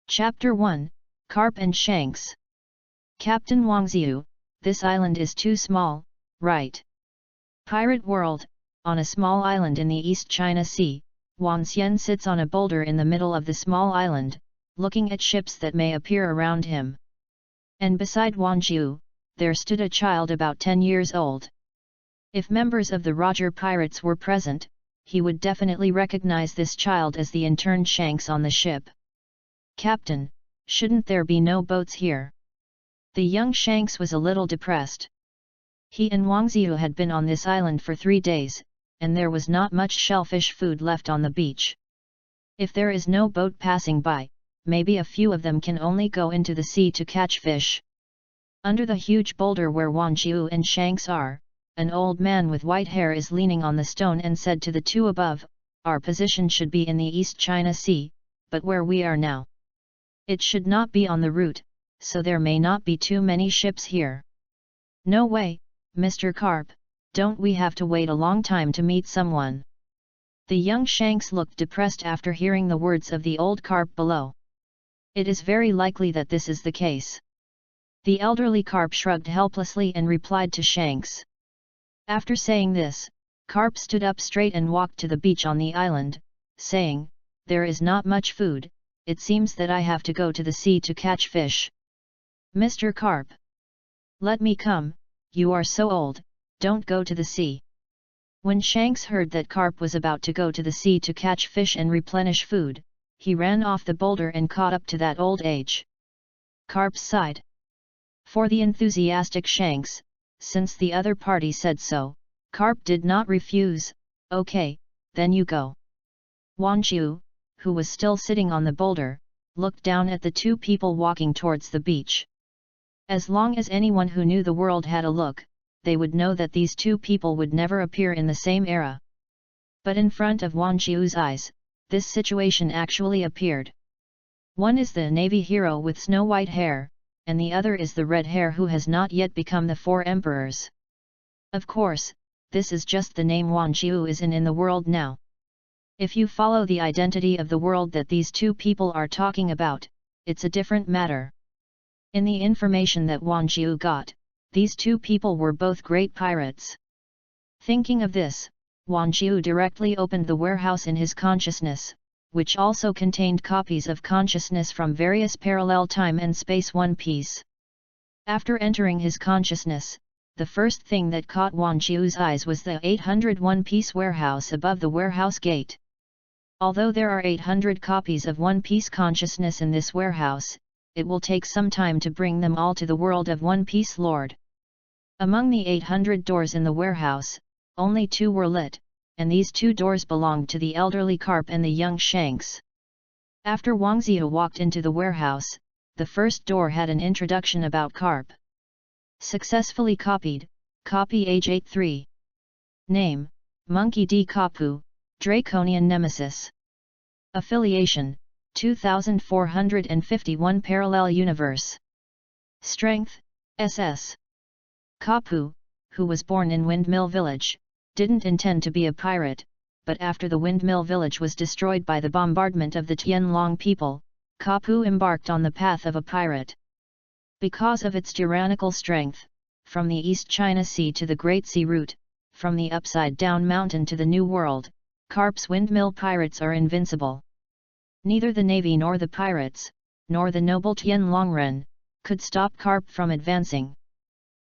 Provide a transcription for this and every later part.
Chapter 1, Carp and Shanks. Captain Wangziu, this island is too small, right? Pirate World, on a small island in the East China Sea, Wan Xian sits on a boulder in the middle of the small island, looking at ships that may appear around him. And beside Wangziu, there stood a child about 10 years old. If members of the Roger pirates were present, he would definitely recognize this child as the interned Shanks on the ship. Captain, shouldn't there be no boats here? The young Shanks was a little depressed. He and Wangziu had been on this island for 3 days, and there was not much shellfish food left on the beach. If there is no boat passing by, maybe a few of them can only go into the sea to catch fish. Under the huge boulder where Wangziu and Shanks are, an old man with white hair is leaning on the stone and said to the two above, "Our position should be in the East China Sea, but where we are now, it should not be on the route, so there may not be too many ships here." "No way, Mr. Carp, don't we have to wait a long time to meet someone?" The young Shanks looked depressed after hearing the words of the old Carp below. "It is very likely that this is the case." The elderly Carp shrugged helplessly and replied to Shanks. After saying this, Carp stood up straight and walked to the beach on the island, saying, "There is not much food, it seems that I have to go to the sea to catch fish." "Mr. Carp, let me come, you are so old, don't go to the sea." When Shanks heard that Carp was about to go to the sea to catch fish and replenish food, he ran off the boulder and caught up to that old age. Carp sighed. For the enthusiastic Shanks, since the other party said so, Carp did not refuse. "Okay, then you go." Wangziu, who was still sitting on the boulder, looked down at the two people walking towards the beach. As long as anyone who knew the world had a look, they would know that these two people would never appear in the same era. But in front of Wangziu's eyes, this situation actually appeared. One is the Navy hero with snow-white hair, and the other is the red hair who has not yet become the 4 emperors. Of course, this is just the name Wangziu is in the world now. If you follow the identity of the world that these two people are talking about, it's a different matter. In the information that Wangziu got, these two people were both great pirates. Thinking of this, Wangziu directly opened the warehouse in his consciousness, which also contained copies of consciousness from various parallel time and space One Piece. After entering his consciousness, the first thing that caught Wangziu's eyes was the 800 One Piece warehouse above the warehouse gate. Although there are 800 copies of One Piece consciousness in this warehouse, it will take some time to bring them all to the world of One Piece Lord. Among the 800 doors in the warehouse, only 2 were lit, and these 2 doors belonged to the elderly Carp and the young Shanks. After Wangziu walked into the warehouse, the first door had an introduction about Carp. Successfully copied, copy age 83. Name, Monkey D. Kapu, Draconian Nemesis. Affiliation, 2451 Parallel Universe. Strength, SS. Kapu, who was born in Windmill Village, didn't intend to be a pirate, but after the Windmill Village was destroyed by the bombardment of the Tianlong people, Kapu embarked on the path of a pirate. Because of its tyrannical strength, from the East China Sea to the Great Sea route, from the upside-down mountain to the New World, Carp's windmill pirates are invincible. Neither the navy nor the pirates, nor the noble Tianlongren, could stop Carp from advancing.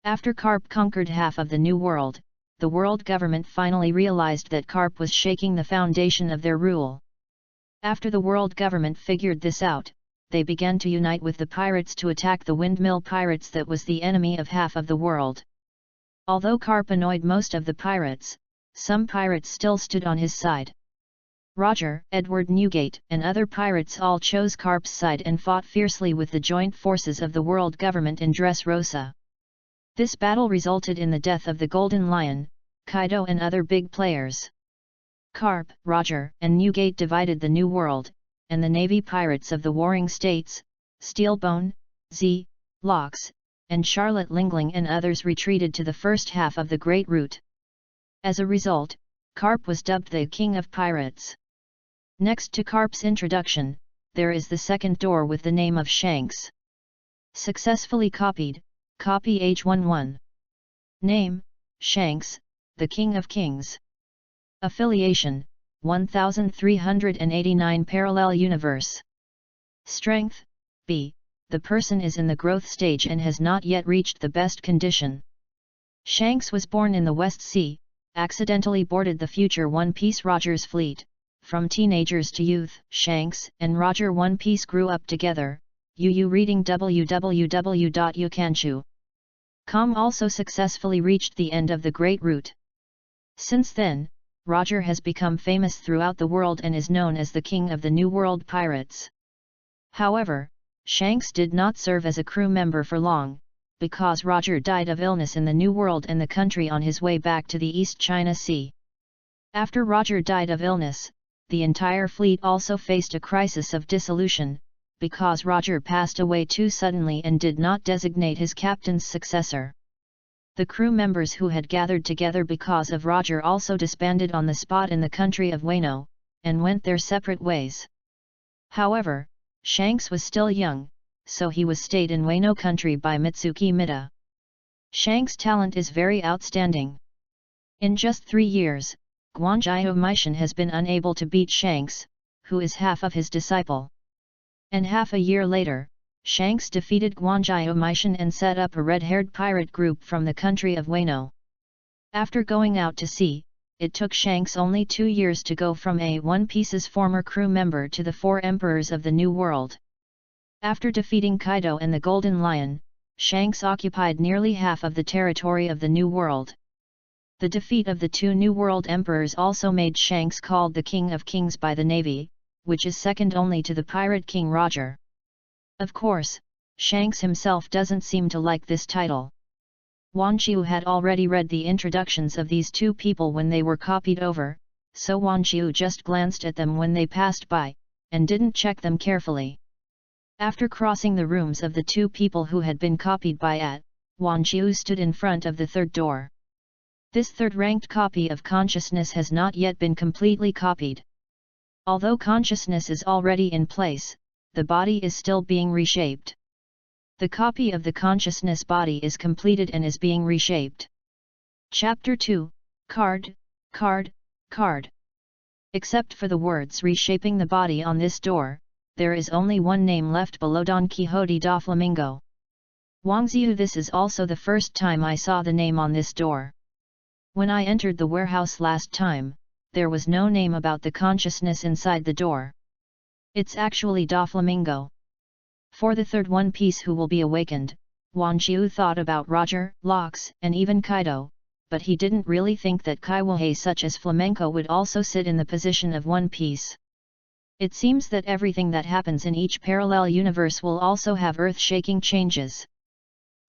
After Carp conquered half of the New World, the world government finally realized that Carp was shaking the foundation of their rule. After the world government figured this out, they began to unite with the pirates to attack the windmill pirates that was the enemy of half of the world. Although Carp annoyed most of the pirates, some pirates still stood on his side. Roger, Edward Newgate and other pirates all chose Carp's side and fought fiercely with the joint forces of the world government in Dressrosa. This battle resulted in the death of the Golden Lion, Kaido and other big players. Carp, Roger, and Newgate divided the New World, and the navy pirates of the warring states, Steelbone, Z, Lox, and Charlotte Lingling and others retreated to the first half of the Great Route. As a result, Carp was dubbed the King of Pirates. Next to Carp's introduction, there is the second door with the name of Shanks. Successfully copied, copy H11. Name, Shanks, the King of Kings. Affiliation, 1389 Parallel Universe. Strength, B, the person is in the growth stage and has not yet reached the best condition. Shanks was born in the West Sea, accidentally boarded the future One Piece Roger's fleet. From teenagers to youth, Shanks and Roger One Piece grew up together. Reading www.youcanchu.com also successfully reached the end of the Great Route. Since then, Roger has become famous throughout the world and is known as the King of the New World Pirates. However, Shanks did not serve as a crew member for long, because Roger died of illness in the New World and the country on his way back to the East China Sea. After Roger died of illness, the entire fleet also faced a crisis of dissolution, because Roger passed away too suddenly and did not designate his captain's successor. The crew members who had gathered together because of Roger also disbanded on the spot in the country of Wano, and went their separate ways. However, Shanks was still young, so he was stayed in Wano country by Mitsuki Mita. Shanks' talent is very outstanding. In just 3 years, Guanjiao Meishan has been unable to beat Shanks, who is half of his disciple. And half a year later, Shanks defeated Guanjiao Meishan and set up a red-haired pirate group from the country of Wano. After going out to sea, it took Shanks only 2 years to go from a One Piece's former crew member to the 4 emperors of the New World. After defeating Kaido and the Golden Lion, Shanks occupied nearly half of the territory of the New World. The defeat of the 2 New World Emperors also made Shanks called the King of Kings by the Navy, which is second only to the Pirate King Roger. Of course, Shanks himself doesn't seem to like this title. Wan Chiu had already read the introductions of these 2 people when they were copied over, so Wan Chiu just glanced at them when they passed by, and didn't check them carefully. After crossing the rooms of the 2 people who had been copied by Wan Chiu stood in front of the third door. This third-ranked copy of consciousness has not yet been completely copied. Although consciousness is already in place, the body is still being reshaped. The copy of the consciousness body is completed and is being reshaped. Chapter 2, Card, Card, Card. Except for the words reshaping the body on this door, there is only one name left below Don Quixote da Flamingo. Wangziu. This is also the first time I saw the name on this door. When I entered the warehouse last time, there was no name about the consciousness inside the door. It's actually Da Flamingo. For the third One Piece who will be awakened, Wan Chiu thought about Roger, Locks, and even Kaido, but he didn't really think that Kaiwahei such as Flamenco would also sit in the position of One Piece. It seems that everything that happens in each parallel universe will also have earth-shaking changes.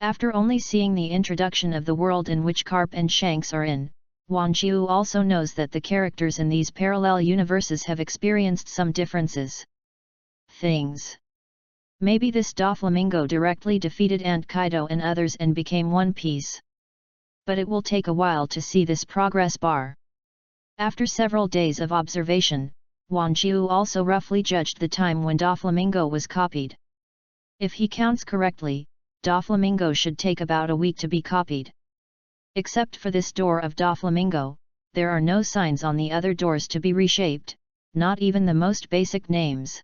After only seeing the introduction of the world in which Carp and Shanks are in, Wan Chiu also knows that the characters in these parallel universes have experienced some differences. Things. Maybe this Da Flamingo directly defeated Aunt Kaido and others and became One Piece. But it will take a while to see this progress bar. After several days of observation, Wan Chiu also roughly judged the time when Da Flamingo was copied. If he counts correctly, Da Flamingo should take about a week to be copied. Except for this door of Da Flamingo, there are no signs on the other doors to be reshaped, not even the most basic names.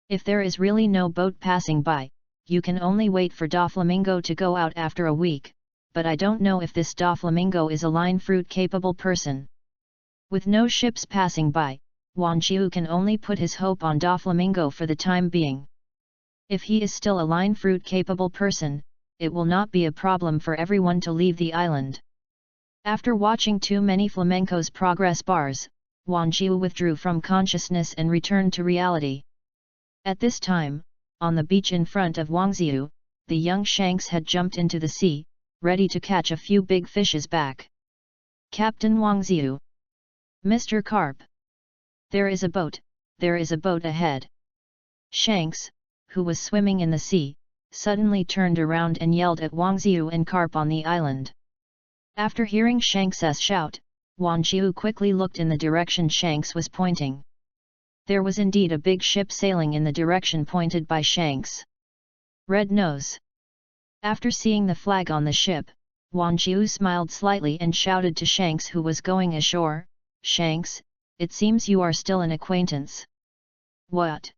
If there is really no boat passing by, you can only wait for Da Flamingo to go out after a week, but I don't know if this Da Flamingo is a line fruit capable person. With no ships passing by, Wan Chiu can only put his hope on Da Flamingo for the time being. If he is still a line fruit capable person, it will not be a problem for everyone to leave the island. After watching too many flamenco's progress bars, Wan Chiu withdrew from consciousness and returned to reality. At this time, on the beach in front of Wangziu, the young Shanks had jumped into the sea, ready to catch a few big fishes back. Captain Wangziu. Mr. Carp. There is a boat ahead. Shanks, who was swimming in the sea, suddenly turned around and yelled at Wangziu and Carp on the island. After hearing Shanks's shout, Wan Chiu quickly looked in the direction Shanks was pointing. There was indeed a big ship sailing in the direction pointed by Shanks. Red Nose. After seeing the flag on the ship, Wang Jiu smiled slightly and shouted to Shanks, who was going ashore, "Shanks, it seems you are still an acquaintance." "What?"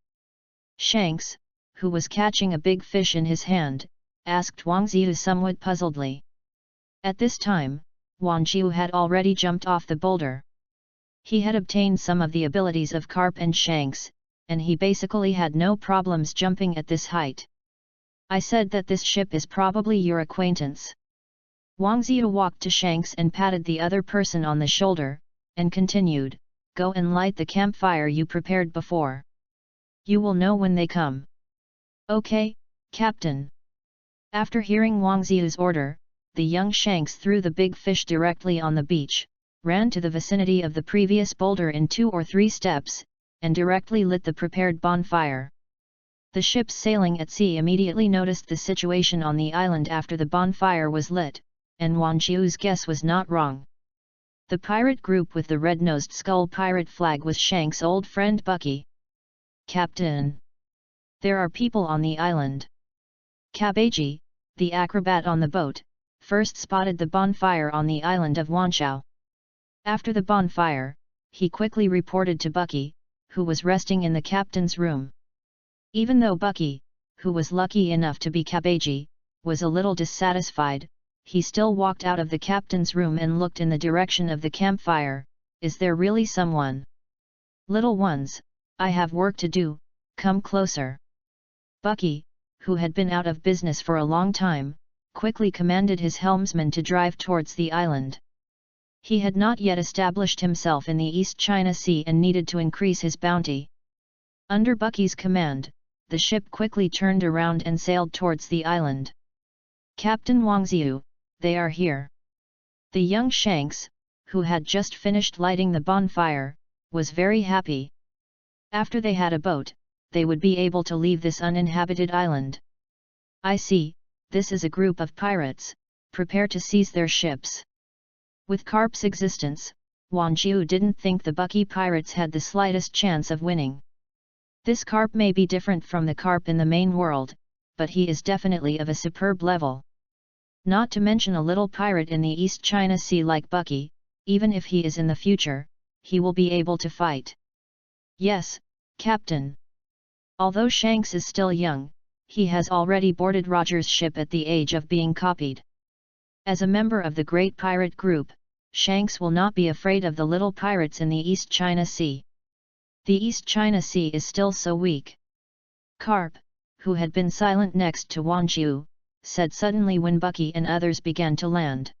Shanks, who was catching a big fish in his hand, asked Wang Jiu somewhat puzzledly. At this time, Wang Jiu had already jumped off the boulder. He had obtained some of the abilities of Carp and Shanks, and he basically had no problems jumping at this height. "I said that this ship is probably your acquaintance." Wang Jiu walked to Shanks and patted the other person on the shoulder, and continued, "Go and light the campfire you prepared before. You will know when they come." "Okay, Captain." After hearing Wang Jiu's order, the young Shanks threw the big fish directly on the beach, ran to the vicinity of the previous boulder in 2 or 3 steps, and directly lit the prepared bonfire. The ships sailing at sea immediately noticed the situation on the island after the bonfire was lit, and Wang Jiu's guess was not wrong. The pirate group with the red-nosed skull pirate flag was Shanks' old friend Bucky. "Captain! There are people on the island." Kabeji, the acrobat on the boat, first spotted the bonfire on the island of Wanchao. After the bonfire, he quickly reported to Bucky, who was resting in the captain's room. Even though Bucky, who was lucky enough to be Kabeji, was a little dissatisfied, he still walked out of the captain's room and looked in the direction of the campfire. "Is there really someone?" "Little ones, I have work to do, come closer." Bucky, who had been out of business for a long time, quickly commanded his helmsman to drive towards the island. He had not yet established himself in the East China Sea and needed to increase his bounty. Under Bucky's command, the ship quickly turned around and sailed towards the island. "Captain Wang Jiu, they are here." The young Shanks, who had just finished lighting the bonfire, was very happy. After they had a boat, they would be able to leave this uninhabited island. "I see, this is a group of pirates, prepare to seize their ships." With Carp's existence, Wang Jiu didn't think the Bucky pirates had the slightest chance of winning. This Carp may be different from the Carp in the main world, but he is definitely of a superb level. Not to mention a little pirate in the East China Sea like Bucky, even if he is in the future, he will be able to fight. "Yes, Captain." Although Shanks is still young, he has already boarded Roger's ship at the age of being copied. As a member of the great pirate group, Shanks will not be afraid of the little pirates in the East China Sea. The East China Sea is still so weak. Carp, who had been silent next to Wang Jiu, said suddenly when Bucky and others began to land.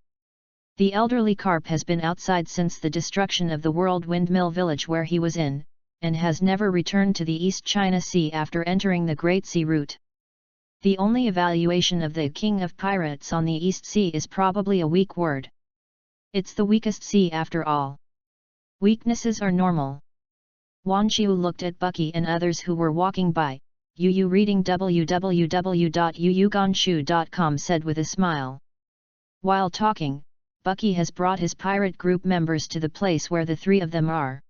The elderly Carp has been outside since the destruction of the World Windmill Village where he was in, and has never returned to the East China Sea after entering the Great Sea route. The only evaluation of the King of Pirates on the East Sea is probably a weak word. It's the weakest sea after all. Weaknesses are normal. Wang Jiu looked at Bucky and others who were walking by. "Yu reading www.yuyuganshu.com said with a smile. While talking, Bucky has brought his pirate group members to the place where the 3 of them are.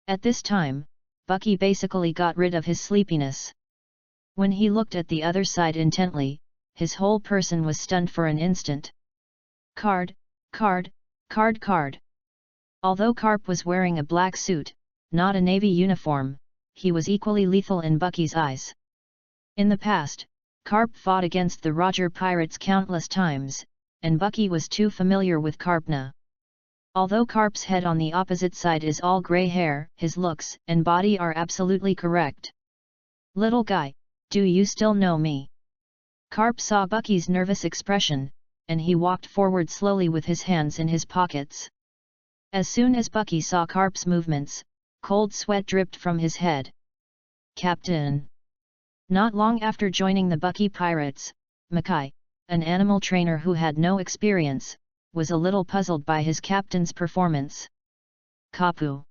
At this time, Bucky basically got rid of his sleepiness. When he looked at the other side intently, his whole person was stunned for an instant. Card. Although Carp was wearing a black suit, not a navy uniform, he was equally lethal in Bucky's eyes. In the past, Carp fought against the Roger pirates countless times, and Bucky was too familiar with Carpna. Although Carp's head on the opposite side is all grey hair, his looks and body are absolutely correct. "Little guy, do you still know me?" Carp saw Bucky's nervous expression, and he walked forward slowly with his hands in his pockets. As soon as Bucky saw Carp's movements, cold sweat dripped from his head. "Captain." Not long after joining the Bucky pirates, Mackay, an animal trainer who had no experience, was a little puzzled by his captain's performance. "Kapu."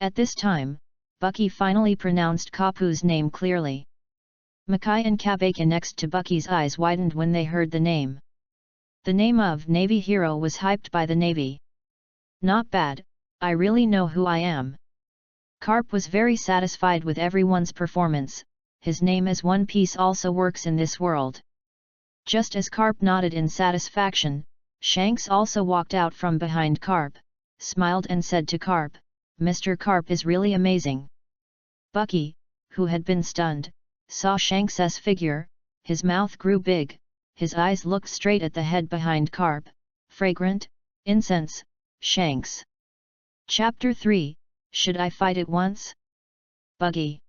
At this time, Bucky finally pronounced Kapu's name clearly. Mackay and Kabaka next to Bucky's eyes widened when they heard the name. The name of Navy hero was hyped by the Navy. "Not bad, I really know who I am." Carp was very satisfied with everyone's performance. His name as One Piece also works in this world. Just as Carp nodded in satisfaction, Shanks also walked out from behind Carp, smiled and said to Carp, "Mr. Carp is really amazing." Bucky, who had been stunned, saw Shanks's figure. His mouth grew big, his eyes looked straight at the head behind Carp. Fragrant incense, Shanks. Chapter 3, Should I Fight It Once? Buggy.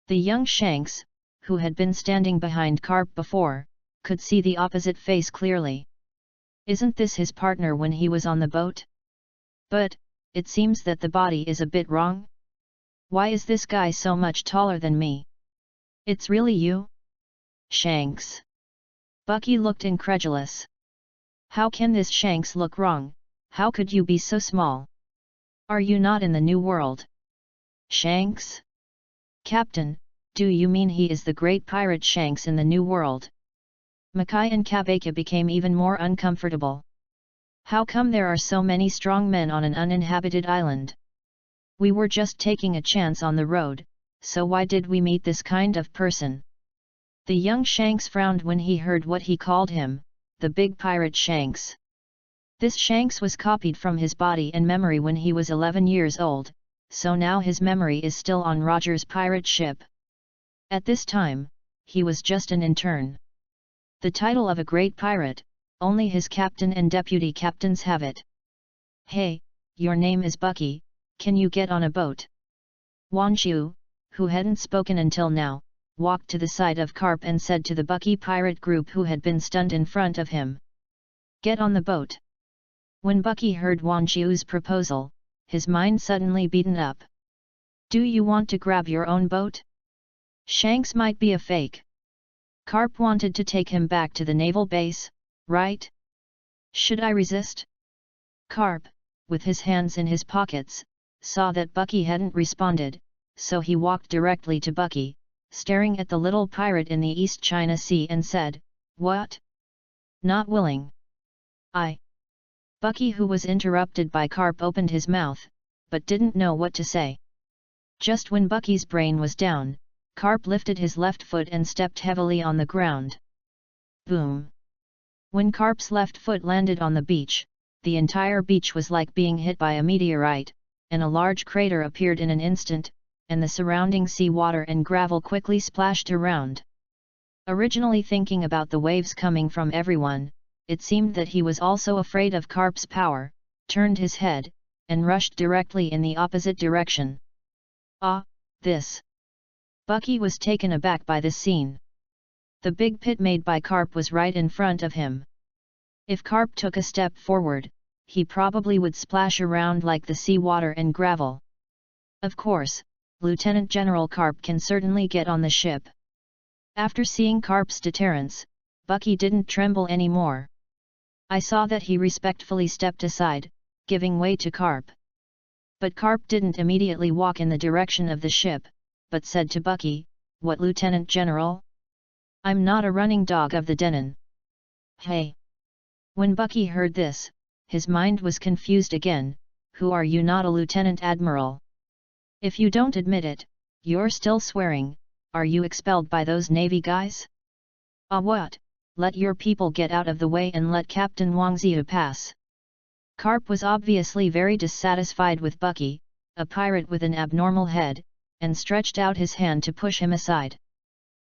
The young Shanks, who had been standing behind Carp before, could see the opposite face clearly. Isn't this his partner when he was on the boat? But, it seems that the body is a bit wrong. Why is this guy so much taller than me? It's really you? Shanks. Bucky looked incredulous. How can this Shanks look wrong? How could you be so small? Are you not in the New World? Shanks? Captain, do you mean he is the great pirate Shanks in the New World? Mackay and Kabaka became even more uncomfortable. How come there are so many strong men on an uninhabited island? We were just taking a chance on the road, so why did we meet this kind of person? The young Shanks frowned when he heard what he called him, the big pirate Shanks. This Shanks was copied from his body and memory when he was 11 years old, so now his memory is still on Roger's pirate ship. At this time, he was just an intern. The title of a great pirate, only his captain and deputy captains have it. Hey, your name is Bucky, can you get on a boat? Wanshu, who hadn't spoken until now, walked to the side of Carp and said to the Bucky pirate group who had been stunned in front of him. Get on the boat. When Bucky heard Wanshu's proposal, his mind suddenly beaten up. Do you want to grab your own boat? Shanks might be a fake. Carp wanted to take him back to the naval base, right? Should I resist? Carp, with his hands in his pockets, saw that Bucky hadn't responded, so he walked directly to Bucky, staring at the little pirate in the East China Sea and said, "What? Not willing?" Bucky, who was interrupted by Carp, opened his mouth, but didn't know what to say. Just when Bucky's brain was down, Carp lifted his left foot and stepped heavily on the ground. Boom! When Carp's left foot landed on the beach, the entire beach was like being hit by a meteorite, and a large crater appeared in an instant, and the surrounding sea water and gravel quickly splashed around. Originally thinking about the waves coming from everyone, it seemed that he was also afraid of Carp's power, turned his head, and rushed directly in the opposite direction. This! Bucky was taken aback by this scene. The big pit made by Carp was right in front of him. If Carp took a step forward, he probably would splash around like the sea water and gravel. Of course, Lieutenant General Carp can certainly get on the ship. After seeing Carp's deterrence, Bucky didn't tremble anymore. I saw that he respectfully stepped aside, giving way to Carp. But Carp didn't immediately walk in the direction of the ship, but said to Bucky, "What, Lieutenant General? I'm not a running dog of the Denon." Hey! When Bucky heard this, his mind was confused again. Who are you? Not a Lieutenant Admiral? If you don't admit it, you're still swearing. Are you expelled by those Navy guys? What? Let your people get out of the way and let Captain Wang Ziyu pass. Carp was obviously very dissatisfied with Bucky, a pirate with an abnormal head, and stretched out his hand to push him aside.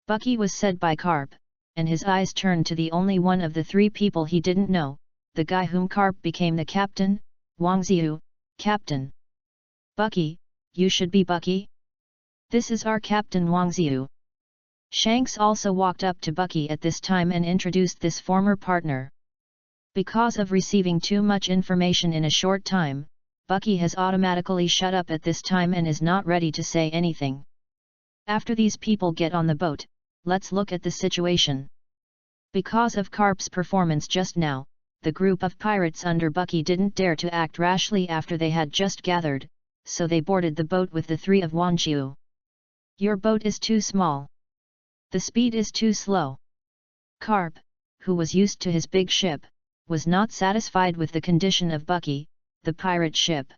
Bucky was said by Carp, and his eyes turned to the only one of the three people he didn't know, the guy whom Carp became the captain, Wang Ziyu. Captain! Bucky, you should be Bucky? This is our Captain Wang Ziyu. Shanks also walked up to Bucky at this time and introduced this former partner. Because of receiving too much information in a short time, Bucky has automatically shut up at this time and is not ready to say anything. After these people get on the boat, let's look at the situation. Because of Carp's performance just now, the group of pirates under Bucky didn't dare to act rashly after they had just gathered, so they boarded the boat with the three of Wanshu. Your boat is too small. The speed is too slow. Carp, who was used to his big ship, was not satisfied with the condition of Bucky, the pirate ship.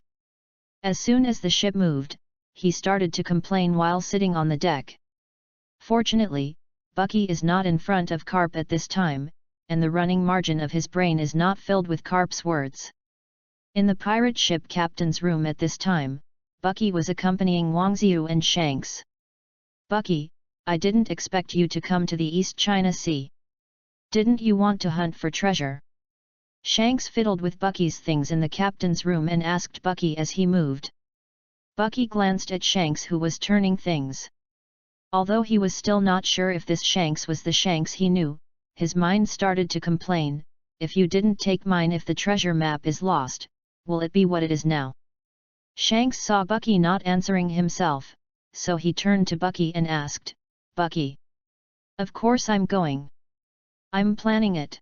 As soon as the ship moved, he started to complain while sitting on the deck. Fortunately, Bucky is not in front of Carp at this time, and the running margin of his brain is not filled with Carp's words. In the pirate ship captain's room at this time, Bucky was accompanying Wang Xiu and Shanks. "Bucky, I didn't expect you to come to the East China Sea. Didn't you want to hunt for treasure?" Shanks fiddled with Bucky's things in the captain's room and asked Bucky as he moved. Bucky glanced at Shanks, who was turning things. Although he was still not sure if this Shanks was the Shanks he knew, his mind started to complain, "If you didn't take mine, if the treasure map is lost, will it be what it is now?" Shanks saw Bucky not answering himself, so he turned to Bucky and asked, "Bucky, of course I'm going. I'm planning it."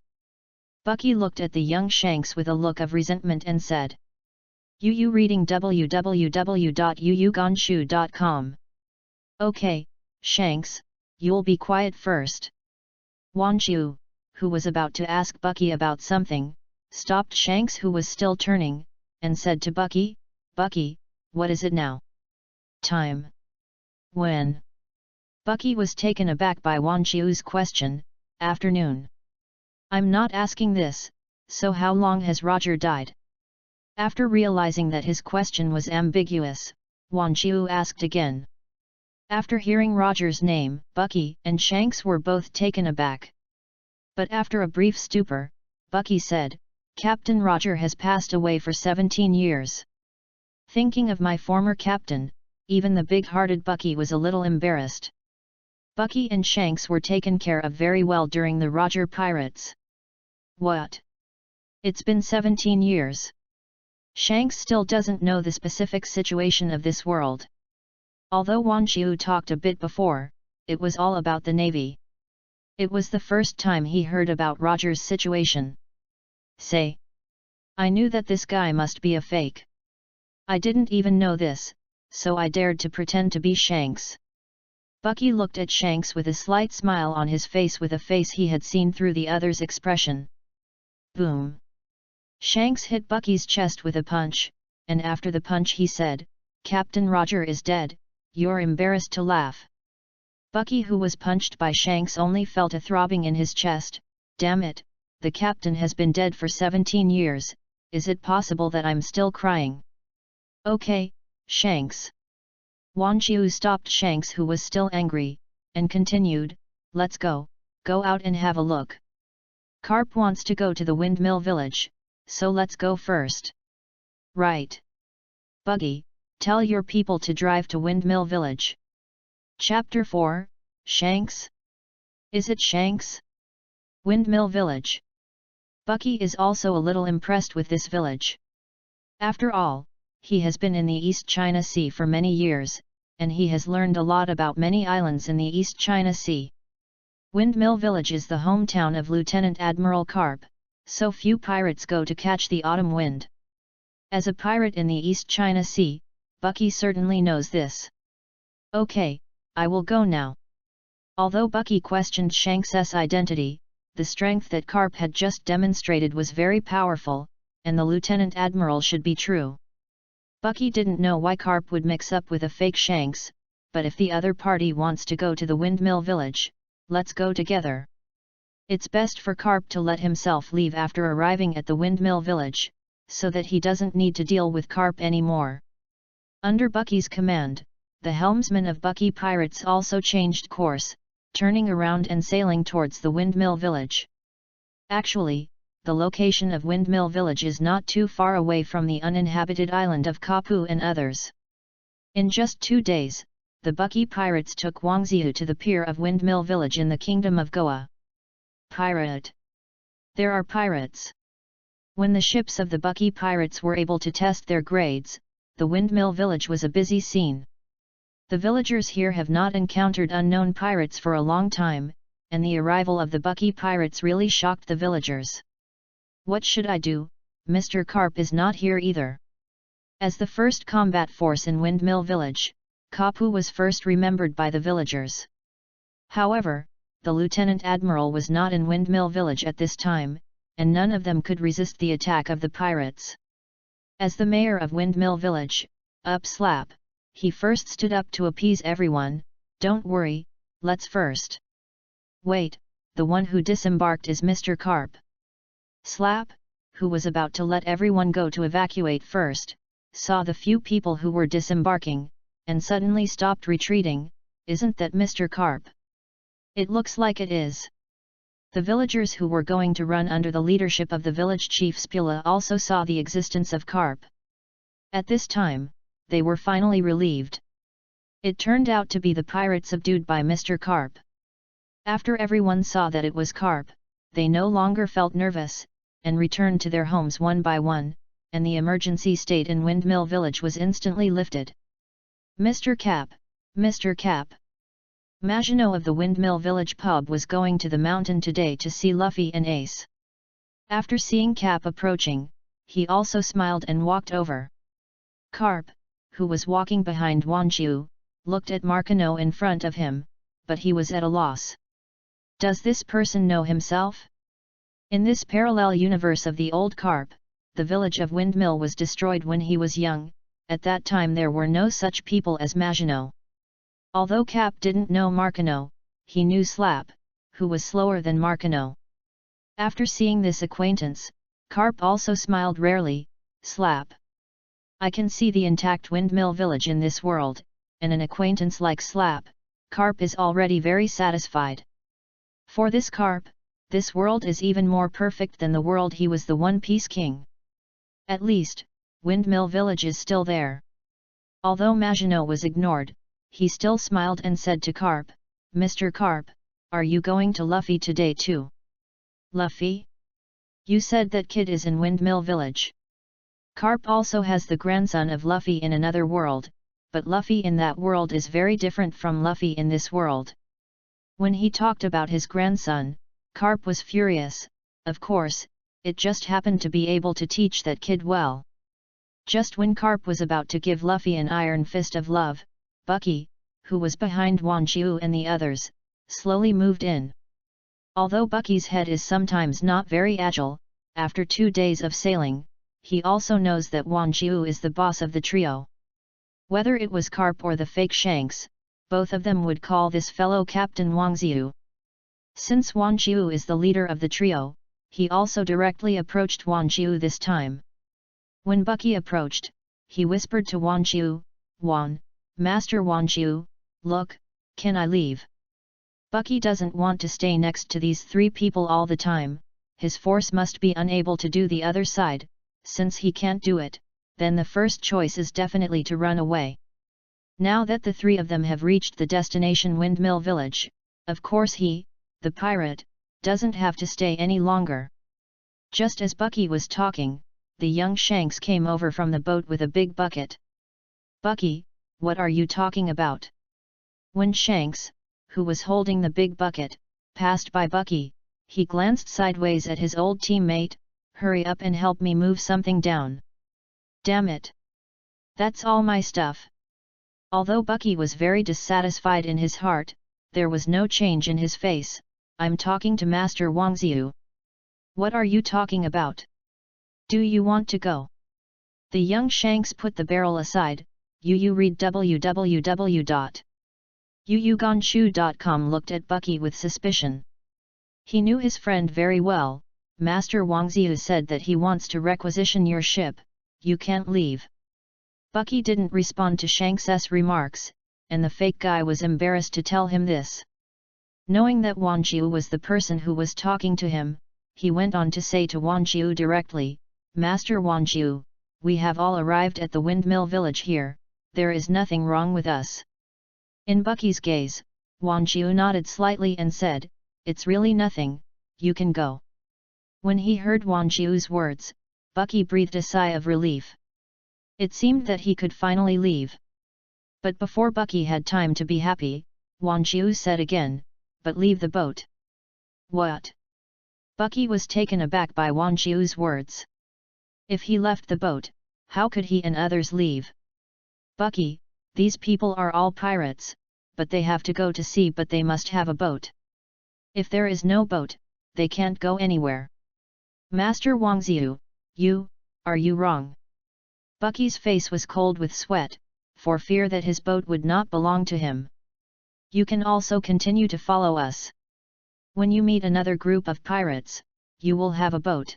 Bucky looked at the young Shanks with a look of resentment and said, "You reading www.yuyugonshu.com. Okay, Shanks, you'll be quiet first." Wan Xiu, who was about to ask Bucky about something, stopped Shanks, who was still turning, and said to Bucky, "Bucky, what is it now? Time? When?" Bucky was taken aback by Wan Xiu's question. "Afternoon. I'm not asking this, so how long has Roger died?" After realizing that his question was ambiguous, Wan Xiu asked again. After hearing Roger's name, Bucky and Shanks were both taken aback. But after a brief stupor, Bucky said, "Captain Roger has passed away for 17 years. Thinking of my former captain, even the big-hearted Bucky was a little embarrassed." Bucky and Shanks were taken care of very well during the Roger Pirates. "What? It's been 17 years. Shanks still doesn't know the specific situation of this world. Although Wan Xiu talked a bit before, it was all about the Navy. It was the first time he heard about Roger's situation. "Say, I knew that this guy must be a fake. I didn't even know this, so I dared to pretend to be Shanks." Bucky looked at Shanks with a slight smile on his face, with a face he had seen through the other's expression. Boom! Shanks hit Bucky's chest with a punch, and after the punch he said, "Captain Roger is dead, you're embarrassed to laugh." Bucky, who was punched by Shanks, only felt a throbbing in his chest. "Damn it, the captain has been dead for 17 years, is it possible that I'm still crying?" "Okay, Shanks." Wan Xiu stopped Shanks, who was still angry, and continued, "Let's go out and have a look. Carp wants to go to the windmill village, so let's go first." "Right. Buggy, tell your people to drive to Windmill Village." Chapter 4, Shanks? Is it Shanks? Windmill Village. Bucky is also a little impressed with this village. After all, he has been in the East China Sea for many years, and he has learned a lot about many islands in the East China Sea. Windmill Village is the hometown of Lieutenant Admiral Carp, so few pirates go to catch the autumn wind. As a pirate in the East China Sea, Bucky certainly knows this. "Okay, I will go now." Although Bucky questioned Shanks' identity, the strength that Carp had just demonstrated was very powerful, and the Lieutenant Admiral should be true. Bucky didn't know why Carp would mix up with a fake Shanks, but if the other party wants to go to the Windmill Village, let's go together. It's best for Carp to let himself leave after arriving at the Windmill Village, so that he doesn't need to deal with Carp anymore. Under Bucky's command, the helmsman of Bucky Pirates also changed course, turning around and sailing towards the Windmill Village. Actually, the location of Windmill Village is not too far away from the uninhabited island of Kapu and others. In just 2 days, the Bucky Pirates took Wang Xiu to the pier of Windmill Village in the Kingdom of Goa. Pirate. There are pirates. When the ships of the Bucky Pirates were able to test their grades, the Windmill Village was a busy scene. The villagers here have not encountered unknown pirates for a long time, and the arrival of the Bucky Pirates really shocked the villagers. "What should I do? Mr. Carp is not here either." As the first combat force in Windmill Village, Kapu was first remembered by the villagers. However, the Lieutenant Admiral was not in Windmill Village at this time, and none of them could resist the attack of the pirates. As the mayor of Windmill Village, Upslap, he first stood up to appease everyone. Don't worry, let's first. Wait, the one who disembarked is Mr. Carp. Slap, who was about to let everyone go to evacuate first, saw the few people who were disembarking, and suddenly stopped retreating. Isn't that Mr. Carp? It looks like it is. The villagers who were going to run under the leadership of the village chief Spula also saw the existence of Carp. At this time, they were finally relieved. It turned out to be the pirate subdued by Mr. Carp. After everyone saw that it was Carp, they no longer felt nervous, and returned to their homes one by one, and the emergency state in Windmill Village was instantly lifted. Mr. Cap, Mr. Cap. Maginot of the Windmill Village pub was going to the mountain today to see Luffy and Ace. After seeing Cap approaching, he also smiled and walked over. Carp, who was walking behind Wanjiu, looked at Marcano in front of him, but he was at a loss. Does this person know himself? In this parallel universe of the old Carp, the village of Windmill was destroyed when he was young. At that time there were no such people as Maginot. Although Cap didn't know Marcano, he knew Slap, who was slower than Marcano. After seeing this acquaintance, Carp also smiled rarely. Slap. I can see the intact Windmill Village in this world, and an acquaintance like Slap, Carp is already very satisfied. For this Carp, this world is even more perfect than the world he was the One Piece King. At least, Windmill Village is still there. Although Maginot was ignored, he still smiled and said to Carp, Mr. Carp, are you going to Luffy today too? Luffy? You said that kid is in Windmill Village. Carp also has the grandson of Luffy in another world, but Luffy in that world is very different from Luffy in this world. When he talked about his grandson, Carp was furious. Of course, it just happened to be able to teach that kid well. Just when Carp was about to give Luffy an iron fist of love, Bucky, who was behind Wanjiu and the others, slowly moved in. Although Bucky's head is sometimes not very agile, after 2 days of sailing, he also knows that Wanjiu is the boss of the trio. Whether it was Carp or the fake Shanks, both of them would call this fellow Captain Wangziu. Since Wanjiu is the leader of the trio, he also directly approached Wanjiu this time. When Bucky approached, he whispered to Wanjiu, Master Wanjiu, look, can I leave? Bucky doesn't want to stay next to these 3 people all the time, his force must be unable to do the other side. Since he can't do it, then the first choice is definitely to run away. Now that the 3 of them have reached the destination Windmill Village, of course he, the pirate, doesn't have to stay any longer. Just as Bucky was talking, the young Shanks came over from the boat with a big bucket. Bucky, what are you talking about? When Shanks, who was holding the big bucket, passed by Bucky, he glanced sideways at his old teammate. Hurry up and help me move something down. Damn it! That's all my stuff. Although Bucky was very dissatisfied in his heart, there was no change in his face. I'm talking to Master Wangziu. What are you talking about? Do you want to go? The young Shanks put the barrel aside. You read www.yuyuganshu.com looked at Bucky with suspicion. He knew his friend very well. Master Wangziu said that he wants to requisition your ship, you can't leave. Bucky didn't respond to Shanks's remarks, and the fake guy was embarrassed to tell him this. Knowing that Wanjiu was the person who was talking to him, he went on to say to Wanjiu directly, Master Wanjiu, we have all arrived at the Windmill Village here, there is nothing wrong with us. In Bucky's gaze, Wanjiu nodded slightly and said, it's really nothing, you can go. When he heard Wanjiu's words, Bucky breathed a sigh of relief. It seemed that he could finally leave. But before Bucky had time to be happy, Wanjiu said again, but leave the boat. What? Bucky was taken aback by Wanjiu's words. If he left the boat, how could he and others leave? Bucky, these people are all pirates, but they have to go to sea but they must have a boat. If there is no boat, they can't go anywhere. Master Wangziu, are you wrong? Bucky's face was cold with sweat. for fear that his boat would not belong to him. You can also continue to follow us. When you meet another group of pirates, you will have a boat.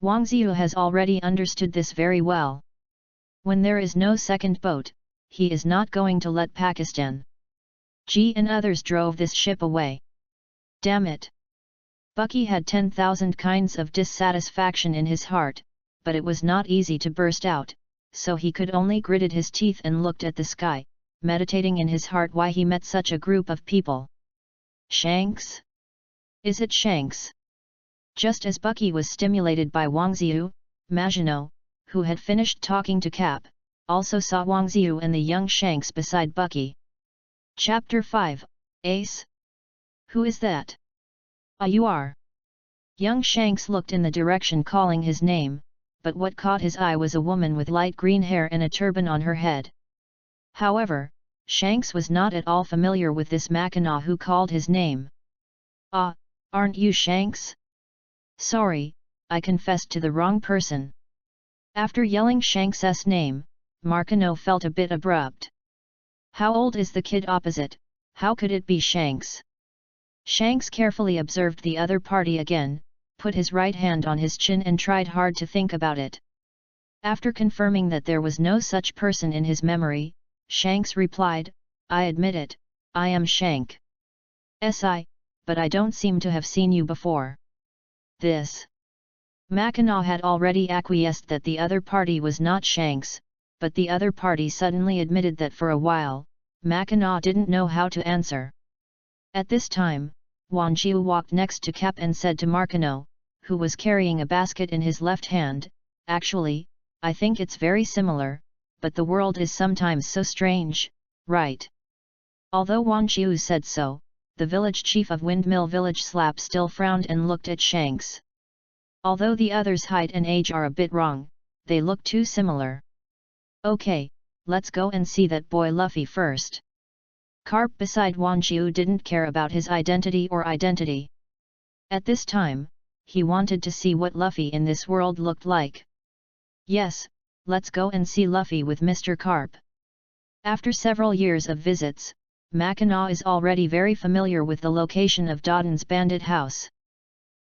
Wang Ziyu has already understood this very well. When there is no second boat, he is not going to let Pakistan Ji and others drove this ship away. Damn it! Bucky had 10,000 kinds of dissatisfaction in his heart, but it was not easy to burst out, so he could only gritted his teeth and looked at the sky, meditating in his heart why he met such a group of people. Shanks? Is it Shanks? Just as Bucky was stimulated by Wang Ziyu, Maginot, who had finished talking to Cap, also saw Wang Ziyu and the young Shanks beside Bucky. Chapter 5, Ace? Who is that? Ah, you are. Young Shanks looked in the direction calling his name, but what caught his eye was a woman with light green hair and a turban on her head. However, Shanks was not at all familiar with this Mackinaw who called his name. Ah, aren't you Shanks? Sorry, I confessed to the wrong person. After yelling Shanks's name, Mackinaw felt a bit abrupt. How old is the kid opposite? How could it be Shanks? Shanks carefully observed the other party again, put his right hand on his chin and tried hard to think about it. After confirming that there was no such person in his memory, Shanks replied, I admit it, I am Shank. Si, but I don't seem to have seen you before. This. Mackinaw had already acquiesced that the other party was not Shanks, but the other party suddenly admitted that for a while, Mackinaw didn't know how to answer. At this time, Wang Jiu walked next to Cap and said to Mackinaw, who was carrying a basket in his left hand, actually, I think it's very similar, but the world is sometimes so strange, right? Although Wang Jiu said so, the village chief of Windmill Village Slap still frowned and looked at Shanks. Although the others' height and age are a bit wrong, they look too similar. Okay, let's go and see that boy Luffy first. Carp beside Wang Jiu didn't care about his identity. At this time, he wanted to see what Luffy in this world looked like. Yes, let's go and see Luffy with Mr. Carp. After several years of visits, Mackinaw is already very familiar with the location of Dodden's bandit house.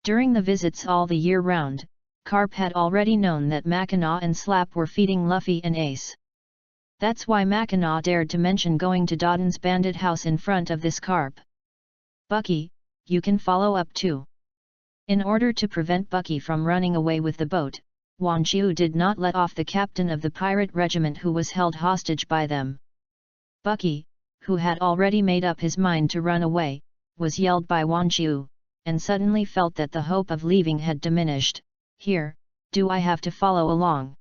During the visits all the year round, Carp had already known that Mackinaw and Slap were feeding Luffy and Ace. That's why Mackinaw dared to mention going to Dodden's bandit house in front of this Carp. Bucky, you can follow up too. In order to prevent Bucky from running away with the boat, Wang Jiu did not let off the captain of the pirate regiment who was held hostage by them. Bucky, who had already made up his mind to run away, was yelled by Wang Jiu, and suddenly felt that the hope of leaving had diminished. Here, do I have to follow along?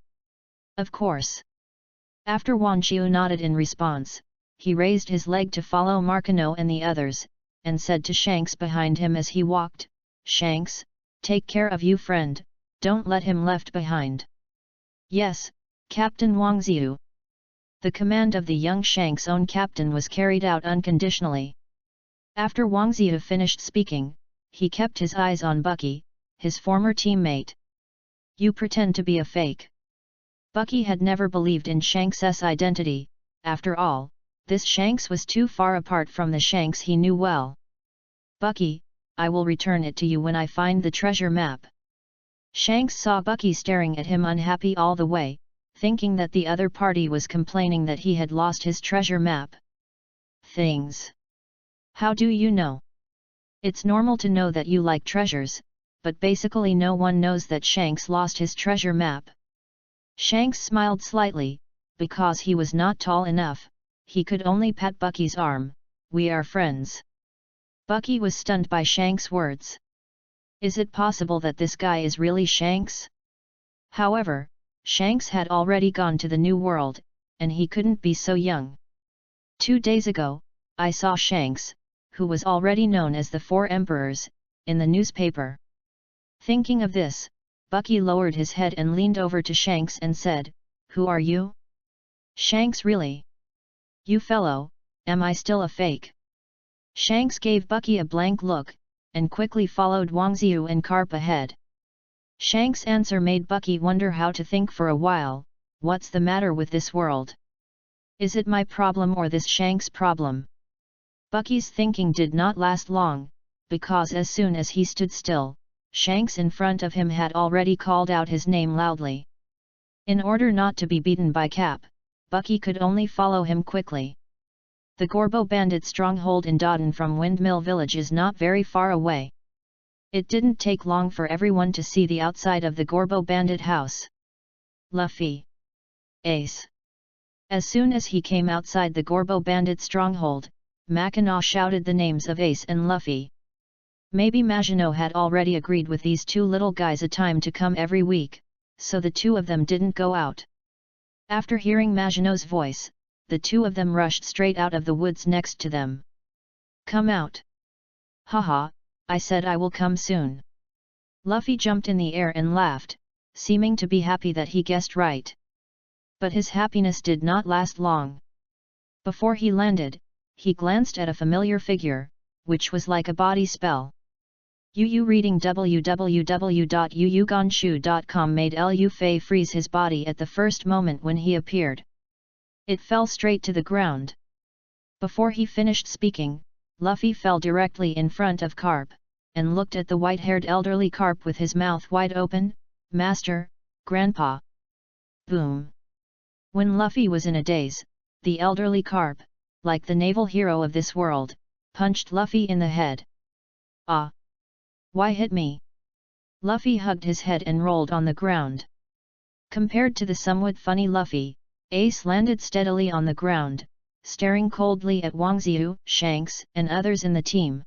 Of course. After Wang Jiu nodded in response, he raised his leg to follow Mackinaw and the others, and said to Shanks behind him as he walked, Shanks, take care of you friend, don't let him left behind. Yes, Captain Wang Ziyu. The command of the young Shanks' own captain was carried out unconditionally. After Wang Ziyu finished speaking, he kept his eyes on Bucky, his former teammate. You pretend to be a fake. Bucky had never believed in Shanks's identity. After all, this Shanks was too far apart from the Shanks he knew well. Bucky, I will return it to you when I find the treasure map. Shanks saw Bucky staring at him unhappy all the way, thinking that the other party was complaining that he had lost his treasure map. Things. How do you know? It's normal to know that you like treasures, but basically no one knows that Shanks lost his treasure map. Shanks smiled slightly, because he was not tall enough, he could only pat Bucky's arm. We are friends. Bucky was stunned by Shanks' words. Is it possible that this guy is really Shanks? However, Shanks had already gone to the New World, and he couldn't be so young. 2 days ago, I saw Shanks, who was already known as the Four Emperors, in the newspaper. Thinking of this, Bucky lowered his head and leaned over to Shanks and said, Who are you? Shanks really? You fellow, am I still a fake? Shanks gave Bucky a blank look, and quickly followed Wang Ziyu and Carp ahead. Shanks' answer made Bucky wonder how to think for a while, what's the matter with this world? Is it my problem or this Shank's problem? Bucky's thinking did not last long, because as soon as he stood still, Shanks in front of him had already called out his name loudly. In order not to be beaten by Cap, Bucky could only follow him quickly. The Gorbo bandit stronghold in Dodden from Windmill Village is not very far away. It didn't take long for everyone to see the outside of the Gorbo bandit house. Luffy. Ace. As soon as he came outside the Gorbo bandit stronghold, Mackinaw shouted the names of Ace and Luffy. Maybe Maginot had already agreed with these two little guys a time to come every week, so the two of them didn't go out. After hearing Maginot's voice, the two of them rushed straight out of the woods next to them. Come out. Haha, I said I will come soon. Luffy jumped in the air and laughed, seeming to be happy that he guessed right. But his happiness did not last long. Before he landed, he glanced at a familiar figure, which was like a body spell. Yu reading www.yuyugonshu.com made Lu Fei freeze his body at the first moment when he appeared. It fell straight to the ground. Before he finished speaking, Luffy fell directly in front of Carp, and looked at the white-haired elderly Carp with his mouth wide open. Master, Grandpa. Boom. When Luffy was in a daze, the elderly Carp, like the naval hero of this world, punched Luffy in the head. Ah! Why hit me? Luffy hugged his head and rolled on the ground. Compared to the somewhat funny Luffy, Ace landed steadily on the ground, staring coldly at Wang Xiu, Shanks, and others in the team.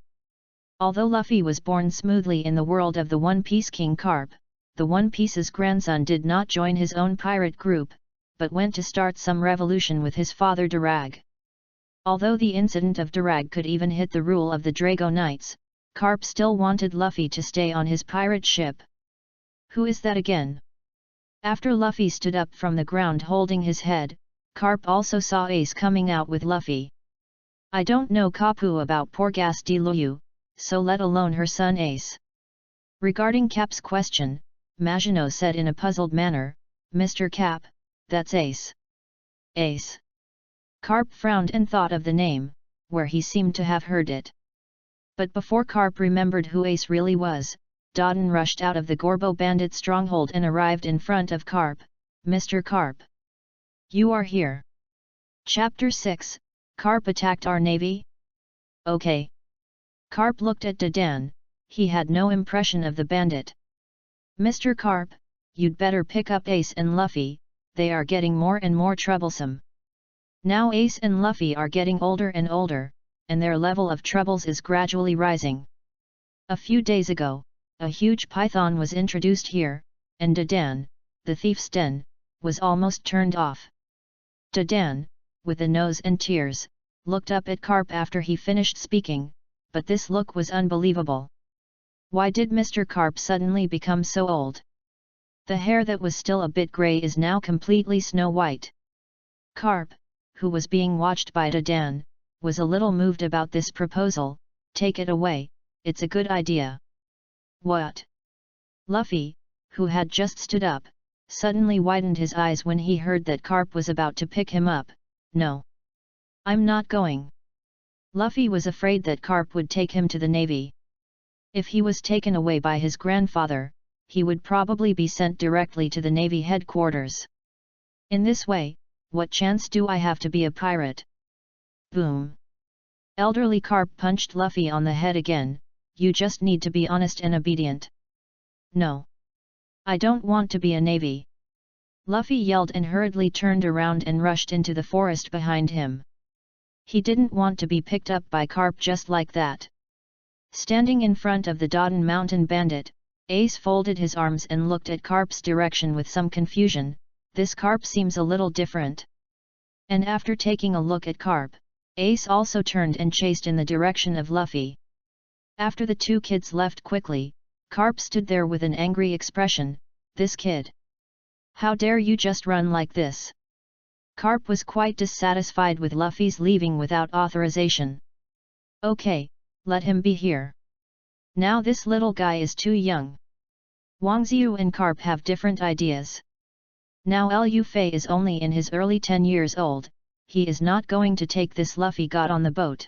Although Luffy was born smoothly in the world of the One Piece King Carp, the One Piece's grandson did not join his own pirate group, but went to start some revolution with his father Durag. Although the incident of Durag could even hit the rule of the Drago Knights, Carp still wanted Luffy to stay on his pirate ship. Who is that again? After Luffy stood up from the ground holding his head, Carp also saw Ace coming out with Luffy. I don't know Kapu about poor Gas de Luyu, so let alone her son Ace. Regarding Cap's question, Maginot said in a puzzled manner, Mr. Cap, that's Ace. Ace. Carp frowned and thought of the name, where he seemed to have heard it. But before Carp remembered who Ace really was, Dodden rushed out of the Gorbo bandit stronghold and arrived in front of Carp. Mr. Carp. You are here. Chapter 6, Carp attacked our navy? Okay. Carp looked at Dodden, he had no impression of the bandit. Mr. Carp, you'd better pick up Ace and Luffy, they are getting more and more troublesome. Now Ace and Luffy are getting older and older, and their level of troubles is gradually rising. A few days ago, a huge python was introduced here, and Dodden, the thief's den, was almost turned off. Dodden, with a nose and tears, looked up at Carp after he finished speaking, but this look was unbelievable. Why did Mr. Carp suddenly become so old? The hair that was still a bit grey is now completely snow-white. Carp, who was being watched by Dodden, was a little moved about this proposal. Take it away, it's a good idea. What? Luffy, who had just stood up, suddenly widened his eyes when he heard that Carp was about to pick him up. No. I'm not going. Luffy was afraid that Carp would take him to the navy. If he was taken away by his grandfather, he would probably be sent directly to the navy headquarters. In this way, what chance do I have to be a pirate? Boom. Elderly Carp punched Luffy on the head again. You just need to be honest and obedient. No. I don't want to be a navy. Luffy yelled and hurriedly turned around and rushed into the forest behind him. He didn't want to be picked up by Carp just like that. Standing in front of the Dodden Mountain Bandit, Ace folded his arms and looked at Carp's direction with some confusion. This Carp seems a little different. And after taking a look at Carp, Ace also turned and chased in the direction of Luffy. After the two kids left quickly, Carp stood there with an angry expression. This kid. How dare you just run like this? Carp was quite dissatisfied with Luffy's leaving without authorization. Okay, let him be here. Now this little guy is too young. Wang Xiu and Carp have different ideas. Now Lu Fei is only in his early 10 years old, he is not going to take this. Luffy got on the boat.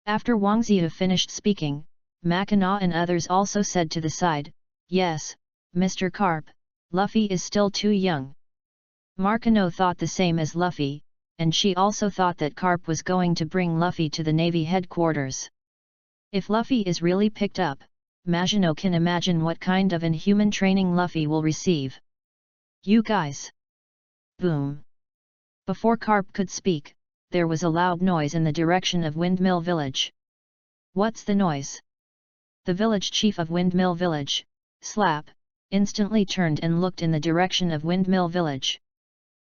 After Wang Ziyu finished speaking, Mackinaw and others also said to the side, "Yes, Mr. Carp, Luffy is still too young." Markano thought the same as Luffy, and she also thought that Carp was going to bring Luffy to the Navy headquarters. If Luffy is really picked up, Maginot can imagine what kind of inhuman training Luffy will receive. "You guys!" Boom! Before Carp could speak, there was a loud noise in the direction of Windmill Village. "What's the noise?" The village chief of Windmill Village, Slap, instantly turned and looked in the direction of Windmill Village.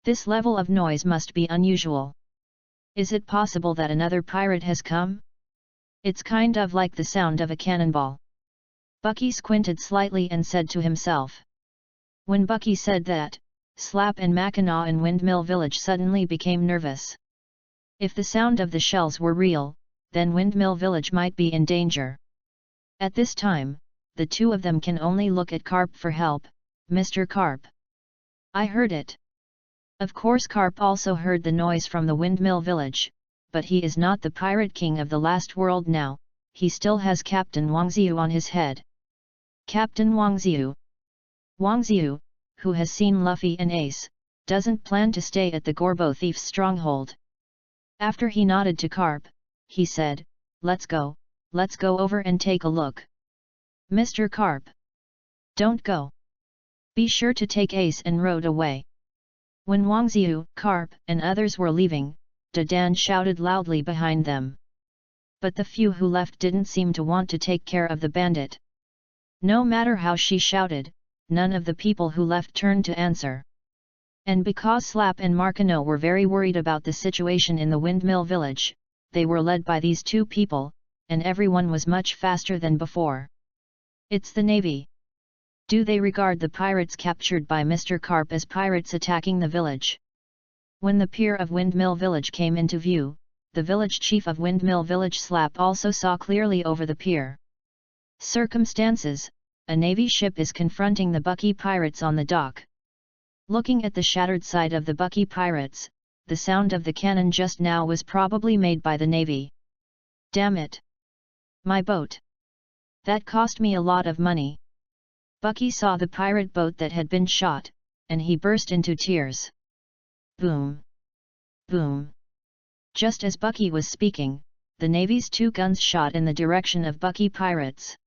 This level of noise must be unusual. Is it possible that another pirate has come? It's kind of like the sound of a cannonball. Bucky squinted slightly and said to himself. When Bucky said that, Slap and Mackinaw in Windmill Village suddenly became nervous. If the sound of the shells were real, then Windmill Village might be in danger. At this time, the two of them can only look at Carp for help. "Mr. Carp. I heard it." Of course Carp also heard the noise from the Windmill Village, but he is not the pirate king of the last world now, he still has Captain Wang Ziyu on his head. Captain Wang Ziyu. Wang Ziyu, who has seen Luffy and Ace, doesn't plan to stay at the Gorbo thief's stronghold. After he nodded to Carp, he said, let's go over and take a look." "Mr. Carp. Don't go. Be sure to take Ace and Road away." When Wang Ziyu, Carp, and others were leaving, Dan shouted loudly behind them. But the few who left didn't seem to want to take care of the bandit. No matter how she shouted, none of the people who left turned to answer. And because Slap and Markano were very worried about the situation in the Windmill Village, they were led by these two people, and everyone was much faster than before. "It's the Navy. Do they regard the pirates captured by Mr. Carp as pirates attacking the village?" When the pier of Windmill Village came into view, the village chief of Windmill Village Slap also saw clearly over the pier. Circumstances: a Navy ship is confronting the Bucky pirates on the dock. Looking at the shattered side of the Bucky pirates, the sound of the cannon just now was probably made by the Navy. "Damn it! My boat! That cost me a lot of money." Bucky saw the pirate boat that had been shot, and he burst into tears. Boom! Boom! Just as Bucky was speaking, the Navy's two guns shot in the direction of Bucky pirates.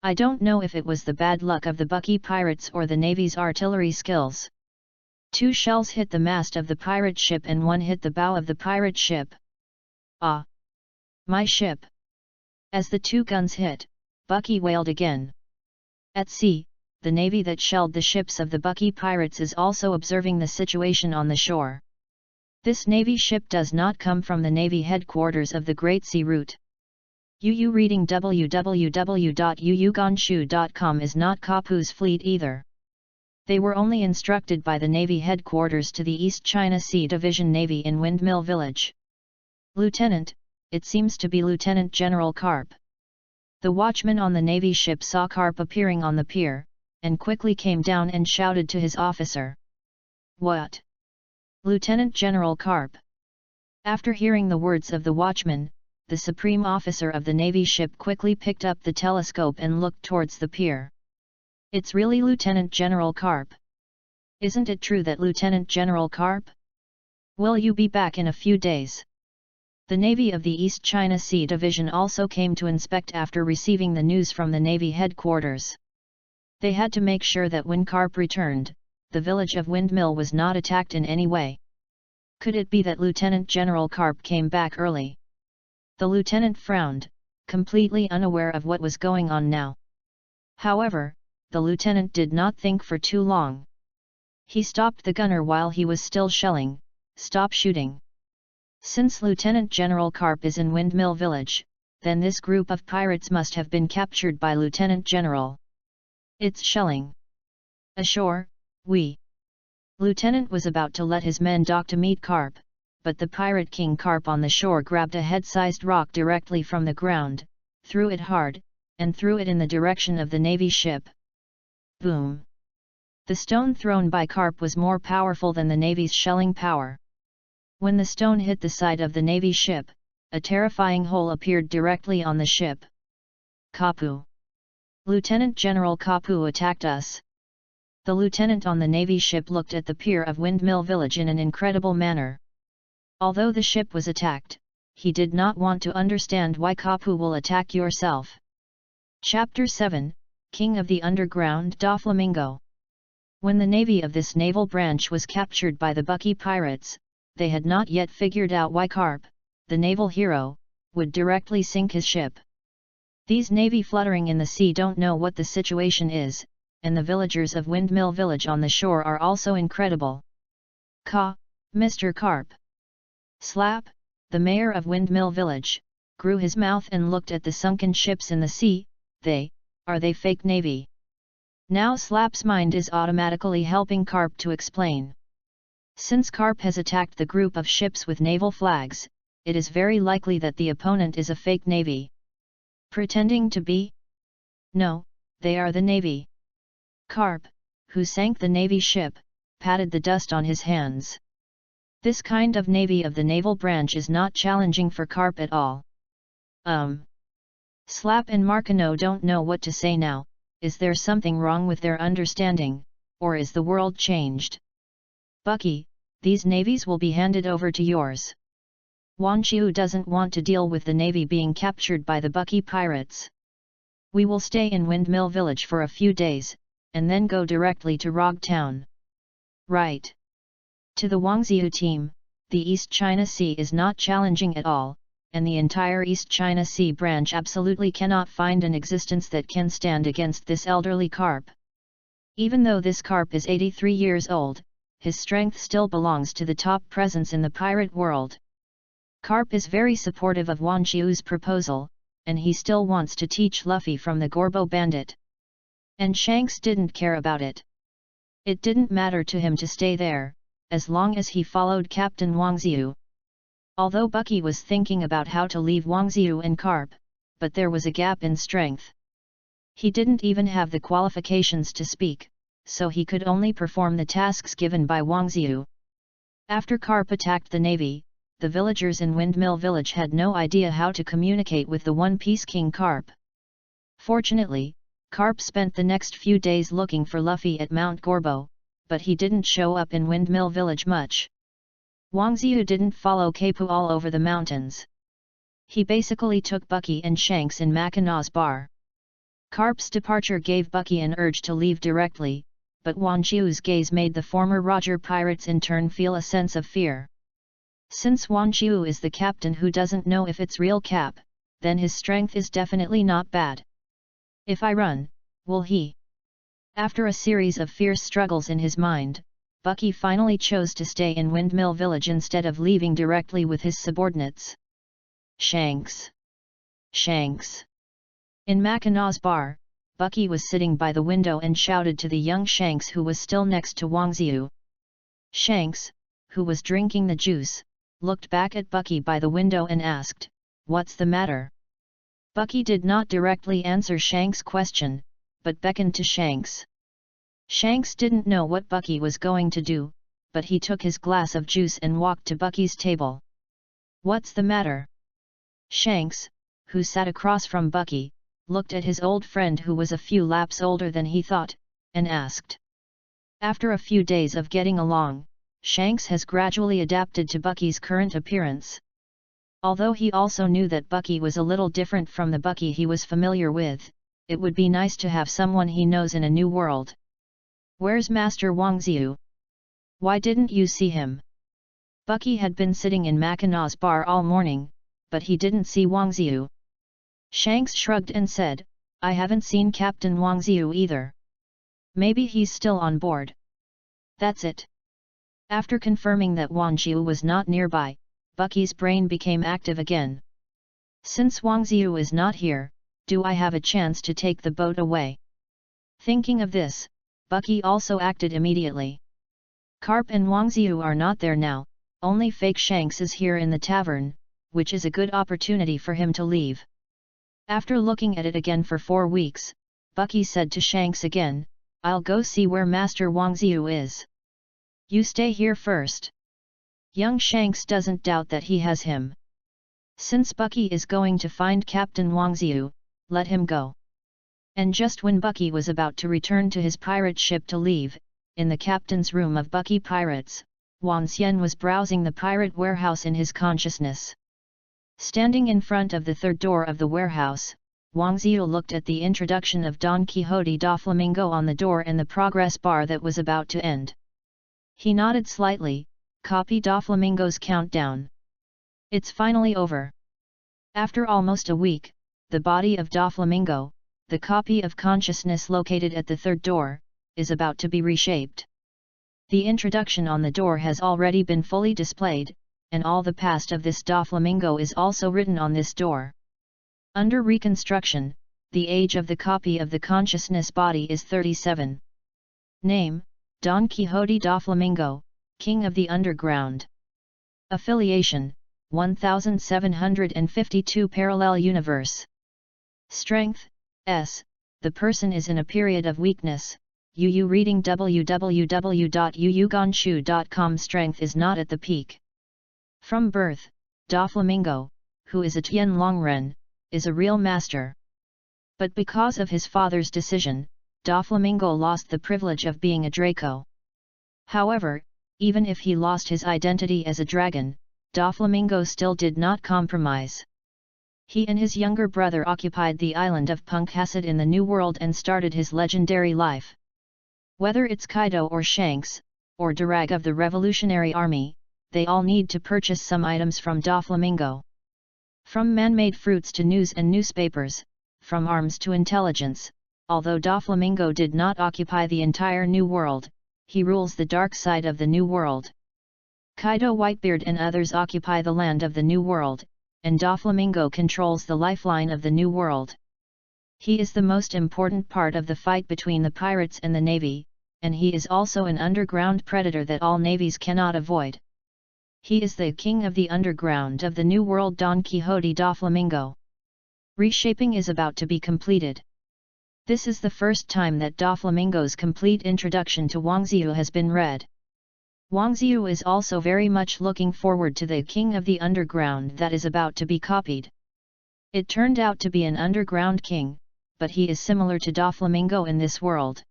I don't know if it was the bad luck of the Bucky pirates or the Navy's artillery skills. Two shells hit the mast of the pirate ship and one hit the bow of the pirate ship. "Ah! My ship!" As the two guns hit, Bucky wailed again. At sea, the Navy that shelled the ships of the Bucky pirates is also observing the situation on the shore. This Navy ship does not come from the Navy headquarters of the Great Sea Route. Yu reading www.yuyugonshu.com is not Kapu's fleet either. They were only instructed by the Navy headquarters to the East China Sea Division Navy in Windmill Village. "Lieutenant, it seems to be Lieutenant General Carp." The watchman on the Navy ship saw Carp appearing on the pier, and quickly came down and shouted to his officer. "What? Lieutenant General Carp?" After hearing the words of the watchman, the supreme officer of the Navy ship quickly picked up the telescope and looked towards the pier. "It's really Lieutenant General Carp. Isn't it true that Lieutenant General Carp? Will you be back in a few days?" The Navy of the East China Sea Division also came to inspect after receiving the news from the Navy headquarters. They had to make sure that when Carp returned, the village of Windmill was not attacked in any way. Could it be that Lieutenant General Carp came back early? The lieutenant frowned, completely unaware of what was going on now. However, the lieutenant did not think for too long. He stopped the gunner while he was still shelling. "Stop shooting. Since Lieutenant General Carp is in Windmill Village, then this group of pirates must have been captured by Lieutenant General. It's shelling. Ashore, we." Lieutenant was about to let his men dock to meet Carp, but the pirate king Carp on the shore grabbed a head-sized rock directly from the ground, threw it hard, and threw it in the direction of the Navy ship. Boom! The stone thrown by Carp was more powerful than the Navy's shelling power. When the stone hit the side of the Navy ship, a terrifying hole appeared directly on the ship. Kapu. Lieutenant General Kapu attacked us. The lieutenant on the Navy ship looked at the pier of Windmill Village in an incredible manner. Although the ship was attacked, he did not want to understand why Kapu will attack yourself. Chapter 7, King of the Underground Doflamingo. When the navy of this naval branch was captured by the Bucky pirates, they had not yet figured out why Carp, the naval hero, would directly sink his ship. These navy fluttering in the sea don't know what the situation is, and the villagers of Windmill Village on the shore are also incredible. Mr. Carp. Slap, the mayor of Windmill Village, grew his mouth and looked at the sunken ships in the sea. Are they fake navy? Now Slap's mind is automatically helping Carp to explain. Since Carp has attacked the group of ships with naval flags, it is very likely that the opponent is a fake navy. Pretending to be? No, they are the navy. Carp, who sank the navy ship, patted the dust on his hands. This kind of navy of the naval branch is not challenging for Carp at all. Slap and Marcano don't know what to say now. Is there something wrong with their understanding, or is the world changed? Bucky, these navies will be handed over to yours. Wanqiu doesn't want to deal with the navy being captured by the Bucky pirates. We will stay in Windmill Village for a few days, and then go directly to Rog Town. Right. To the Wangziu team, the East China Sea is not challenging at all, and the entire East China Sea branch absolutely cannot find an existence that can stand against this elderly Carp. Even though this Carp is 83 years old, his strength still belongs to the top presence in the pirate world. Carp is very supportive of Wanqiu's proposal, and he still wants to teach Luffy from the Gorbo bandit. And Shanks didn't care about it. It didn't matter to him to stay there, as long as he followed Captain Wangziu. Although Bucky was thinking about how to leave Wangziu and Carp, but there was a gap in strength. He didn't even have the qualifications to speak, so he could only perform the tasks given by Wangziu. After Carp attacked the navy, the villagers in Windmill Village had no idea how to communicate with the One Piece King Carp. Fortunately, Carp spent the next few days looking for Luffy at Mount Gorbo, but he didn't show up in Windmill Village much. Wangziu didn't follow Kapu all over the mountains. He basically took Bucky and Shanks in Mackinac bar. Carp's departure gave Bucky an urge to leave directly, but Wanqiu's gaze made the former Roger pirates in turn feel a sense of fear. Since Wanqiu is the captain who doesn't know if it's real Cap, then his strength is definitely not bad. If I run, will he? After a series of fierce struggles in his mind, Bucky finally chose to stay in Windmill Village instead of leaving directly with his subordinates. Shanks! Shanks! In Mackinaw's bar, Bucky was sitting by the window and shouted to the young Shanks who was still next to Wangziu. Shanks, who was drinking the juice, looked back at Bucky by the window and asked, "What's the matter?" Bucky did not directly answer Shanks' question, but beckoned to Shanks. Shanks didn't know what Bucky was going to do, but he took his glass of juice and walked to Bucky's table. "What's the matter?" Shanks, who sat across from Bucky, looked at his old friend who was a few laps older than he thought, and asked. After a few days of getting along, Shanks has gradually adapted to Bucky's current appearance. Although he also knew that Bucky was a little different from the Bucky he was familiar with, it would be nice to have someone he knows in a new world. "Where's Master Wangziu? Why didn't you see him?" Bucky had been sitting in Mackinaw's bar all morning, but he didn't see Wangziu. Shanks shrugged and said, "I haven't seen Captain Wangziu either. Maybe he's still on board." That's it. After confirming that Wangziu was not nearby, Bucky's brain became active again. Since Wangziu is not here, do I have a chance to take the boat away? Thinking of this, Bucky also acted immediately. Carp and Wangziu are not there now, only fake Shanks is here in the tavern, which is a good opportunity for him to leave. After looking at it again for 4 weeks, Bucky said to Shanks again, "I'll go see where Master Wangziu is. You stay here first." Young Shanks doesn't doubt that he has him. Since Bucky is going to find Captain Wang Ziyu, let him go. And just when Bucky was about to return to his pirate ship to leave, in the captain's room of Bucky Pirates, Wang Xian was browsing the pirate warehouse in his consciousness. Standing in front of the third door of the warehouse, Wang Ziyu looked at the introduction of Don Quixote da Flamingo on the door and the progress bar that was about to end. He nodded slightly, copy da Flamingo's countdown. It's finally over. After almost a week, the body of da Flamingo, the copy of consciousness located at the third door, is about to be reshaped. The introduction on the door has already been fully displayed, and all the past of this da Flamingo is also written on this door. Under reconstruction, the age of the copy of the consciousness body is 37. Name, Don Quixote da Flamingo, King of the Underground. Affiliation, 1752 Parallel Universe. Strength, S. The person is in a period of weakness. UU reading www.uuganshu.com. Strength is not at the peak. From birth, Da Flamingo, who is a Tian Longren, is a real master. But because of his father's decision, Da Flamingo lost the privilege of being a Draco. However, even if he lost his identity as a dragon, Da Flamingo still did not compromise. He and his younger brother occupied the island of Punkhasad in the New World and started his legendary life. Whether it's Kaido or Shanks, or Durag of the Revolutionary Army, they all need to purchase some items from Da Flamingo. From man-made fruits to news and newspapers, from arms to intelligence, although Da Flamingo did not occupy the entire New World, he rules the dark side of the New World. Kaido Whitebeard and others occupy the land of the New World, and Da Flamingo controls the lifeline of the New World. He is the most important part of the fight between the pirates and the navy, and he is also an underground predator that all navies cannot avoid. He is the king of the underground of the New World, Don Quixote da Flamingo. Reshaping is about to be completed. This is the first time that Da Flamingo's complete introduction to Wang Ziyu has been read. Wang Ziyu is also very much looking forward to the king of the underground that is about to be copied. It turned out to be an underground king, but he is similar to Da Flamingo in this world.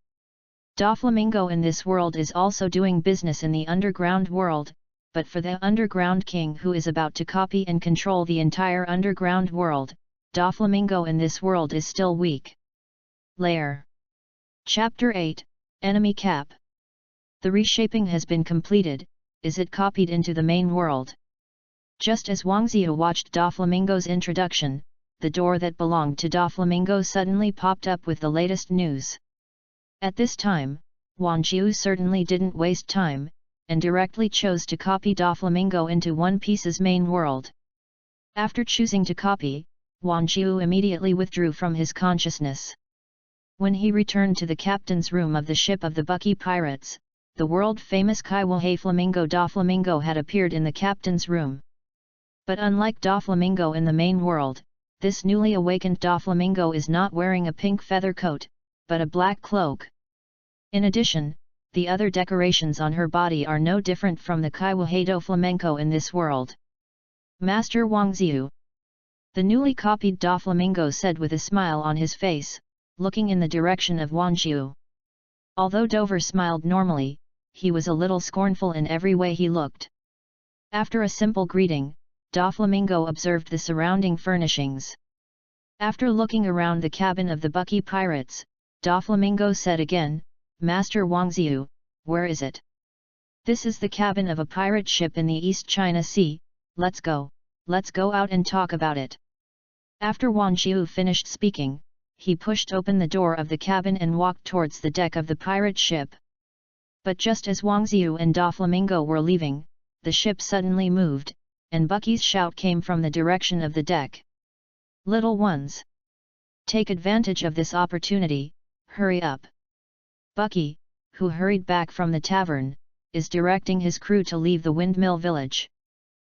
Da Flamingo in this world is also doing business in the underground world, but for the underground king who is about to copy and control the entire underground world, Da Flamingo in this world is still weak. Layer. Chapter 8, Enemy Cap. The reshaping has been completed. Is it copied into the main world? Just as Wang Ziyu watched Da Flamingo's introduction, the door that belonged to Da Flamingo suddenly popped up with the latest news. At this time, Wang Ziyu certainly didn't waste time, and directly chose to copy Da Flamingo into One Piece's main world. After choosing to copy, Wang Ziyu immediately withdrew from his consciousness. When he returned to the captain's room of the ship of the Bucky Pirates, the world-famous Kaiwahe Flamingo Da Flamingo had appeared in the captain's room. But unlike Da Flamingo in the main world, this newly awakened Da Flamingo is not wearing a pink feather coat, but a black cloak. In addition, the other decorations on her body are no different from the Kaiwahe Do Flamenco in this world. Master Wang Ziyu. The newly copied Da Flamingo said with a smile on his face, looking in the direction of Wang Ziyu. Although Dover smiled normally, he was a little scornful in every way he looked. After a simple greeting, Da Flamingo observed the surrounding furnishings. After looking around the cabin of the Bucky Pirates, Da Flamingo said again, Master Wang Ziyu, where is it? This is the cabin of a pirate ship in the East China Sea. Let's go out and talk about it. After Wang Ziyu finished speaking, he pushed open the door of the cabin and walked towards the deck of the pirate ship. But just as Wang Ziyu and Da Flamingo were leaving, the ship suddenly moved, and Bucky's shout came from the direction of the deck. Little ones! Take advantage of this opportunity, hurry up! Bucky, who hurried back from the tavern, is directing his crew to leave the windmill village.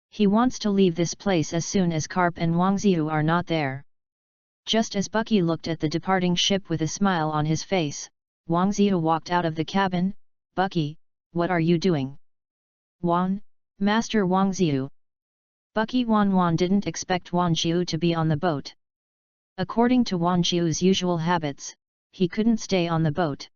He wants to leave this place as soon as Carp and Wang Ziyu are not there. Just as Bucky looked at the departing ship with a smile on his face, Wang Ziyu walked out of the cabin. Bucky, what are you doing? Wang, Master Wang Ziyu. Bucky Wan didn't expect Wang Jiu to be on the boat. According to Wang Jiu's usual habits, he couldn't stay on the boat.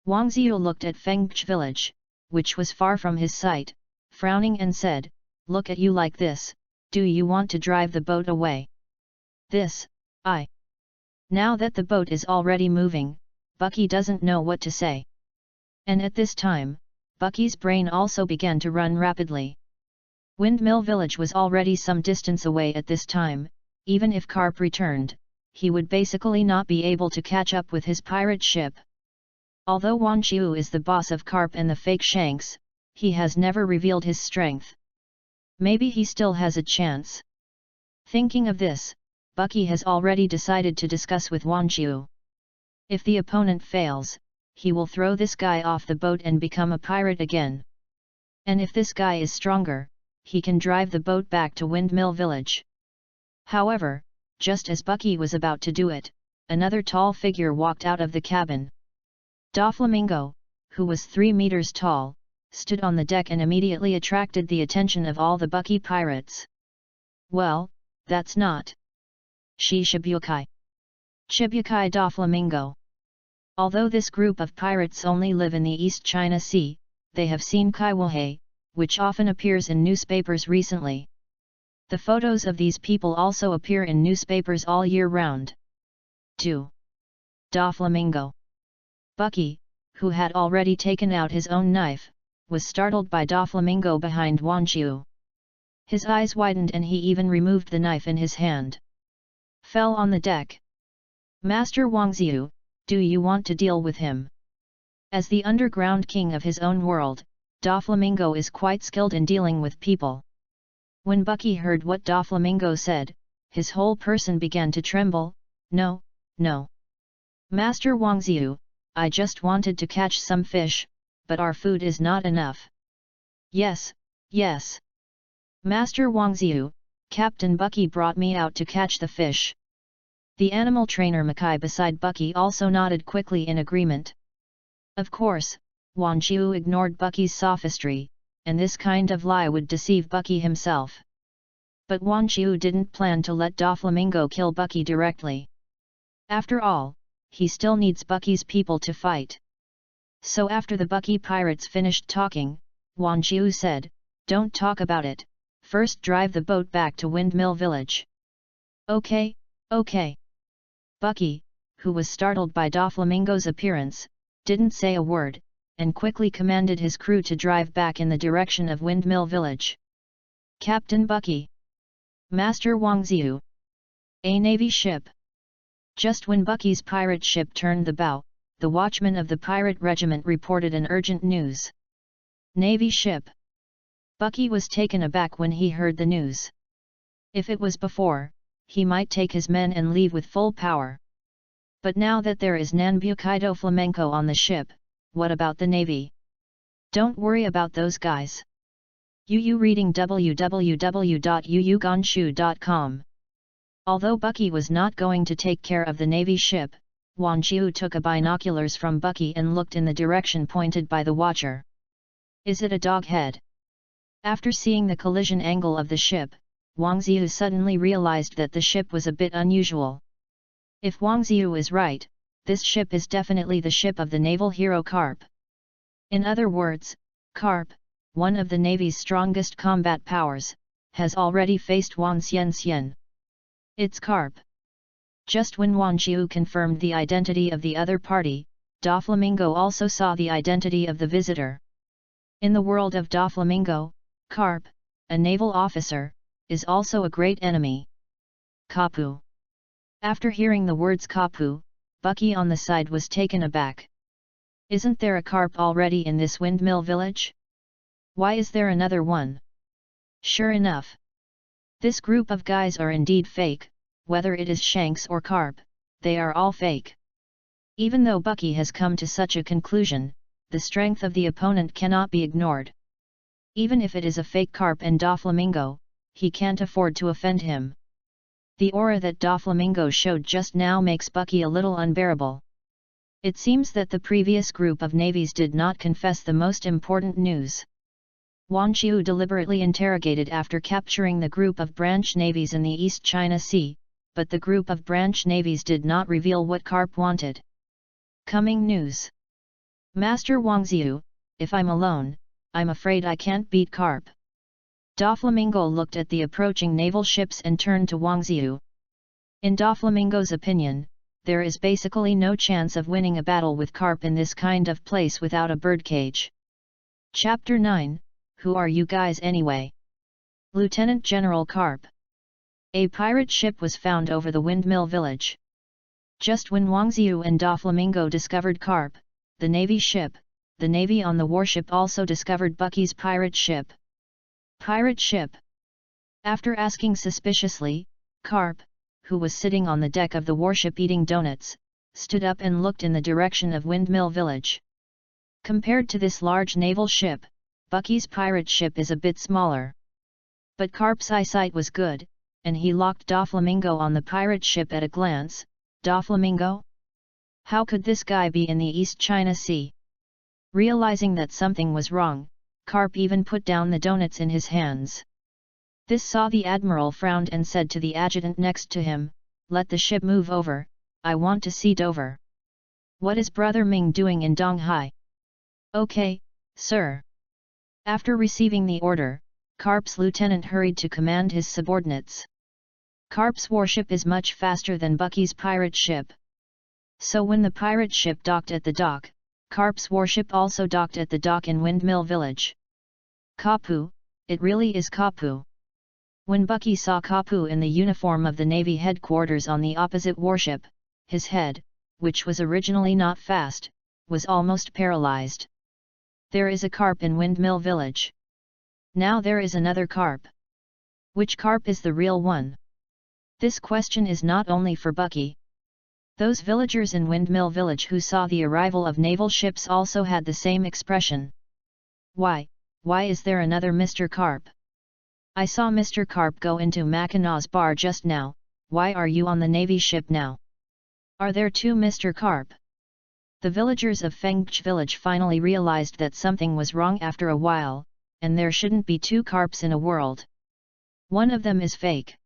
Wang Ziyu looked at Fengch village, which was far from his sight, frowning and said, "Look at you like this, do you want to drive the boat away?" "This, I." Now that the boat is already moving, Bucky doesn't know what to say. And at this time, Bucky's brain also began to run rapidly. Windmill Village was already some distance away at this time. Even if Carp returned, he would basically not be able to catch up with his pirate ship. Although Wang Jiu is the boss of Carp and the fake Shanks, he has never revealed his strength. Maybe he still has a chance. Thinking of this, Bucky has already decided to discuss with Wang Jiu. If the opponent fails, he will throw this guy off the boat and become a pirate again. And if this guy is stronger, he can drive the boat back to Windmill Village. However, just as Bucky was about to do it, another tall figure walked out of the cabin. Doflamingo, who was 3 meters tall, stood on the deck and immediately attracted the attention of all the Bucky pirates. "Well, that's not Shibukai. Shibukai Doflamingo." Although this group of pirates only live in the East China Sea, they have seen Kaiwahei, which often appears in newspapers recently. The photos of these people also appear in newspapers all year round. 2. Doflamingo. Bucky, who had already taken out his own knife, was startled by Doflamingo behind Wang Jiu. His eyes widened and he even removed the knife in his hand. Fell on the deck. "Master Wang Ziyu, do you want to deal with him?" As the underground king of his own world, Doflamingo is quite skilled in dealing with people. When Bucky heard what Doflamingo said, his whole person began to tremble. "No, no. Master Wang Ziyu, I just wanted to catch some fish, but our food is not enough." "Yes, yes. Master Wang Ziyu, Captain Bucky brought me out to catch the fish." The animal trainer Makai beside Bucky also nodded quickly in agreement. Of course, Wang Jiu ignored Bucky's sophistry, and this kind of lie would deceive Bucky himself. But Wang Jiu didn't plan to let Doflamingo kill Bucky directly. After all, he still needs Bucky's people to fight. So after the Bucky pirates finished talking, Wang Jiu said, "Don't talk about it, first drive the boat back to Windmill Village." "Okay, okay." Bucky, who was startled by Doflamingo's appearance, didn't say a word, and quickly commanded his crew to drive back in the direction of Windmill Village. "Captain Bucky. Master Wang Ziyu. A navy ship." Just when Bucky's pirate ship turned the bow, the watchman of the pirate regiment reported an urgent news. "Navy ship." Bucky was taken aback when he heard the news. If it was before, he might take his men and leave with full power. But now that there is Nanbukaido Flamenco on the ship, what about the navy? Don't worry about those guys. Yu reading www.yuyugonshu.com. Although Bucky was not going to take care of the navy ship, Wang Jiu took a binoculars from Bucky and looked in the direction pointed by the watcher. "Is it a dog head?" After seeing the collision angle of the ship, Wang Ziyu suddenly realized that the ship was a bit unusual. If Wang Ziyu is right, this ship is definitely the ship of the naval hero Carp. In other words, Carp, one of the Navy's strongest combat powers, has already faced Wan Xian. It's Carp. Just when Wang Jiu confirmed the identity of the other party, Doflamingo also saw the identity of the visitor. In the world of Doflamingo, Carp, a naval officer, is also a great enemy. Kapu. After hearing the words Kapu, Bucky on the side was taken aback. Isn't there a Carp already in this Windmill Village? Why is there another one? Sure enough. This group of guys are indeed fake, whether it is Shanks or Carp, they are all fake. Even though Bucky has come to such a conclusion, the strength of the opponent cannot be ignored. Even if it is a fake Carp and Doflamingo, he can't afford to offend him. The aura that Doflamingo showed just now makes Bucky a little unbearable. It seems that the previous group of navies did not confess the most important news. Wang Qiu deliberately interrogated after capturing the group of branch navies in the East China Sea, but the group of branch navies did not reveal what Carp wanted. Coming news. Master Wang Xiu, if I'm alone, I'm afraid I can't beat Carp. Doflamingo looked at the approaching naval ships and turned to Wang Xiu. In Doflamingo's opinion, there is basically no chance of winning a battle with Carp in this kind of place without a birdcage. Chapter 9, Who are you guys anyway? Lieutenant General Carp. A pirate ship was found over the windmill village. Just when Wang Xiu and Doflamingo discovered Carp, the navy ship, the navy on the warship also discovered Bucky's pirate ship. Pirate ship? After asking suspiciously, Carp, who was sitting on the deck of the warship eating donuts, stood up and looked in the direction of Windmill Village. Compared to this large naval ship, Bucky's pirate ship is a bit smaller. But Carp's eyesight was good, and he locked Doflamingo on the pirate ship at a glance. Doflamingo? How could this guy be in the East China Sea? Realizing that something was wrong, Carp even put down the donuts in his hands. This saw the admiral frowned and said to the adjutant next to him, "Let the ship move over, I want to see Dover." "What is Brother Ming doing in Donghai?" "Okay, sir." After receiving the order, Carp's lieutenant hurried to command his subordinates. Carp's warship is much faster than Bucky's pirate ship. So when the pirate ship docked at the dock, Carp's warship also docked at the dock in Windmill Village. Kapu, it really is Kapu. When Bucky saw Kapu in the uniform of the Navy headquarters on the opposite warship, his head, which was originally not fast, was almost paralyzed. There is a Carp in Windmill Village. Now there is another Carp. Which Carp is the real one? This question is not only for Bucky. Those villagers in Windmill Village who saw the arrival of naval ships also had the same expression. Why is there another Mr. Carp? I saw Mr. Carp go into Mackinaw's bar just now, why are you on the Navy ship now? Are there two Mr. Carp? The villagers of Fengch village finally realized that something was wrong after a while, and there shouldn't be two Carps in a world. One of them is fake.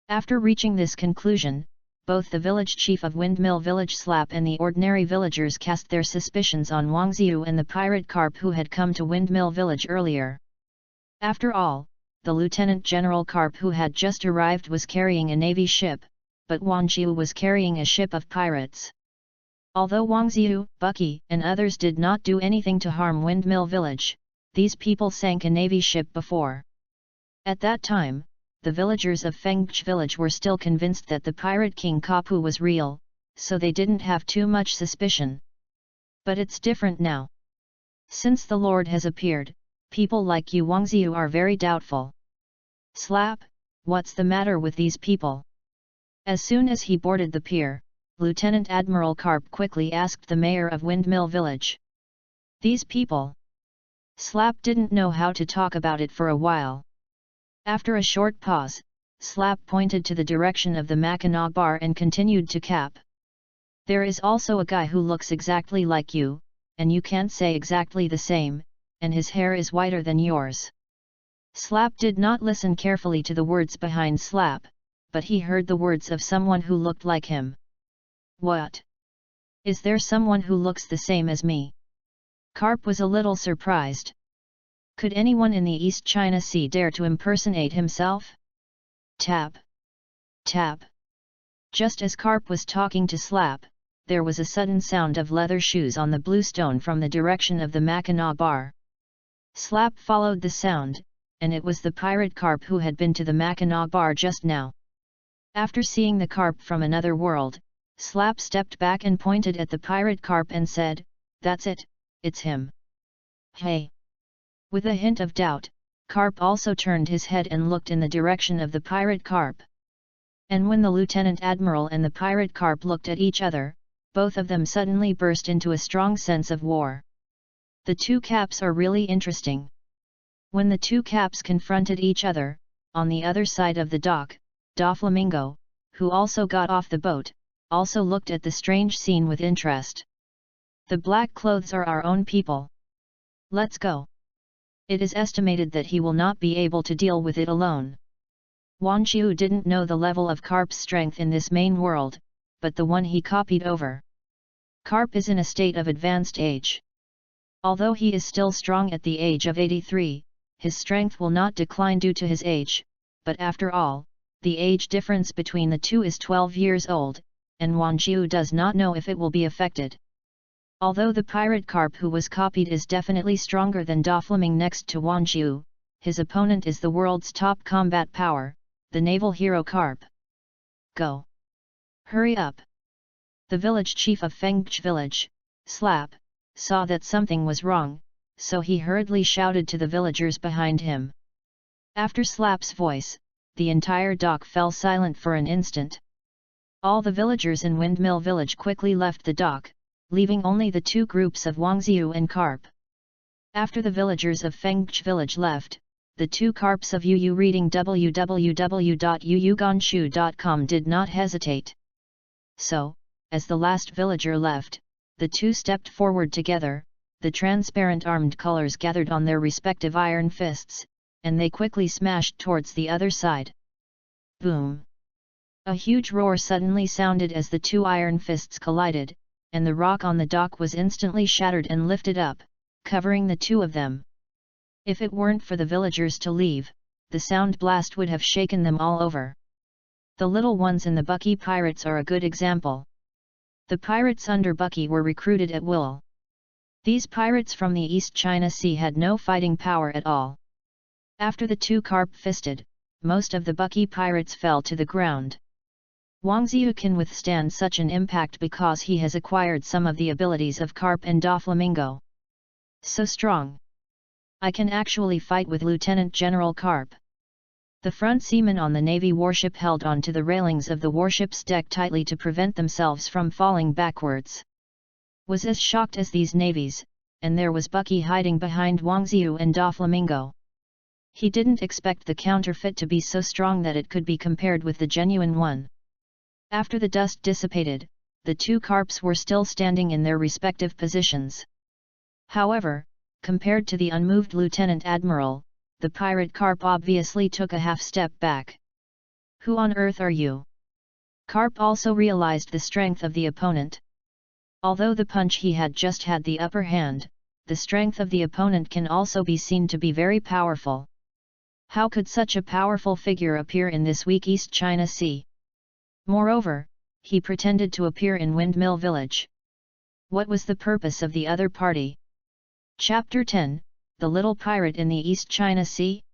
After reaching this conclusion, both the village chief of Windmill Village Slap and the ordinary villagers cast their suspicions on Wang Xiu and the pirate Carp who had come to Windmill Village earlier. After all, the Lieutenant General Carp who had just arrived was carrying a navy ship, but Wang Xiu was carrying a ship of pirates. Although Wang Xiu, Bucky, and others did not do anything to harm Windmill Village, these people sank a navy ship before. At that time, the villagers of Fengch village were still convinced that the pirate king Kapu was real, so they didn't have too much suspicion. But it's different now. Since the Lord has appeared, people like you Wang Xiu are very doubtful. Slap, what's the matter with these people? As soon as he boarded the pier, Lieutenant Admiral Carp quickly asked the mayor of Windmill Village. These people? Slap didn't know how to talk about it for a while. After a short pause, Slap pointed to the direction of the Mackinac bar and continued to cap. There is also a guy who looks exactly like you, and you can't say exactly the same, and his hair is whiter than yours. Slap did not listen carefully to the words behind Slap, but he heard the words of someone who looked like him. What? Is there someone who looks the same as me? Carp was a little surprised. Could anyone in the East China Sea dare to impersonate himself? Tap. Tap. Just as Carp was talking to Slap, there was a sudden sound of leather shoes on the blue stone from the direction of the Mackinac bar. Slap followed the sound, and it was the pirate Carp who had been to the Mackinac bar just now. After seeing the Carp from another world, Slap stepped back and pointed at the pirate Carp and said, "That's it, it's him." Hey! With a hint of doubt, Carp also turned his head and looked in the direction of the pirate Carp. And when the Lieutenant Admiral and the pirate Carp looked at each other, both of them suddenly burst into a strong sense of war. The two caps are really interesting. When the two caps confronted each other, on the other side of the dock, Doflamingo, who also got off the boat, also looked at the strange scene with interest. The black clothes are our own people. Let's go. It is estimated that he will not be able to deal with it alone. Wang Qiu didn't know the level of Carp's strength in this main world, but the one he copied over. Carp is in a state of advanced age. Although he is still strong at the age of 83, his strength will not decline due to his age, but after all, the age difference between the two is 12 years old, and Wang Qiu does not know if it will be affected. Although the pirate Carp who was copied is definitely stronger than Doflaming next to Wang Qiu, his opponent is the world's top combat power, the naval hero Carp. Go! Hurry up! The village chief of Fengch village, Slap, saw that something was wrong, so he hurriedly shouted to the villagers behind him. After Slap's voice, the entire dock fell silent for an instant. All the villagers in Windmill village quickly left the dock, leaving only the two groups of Wang Xiu and Carp. After the villagers of Fengch village left, the two Carps of Yu reading www.yuyuganshu.com did not hesitate. So, as the last villager left, the two stepped forward together, the transparent armed colors gathered on their respective iron fists, and they quickly smashed towards the other side. Boom! A huge roar suddenly sounded as the two iron fists collided, and the rock on the dock was instantly shattered and lifted up, covering the two of them. If it weren't for the villagers to leave, the sound blast would have shaken them all over. The little ones in the Bucky pirates are a good example. The pirates under Bucky were recruited at will. These pirates from the East China Sea had no fighting power at all. After the two Carp fisted, most of the Bucky pirates fell to the ground. Wang Xiu can withstand such an impact because he has acquired some of the abilities of Carp and Doflamingo. So strong! I can actually fight with Lieutenant General Carp. The front seamen on the Navy warship held onto the railings of the warship's deck tightly to prevent themselves from falling backwards. Was as shocked as these navies, and there was Bucky hiding behind Wang Xiu and Doflamingo. He didn't expect the counterfeit to be so strong that it could be compared with the genuine one. After the dust dissipated, the two Carps were still standing in their respective positions. However, compared to the unmoved Lieutenant Admiral, the pirate Carp obviously took a half step back. Who on earth are you? Carp also realized the strength of the opponent. Although the punch he had just had the upper hand, the strength of the opponent can also be seen to be very powerful. How could such a powerful figure appear in this weak East China Sea? Moreover, he pretended to appear in Windmill village. What was the purpose of the other party? Chapter 10, The Little Pirate in the East China Sea?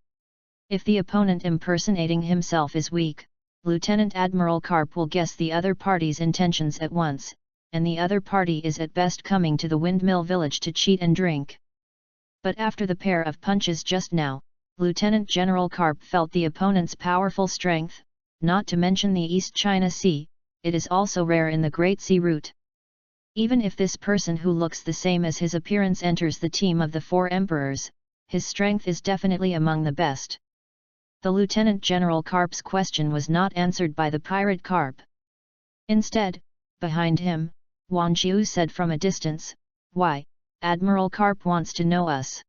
If the opponent impersonating himself is weak, Lieutenant Admiral Carp will guess the other party's intentions at once, and the other party is at best coming to the Windmill village to cheat and drink. But after the pair of punches just now, Lieutenant General Carp felt the opponent's powerful strength. Not to mention the East China Sea, it is also rare in the Great Sea route. Even if this person who looks the same as his appearance enters the team of the four emperors, his strength is definitely among the best. The Lieutenant General Carp's question was not answered by the pirate Carp. Instead, behind him, Wang Qiu said from a distance, "Why, Admiral Carp wants to know us."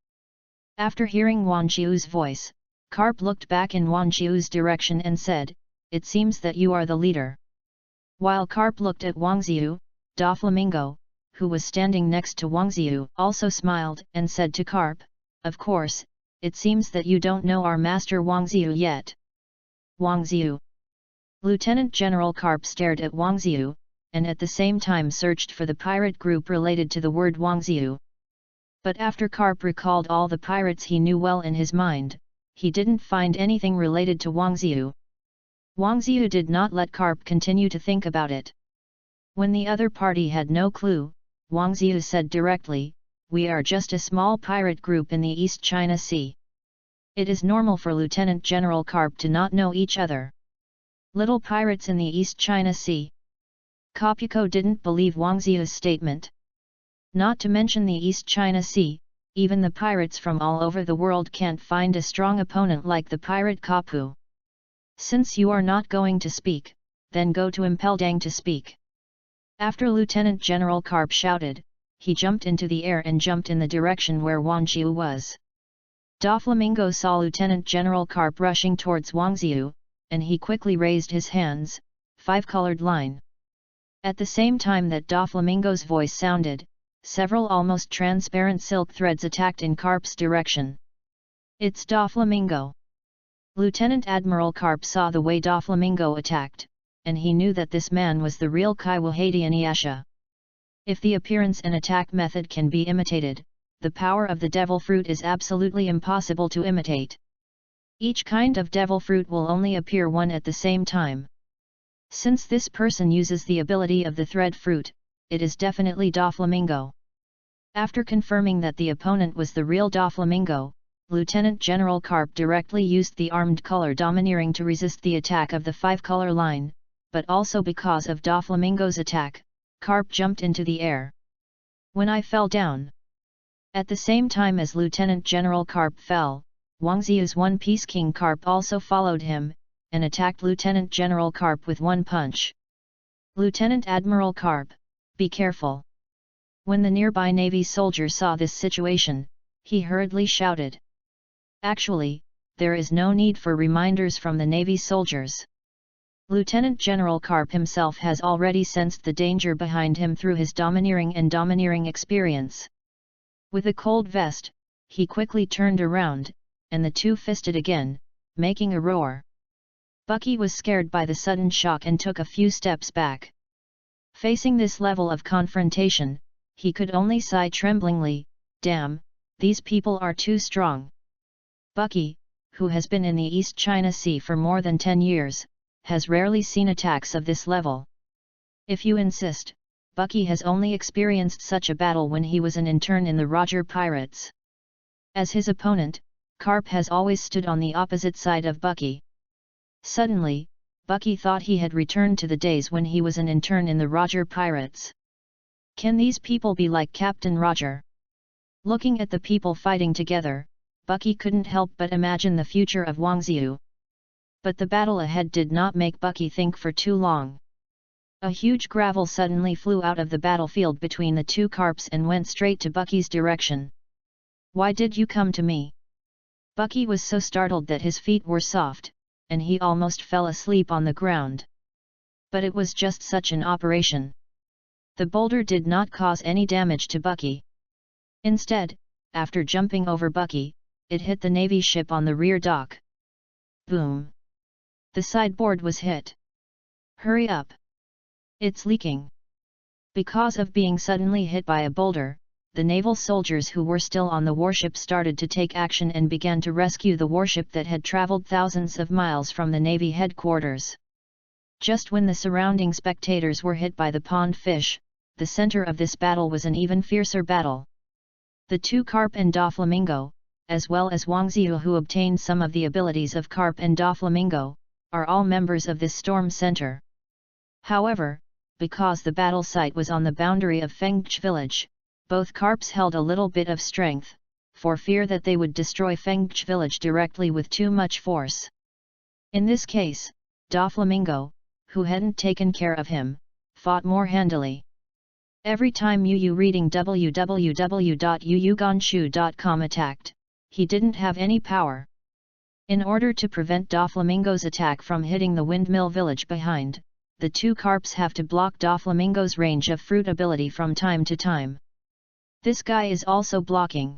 After hearing Wang Qiu's voice, Carp looked back in Wang Qiu's direction and said, "It seems that you are the leader." While Carp looked at Wang Xiu, Doflamingo, who was standing next to Wang Xiu, also smiled and said to Carp, "Of course, it seems that you don't know our master Wang Xiu yet." Wang Xiu. Lieutenant General Carp stared at Wang Xiu, and at the same time searched for the pirate group related to the word Wang Xiu. But after Carp recalled all the pirates he knew well in his mind, he didn't find anything related to Wang Xiu. Wang Xiu did not let Carp continue to think about it. When the other party had no clue, Wang Xiu said directly, "We are just a small pirate group in the East China Sea. It is normal for Lieutenant General Carp to not know each other. Little pirates in the East China Sea." Kopyuko didn't believe Wang Xiu's statement. Not to mention the East China Sea, even the pirates from all over the world can't find a strong opponent like the pirate Kapu. "Since you are not going to speak, then go to Impeldang to speak." After Lieutenant General Carp shouted, he jumped into the air and jumped in the direction where Wang Qiu was. Doflamingo saw Lieutenant General Carp rushing towards Wang Ziyu, and he quickly raised his hands, five-colored line. At the same time that Doflamingo's voice sounded, several almost transparent silk threads attacked in Carp's direction. It's Doflamingo! Lieutenant Admiral Carp saw the way Doflamingo attacked, and he knew that this man was the real Kaiwahadi Inuyasha. If the appearance and attack method can be imitated, the power of the devil fruit is absolutely impossible to imitate. Each kind of devil fruit will only appear one at the same time. Since this person uses the ability of the thread fruit, it is definitely Doflamingo. After confirming that the opponent was the real Doflamingo, Lieutenant General Carp directly used the armed color domineering to resist the attack of the five-color line, but also because of Doflamingo's attack, Carp jumped into the air. When I fell down. At the same time as Lieutenant General Carp fell, Wang Ziyu's One-Piece King Carp also followed him, and attacked Lieutenant General Carp with one punch. Lieutenant Admiral Carp, be careful! When the nearby Navy soldier saw this situation, he hurriedly shouted. Actually, there is no need for reminders from the Navy soldiers. Lieutenant General Carp himself has already sensed the danger behind him through his domineering experience. With a cold vest, he quickly turned around, and the two fisted again, making a roar. Bucky was scared by the sudden shock and took a few steps back. Facing this level of confrontation, he could only sigh tremblingly, damn, these people are too strong. Bucky, who has been in the East China Sea for more than 10 years, has rarely seen attacks of this level. If you insist, Bucky has only experienced such a battle when he was an intern in the Roger Pirates. As his opponent, Carp has always stood on the opposite side of Bucky. Suddenly, Bucky thought he had returned to the days when he was an intern in the Roger Pirates. Can these people be like Captain Roger? Looking at the people fighting together, Bucky couldn't help but imagine the future of Wang Ziyu. But the battle ahead did not make Bucky think for too long. A huge gravel suddenly flew out of the battlefield between the two Carps and went straight to Bucky's direction. Why did you come to me? Bucky was so startled that his feet were soft, and he almost fell asleep on the ground. But it was just such an operation. The boulder did not cause any damage to Bucky. Instead, after jumping over Bucky, it hit the Navy ship on the rear dock. Boom! The sideboard was hit. Hurry up! It's leaking. Because of being suddenly hit by a boulder, the naval soldiers who were still on the warship started to take action and began to rescue the warship that had traveled thousands of miles from the Navy headquarters. Just when the surrounding spectators were hit by the pond fish, the center of this battle was an even fiercer battle. The two Carp and Doflamingo, as well as Wang Ziyu who obtained some of the abilities of Carp and Doflamingo, are all members of this storm center. However, because the battle site was on the boundary of Fengch village, both Carps held a little bit of strength, for fear that they would destroy Fengch village directly with too much force. In this case, Doflamingo, who hadn't taken care of him, fought more handily. Every time Yu reading www.yuyugonshu.com attacked, he didn't have any power. In order to prevent Doflamingo's attack from hitting the windmill village behind, the two Carps have to block Doflamingo's range of fruit ability from time to time. This guy is also blocking.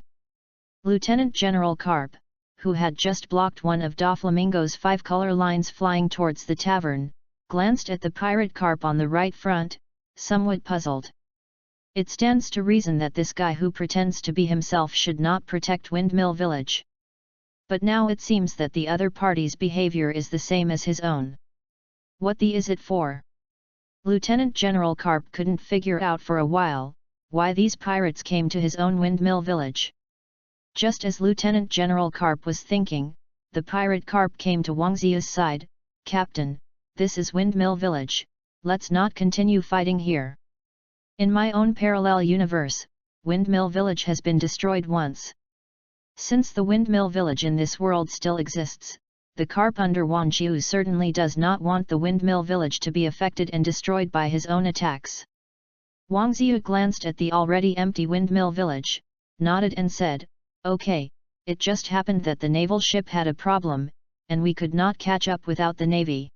Lieutenant General Carp, who had just blocked one of Doflamingo's 5 color lines flying towards the tavern, glanced at the pirate Carp on the right front, somewhat puzzled. It stands to reason that this guy who pretends to be himself should not protect Windmill Village. But now it seems that the other party's behavior is the same as his own. What the is it for? Lieutenant General Carp couldn't figure out for a while, why these pirates came to his own Windmill Village. Just as Lieutenant General Carp was thinking, the pirate Carp came to Wang Ziyu's side. Captain, this is Windmill Village, let's not continue fighting here. In my own parallel universe, Windmill Village has been destroyed once. Since the Windmill Village in this world still exists, the Carp under Wang Ziyu certainly does not want the Windmill Village to be affected and destroyed by his own attacks. Wang Ziyu glanced at the already empty Windmill Village, nodded and said, "Okay, it just happened that the naval ship had a problem, and we could not catch up without the navy.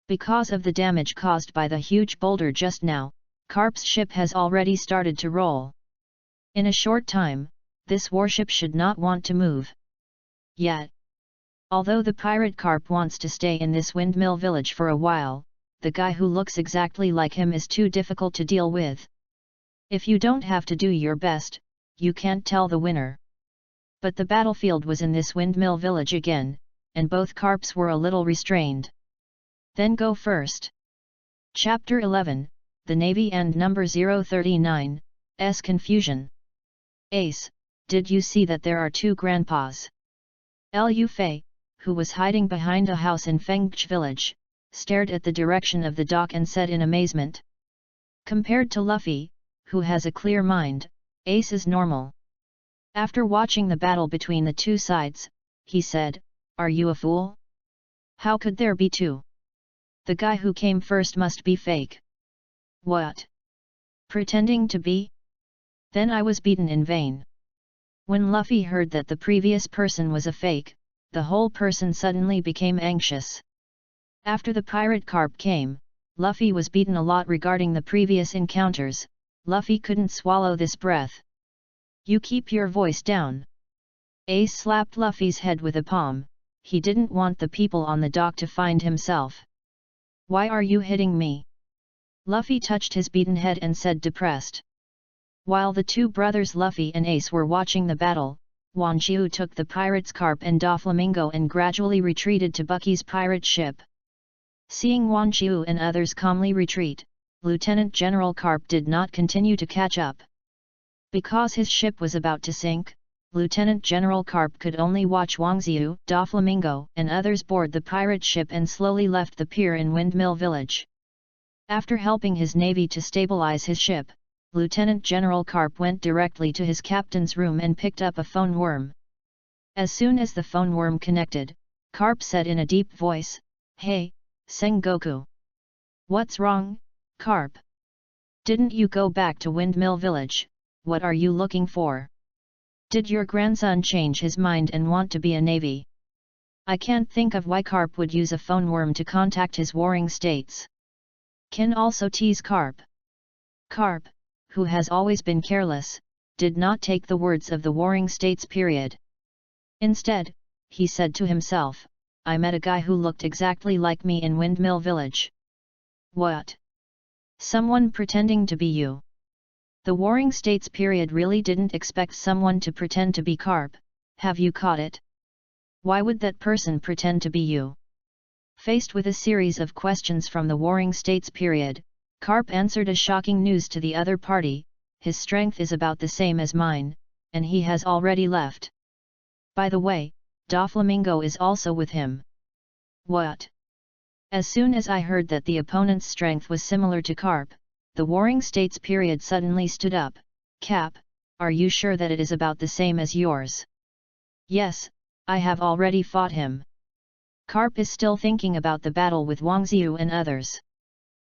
Because of the damage caused by the huge boulder just now, Carp's ship has already started to roll. In a short time, this warship should not want to move yet. Although the pirate Carp wants to stay in this windmill village for a while, the guy who looks exactly like him is too difficult to deal with. If you don't have to do your best, you can't tell the winner. But the battlefield was in this windmill village again, and both Carps were a little restrained. Then go first. Chapter 11, The Navy and Number 039, S Confusion. Ace, did you see that there are two grandpas? Lu Fei, who was hiding behind a house in Fengch village, stared at the direction of the dock and said in amazement. Compared to Luffy, who has a clear mind, Ace is normal. After watching the battle between the two sides, he said, "Are you a fool? How could there be two? The guy who came first must be fake." "What? Pretending to be? Then I was beaten in vain." When Luffy heard that the previous person was a fake, the whole person suddenly became anxious. After the pirate Carp came, Luffy was beaten a lot regarding the previous encounters. Luffy couldn't swallow this breath. "You keep your voice down." Ace slapped Luffy's head with a palm. He didn't want the people on the dock to find himself. "Why are you hitting me?" Luffy touched his beaten head and said depressed. While the two brothers Luffy and Ace were watching the battle, Wan Chiu took the pirates Carp and Doflamingo and gradually retreated to Bucky's pirate ship. Seeing Wan Chiu and others calmly retreat, Lieutenant General Carp did not continue to catch up. Because his ship was about to sink, Lieutenant General Carp could only watch Wang Xiu, Doflamingo and others board the pirate ship and slowly left the pier in Windmill Village. After helping his navy to stabilize his ship, Lieutenant General Carp went directly to his captain's room and picked up a phone worm. As soon as the phone worm connected, Carp said in a deep voice, "Hey, Sengoku. What's wrong, Carp? Didn't you go back to Windmill Village? What are you looking for? Did your grandson change his mind and want to be a navy?" I can't think of why Carp would use a phone worm to contact his warring states. Ken also teased Carp. Carp, who has always been careless, did not take the words of the warring states period. Instead, he said to himself, "I met a guy who looked exactly like me in Windmill Village." "What? Someone pretending to be you?" The warring states period really didn't expect someone to pretend to be Carp. Have you caught it? Why would that person pretend to be you? Faced with a series of questions from the warring states period, Carp answered a shocking news to the other party: "His strength is about the same as mine, and he has already left. By the way, Doflamingo is also with him." "What?" As soon as I heard that the opponent's strength was similar to Carp, the warring states period suddenly stood up. "Cap, are you sure that it is about the same as yours?" "Yes, I have already fought him." Carp is still thinking about the battle with Wang Xiu and others.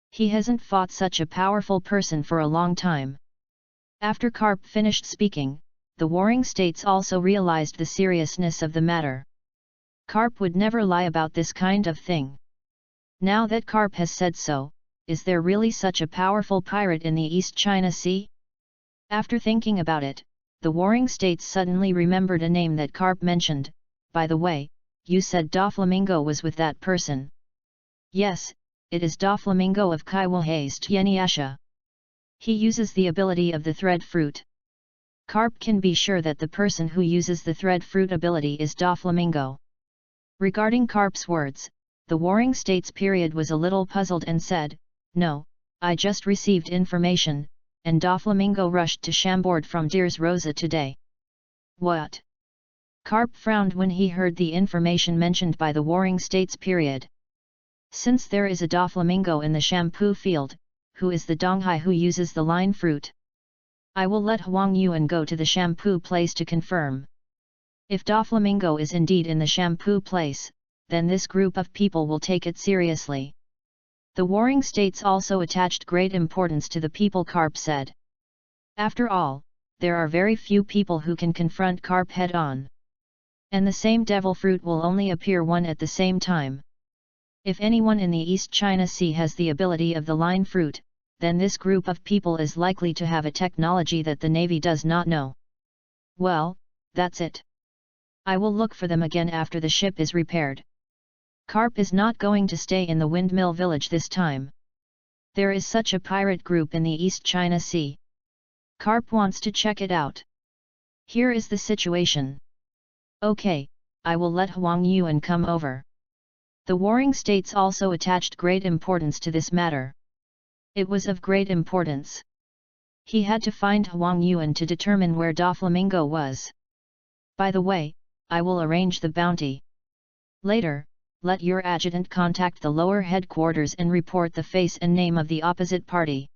He hasn't fought such a powerful person for a long time. After Carp finished speaking, the warring states also realized the seriousness of the matter. Carp would never lie about this kind of thing. Now that Carp has said so, is there really such a powerful pirate in the East China Sea? After thinking about it, the warring states suddenly remembered a name that Carp mentioned. "By the way, you said Doflamingo was with that person." "Yes, it is Doflamingo of Kaiwahe's Tianyasha. He uses the ability of the thread fruit." Carp can be sure that the person who uses the thread fruit ability is Doflamingo. Regarding Carp's words, the warring states period was a little puzzled and said, "No, I just received information, and Doflamingo rushed to Chambord from Deers Rosa today." "What?" Carp frowned when he heard the information mentioned by the warring states period. "Since there is a Doflamingo in the shampoo field, who is the Donghai who uses the line fruit? I will let Huang Yuan go to the shampoo place to confirm. If Doflamingo is indeed in the shampoo place, then this group of people will take it seriously." The warring states also attached great importance to the people Carp said. After all, there are very few people who can confront Carp head-on. And the same devil fruit will only appear one at the same time. If anyone in the East China Sea has the ability of the line fruit, then this group of people is likely to have a technology that the Navy does not know. Well, that's it. I will look for them again after the ship is repaired. Carp is not going to stay in the windmill village this time. There is such a pirate group in the East China Sea. Carp wants to check it out. Here is the situation. Okay, I will let Huang Yuan come over. The warring states also attached great importance to this matter. It was of great importance. He had to find Huang Yuan to determine where Doflamingo was. By the way, I will arrange the bounty. Later, let your adjutant contact the lower headquarters and report the face and name of the opposite party.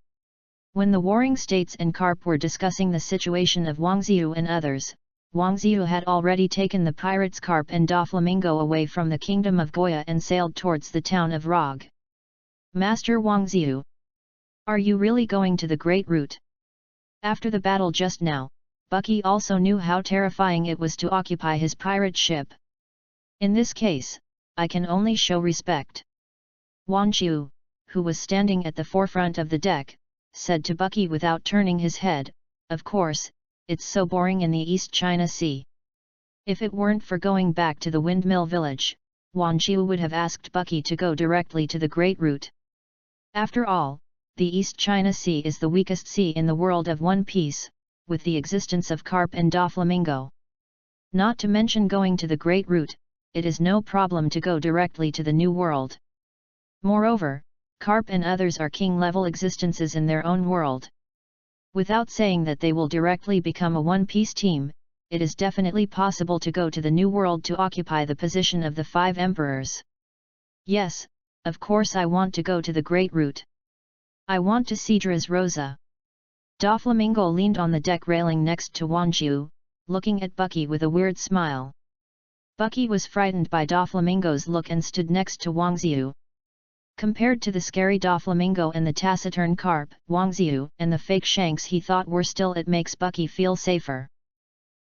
When the warring states and Carp were discussing the situation of Wang Ziyu and others, Wang Ziyu had already taken the pirates Carp and Doflamingo away from the kingdom of Goya and sailed towards the town of Rog. Master Wang Ziyu, are you really going to the Great Route? After the battle just now, Bucky also knew how terrifying it was to occupy his pirate ship. In this case, I can only show respect. Wan Chiu, who was standing at the forefront of the deck, said to Bucky without turning his head, of course, it's so boring in the East China Sea. If it weren't for going back to the windmill village, Wan Chiu would have asked Bucky to go directly to the Great Route. After all, the East China Sea is the weakest sea in the world of One Piece, with the existence of Carp and Doflamingo. Not to mention going to the Great Route, it is no problem to go directly to the New World. Moreover, Carp and others are king-level existences in their own world. Without saying that they will directly become a one-piece team, it is definitely possible to go to the New World to occupy the position of the 5 emperors. Yes, of course I want to go to the Great Route. I want to see Dressrosa. Doflamingo leaned on the deck railing next to Wan Chiu, looking at Bucky with a weird smile. Bucky was frightened by Doflamingo's look and stood next to Wang Ziyu. Compared to the scary Doflamingo and the taciturn Carp, Wang Ziyu and the fake Shanks he thought were still it makes Bucky feel safer.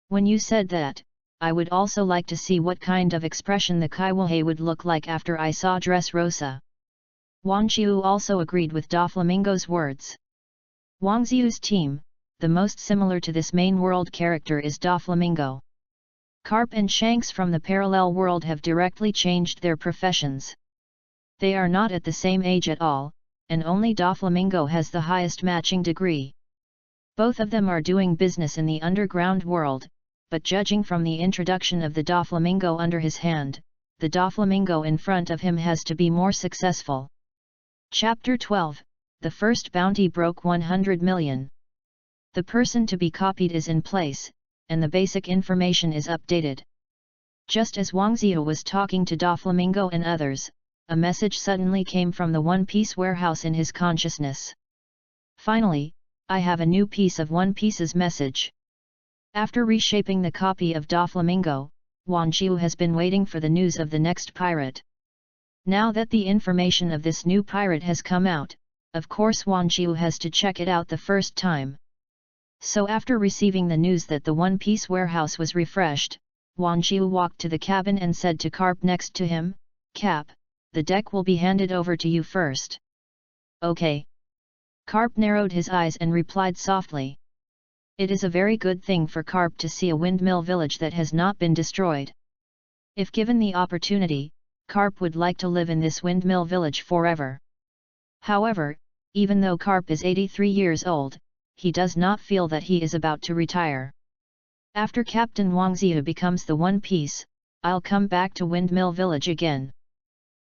When you said that, I would also like to see what kind of expression the Kaiwahe would look like after I saw Dressrosa. Wan Chiu also agreed with Doflamingo's words. Wang Ziyu's team, the most similar to this main world character is Doflamingo. Carp and Shanks from the parallel world have directly changed their professions. They are not at the same age at all, and only Doflamingo has the highest matching degree. Both of them are doing business in the underground world, but judging from the introduction of the Doflamingo under his hand, the Doflamingo in front of him has to be more successful. Chapter 12, The first bounty broke 100 million. The person to be copied is in place, and the basic information is updated. Just as Wang Ziyu was talking to Doflamingo and others, a message suddenly came from the One Piece warehouse in his consciousness. Finally, I have a new piece of One Piece's message. After reshaping the copy of Doflamingo, Wan Chiu has been waiting for the news of the next pirate. Now that the information of this new pirate has come out, of course Wan Chiu has to check it out the first time. So after receiving the news that the One Piece warehouse was refreshed, Wan Chiu walked to the cabin and said to Carp next to him, "Cap, the deck will be handed over to you first." "Okay." Carp narrowed his eyes and replied softly. It is a very good thing for Carp to see a windmill village that has not been destroyed. If given the opportunity, Carp would like to live in this windmill village forever. However, even though Carp is 83 years old, he does not feel that he is about to retire. After Captain Wang Ziyu becomes the One Piece, I'll come back to Windmill Village again.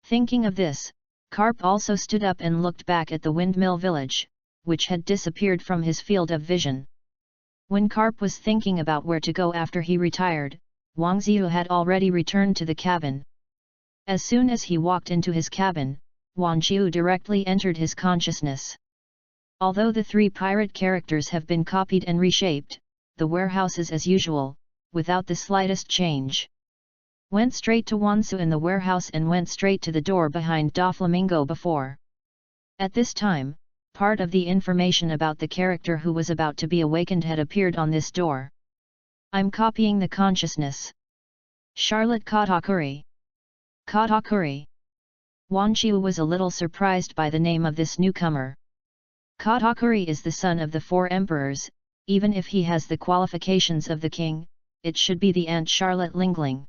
Thinking of this, Carp also stood up and looked back at the Windmill Village, which had disappeared from his field of vision. When Carp was thinking about where to go after he retired, Wang Ziyu had already returned to the cabin. As soon as he walked into his cabin, Wan Chiu directly entered his consciousness. Although the 3 pirate characters have been copied and reshaped, the warehouse is as usual, without the slightest change. Went straight to Wansu in the warehouse and went straight to the door behind Doflamingo before. At this time, part of the information about the character who was about to be awakened had appeared on this door. I'm copying the consciousness. Charlotte Katakuri. Katakuri. Wang Qiu was a little surprised by the name of this newcomer. Katakuri is the son of the 4 emperors. Even if he has the qualifications of the king, it should be the aunt Charlotte Lingling.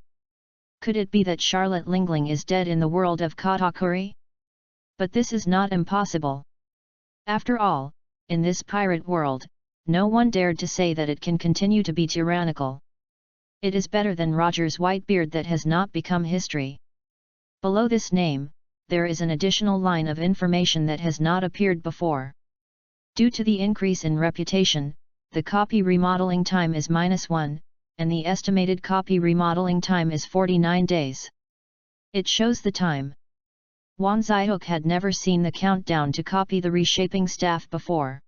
Could it be that Charlotte Lingling is dead in the world of Katakuri? But this is not impossible. After all, in this pirate world, no one dared to say that it can continue to be tyrannical. It is better than Roger's Whitebeard that has not become history. Below this name, there is an additional line of information that has not appeared before. Due to the increase in reputation, the copy remodeling time is -1, and the estimated copy remodeling time is 49 days. It shows the time. Wang Zaihook had never seen the countdown to copy the reshaping staff before.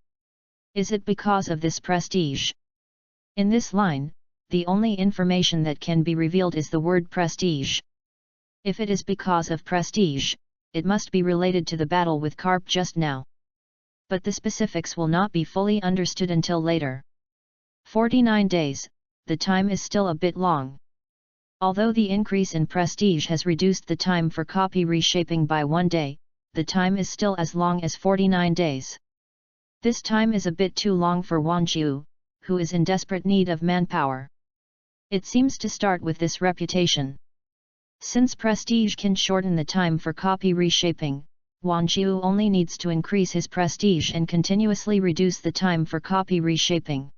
Is it because of this prestige? In this line, the only information that can be revealed is the word prestige. If it is because of prestige, it must be related to the battle with Carp just now. But the specifics will not be fully understood until later. 49 days, the time is still a bit long. Although the increase in prestige has reduced the time for copy reshaping by 1 day, the time is still as long as 49 days. This time is a bit too long for Wang Qiu, who is in desperate need of manpower. It seems to start with this reputation. Since prestige can shorten the time for copy reshaping, Wang Qiu only needs to increase his prestige and continuously reduce the time for copy reshaping.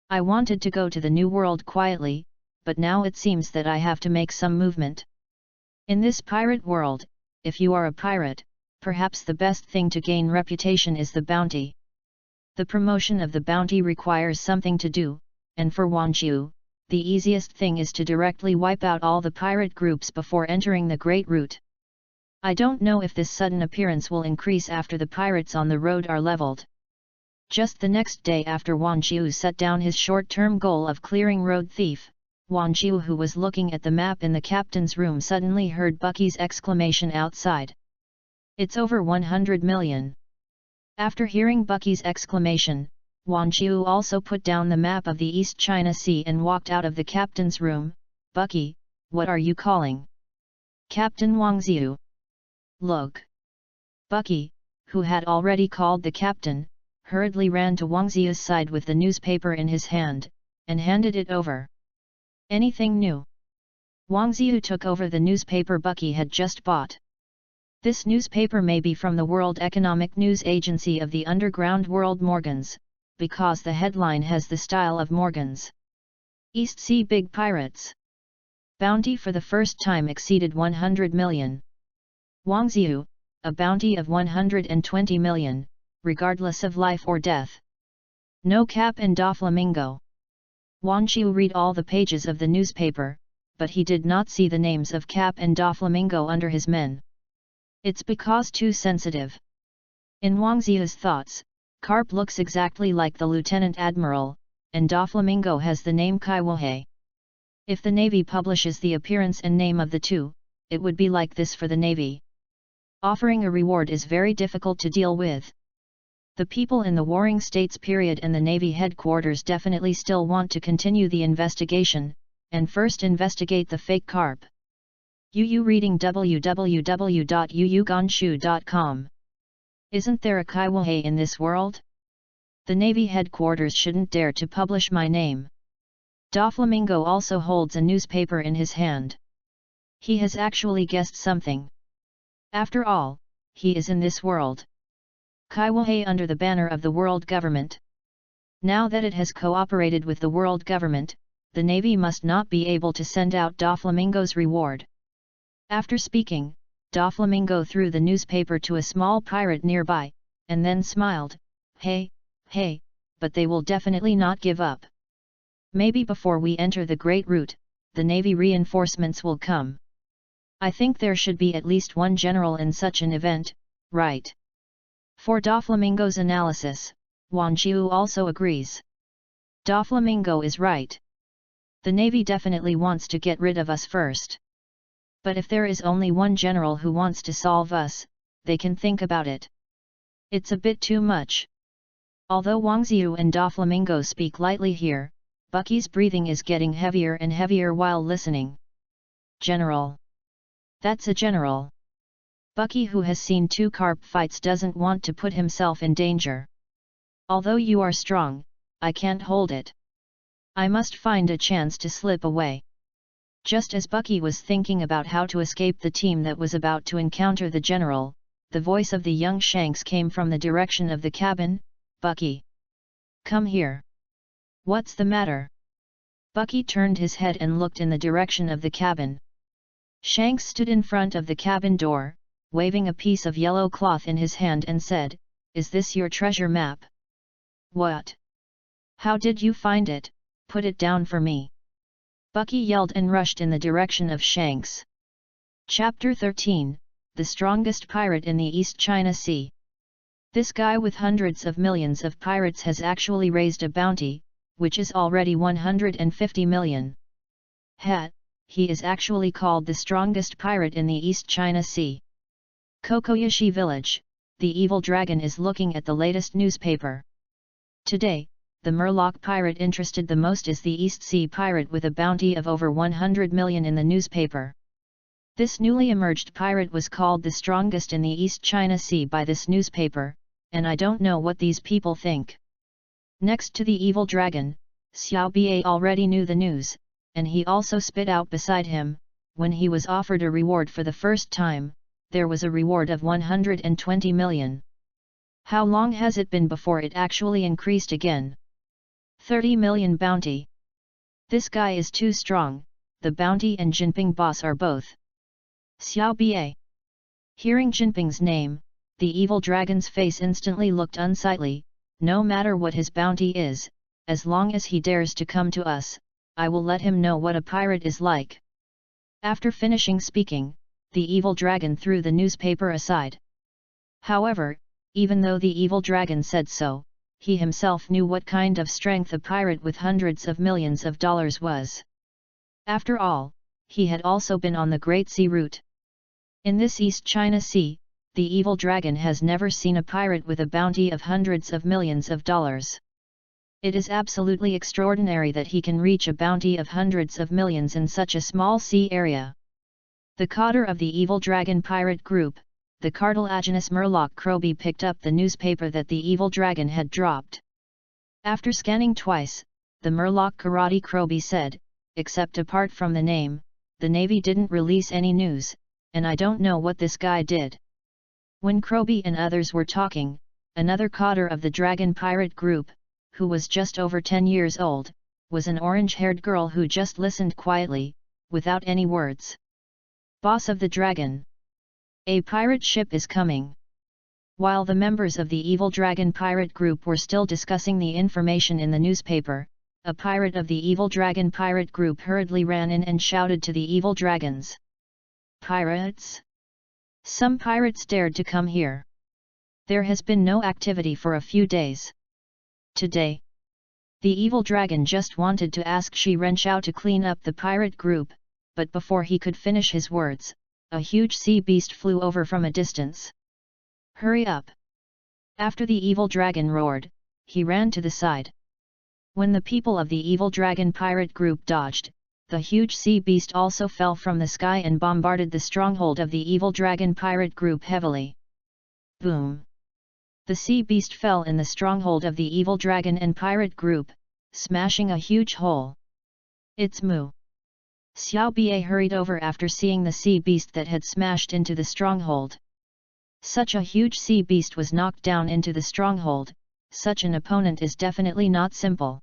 I wanted to go to the new world quietly, but now it seems that I have to make some movement. In this pirate world, if you are a pirate, perhaps the best thing to gain reputation is the bounty. The promotion of the bounty requires something to do, and for Wang Qiu, the easiest thing is to directly wipe out all the pirate groups before entering the Great Route. I don't know if this sudden appearance will increase after the pirates on the road are leveled. Just the next day after Wang Qiu set down his short-term goal of clearing road thief, Wang Qiu, who was looking at the map in the captain's room, suddenly heard Bucky's exclamation outside. "It's over 100 million. After hearing Bucky's exclamation, Wang Qiu also put down the map of the East China Sea and walked out of the captain's room. "Bucky, what are you calling?" "Captain Wang Xiu." "Look." Bucky, who had already called the captain, hurriedly ran to Wang Xiu's side with the newspaper in his hand, and handed it over. "Anything new?" Wang Xiu took over the newspaper Bucky had just bought. "This newspaper may be from the World Economic News Agency of the underground world Morgans, because the headline has the style of Morgans. East Sea Big Pirates. Bounty for the first time exceeded 100 million. Wang Xiu, a bounty of 120 million, regardless of life or death. No Cap and Doflamingo." Wang Qiu read all the pages of the newspaper, but he did not see the names of Cap and Doflamingo under his men. It's because too sensitive. In Wang Xiu's thoughts, Carp looks exactly like the Lieutenant Admiral, and Doflamingo has the name Kaiwohe. If the Navy publishes the appearance and name of the two, it would be like this for the Navy. Offering a reward is very difficult to deal with. The people in the Warring States period and the Navy headquarters definitely still want to continue the investigation, and first investigate the fake Carp. Yu reading www.yuyugonshu.com. Isn't there a Kaiwohe in this world? The Navy headquarters shouldn't dare to publish my name. Doflamingo also holds a newspaper in his hand. He has actually guessed something. After all, he is in this world. Kaiwohe under the banner of the world government. Now that it has cooperated with the world government, the Navy must not be able to send out Doflamingo's reward. After speaking, Doflamingo threw the newspaper to a small pirate nearby, and then smiled. Hey, but they will definitely not give up. Maybe before we enter the Great Route, the Navy reinforcements will come. I think there should be at least one general in such an event, right?" For Doflamingo's analysis, Wang Qiu also agrees. Doflamingo is right. The Navy definitely wants to get rid of us first. But if there is only one general who wants to solve us, they can think about it. It's a bit too much. Although Wang Xiu and Doflamingo speak lightly here, Bucky's breathing is getting heavier and heavier while listening. General. That's a general. Bucky, who has seen 2 carp fights, doesn't want to put himself in danger. Although you are strong, I can't hold it. I must find a chance to slip away. Just as Bucky was thinking about how to escape the team that was about to encounter the general, the voice of the young Shanks came from the direction of the cabin. Bucky! Come here! What's the matter? Bucky turned his head and looked in the direction of the cabin. Shanks stood in front of the cabin door, waving a piece of yellow cloth in his hand, and said, "Is this your treasure map?" "What? How did you find it? Put it down for me!" Bucky yelled and rushed in the direction of Shanks. Chapter 13, The Strongest Pirate in the East China Sea. This guy with hundreds of millions of pirates has actually raised a bounty, which is already 150 million. He is actually called the strongest pirate in the East China Sea. Kokoyashi Village, the evil dragon is looking at the latest newspaper. Today, the Murloc pirate interested the most is the East Sea pirate with a bounty of over 100 million in the newspaper. This newly emerged pirate was called the strongest in the East China Sea by this newspaper, and I don't know what these people think. Next to the evil dragon, Xiao Bia already knew the news, and he also spit out beside him. When he was offered a reward for the first time, there was a reward of 120 million. How long has it been before it actually increased again? 30 million bounty. This guy is too strong. The bounty and Jinping boss are both. Xiao Bia. Hearing Jinping's name, the evil dragon's face instantly looked unsightly. No matter what his bounty is, as long as he dares to come to us, I will let him know what a pirate is like. After finishing speaking, the evil dragon threw the newspaper aside. However, even though the evil dragon said so, he himself knew what kind of strength a pirate with hundreds of millions of dollars was. After all, he had also been on the Great Sea route. In this East China Sea, the evil dragon has never seen a pirate with a bounty of hundreds of millions of dollars. It is absolutely extraordinary that he can reach a bounty of hundreds of millions in such a small sea area. The coder of the evil dragon pirate group, the cartilaginous Murloc Kroby, picked up the newspaper that the evil dragon had dropped. After scanning twice, the Murloc karate Kroby said, "Except apart from the name, the Navy didn't release any news, and I don't know what this guy did." When Kroby and others were talking, another coder of the dragon pirate group, who was just over 10 years old, was an orange-haired girl who just listened quietly, without any words. "Boss of the dragon. A pirate ship is coming." While the members of the evil dragon pirate group were still discussing the information in the newspaper, a pirate of the evil dragon pirate group hurriedly ran in and shouted to the evil dragons. "Pirates? Some pirates dared to come here. There has been no activity for a few days. Today, the evil dragon just wanted to ask Shi Renshao to clean up the pirate group, but before he could finish his words, a huge sea beast flew over from a distance. "Hurry up!" After the evil dragon roared, he ran to the side. When the people of the evil dragon pirate group dodged, the huge sea beast also fell from the sky and bombarded the stronghold of the evil dragon pirate group heavily. Boom! The sea beast fell in the stronghold of the evil dragon and pirate group, smashing a huge hole. "It's Moo!" Xiao Bia hurried over after seeing the sea beast that had smashed into the stronghold. Such a huge sea beast was knocked down into the stronghold. Such an opponent is definitely not simple.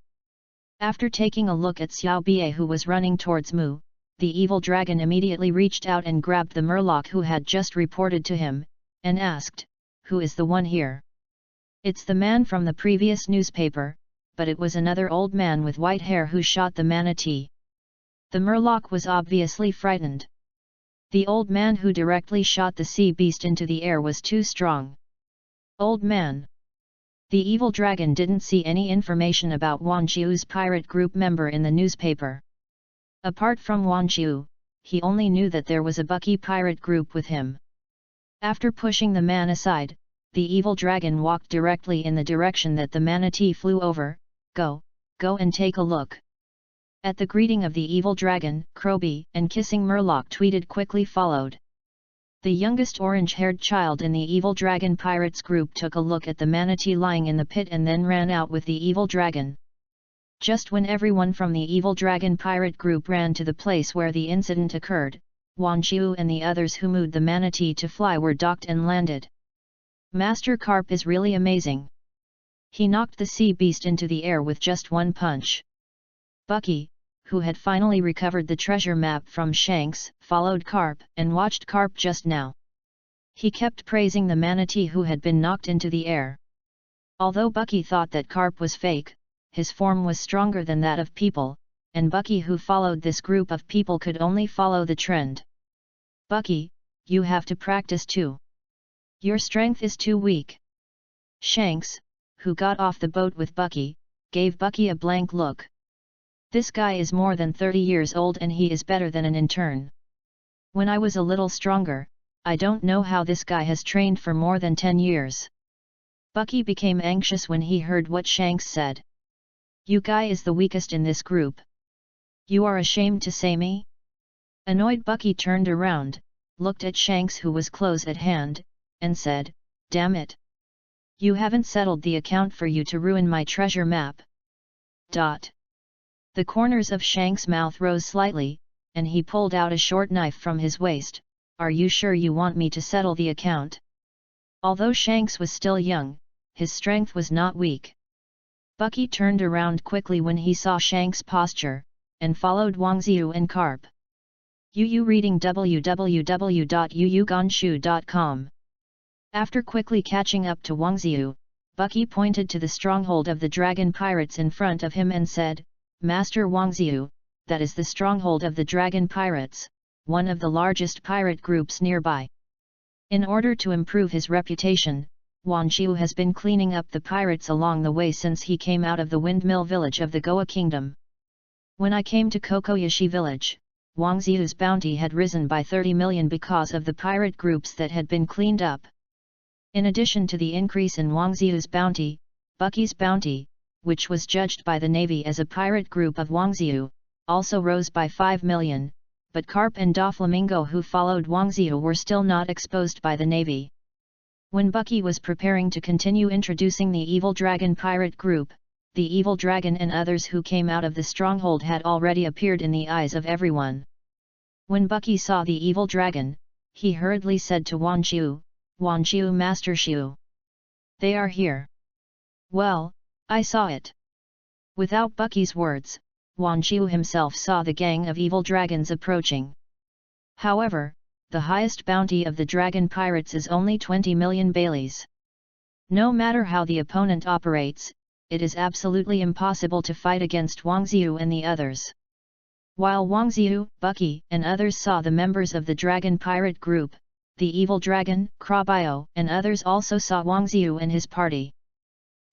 After taking a look at Xiao Bia, who was running towards Moo, the evil dragon immediately reached out and grabbed the Murloc who had just reported to him, and asked, "Who is the one here?" "It's the man from the previous newspaper," but it was another old man with white hair who shot the manatee. The Murloc was obviously frightened. The old man who directly shot the sea beast into the air was too strong. "Old man." The evil dragon didn't see any information about Wang Jiu's pirate group member in the newspaper. Apart from Wang Jiu, he only knew that there was a Bucky pirate group with him. After pushing the man aside, the evil dragon walked directly in the direction that the manatee flew over. Go and take a look." At the greeting of the evil dragon, Kroby and Kissing Murloc tweeted quickly followed. The youngest orange-haired child in the evil dragon pirates group took a look at the manatee lying in the pit and then ran out with the evil dragon. Just when everyone from the evil dragon pirate group ran to the place where the incident occurred, Wang Qiu and the others who moved the manatee to fly were docked and landed. Master Carp is really amazing. He knocked the sea beast into the air with just one punch. Bucky, who had finally recovered the treasure map from Shanks, followed Carp and watched Carp just now. He kept praising the manatee who had been knocked into the air. Although Bucky thought that Carp was fake, his form was stronger than that of people, and Bucky who followed this group of people could only follow the trend. Bucky, you have to practice too. Your strength is too weak. Shanks, who got off the boat with Bucky, gave Bucky a blank look. This guy is more than 30 years old and he is better than an intern. When I was a little stronger, I don't know how this guy has trained for more than 10 years. Bucky became anxious when he heard what Shanks said. You guy is the weakest in this group. You are ashamed to say me? Annoyed, Bucky turned around, looked at Shanks who was close at hand, and said, Damn it! You haven't settled the account for you to ruin my treasure map. The corners of Shanks' mouth rose slightly, and he pulled out a short knife from his waist. Are you sure you want me to settle the account? Although Shanks was still young, his strength was not weak. Bucky turned around quickly when he saw Shanks' posture, and followed Wang Xiu and Carp. Yu reading www.yuyuganshu.com. After quickly catching up to Wang Xiu, Bucky pointed to the stronghold of the dragon pirates in front of him and said, Master Wang Xiu, that is the stronghold of the dragon pirates, one of the largest pirate groups nearby. In order to improve his reputation, Wang Xiu has been cleaning up the pirates along the way since he came out of the windmill village of the Goa Kingdom. When I came to Kokoyashi village, Wang Xiu's bounty had risen by 30 million because of the pirate groups that had been cleaned up. In addition to the increase in Wang Xiu's bounty, Bucky's bounty, which was judged by the Navy as a pirate group of Wang Xiu, also rose by 5 million, but Carp and Doflamingo who followed Wang Xiu were still not exposed by the Navy. When Bucky was preparing to continue introducing the Evil Dragon pirate group, the Evil Dragon and others who came out of the stronghold had already appeared in the eyes of everyone. When Bucky saw the Evil Dragon, he hurriedly said to Wang Qiu, Master Qiu. They are here. Well, I saw it. Without Bucky's words, Wang Qiu himself saw the gang of evil dragons approaching. However, the highest bounty of the dragon pirates is only 20 million baileys. No matter how the opponent operates, it is absolutely impossible to fight against Wang Xiu and the others. While Wang Xiu, Bucky, and others saw the members of the dragon pirate group, the evil dragon, Krabio, and others also saw Wang Xiu and his party.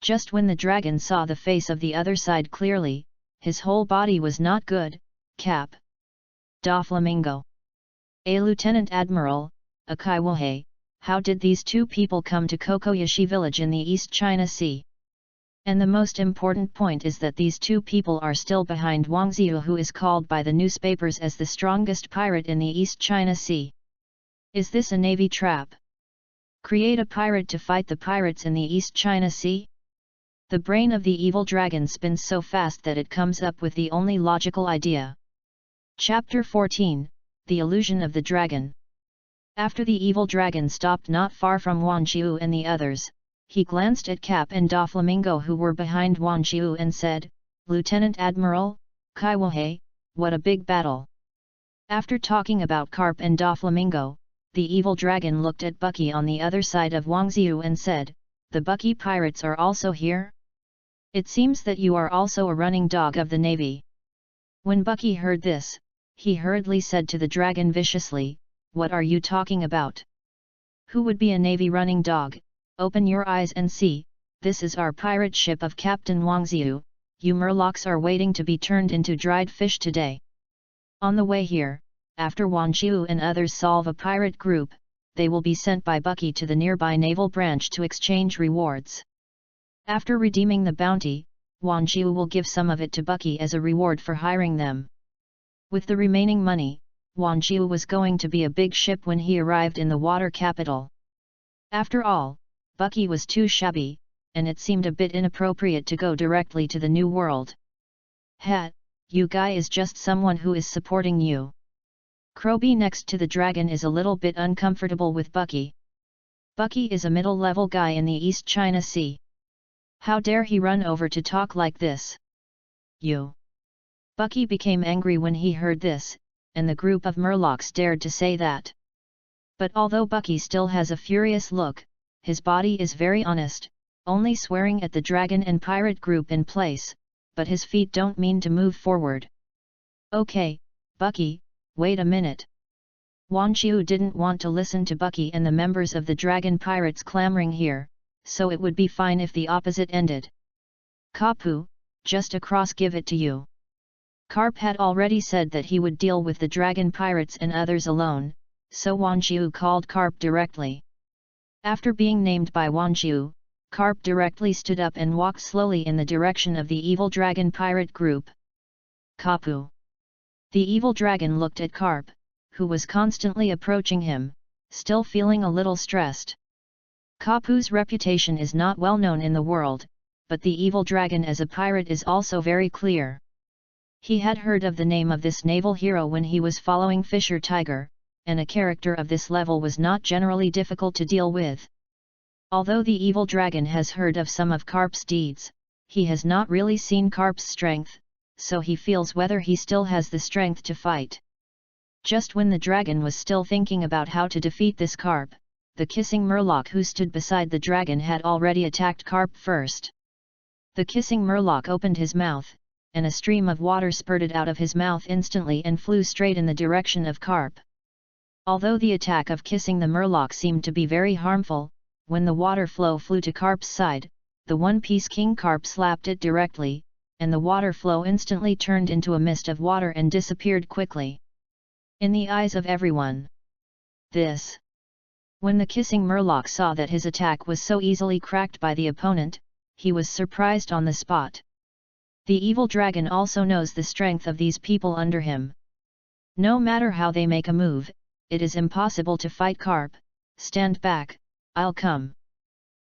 Just when the dragon saw the face of the other side clearly, his whole body was not good. Cap. Doflamingo. A Lieutenant Admiral, a Kaiwahe, how did these two people come to Kokoyashi village in the East China Sea? And the most important point is that these two people are still behind Wang Xiu, who is called by the newspapers as the strongest pirate in the East China Sea. Is this a navy trap? Create a pirate to fight the pirates in the East China Sea? The brain of the evil dragon spins so fast that it comes up with the only logical idea. Chapter 14, The Illusion of the Dragon. After the evil dragon stopped not far from Wang Qiu and the others, he glanced at Cap and Doflamingo who were behind Wang Qiu and said, Lieutenant Admiral, Kaiwahe, what a big battle. After talking about Carp and Doflamingo, the evil dragon looked at Bucky on the other side of Wang Xiu and said, The Bucky pirates are also here? It seems that you are also a running dog of the Navy. When Bucky heard this, he hurriedly said to the dragon viciously, What are you talking about? Who would be a Navy running dog? Open your eyes and see, this is our pirate ship of Captain Wang Xiu, you murlocs are waiting to be turned into dried fish today. On the way here, after Wang Qiu and others solve a pirate group, they will be sent by Bucky to the nearby naval branch to exchange rewards. After redeeming the bounty, Wang Jiu will give some of it to Bucky as a reward for hiring them. With the remaining money, Wang Jiu was going to be a big ship when he arrived in the water capital. After all, Bucky was too shabby, and it seemed a bit inappropriate to go directly to the new world. "Ha, you guy is just someone who is supporting you." Kroby next to the dragon is a little bit uncomfortable with Bucky. Bucky is a middle-level guy in the East China Sea. How dare he run over to talk like this? You! Bucky became angry when he heard this, and the group of Murlocs dared to say that. But although Bucky still has a furious look, his body is very honest, only swearing at the dragon and pirate group in place, but his feet don't mean to move forward. "Okay, Bucky, wait a minute." Wang Jiu didn't want to listen to Bucky and the members of the dragon pirates clamoring here, so it would be fine if the opposite ended. "Kapu, just across, give it to you." Carp had already said that he would deal with the dragon pirates and others alone, so Wang Jiu called Carp directly. After being named by Wang Jiu, Carp directly stood up and walked slowly in the direction of the evil dragon pirate group. "Kapu." The evil dragon looked at Carp, who was constantly approaching him, still feeling a little stressed. Kapu's reputation is not well known in the world, but the evil dragon as a pirate is also very clear. He had heard of the name of this naval hero when he was following Fisher Tiger, and a character of this level was not generally difficult to deal with. Although the evil dragon has heard of some of Carp's deeds, he has not really seen Carp's strength, so he feels whether he still has the strength to fight. Just when the dragon was still thinking about how to defeat this Carp, the kissing Murloc who stood beside the dragon had already attacked Carp first. The kissing Murloc opened his mouth, and a stream of water spurted out of his mouth instantly and flew straight in the direction of Carp. Although the attack of kissing the Murloc seemed to be very harmful, when the water flow flew to Carp's side, the one-piece King Carp slapped it directly, and the water flow instantly turned into a mist of water and disappeared quickly. In the eyes of everyone. This. When the kissing Murloc saw that his attack was so easily cracked by the opponent, he was surprised on the spot. The evil dragon also knows the strength of these people under him. No matter how they make a move, it is impossible to fight Carp. "Stand back, I'll come."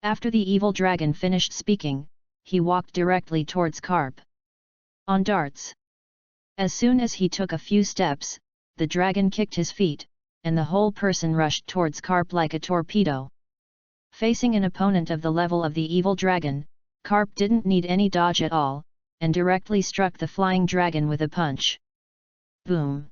After the evil dragon finished speaking, he walked directly towards Carp. On darts. As soon as he took a few steps, the dragon kicked his feet, and the whole person rushed towards Carp like a torpedo. Facing an opponent of the level of the evil dragon, Carp didn't need any dodge at all, and directly struck the flying dragon with a punch. Boom!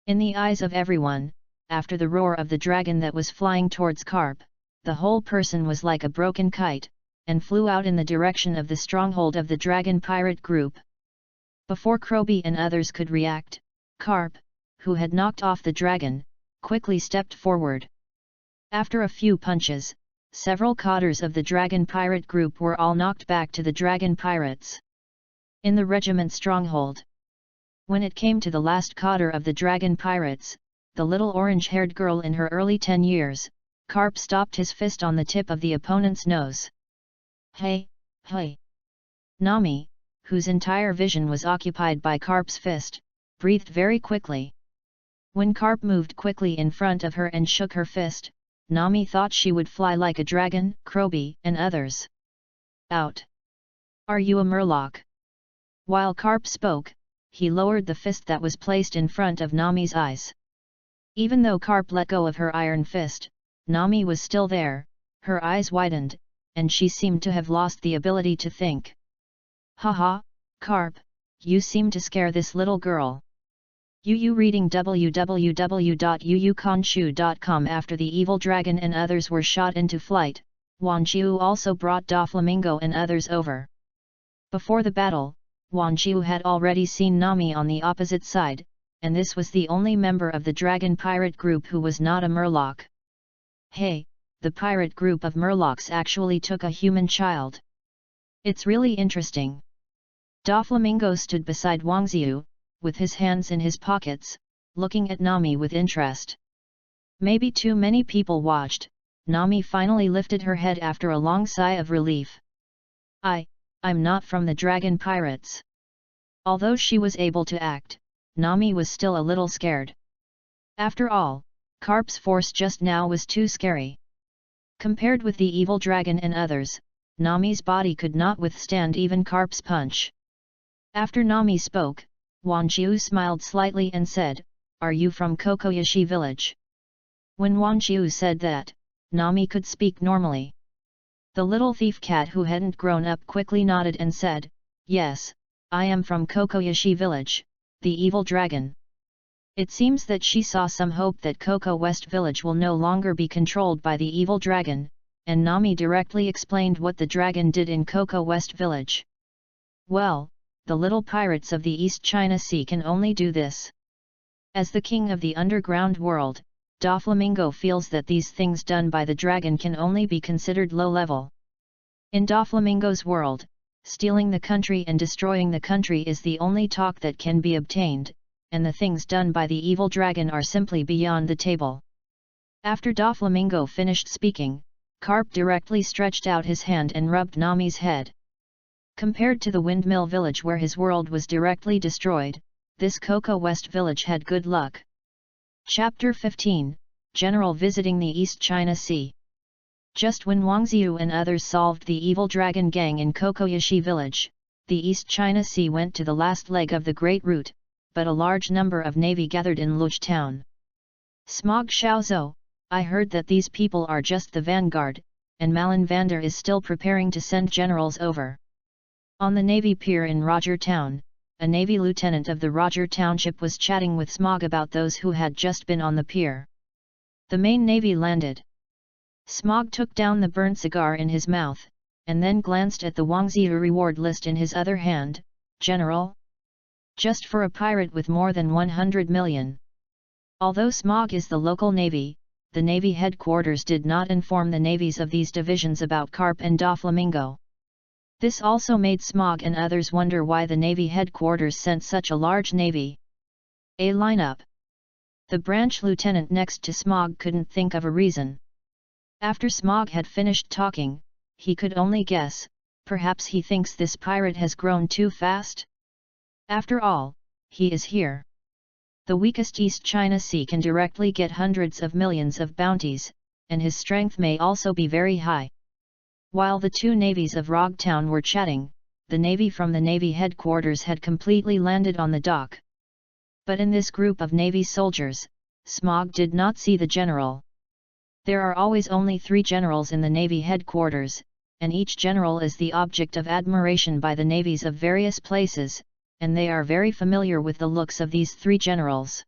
In the eyes of everyone, after the roar of the dragon that was flying towards Carp, the whole person was like a broken kite, and flew out in the direction of the stronghold of the dragon pirate group. Before Kroby and others could react, Carp, who had knocked off the dragon, quickly stepped forward. After a few punches, several cotters of the dragon pirate group were all knocked back to the dragon pirates. In the regiment stronghold. When it came to the last cotter of the dragon pirates, the little orange-haired girl in her early 10 years, Carp stopped his fist on the tip of the opponent's nose. "Hey, hey!" Nami, whose entire vision was occupied by Carp's fist, breathed very quickly. When Carp moved quickly in front of her and shook her fist, Nami thought she would fly like a dragon, Kroby and others. "Out! Are you a Murloc?" While Carp spoke, he lowered the fist that was placed in front of Nami's eyes. Even though Carp let go of her iron fist, Nami was still there, her eyes widened, and she seemed to have lost the ability to think. "Haha, Carp, you seem to scare this little girl." Yu reading www.yuyukanshu.com. After the evil dragon and others were shot into flight, Wang Jiu also brought Doflamingo and others over. Before the battle, Wang Jiu had already seen Nami on the opposite side, and this was the only member of the dragon pirate group who was not a Murloc. Hey, the pirate group of Murlocs actually took a human child. It's really interesting. Doflamingo stood beside Wang Jiu, with his hands in his pockets, looking at Nami with interest. Maybe too many people watched. Nami finally lifted her head after a long sigh of relief. I'm not from the dragon pirates. Although she was able to act, Nami was still a little scared. After all, Carp's force just now was too scary. Compared with the evil dragon and others, Nami's body could not withstand even Carp's punch. After Nami spoke, Wang Jiu smiled slightly and said, "Are you from Kokoyashi village?" When Wang Jiu said that, Nami could speak normally. The little thief cat who hadn't grown up quickly nodded and said, "Yes, I am from Kokoyashi village, the evil dragon." It seems that she saw some hope that Koko West village will no longer be controlled by the evil dragon, and Nami directly explained what the dragon did in Koko West village. Well, the little pirates of the East China Sea can only do this. As the king of the underground world, Doflamingo feels that these things done by the dragon can only be considered low level. In Doflamingo's world, stealing the country and destroying the country is the only talk that can be obtained, and the things done by the evil dragon are simply beyond the table. After Doflamingo finished speaking, Carp directly stretched out his hand and rubbed Nami's head. Compared to the windmill village where his world was directly destroyed, this Koko West village had good luck. Chapter 15, General visiting the East China Sea. Just when Wang Ziyu and others solved the evil dragon gang in Kokoyashi village, the East China Sea went to the last leg of the Great Route, but a large number of navy gathered in Luj town. Smog Xiaozhou, I heard that these people are just the vanguard, and Malin Vander is still preparing to send generals over. On the Navy pier in Roger Town, a Navy lieutenant of the Roger Township was chatting with Smog about those who had just been on the pier. The main Navy landed. Smog took down the burnt cigar in his mouth, and then glanced at the Wang Ziyu reward list in his other hand. General? Just for a pirate with more than 100 million. Although Smog is the local Navy, the Navy headquarters did not inform the navies of these divisions about Carp and Doflamingo. This also made Smog and others wonder why the Navy headquarters sent such a large navy. A lineup. The branch lieutenant next to Smog couldn't think of a reason. After Smog had finished talking, he could only guess, perhaps he thinks this pirate has grown too fast? After all, he is here. The weakest East China Sea can directly get hundreds of millions of bounties, and his strength may also be very high. While the two navies of Rog Town were chatting, the navy from the Navy headquarters had completely landed on the dock. But in this group of Navy soldiers, Smog did not see the general. There are always only 3 generals in the Navy headquarters, and each general is the object of admiration by the navies of various places, and they are very familiar with the looks of these 3 generals.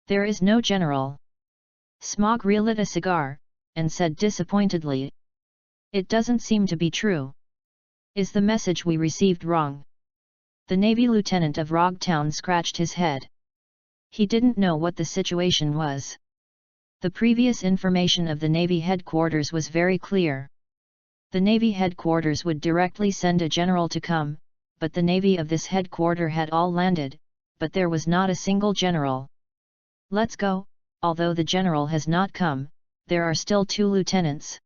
There is no general. Smog relit a cigar, and said disappointedly, "It doesn't seem to be true. Is the message we received wrong?" The Navy lieutenant of Rog Town scratched his head. He didn't know what the situation was. The previous information of the Navy headquarters was very clear. The Navy headquarters would directly send a general to come, but the Navy of this headquarter had all landed, but there was not a single general. "Let's go, although the general has not come, there are still 2 lieutenants."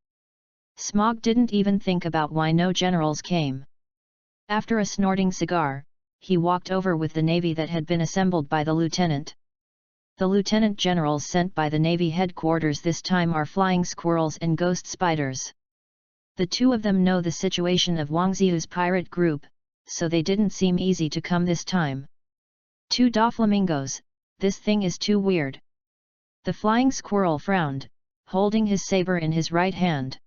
Smog didn't even think about why no generals came. After a snorting cigar, he walked over with the navy that had been assembled by the lieutenant. The lieutenant generals sent by the Navy headquarters this time are Flying Squirrels and Ghost Spiders. The 2 of them know the situation of Wang Ziyu's pirate group, so they didn't seem easy to come this time. 2 Doflamingos, this thing is too weird. The Flying Squirrel frowned, holding his saber in his right hand.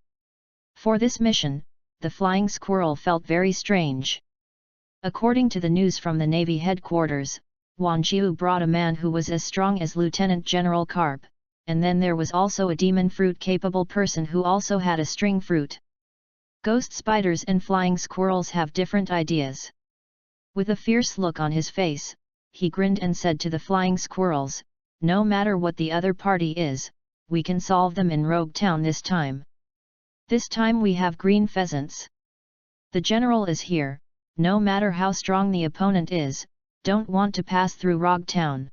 For this mission, the Flying Squirrel felt very strange. According to the news from the Navy headquarters, Wang Jiu brought a man who was as strong as Lieutenant General Carp, and then there was also a demon fruit-capable person who also had a string fruit. Ghost spiders and flying squirrels have different ideas. With a fierce look on his face, he grinned and said to the flying squirrels, "No matter what the other party is, we can solve them in Rogue Town this time. This time we have green pheasants. The general is here, no matter how strong the opponent is, don't want to pass through Rogue Town."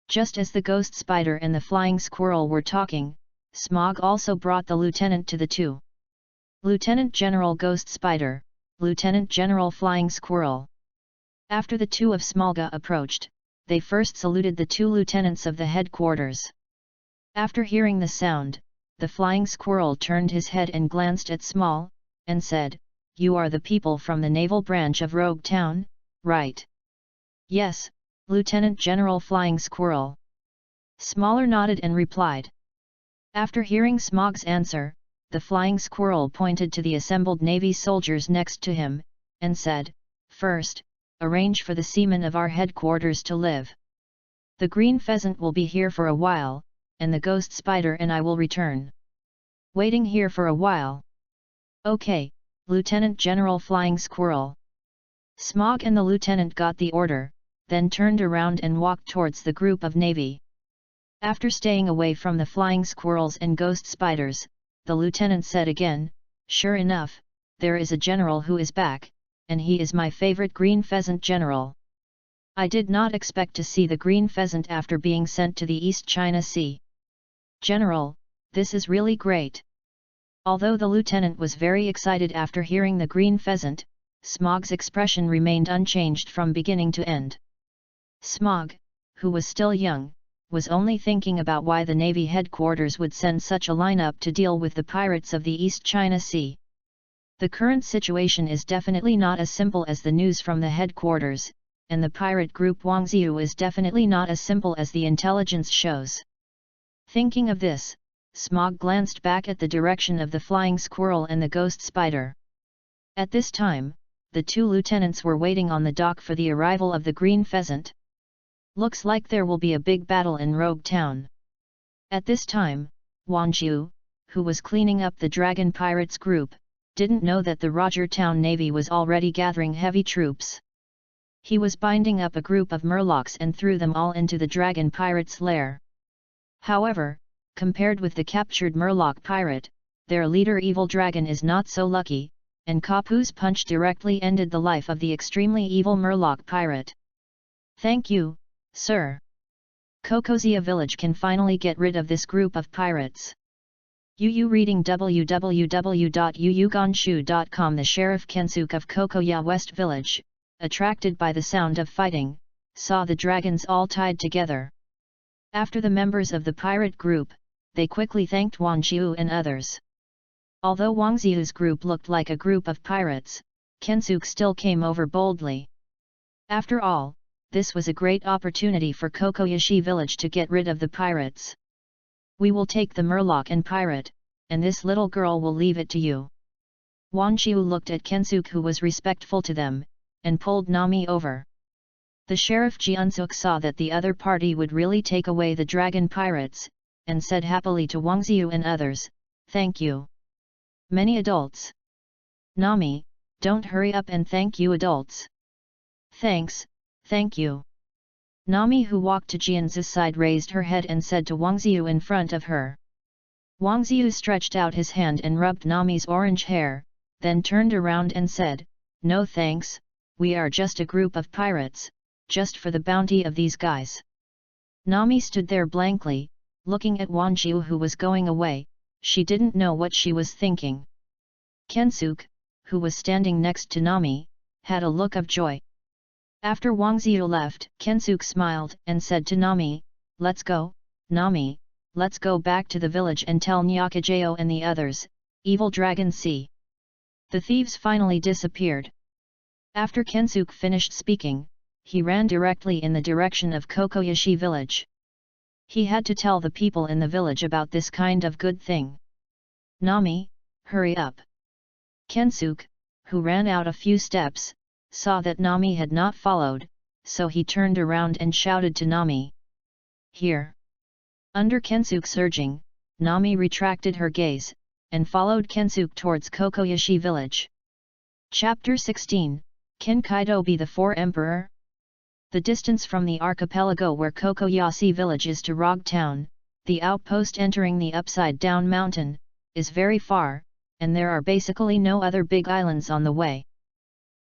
Just as the ghost spider and the flying squirrel were talking, Smog also brought the lieutenant to the 2. Lieutenant General Ghost Spider, Lieutenant General Flying Squirrel. After the two of Smolga approached, they first saluted the two lieutenants of the headquarters. After hearing the sound, the Flying Squirrel turned his head and glanced at Small, and said, "You are the people from the naval branch of Rogue Town, right?" "Yes, Lieutenant General Flying Squirrel." Smaller nodded and replied. After hearing Smog's answer, the Flying Squirrel pointed to the assembled Navy soldiers next to him, and said, "First, arrange for the seamen of our headquarters to live. The green pheasant will be here for a while, and the ghost spider and I will return. Waiting here for a while." "Okay, Lieutenant General Flying Squirrel." Smog and the lieutenant got the order, then turned around and walked towards the group of Navy. After staying away from the flying squirrels and ghost spiders, the lieutenant said again, "Sure enough, there is a general who is back, and he is my favorite green pheasant general. I did not expect to see the green pheasant after being sent to the East China Sea. General, this is really great." Although the lieutenant was very excited after hearing the green pheasant, Smog's expression remained unchanged from beginning to end. Smog, who was still young, was only thinking about why the Navy headquarters would send such a lineup to deal with the pirates of the East China Sea. The current situation is definitely not as simple as the news from the headquarters, and the pirate group Wangziu is definitely not as simple as the intelligence shows. Thinking of this, Smog glanced back at the direction of the flying squirrel and the ghost spider. At this time, the two lieutenants were waiting on the dock for the arrival of the green pheasant. "Looks like there will be a big battle in Rogue Town." At this time, Wangziu, who was cleaning up the dragon pirates group, didn't know that the Roger Town Navy was already gathering heavy troops. He was binding up a group of murlocs and threw them all into the dragon pirates' lair. However, compared with the captured murloc pirate, their leader Evil Dragon is not so lucky, and Kapu's punch directly ended the life of the extremely evil murloc pirate. "Thank you, sir. Kokozia village can finally get rid of this group of pirates." Yu reading www.yuyugonshu.com. The sheriff Kensuk of Kokoya West Village, attracted by the sound of fighting, saw the dragons all tied together. After the members of the pirate group, they quickly thanked Wangziu and others. Although Wangziu's group looked like a group of pirates, Kensuk still came over boldly. After all, this was a great opportunity for Kokoyashi village to get rid of the pirates. "We will take the murloc and pirate, and this little girl will leave it to you." Wangziu looked at Kensuk, who was respectful to them, and pulled Nami over. The sheriff Jiansuk saw that the other party would really take away the dragon pirates, and said happily to Wangziu and others, "Thank you. Many adults." "Nami, don't hurry up and thank you adults." "Thanks, thank you." Nami, who walked to Jianzu's side, raised her head and said to Wangziu in front of her. Wangziu stretched out his hand and rubbed Nami's orange hair, then turned around and said, "No thanks, we are just a group of pirates, just for the bounty of these guys." Nami stood there blankly, looking at Wangziu, who was going away. She didn't know what she was thinking. Kensuk, who was standing next to Nami, had a look of joy. After Wangziu left, Kensuk smiled and said to Nami, "Let's go, Nami, let's go back to the village and tell Nyakajeo and the others, Evil Dragon see." The thieves finally disappeared. After Kensuk finished speaking, he ran directly in the direction of Kokoyashi village. He had to tell the people in the village about this kind of good thing. "Nami, hurry up." Kensuk, who ran out a few steps, saw that Nami had not followed, so he turned around and shouted to Nami. "Here." Under Kensuk's urging, Nami retracted her gaze, and followed Kensuk towards Kokoyashi village. Chapter 16, Can Kaido be the Four Emperor? The distance from the archipelago where Kokoyashi village is to Rogue Town, the outpost entering the upside-down mountain, is very far, and there are basically no other big islands on the way.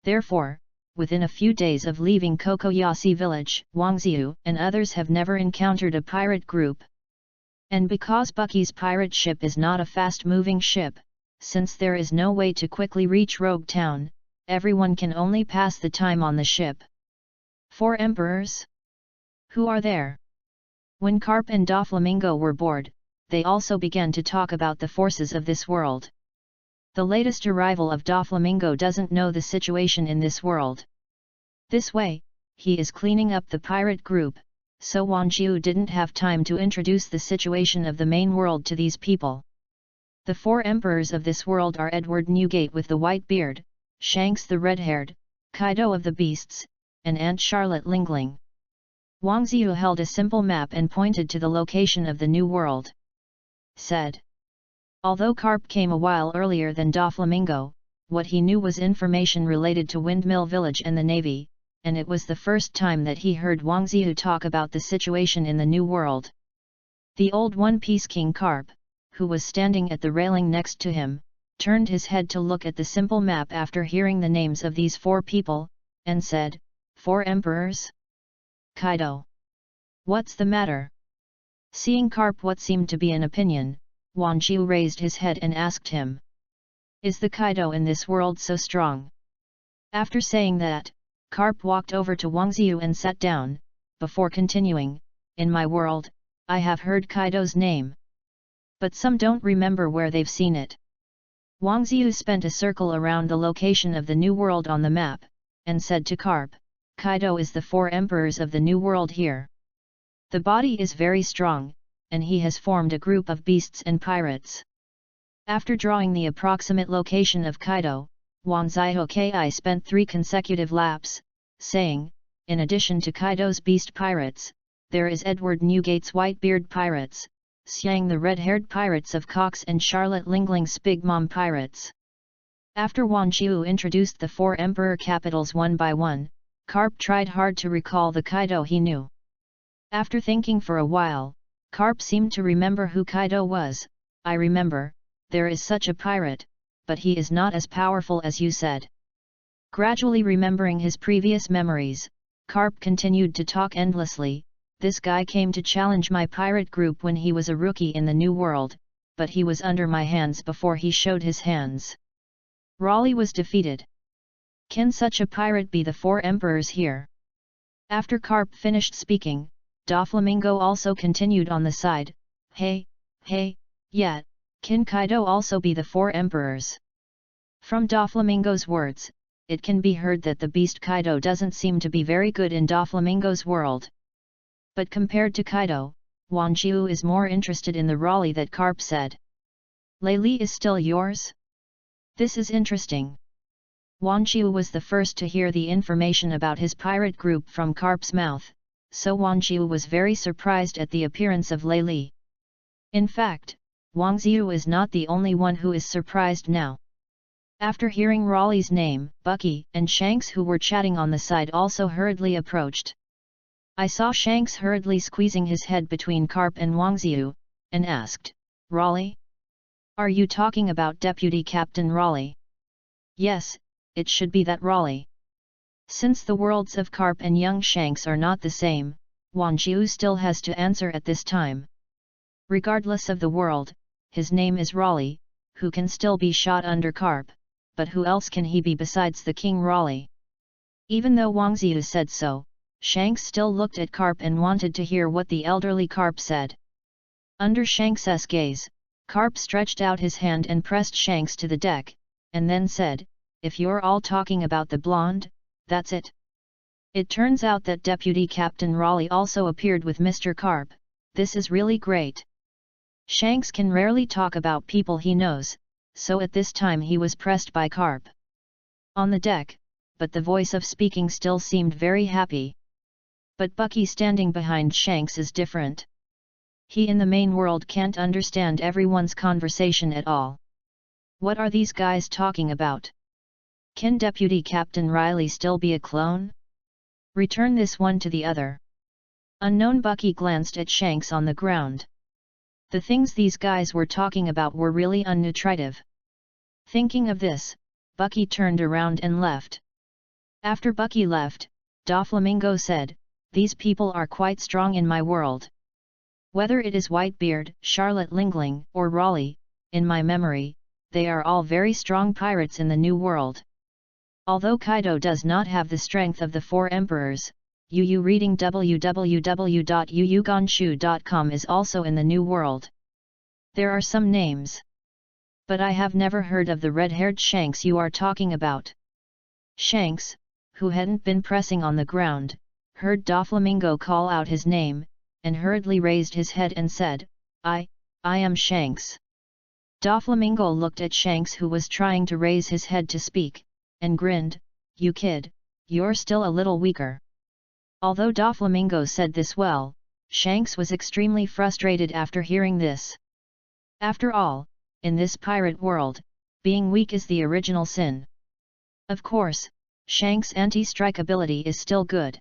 Therefore, within a few days of leaving Kokoyashi village, Wangziu and others have never encountered a pirate group. And because Bucky's pirate ship is not a fast-moving ship, since there is no way to quickly reach Rogue Town, everyone can only pass the time on the ship. 4 emperors? Who are there? When Carp and Doflamingo were bored, they also began to talk about the forces of this world. The latest arrival of Doflamingo doesn't know the situation in this world. This way, he is cleaning up the pirate group, so Wang Jiu didn't have time to introduce the situation of the main world to these people. The 4 emperors of this world are Edward Newgate with the white beard, Shanks the red-haired, Kaido of the beasts, and Aunt Charlotte Lingling. Wang Jiu held a simple map and pointed to the location of the new world. Said. Although Carp came a while earlier than Doflamingo, what he knew was information related to Windmill Village and the Navy, and it was the first time that he heard Wang Jiu talk about the situation in the new world. The old One Piece King Carp, who was standing at the railing next to him, turned his head to look at the simple map after hearing the names of these 4 people, and said, 4 emperors? Kaido. What's the matter? Seeing Carp what seemed to be an opinion, Wang Jiu raised his head and asked him. Is the Kaido in this world so strong? After saying that, Carp walked over to Wang Jiu and sat down, before continuing, in my world, I have heard Kaido's name. But some don't remember where they've seen it. Wang Jiu spent a circle around the location of the new world on the map, and said to Carp, Kaido is the 4 emperors of the new world here. The body is very strong, and he has formed a group of beasts and pirates. After drawing the approximate location of Kaido, Wang Zhihui spent 3 consecutive laps, saying, in addition to Kaido's beast pirates, there is Edward Newgate's Whitebeard pirates, Xiang the red-haired pirates of Cox and Charlotte Lingling's Big Mom pirates. After Wang Jiu introduced the 4 emperor capitals one by one, Carp tried hard to recall the Kaido he knew. After thinking for a while, Carp seemed to remember who Kaido was. I remember, there is such a pirate, but he is not as powerful as you said. Gradually remembering his previous memories, Carp continued to talk endlessly. This guy came to challenge my pirate group when he was a rookie in the new world, but he was under my hands before he showed his hands. Raleigh was defeated. Can such a pirate be the 4 emperors here? After Carp finished speaking, Doflamingo also continued on the side, hey, yeah, can Kaido also be the 4 emperors? From Doflamingo's words, it can be heard that the beast Kaido doesn't seem to be very good in Doflamingo's world. But compared to Kaido, Wang Jiu is more interested in the Raleigh that Carp said. Lei Li is still yours? This is interesting. Wang Jiu was the first to hear the information about his pirate group from Carp's mouth, so Wang Jiu was very surprised at the appearance of Lei Li. In fact, Wang Jiu is not the only one who is surprised now. After hearing Raleigh's name, Bucky and Shanks who were chatting on the side also hurriedly approached. I saw Shanks hurriedly squeezing his head between Carp and Wang Jiu, and asked, Raleigh? Are you talking about Deputy Captain Raleigh? Yes, it should be that Raleigh. Since the worlds of Carp and young Shanks are not the same, Wang Jiu still has to answer at this time. Regardless of the world, his name is Raleigh, who can still be shot under Carp, but who else can he be besides the King Raleigh? Even though Wang Jiu said so, Shanks still looked at Carp and wanted to hear what the elderly Carp said. Under Shanks's gaze, Carp stretched out his hand and pressed Shanks to the deck, and then said, if you're all talking about the blonde, that's it. It turns out that Deputy Captain Raleigh also appeared with Mr. Carp. This is really great. Shanks can rarely talk about people he knows, so at this time he was pressed by Carp on the deck, but the voice of speaking still seemed very happy. But Bucky standing behind Shanks is different. He in the main world can't understand everyone's conversation at all. What are these guys talking about? Can Deputy Captain Riley still be a clone? Return this one to the other. Unknown Bucky glanced at Shanks on the ground. The things these guys were talking about were really unnutritive. Thinking of this, Bucky turned around and left. After Bucky left, Doflamingo said, these people are quite strong in my world. Whether it is Whitebeard, Charlotte Lingling, or Raleigh, in my memory, they are all very strong pirates in the new world. Although Kaido does not have the strength of the four emperors, Yu reading www.yuyugonshu.com is also in the New World. There are some names. But I have never heard of the red-haired Shanks you are talking about. Shanks, who hadn't been pressing on the ground, heard Doflamingo call out his name, and hurriedly raised his head and said, I am Shanks. Doflamingo looked at Shanks, who was trying to raise his head to speak, and grinned, "You kid, you're still a little weaker." Although Doflamingo said this well, Shanks was extremely frustrated after hearing this. After all, in this pirate world, being weak is the original sin. Of course, Shanks' anti-strike ability is still good.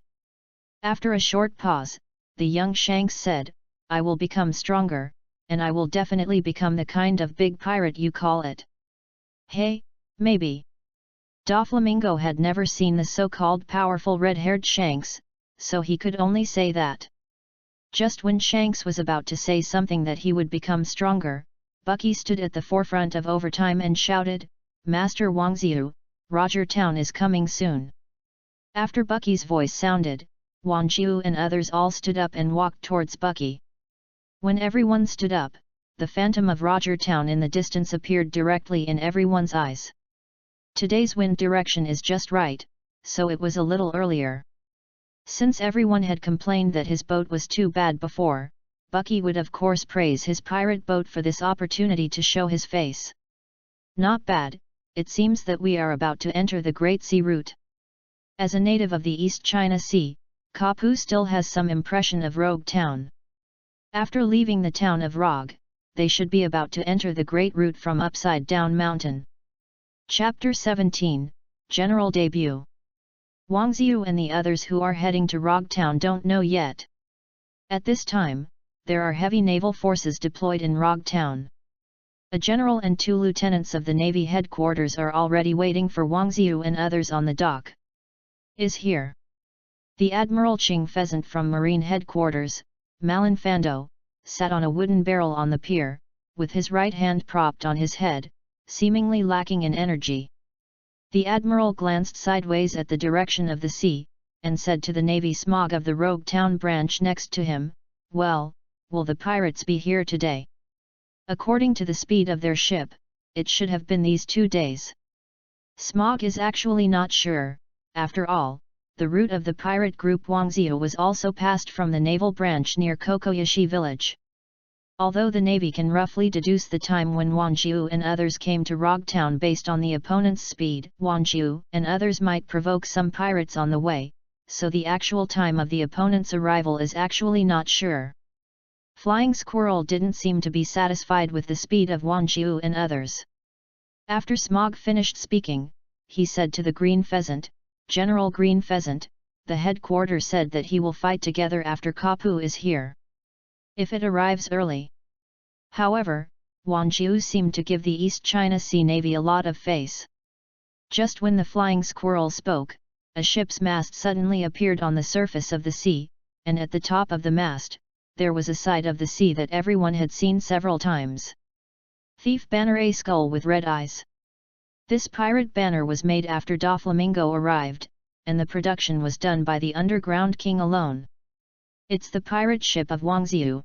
After a short pause, the young Shanks said, "I will become stronger, and I will definitely become the kind of big pirate you call it." Hey, maybe. Doflamingo had never seen the so-called powerful red-haired Shanks, so he could only say that. Just when Shanks was about to say something that he would become stronger, Bucky stood at the forefront of overtime and shouted, "Master Wangziu, Roger Town is coming soon." After Bucky's voice sounded, Wangziu and others all stood up and walked towards Bucky. When everyone stood up, the phantom of Roger Town in the distance appeared directly in everyone's eyes. Today's wind direction is just right, so it was a little earlier. Since everyone had complained that his boat was too bad before, Bucky would of course praise his pirate boat for this opportunity to show his face. "Not bad, it seems that we are about to enter the Great Sea route." As a native of the East China Sea, Kapu still has some impression of Rogue Town. After leaving the town of Rog, they should be about to enter the Great Route from Upside Down Mountain. Chapter 17, General Debut. Wangziu and the others who are heading to Rog Town don't know yet. At this time, there are heavy naval forces deployed in Rog Town. A general and 2 lieutenants of the Navy headquarters are already waiting for Wangziu and others on the dock. Is here. The Admiral Ching Pheasant from Marine headquarters, Malin Fando, sat on a wooden barrel on the pier, with his right hand propped on his head, seemingly lacking in energy. The Admiral glanced sideways at the direction of the sea, and said to the Navy smog of the Rogue Town branch next to him, "Well, will the pirates be here today?" According to the speed of their ship, it should have been these 2 days. Smog is actually not sure. After all, the route of the pirate group Wangziu was also passed from the naval branch near Kokoyashi village. Although the Navy can roughly deduce the time when Wangziu and others came to Rog Town based on the opponent's speed, Wangziu and others might provoke some pirates on the way, so the actual time of the opponent's arrival is actually not sure. Flying Squirrel didn't seem to be satisfied with the speed of Wangziu and others. After Smog finished speaking, he said to the Green Pheasant, "General Green Pheasant, the headquarters said that he will fight together after Kapu is here. If it arrives early." However, Wangziu seemed to give the East China Sea Navy a lot of face. Just when the Flying Squirrel spoke, a ship's mast suddenly appeared on the surface of the sea, and at the top of the mast, there was a side of the sea that everyone had seen several times. Thief banner, a skull with red eyes. This pirate banner was made after Doflamingo arrived, and the production was done by the Underground King alone. It's the pirate ship of Wangziu.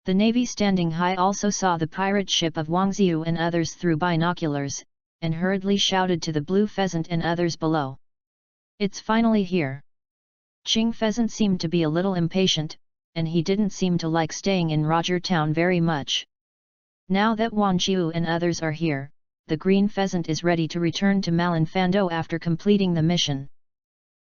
The Navy standing high also saw the pirate ship of Wangziu and others through binoculars, and hurriedly shouted to the Blue Pheasant and others below. "It's finally here." Ching Pheasant seemed to be a little impatient, and he didn't seem to like staying in Roger Town very much. Now that Wangziu and others are here, the Green Pheasant is ready to return to Malin Fando after completing the mission.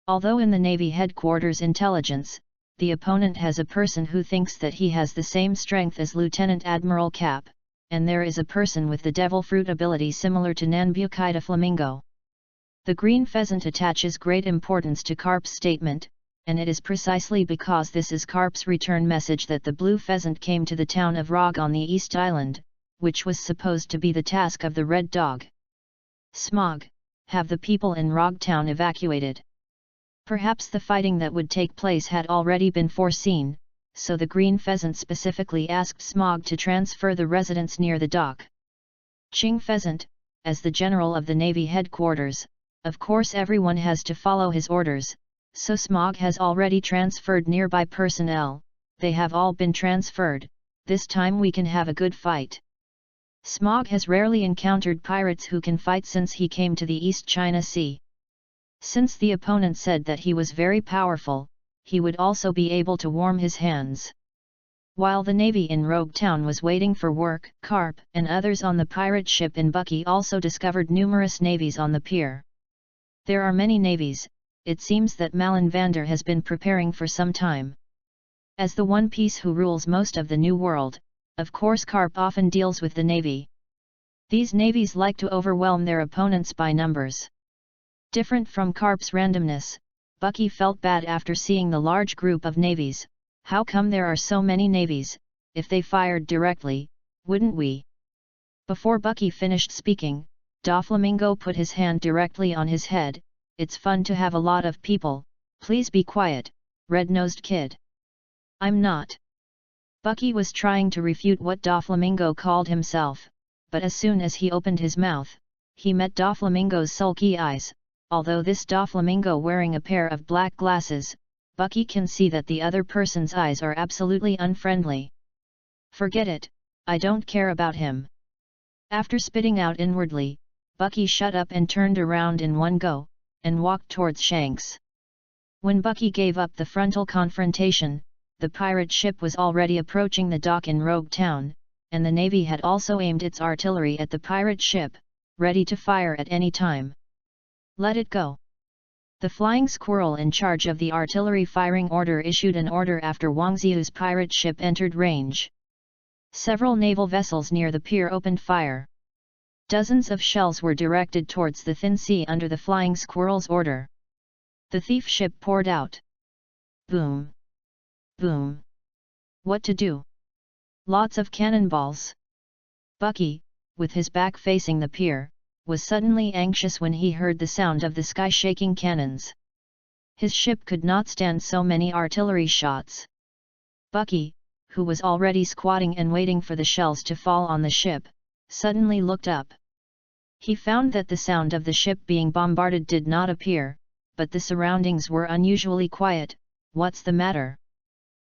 Although in the Navy headquarters intelligence, the opponent has a person who thinks that he has the same strength as Lieutenant Admiral Cap, and there is a person with the Devil Fruit ability similar to Nanbukai Doflamingo. The Green Pheasant attaches great importance to Carp's statement, and it is precisely because this is Carp's return message that the Blue Pheasant came to the town of Rog on the East Island, which was supposed to be the task of the Red Dog. Smog, have the people in Rog Town evacuated. Perhaps the fighting that would take place had already been foreseen, so the Green Pheasant specifically asked Smog to transfer the residents near the dock. Ching Pheasant, as the general of the Navy headquarters, of course everyone has to follow his orders, so Smog has already transferred nearby personnel. They have all been transferred. This time we can have a good fight. Smog has rarely encountered pirates who can fight since he came to the East China Sea. Since the opponent said that he was very powerful, he would also be able to warm his hands. While the navy in Rogue Town was waiting for work, Carp and others on the pirate ship in Bucky also discovered numerous navies on the pier. There are many navies. It seems that Malin Vander has been preparing for some time. As the One Piece who rules most of the New World, of course Carp often deals with the navy. These navies like to overwhelm their opponents by numbers. Different from Carp's randomness, Bucky felt bad after seeing the large group of navies. How come there are so many navies? If they fired directly, wouldn't we? Before Bucky finished speaking, Doflamingo put his hand directly on his head. It's fun to have a lot of people, please be quiet, red-nosed kid. I'm not. Bucky was trying to refute what Doflamingo called himself, but as soon as he opened his mouth, he met Doflamingo's sulky eyes. Although this Doflamingo wearing a pair of black glasses, Bucky can see that the other person's eyes are absolutely unfriendly. Forget it, I don't care about him. After spitting out inwardly, Bucky shut up and turned around in one go, and walked towards Shanks. When Bucky gave up the frontal confrontation, the pirate ship was already approaching the dock in Rogue Town, and the navy had also aimed its artillery at the pirate ship, ready to fire at any time. Let it go. The flying squirrel in charge of the artillery firing order issued an order after Wang Ziu's pirate ship entered range. Several naval vessels near the pier opened fire. Dozens of shells were directed towards the thin sea under the flying squirrel's order. The thief ship poured out. Boom! Boom! What to do? Lots of cannonballs. Bucky, with his back facing the pier, was suddenly anxious when he heard the sound of the sky-shaking cannons. His ship could not stand so many artillery shots. Bucky, who was already squatting and waiting for the shells to fall on the ship, suddenly looked up. He found that the sound of the ship being bombarded did not appear, but the surroundings were unusually quiet. What's the matter?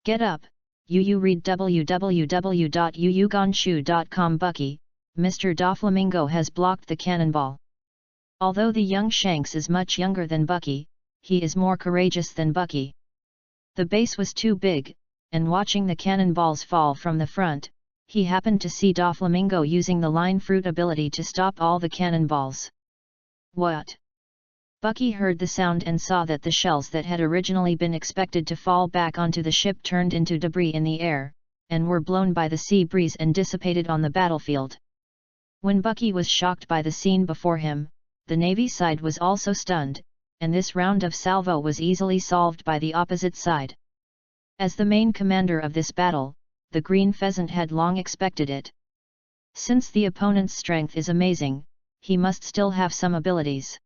Get up, you read www.yuyugonshu.com. Bucky, Mr. Doflamingo has blocked the cannonball. Although the young Shanks is much younger than Bucky, he is more courageous than Bucky. The base was too big, and watching the cannonballs fall from the front, he happened to see Doflamingo using the line fruit ability to stop all the cannonballs. What? Bucky heard the sound and saw that the shells that had originally been expected to fall back onto the ship turned into debris in the air, and were blown by the sea breeze and dissipated on the battlefield. When Bucky was shocked by the scene before him, the Navy side was also stunned, and this round of salvo was easily solved by the opposite side. As the main commander of this battle, the Green Pheasant had long expected it. Since the opponent's strength is amazing, he must still have some abilities.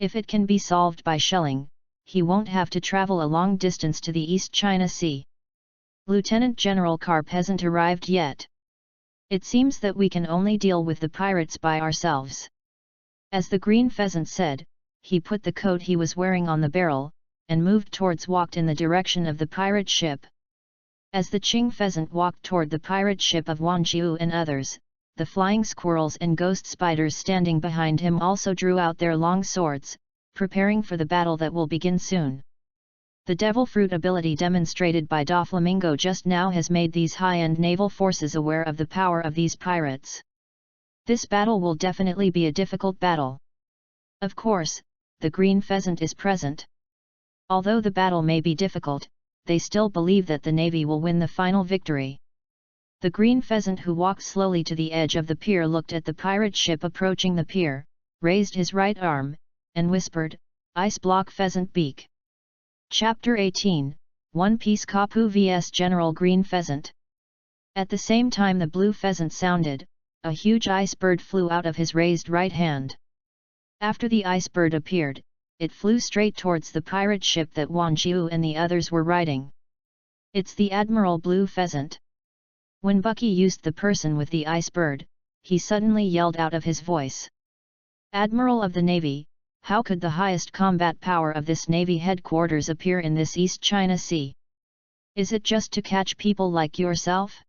If it can be solved by shelling, he won't have to travel a long distance to the East China Sea. Lieutenant General Carp hasn't arrived yet. It seems that we can only deal with the pirates by ourselves. As the Green Pheasant said, he put the coat he was wearing on the barrel, and walked in the direction of the pirate ship. As the Qing Pheasant walked toward the pirate ship of Wang Jiu and others, the flying squirrels and ghost spiders standing behind him also drew out their long swords, preparing for the battle that will begin soon. The Devil Fruit ability demonstrated by Doflamingo just now has made these high-end naval forces aware of the power of these pirates. This battle will definitely be a difficult battle. Of course, the Green Pheasant is present. Although the battle may be difficult, they still believe that the Navy will win the final victory. The Green Pheasant, who walked slowly to the edge of the pier, looked at the pirate ship approaching the pier, raised his right arm, and whispered, "Ice Block Pheasant Beak." Chapter 18, One Piece Kapu vs General Green Pheasant. At the same time the Blue Pheasant sounded, a huge ice bird flew out of his raised right hand. After the ice bird appeared, it flew straight towards the pirate ship that Wang Jiu and the others were riding. "It's the Admiral Blue Pheasant." When Bucky used the person with the ice bird, he suddenly yelled out of his voice. "Admiral of the Navy, How could the highest combat power of this Navy headquarters appear in this East China Sea? Is it just to catch people like yourself?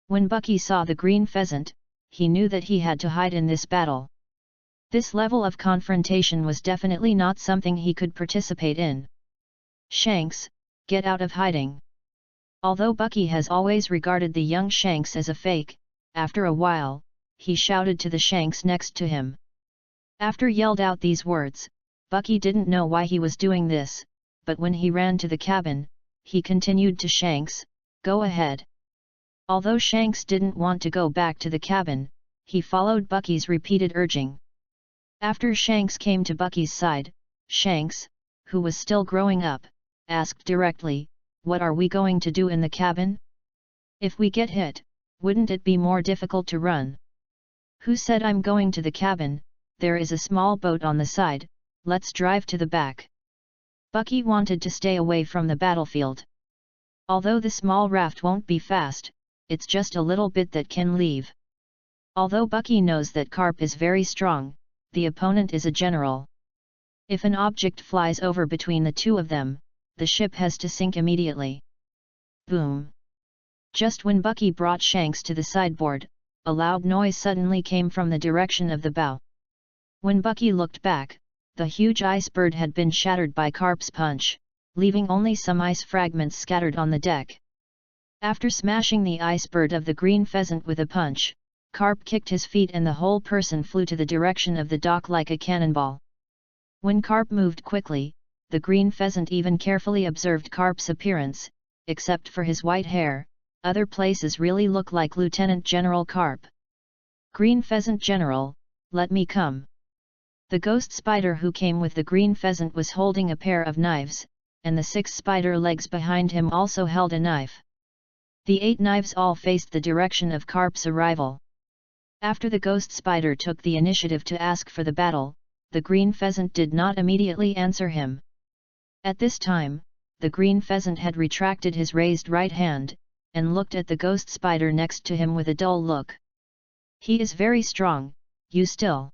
When Bucky saw the green pheasant, he knew that he had to hide in this battle. This level of confrontation was definitely not something he could participate in. Shanks, get out of hiding. Although Bucky has always regarded the young Shanks as a fake, after a while, he shouted to the Shanks next to him. After yelled out these words, Bucky didn't know why he was doing this, but when he ran to the cabin, he continued to Shanks, "Go ahead." Although Shanks didn't want to go back to the cabin, he followed Bucky's repeated urging. After Shanks came to Bucky's side, Shanks, who was still growing up, asked directly, "What are we going to do in the cabin? If we get hit, wouldn't it be more difficult to run?" "Who said I'm going to the cabin? There is a small boat on the side, let's drive to the back." Bucky wanted to stay away from the battlefield. Although the small raft won't be fast, it's just a little bit that can leave. Although Bucky knows that Carp is very strong, the opponent is a general. If an object flies over between the two of them, the ship has to sink immediately. Boom! Just when Bucky brought Shanks to the sideboard, a loud noise suddenly came from the direction of the bow. When Bucky looked back, the huge iceberg had been shattered by Carp's punch, leaving only some ice fragments scattered on the deck. After smashing the iceberg of the green pheasant with a punch, Carp kicked his feet and the whole person flew to the direction of the dock like a cannonball. When Carp moved quickly, the green pheasant even carefully observed Carp's appearance. Except for his white hair, other places really look like Lieutenant General Carp. "Green Pheasant General, let me come." The ghost spider who came with the green pheasant was holding a pair of knives, and the 6 spider legs behind him also held a knife. The 8 knives all faced the direction of Carp's arrival. After the ghost spider took the initiative to ask for the battle, the green pheasant did not immediately answer him. At this time, the green pheasant had retracted his raised right hand, and looked at the ghost spider next to him with a dull look. "He is very strong, you still."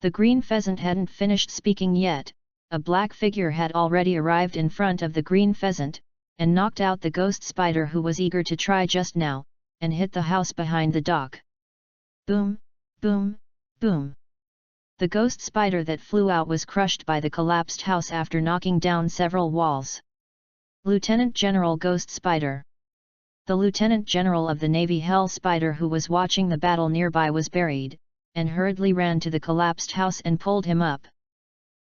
The green pheasant hadn't finished speaking yet, a black figure had already arrived in front of the green pheasant, and knocked out the ghost spider who was eager to try just now, and hit the house behind the dock. Boom, boom, boom. The ghost spider that flew out was crushed by the collapsed house after knocking down several walls. Lieutenant General Ghost Spider. The Lieutenant General of the Navy Hell Spider who was watching the battle nearby was buried, and hurriedly ran to the collapsed house and pulled him up.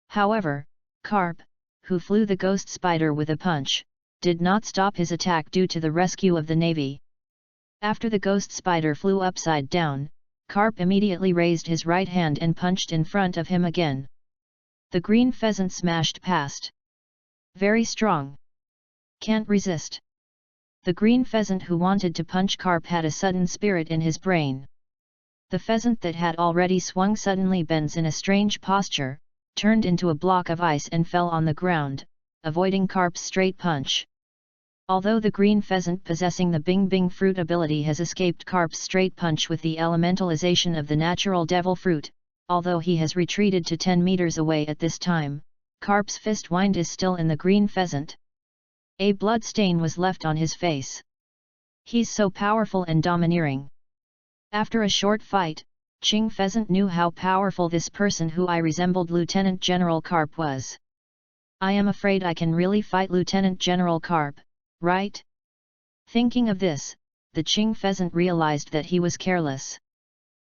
However, Carp, who flew the ghost spider with a punch, did not stop his attack due to the rescue of the Navy. After the ghost spider flew upside down, Carp immediately raised his right hand and punched in front of him again. The green pheasant smashed past. "Very strong. Can't resist." The green pheasant who wanted to punch Carp had a sudden spirit in his brain. The pheasant that had already swung suddenly bends in a strange posture, turned into a block of ice and fell on the ground, avoiding Carp's straight punch. Although the green pheasant possessing the Bing Bing fruit ability has escaped Carp's straight punch with the elementalization of the natural devil fruit, although he has retreated to 10 meters away at this time, Carp's fist wind is still in the green pheasant. A blood stain was left on his face. He's so powerful and domineering. After a short fight, Ching Pheasant knew how powerful this person who I resembled Lieutenant General Carp was. "I am afraid I can really fight Lieutenant General Carp, right?" Thinking of this, the Ching Pheasant realized that he was careless.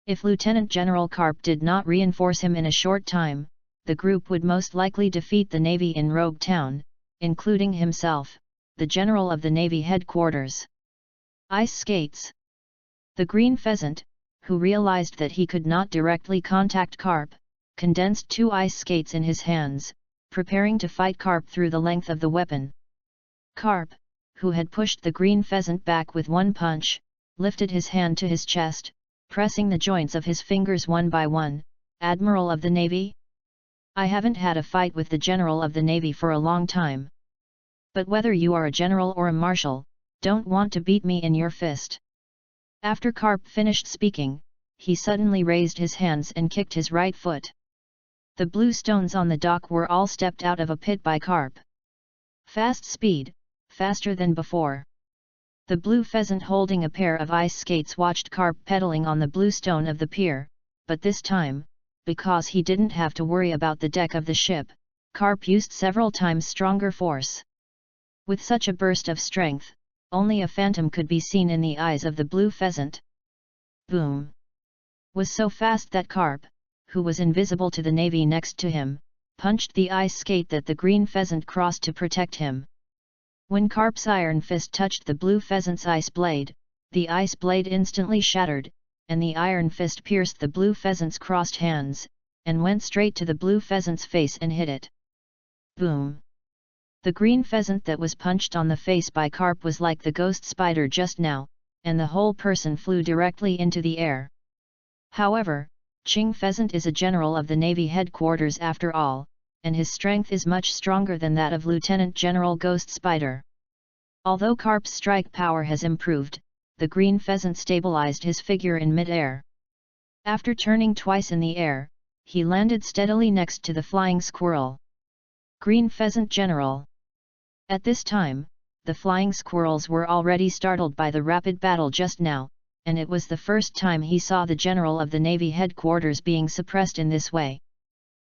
If Lieutenant General Carp did not reinforce him in a short time, the group would most likely defeat the Navy in Rogue Town, including himself, the General of the Navy headquarters. Ice skates. The green pheasant, who realized that he could not directly contact Carp, condensed 2 ice skates in his hands, preparing to fight Carp through the length of the weapon. Carp, who had pushed the green pheasant back with one punch, lifted his hand to his chest, pressing the joints of his fingers one by one. "Admiral of the Navy? I haven't had a fight with the General of the Navy for a long time. But whether you are a general or a marshal, don't want to beat me in your fist." After Carp finished speaking, he suddenly raised his hands and kicked his right foot. The blue stones on the dock were all stepped out of a pit by carp. Fast speed, faster than before. The blue pheasant holding a pair of ice skates watched carp pedaling on the blue stone of the pier, but this time, because he didn't have to worry about the deck of the ship, carp used several times stronger force. With such a burst of strength, only a phantom could be seen in the eyes of the blue pheasant. Boom! Was so fast that carp, who was invisible to the navy next to him, punched the ice skate that the green pheasant crossed to protect him. When carp's iron fist touched the blue pheasant's ice blade, the ice blade instantly shattered, and the iron fist pierced the blue pheasant's crossed hands, and went straight to the blue pheasant's face and hit it. Boom! The green pheasant that was punched on the face by carp was like the ghost spider just now, and the whole person flew directly into the air. However, Ching Pheasant is a general of the Navy headquarters after all, and his strength is much stronger than that of Lieutenant General Ghost Spider. Although carp's strike power has improved, the green pheasant stabilized his figure in mid-air. After turning twice in the air, he landed steadily next to the flying squirrel. Green Pheasant General. At this time, the flying squirrels were already startled by the rapid battle just now, and it was the first time he saw the general of the Navy headquarters being suppressed in this way.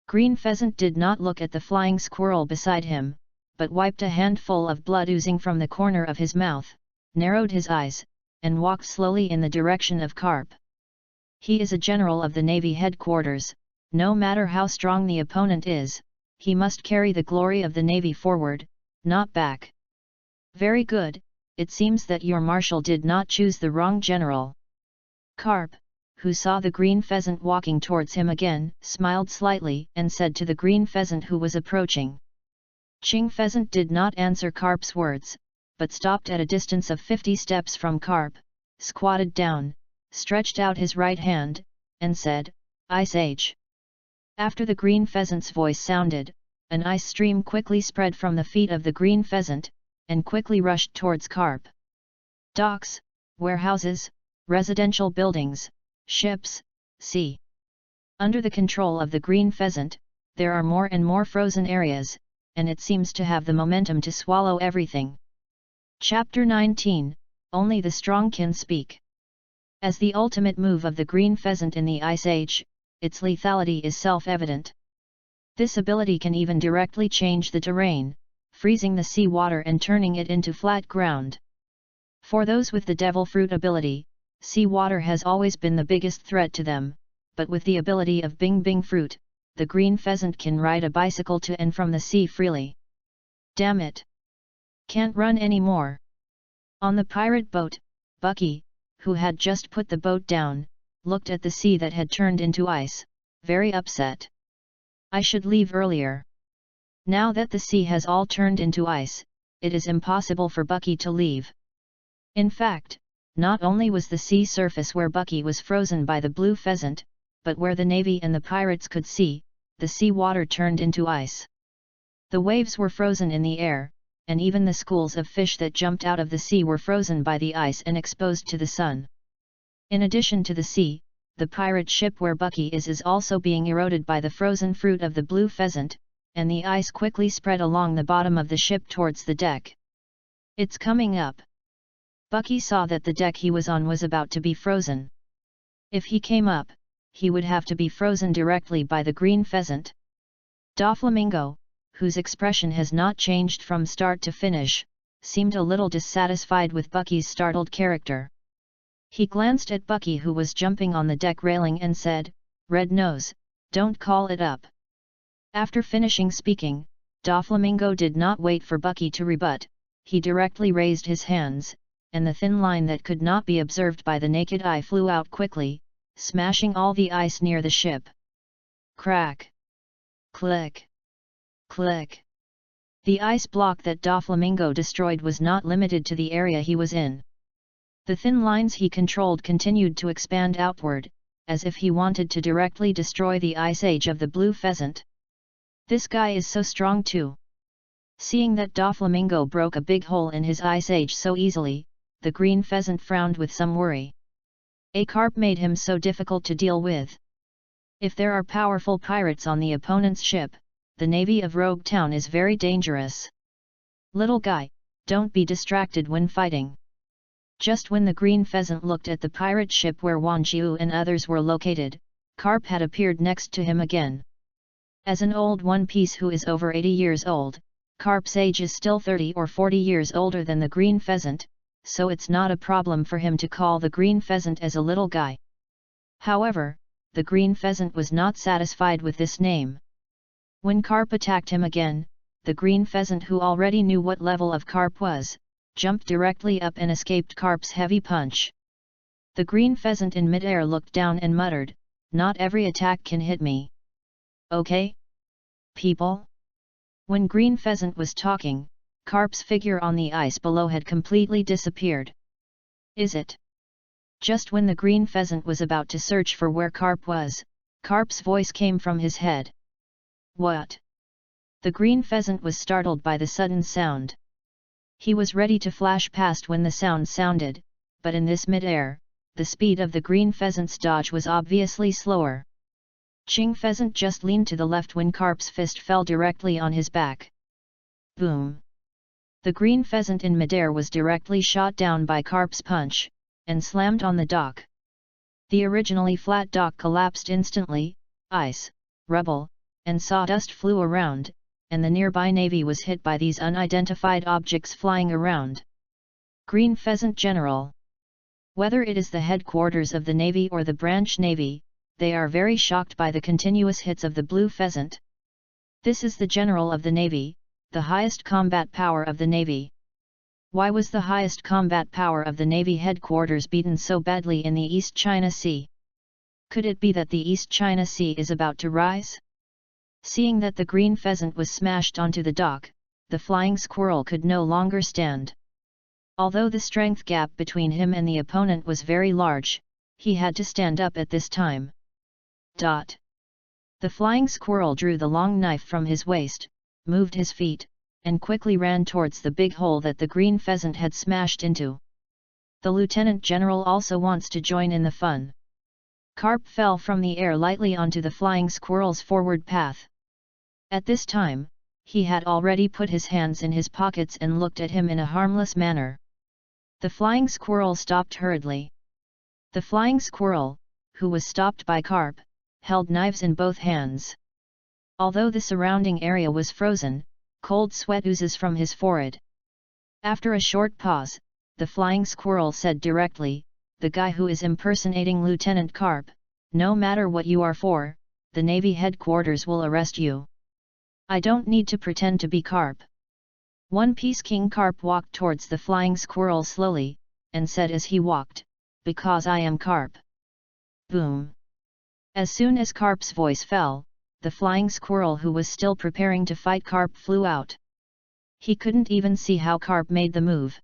Green Pheasant did not look at the flying squirrel beside him, but wiped a handful of blood oozing from the corner of his mouth, narrowed his eyes, and walked slowly in the direction of carp. He is a general of the Navy headquarters. No matter how strong the opponent is, he must carry the glory of the Navy forward, not back. Very good, it seems that your marshal did not choose the wrong general. Carp, who saw the green pheasant walking towards him again, smiled slightly and said to the green pheasant who was approaching. Ching Pheasant did not answer Carp's words, but stopped at a distance of 50 steps from Carp, squatted down, stretched out his right hand, and said, "Ice Age." After the green pheasant's voice sounded, an ice stream quickly spread from the feet of the green pheasant, and quickly rushed towards Carp. Docks, warehouses, residential buildings, ships, sea. Under the control of the green pheasant, there are more and more frozen areas, and it seems to have the momentum to swallow everything. Chapter 19, Only the Strong Can Speak. As the ultimate move of the green pheasant in the Ice Age, its lethality is self-evident. This ability can even directly change the terrain, freezing the sea water and turning it into flat ground. For those with the Devil Fruit ability, sea water has always been the biggest threat to them, but with the ability of Bing Bing Fruit, the green pheasant can ride a bicycle to and from the sea freely. Damn it! Can't run anymore. On the pirate boat, Bucky, who had just put the boat down, looked at the sea that had turned into ice, very upset. I should leave earlier. Now that the sea has all turned into ice, it is impossible for Bucky to leave. In fact, not only was the sea surface where Bucky was frozen by the blue pheasant, but where the Navy and the pirates could see, the sea water turned into ice. The waves were frozen in the air, and even the schools of fish that jumped out of the sea were frozen by the ice and exposed to the sun. In addition to the sea, the pirate ship where Bucky is also being eroded by the frozen fruit of the blue pheasant, and the ice quickly spread along the bottom of the ship towards the deck. It's coming up. Bucky saw that the deck he was on was about to be frozen. If he came up, he would have to be frozen directly by the green pheasant. Doflamingo, whose expression has not changed from start to finish, seemed a little dissatisfied with Bucky's startled character. He glanced at Bucky who was jumping on the deck railing and said, "Red Nose, don't call it up." After finishing speaking, Doflamingo did not wait for Bucky to rebut, he directly raised his hands, and the thin line that could not be observed by the naked eye flew out quickly, smashing all the ice near the ship. Crack! Click! Click! The ice block that Doflamingo destroyed was not limited to the area he was in. The thin lines he controlled continued to expand outward, as if he wanted to directly destroy the ice age of the blue pheasant. This guy is so strong too. Seeing that Doflamingo broke a big hole in his ice age so easily, the green pheasant frowned with some worry. A carp made him so difficult to deal with. If there are powerful pirates on the opponent's ship, the navy of Rogue Town is very dangerous. Little guy, don't be distracted when fighting. Just when the green pheasant looked at the pirate ship where Wan Jiu and others were located, Carp had appeared next to him again. As an old One Piece who is over 80 years old, Carp's age is still 30 or 40 years older than the green pheasant, so it's not a problem for him to call the green pheasant as a little guy. However, the green pheasant was not satisfied with this name. When Carp attacked him again, the green pheasant, who already knew what level of Carp was, jumped directly up and escaped Carp's heavy punch. The green pheasant in midair looked down and muttered, "Not every attack can hit me. Okay? People?" When green pheasant was talking, Carp's figure on the ice below had completely disappeared. Is it? Just when the green pheasant was about to search for where Carp was, Carp's voice came from his head. What? The green pheasant was startled by the sudden sound. He was ready to flash past when the sound sounded, but in this mid-air, the speed of the green pheasant's dodge was obviously slower. Ching pheasant just leaned to the left when Carp's fist fell directly on his back. Boom! The green pheasant in midair was directly shot down by Carp's punch, and slammed on the dock. The originally flat dock collapsed instantly, ice, rubble, and sawdust flew around, and the nearby navy was hit by these unidentified objects flying around. Green Pheasant General. Whether it is the headquarters of the navy or the branch navy, they are very shocked by the continuous hits of the blue pheasant. This is the general of the navy, the highest combat power of the navy. Why was the highest combat power of the navy headquarters beaten so badly in the East China Sea? Could it be that the East China Sea is about to rise? Seeing that the green pheasant was smashed onto the dock, the flying squirrel could no longer stand. Although the strength gap between him and the opponent was very large, he had to stand up at this time. The flying squirrel drew the long knife from his waist, moved his feet, and quickly ran towards the big hole that the green pheasant had smashed into. The lieutenant general also wants to join in the fun. Carp fell from the air lightly onto the flying squirrel's forward path. At this time, he had already put his hands in his pockets and looked at him in a harmless manner. The flying squirrel stopped hurriedly. The flying squirrel, who was stopped by Carp, held knives in both hands. Although the surrounding area was frozen, cold sweat oozes from his forehead. After a short pause, the flying squirrel said directly, "The guy who is impersonating Lieutenant Carp, no matter what you are for, the Navy headquarters will arrest you. I don't need to pretend to be Carp." One Piece King Carp walked towards the flying squirrel slowly, and said as he walked, "Because I am Carp." Boom! As soon as Carp's voice fell, the flying squirrel who was still preparing to fight Carp flew out. He couldn't even see how Carp made the move.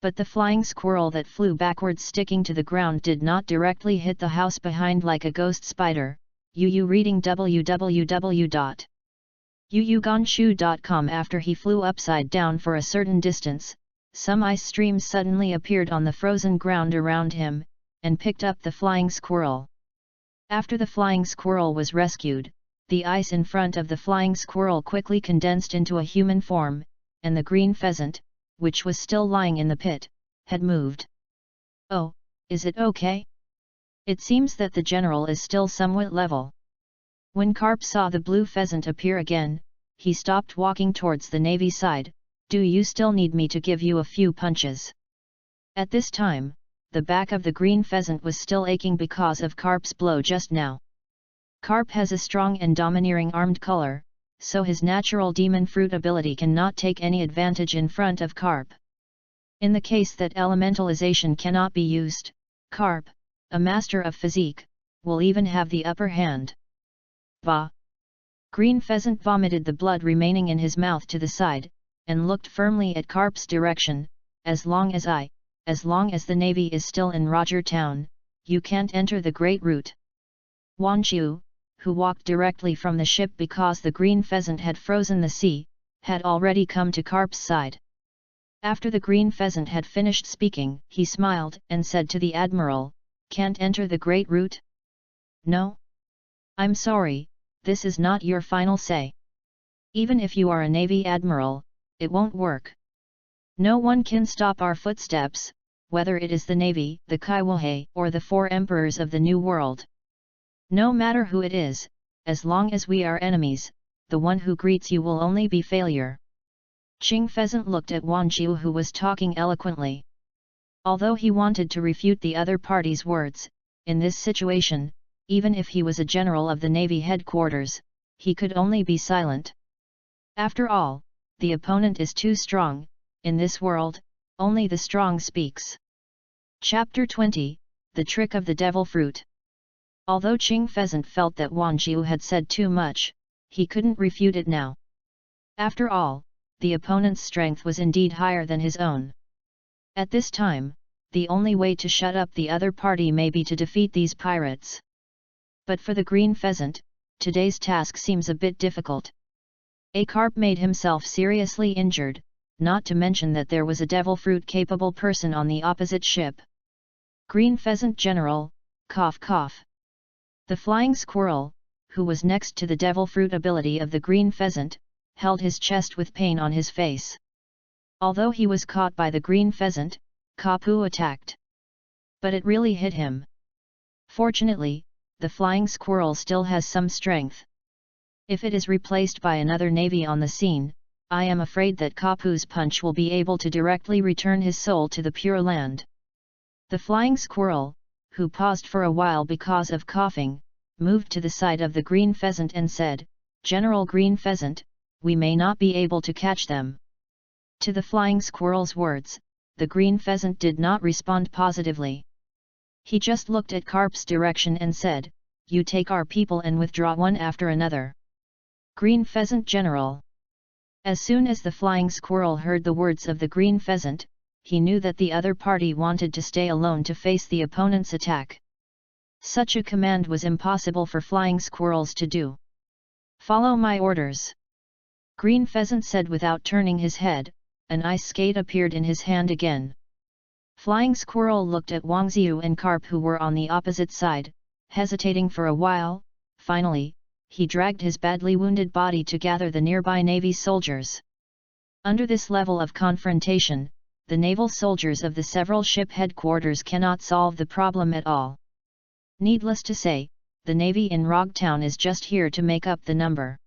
But the flying squirrel that flew backwards sticking to the ground did not directly hit the house behind like a ghost spider. Reading www.yuyuganshu.com. After he flew upside down for a certain distance, some ice streams suddenly appeared on the frozen ground around him, and picked up the flying squirrel. After the flying squirrel was rescued, the ice in front of the flying squirrel quickly condensed into a human form, and the green pheasant, which was still lying in the pit, had moved. "Oh, is it okay? It seems that the general is still somewhat level." When Carp saw the blue pheasant appear again, he stopped walking towards the navy side. "Do you still need me to give you a few punches?" At this time, the back of the green pheasant was still aching because of Carp's blow just now. Carp has a strong and domineering armed color, so his natural demon fruit ability cannot take any advantage in front of Carp. In the case that elementalization cannot be used, Carp, a master of physique, will even have the upper hand. Va! Green pheasant vomited the blood remaining in his mouth to the side, and looked firmly at Carp's direction. As long as the navy is still in Roger Town, you can't enter the Great Route." Wan Jiu, who walked directly from the ship because the green pheasant had frozen the sea, had already come to Carp's side. After the green pheasant had finished speaking, he smiled and said to the admiral, "Can't enter the Great Route?" "No. I'm sorry, this is not your final say. Even if you are a Navy Admiral, it won't work. No one can stop our footsteps, whether it is the Navy, the Kaiwohei, or the 4 Emperors of the New World. No matter who it is, as long as we are enemies, the one who greets you will only be failure. Qing Pheasant looked at Wang Jiu, who was talking eloquently. Although he wanted to refute the other party's words, in this situation, even if he was a general of the Navy headquarters, he could only be silent. After all, the opponent is too strong. In this world, only the strong speaks. Chapter 20, The Trick of the Devil Fruit. Although Qing Pheasant felt that Wang Jiu had said too much, he couldn't refute it now. After all, the opponent's strength was indeed higher than his own. At this time, the only way to shut up the other party may be to defeat these pirates. But for the Green Pheasant, today's task seems a bit difficult. A carp made himself seriously injured, not to mention that there was a devil fruit-capable person on the opposite ship. Green Pheasant General, cough cough. The Flying Squirrel, who was next to the devil fruit ability of the Green Pheasant, held his chest with pain on his face. Although he was caught by the Green Pheasant, Kapu attacked. But it really hit him. Fortunately, the Flying Squirrel still has some strength. If it is replaced by another navy on the scene, I am afraid that Kapu's punch will be able to directly return his soul to the Pure Land. The Flying Squirrel, who paused for a while because of coughing, moved to the side of the Green Pheasant and said, "General Green Pheasant, we may not be able to catch them." To the Flying Squirrel's words, the Green Pheasant did not respond positively. He just looked at Carp's direction and said, "You take our people and withdraw one after another." Green Pheasant General. As soon as the Flying Squirrel heard the words of the Green Pheasant, he knew that the other party wanted to stay alone to face the opponent's attack. Such a command was impossible for Flying Squirrels to do. "Follow my orders," Green Pheasant said without turning his head. An ice skate appeared in his hand again. Flying Squirrel looked at Wang Ziyu and Carp, who were on the opposite side, hesitating for a while. Finally, he dragged his badly wounded body to gather the nearby Navy soldiers. Under this level of confrontation, the naval soldiers of the several ship headquarters cannot solve the problem at all. Needless to say, the Navy in Rogtown is just here to make up the number.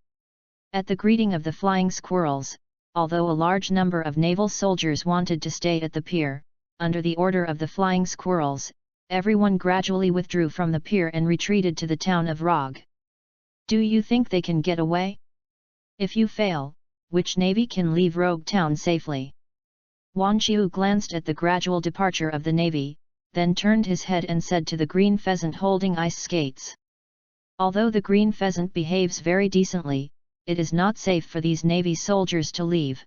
At the greeting of the Flying Squirrels, although a large number of naval soldiers wanted to stay at the pier, under the order of the Flying Squirrels, everyone gradually withdrew from the pier and retreated to the town of Rog. Do you think they can get away? If you fail, which navy can leave Rogue Town safely? Wang Jiu glanced at the gradual departure of the navy, then turned his head and said to the Green Pheasant holding ice skates. Although the Green Pheasant behaves very decently, it is not safe for these navy soldiers to leave.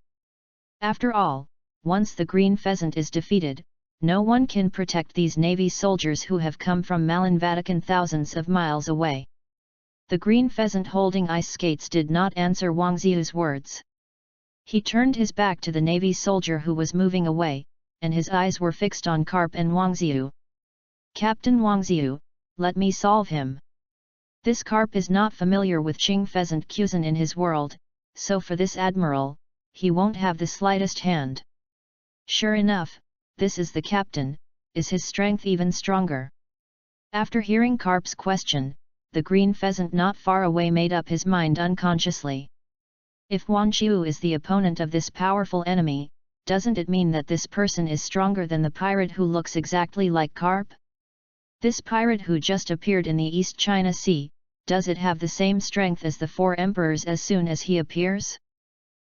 After all, once the Green Pheasant is defeated, no one can protect these navy soldiers who have come from Malin Vatican thousands of miles away. The Green Pheasant holding ice skates did not answer Wang Ziu's words. He turned his back to the navy soldier who was moving away, and his eyes were fixed on Carp and Wang Ziu. "Captain Wang Ziu, let me solve him." This Carp is not familiar with Qing Pheasant cuisine in his world, so for this admiral, he won't have the slightest hand. Sure enough, this is the captain. Is his strength even stronger? After hearing Carp's question, the Green Pheasant not far away made up his mind unconsciously. If Wang Jiu is the opponent of this powerful enemy, doesn't it mean that this person is stronger than the pirate who looks exactly like Carp? This pirate who just appeared in the East China Sea, does it have the same strength as the 4 emperors as soon as he appears?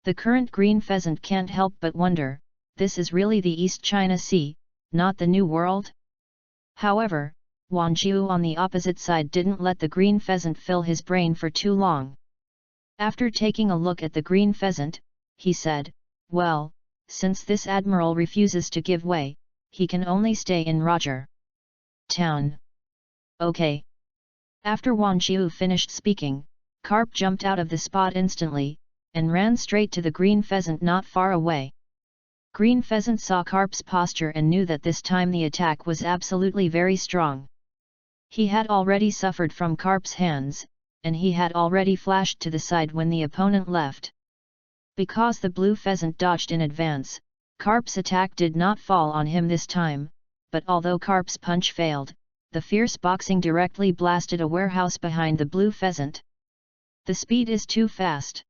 The current Green Pheasant can't help but wonder, this is really the East China Sea, not the New World? However, Wang Jiu on the opposite side didn't let the Green Pheasant fill his brain for too long. After taking a look at the Green Pheasant, he said, "Well, since this admiral refuses to give way, he can only stay in Roger Town. Okay." After Wang Jiu finished speaking, Carp jumped out of the spot instantly, and ran straight to the Green Pheasant not far away. Green Pheasant saw Carp's posture and knew that this time the attack was absolutely very strong. He had already suffered from Carp's hands, and he had already flashed to the side when the opponent left. Because the blue pheasant dodged in advance, Carp's attack did not fall on him this time, but although Carp's punch failed, the fierce boxing directly blasted a warehouse behind the blue pheasant. The speed is too fast.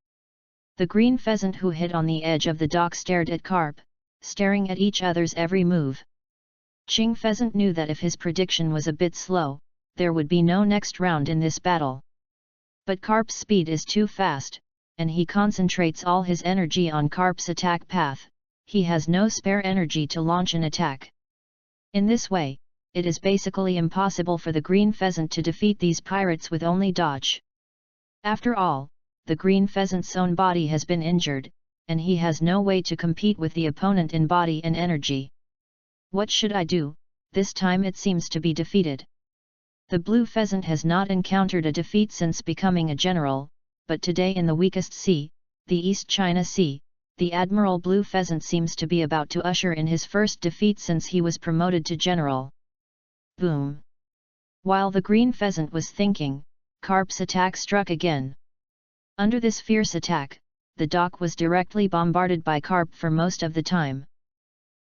The green pheasant who hid on the edge of the dock stared at Carp, staring at each other's every move. Ching Pheasant knew that if his prediction was a bit slow, there would be no next round in this battle. But Carp's speed is too fast, and he concentrates all his energy on Carp's attack path. He has no spare energy to launch an attack. In this way, it is basically impossible for the green pheasant to defeat these pirates with only dodge. After all, the green pheasant's own body has been injured, and he has no way to compete with the opponent in body and energy. What should I do? This time it seems to be defeated. The blue pheasant has not encountered a defeat since becoming a general, but today in the weakest sea, the East China Sea, the Admiral Blue Pheasant seems to be about to usher in his first defeat since he was promoted to general. Boom! While the green pheasant was thinking, Carp's attack struck again. Under this fierce attack, the dock was directly bombarded by Carp for most of the time.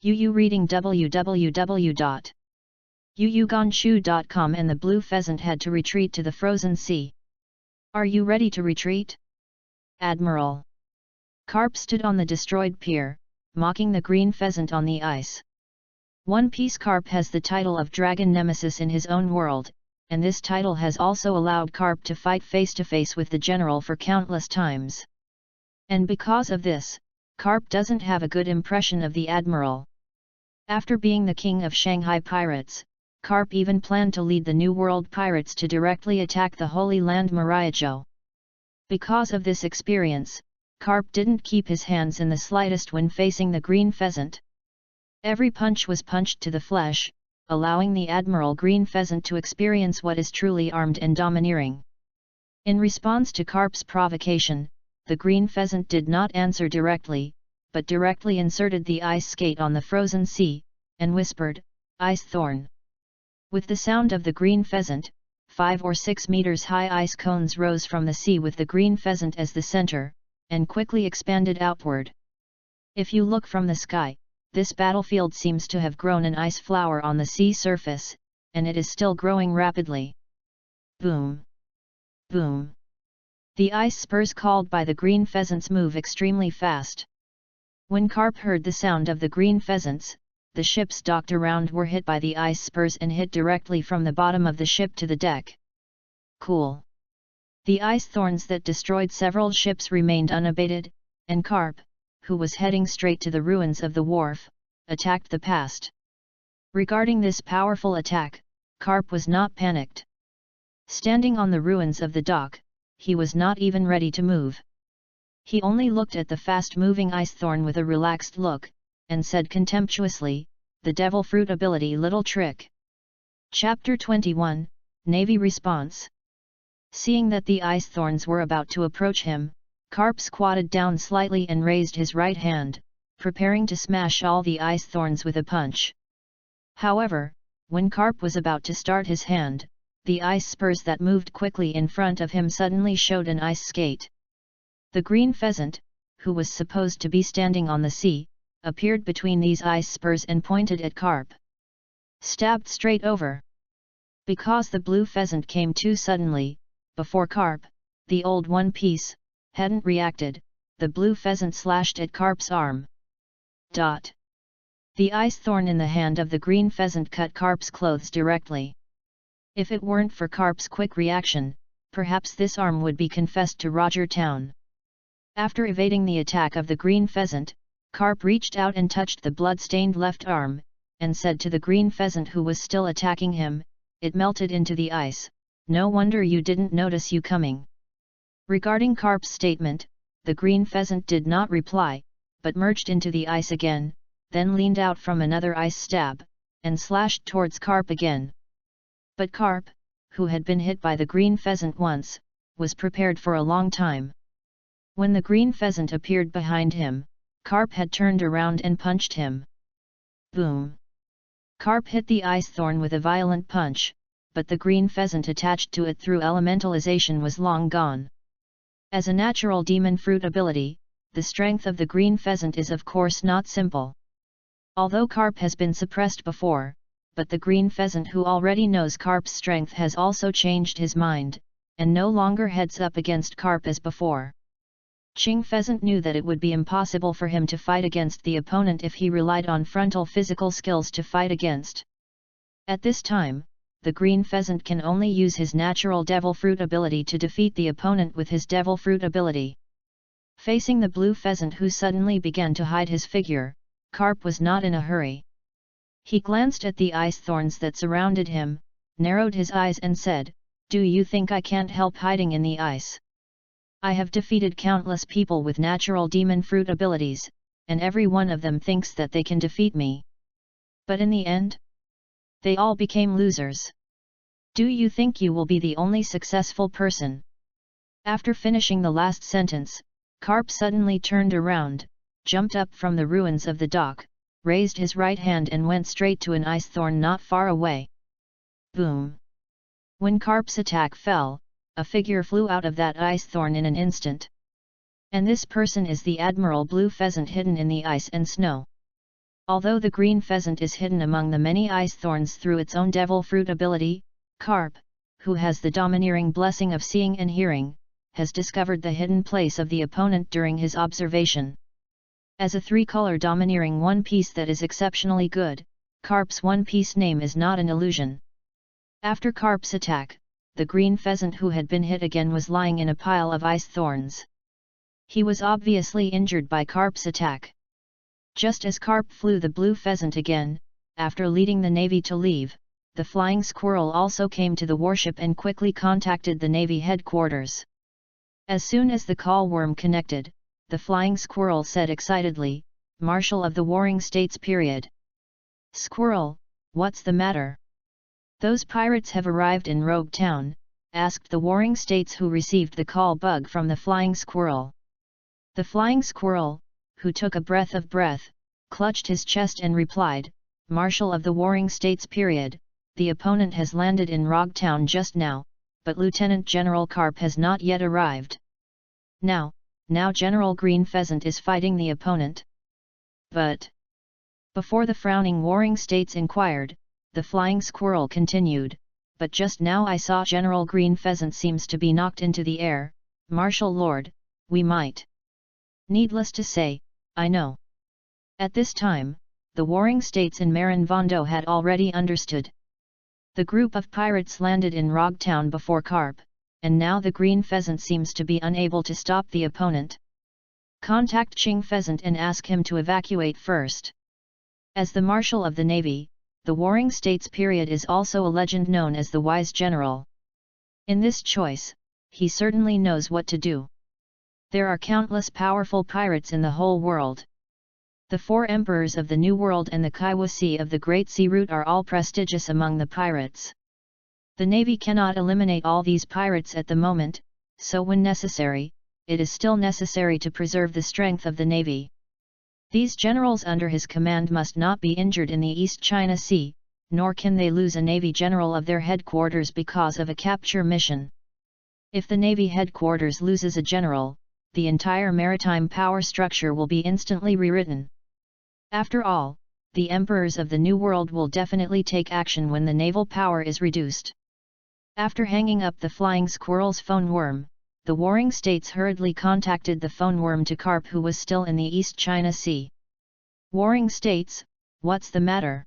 Reading www.yuyugonshu.com, and the blue pheasant had to retreat to the frozen sea. Are you ready to retreat? Admiral. Carp stood on the destroyed pier, mocking the green pheasant on the ice. One Piece Carp has the title of Dragon Nemesis in his own world, and this title has also allowed Carp to fight face-to-face with the general for countless times. And because of this, Carp doesn't have a good impression of the admiral. After being the king of Shanghai pirates, Carp even planned to lead the New World pirates to directly attack the Holy Land Mariajo. Because of this experience, Carp didn't keep his hands in the slightest when facing the green pheasant. Every punch was punched to the flesh, allowing the Admiral Green Pheasant to experience what is truly armed and domineering. In response to Carp's provocation, the green pheasant did not answer directly, but directly inserted the ice skate on the frozen sea, and whispered, "Ice thorn." With the sound of the green pheasant, 5 or 6 meters high ice cones rose from the sea with the green pheasant as the center, and quickly expanded outward. If you look from the sky, this battlefield seems to have grown an ice flower on the sea surface, and it is still growing rapidly. Boom! Boom! The ice spurs called by the green pheasants move extremely fast. When Carp heard the sound of the green pheasants, the ships docked around were hit by the ice spurs and hit directly from the bottom of the ship to the deck. Cool! The ice thorns that destroyed several ships remained unabated, and Carp, who was heading straight to the ruins of the wharf, attacked the past. Regarding this powerful attack, Carp was not panicked. Standing on the ruins of the dock, he was not even ready to move. He only looked at the fast-moving ice thorn with a relaxed look, and said contemptuously, "The devil fruit ability little trick." Chapter 21, Navy Response. Seeing that the ice thorns were about to approach him, Carp squatted down slightly and raised his right hand, preparing to smash all the ice thorns with a punch. However, when Carp was about to start his hand, the ice spurs that moved quickly in front of him suddenly showed an ice skate. The green pheasant, who was supposed to be standing on the sea, appeared between these ice spurs and pointed at Carp. Stabbed straight over. Because the blue pheasant came too suddenly, before Carp, the old One Piece, hadn't reacted, the blue pheasant slashed at Carp's arm. The ice thorn in the hand of the green pheasant cut Carp's clothes directly. If it weren't for Carp's quick reaction, perhaps this arm would be confessed to Roger Town. After evading the attack of the green pheasant, Carp reached out and touched the blood-stained left arm, and said to the green pheasant who was still attacking him, "It melted into the ice, no wonder you didn't notice you coming." Regarding Carp's statement, the green pheasant did not reply, but merged into the ice again, then leaned out from another ice stab, and slashed towards Carp again. But Carp, who had been hit by the green pheasant once, was prepared for a long time. When the green pheasant appeared behind him, Carp had turned around and punched him. Boom! Carp hit the ice thorn with a violent punch, but the green pheasant attached to it through elementalization was long gone. As a natural demon fruit ability, the strength of the green pheasant is of course not simple. Although carp has been suppressed before, but the green pheasant who already knows carp's strength has also changed his mind, and no longer heads up against carp as before. Ching pheasant knew that it would be impossible for him to fight against the opponent if he relied on frontal physical skills to fight against. At this time, the green pheasant can only use his natural devil fruit ability to defeat the opponent with his devil fruit ability. Facing the blue pheasant who suddenly began to hide his figure, carp was not in a hurry. He glanced at the ice thorns that surrounded him, narrowed his eyes and said, "Do you think I can't help hiding in the ice? I have defeated countless people with natural demon fruit abilities, and every one of them thinks that they can defeat me. But in the end, they all became losers. Do you think you will be the only successful person?" After finishing the last sentence, carp suddenly turned around, jumped up from the ruins of the dock, raised his right hand and went straight to an ice thorn not far away. Boom! When carp's attack fell, a figure flew out of that ice thorn in an instant. And this person is the Admiral Blue Pheasant hidden in the ice and snow. Although the green pheasant is hidden among the many ice thorns through its own devil fruit ability, carp, who has the domineering blessing of seeing and hearing, has discovered the hidden place of the opponent during his observation. As a three-color domineering one piece that is exceptionally good, carp's one piece name is not an illusion. After carp's attack, the green pheasant who had been hit again was lying in a pile of ice thorns. He was obviously injured by carp's attack. Just as carp flew the blue pheasant again, after leading the Navy to leave, the flying squirrel also came to the warship and quickly contacted the Navy headquarters. As soon as the call worm connected, the flying squirrel said excitedly, "Marshal of the Warring States period. Squirrel, what's the matter? Those pirates have arrived in Rogue Town," asked the Warring States who received the call bug from the flying squirrel. The flying squirrel, who took a breath of breath, clutched his chest and replied, "Marshal of the Warring States period, the opponent has landed in Rogue Town just now, but Lieutenant General Carp has not yet arrived. Now General Green Pheasant is fighting the opponent." But before the frowning Warring States inquired, the flying squirrel continued, "But just now I saw General Green Pheasant seems to be knocked into the air, Martial Lord, we might." Needless to say, I know. At this time, the Warring States in Marin Vondo had already understood. The group of pirates landed in Rogue Town before Carp, and now the green pheasant seems to be unable to stop the opponent. Contact Ching Pheasant and ask him to evacuate first. As the Marshal of the Navy, the Warring States period is also a legend known as the Wise General. In this choice, he certainly knows what to do. There are countless powerful pirates in the whole world. The four emperors of the New World and the Kaiwa Sea of the Great Sea Route are all prestigious among the pirates. The Navy cannot eliminate all these pirates at the moment, so when necessary, it is still necessary to preserve the strength of the Navy. These generals under his command must not be injured in the East China Sea, nor can they lose a Navy general of their headquarters because of a capture mission. If the Navy headquarters loses a general, the entire maritime power structure will be instantly rewritten. After all, the emperors of the New World will definitely take action when the naval power is reduced. After hanging up the flying squirrel's phone worm, the Warring States hurriedly contacted the phone worm to Carp, who was still in the East China Sea. "Warring States, what's the matter?"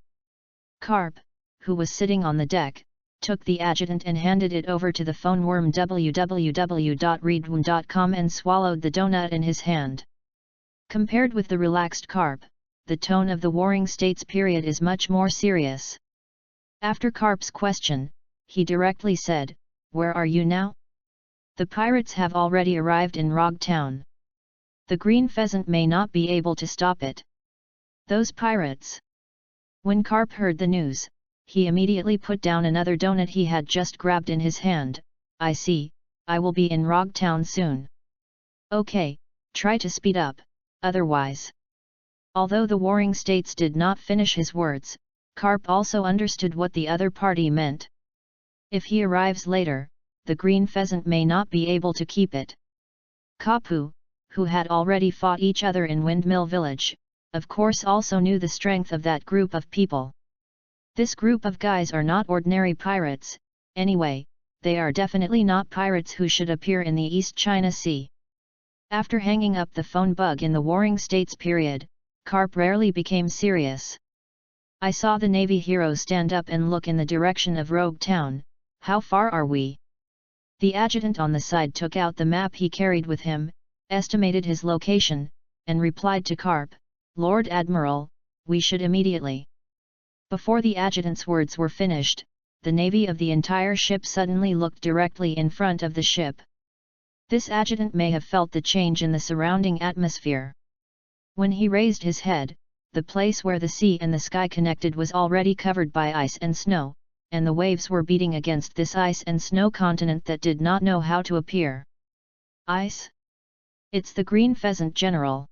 Carp, who was sitting on the deck, took the adjutant and handed it over to the phone worm www.readaloud.com and swallowed the donut in his hand. Compared with the relaxed Carp, the tone of the Warring States period is much more serious. After Carp's question, he directly said, "Where are you now?" "The pirates have already arrived in Rogue Town. The green pheasant may not be able to stop it." "Those pirates!" When Carp heard the news, he immediately put down another donut he had just grabbed in his hand. "I see, I will be in Rogue Town soon." "Okay, try to speed up, otherwise." Although the Warring States did not finish his words, Carp also understood what the other party meant. If he arrives later, the green pheasant may not be able to keep it. Kapu, who had already fought each other in Windmill Village, of course also knew the strength of that group of people. This group of guys are not ordinary pirates, anyway, they are definitely not pirates who should appear in the East China Sea. After hanging up the phone bug in the Warring States period, Carp rarely became serious. I saw the Navy hero stand up and look in the direction of Rogue Town. How far are we? The adjutant on the side took out the map he carried with him, estimated his location, and replied to Carp, "Lord Admiral, we should immediately." Before the adjutant's words were finished, the navy of the entire ship suddenly looked directly in front of the ship. This adjutant may have felt the change in the surrounding atmosphere. When he raised his head, the place where the sea and the sky connected was already covered by ice and snow, and the waves were beating against this ice and snow continent that did not know how to appear. Ice? It's the green pheasant, General.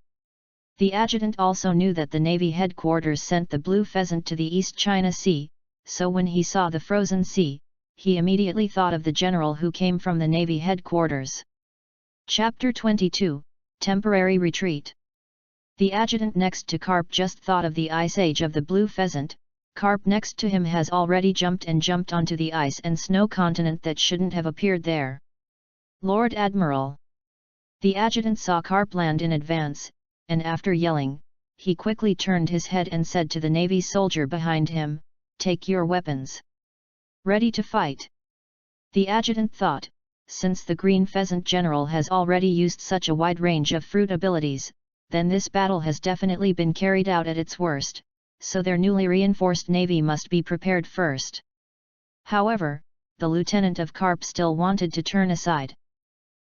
The adjutant also knew that the Navy headquarters sent the blue pheasant to the East China Sea, so when he saw the frozen sea, he immediately thought of the general who came from the Navy headquarters. Chapter 22, Temporary Retreat. The adjutant next to Carp just thought of the ice age of the blue pheasant. Carp next to him has already jumped onto the ice and snow continent that shouldn't have appeared there. Lord Admiral. The adjutant saw Carp land in advance, and after yelling, he quickly turned his head and said to the Navy soldier behind him, "Take your weapons. Ready to fight." The adjutant thought, since the green pheasant general has already used such a wide range of fruit abilities, then this battle has definitely been carried out at its worst, so their newly reinforced navy must be prepared first. However, the lieutenant of Carp still wanted to turn aside.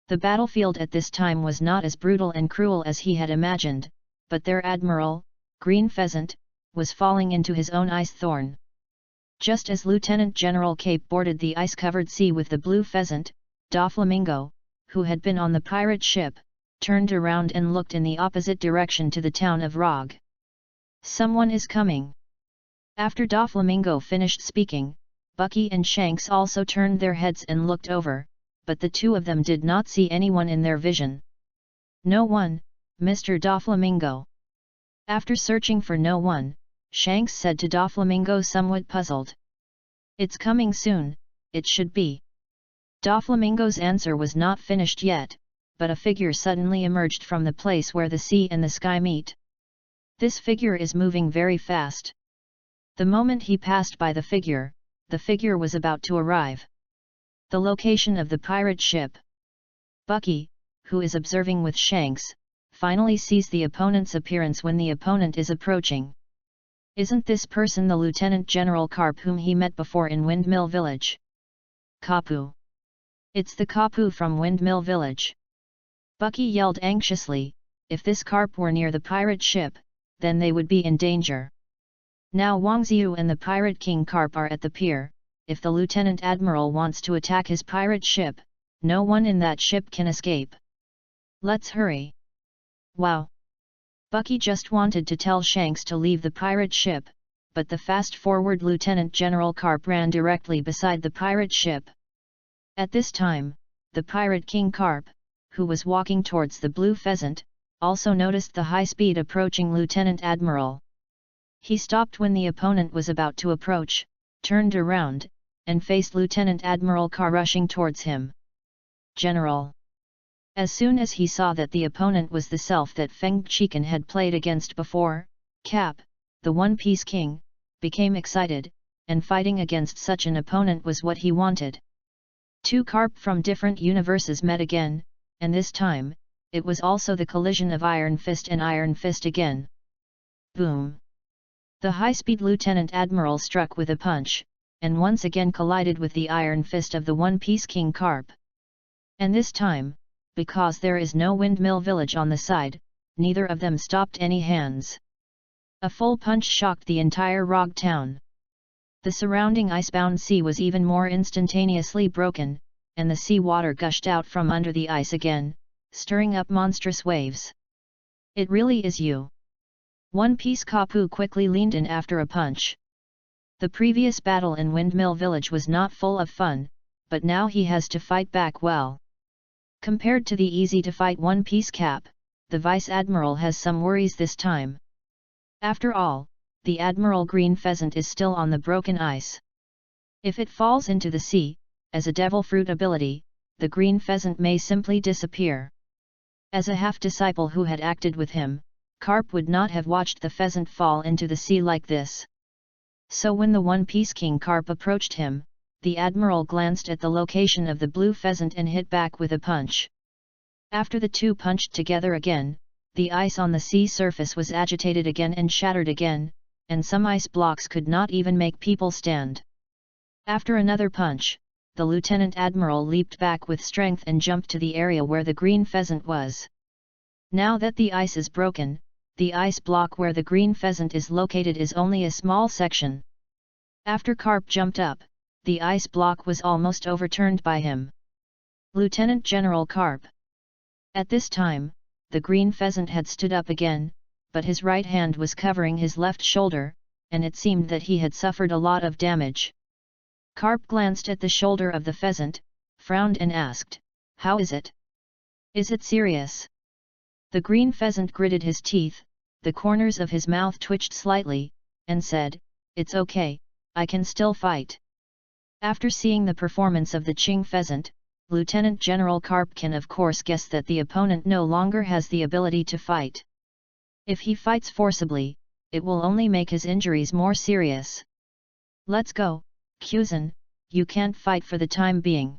The battlefield at this time was not as brutal and cruel as he had imagined, but their admiral, Green Pheasant, was falling into his own ice thorn. Just as Lieutenant General Cape boarded the ice-covered sea with the blue pheasant, Doflamingo, who had been on the pirate ship, turned around and looked in the opposite direction to the town of Rog. "Someone is coming." After Doflamingo finished speaking, Bucky and Shanks also turned their heads and looked over, but the two of them did not see anyone in their vision. "No one, Mr. Doflamingo." After searching for no one, Shanks said to Doflamingo somewhat puzzled. "It's coming soon, it should be." Doflamingo's answer was not finished yet, but a figure suddenly emerged from the place where the sea and the sky meet. This figure is moving very fast. The moment he passed by the figure was about to arrive. The location of the pirate ship. Bucky, who is observing with Shanks, finally sees the opponent's appearance when the opponent is approaching. Isn't this person the Lieutenant General Carp whom he met before in Windmill Village? Kapu. It's the Kapu from Windmill Village. Bucky yelled anxiously, if this Carp were near the pirate ship, then they would be in danger. Now Wang Ziyu and the Pirate King Carp are at the pier. If the Lieutenant Admiral wants to attack his pirate ship, no one in that ship can escape. Let's hurry. Wow! Bucky just wanted to tell Shanks to leave the pirate ship, but the fast-forward Lieutenant General Carp ran directly beside the pirate ship. At this time, the Pirate King Carp, who was walking towards the blue pheasant, also noticed the high-speed approaching Lieutenant Admiral. He stopped when the opponent was about to approach, turned around, and faced Lieutenant Admiral Carr rushing towards him. "General!" As soon as he saw that the opponent was the self that Feng Chicken had played against before, Cap, the One Piece King, became excited, and fighting against such an opponent was what he wanted. Two Carp from different universes met again, and this time, it was also the collision of Iron Fist and Iron Fist again. Boom! The high-speed Lieutenant Admiral struck with a punch, and once again collided with the Iron Fist of the One Piece King Carp. And this time, because there is no Windmill Village on the side, neither of them stopped any hands. A full punch shocked the entire Rog town. The surrounding icebound sea was even more instantaneously broken, and the sea water gushed out from under the ice again, stirring up monstrous waves. "It really is you." One Piece Kapu quickly leaned in after a punch. The previous battle in Windmill Village was not full of fun, but now he has to fight back well. Compared to the easy-to-fight One Piece Cap, the Vice Admiral has some worries this time. After all, the Admiral Green Pheasant is still on the broken ice. If it falls into the sea, as a Devil Fruit ability, the Green Pheasant may simply disappear. As a half-disciple who had acted with him, Carp would not have watched the pheasant fall into the sea like this. So when the One Piece King Carp approached him, the Admiral glanced at the location of the blue pheasant and hit back with a punch. After the two punched together again, the ice on the sea surface was agitated again and shattered again, and some ice blocks could not even make people stand. After another punch, the Lieutenant Admiral leaped back with strength and jumped to the area where the green pheasant was. Now that the ice is broken, the ice block where the green pheasant is located is only a small section. After Carp jumped up, the ice block was almost overturned by him. Lieutenant General Carp. At this time, the green pheasant had stood up again, but his right hand was covering his left shoulder, and it seemed that he had suffered a lot of damage. Carp glanced at the shoulder of the pheasant, frowned and asked, "How is it? Is it serious?" The green pheasant gritted his teeth, the corners of his mouth twitched slightly, and said, "It's okay, I can still fight." After seeing the performance of the Qing pheasant, Lieutenant General Carp can of course guess that the opponent no longer has the ability to fight. If he fights forcibly, it will only make his injuries more serious. "Let's go, Kuzan, you can't fight for the time being."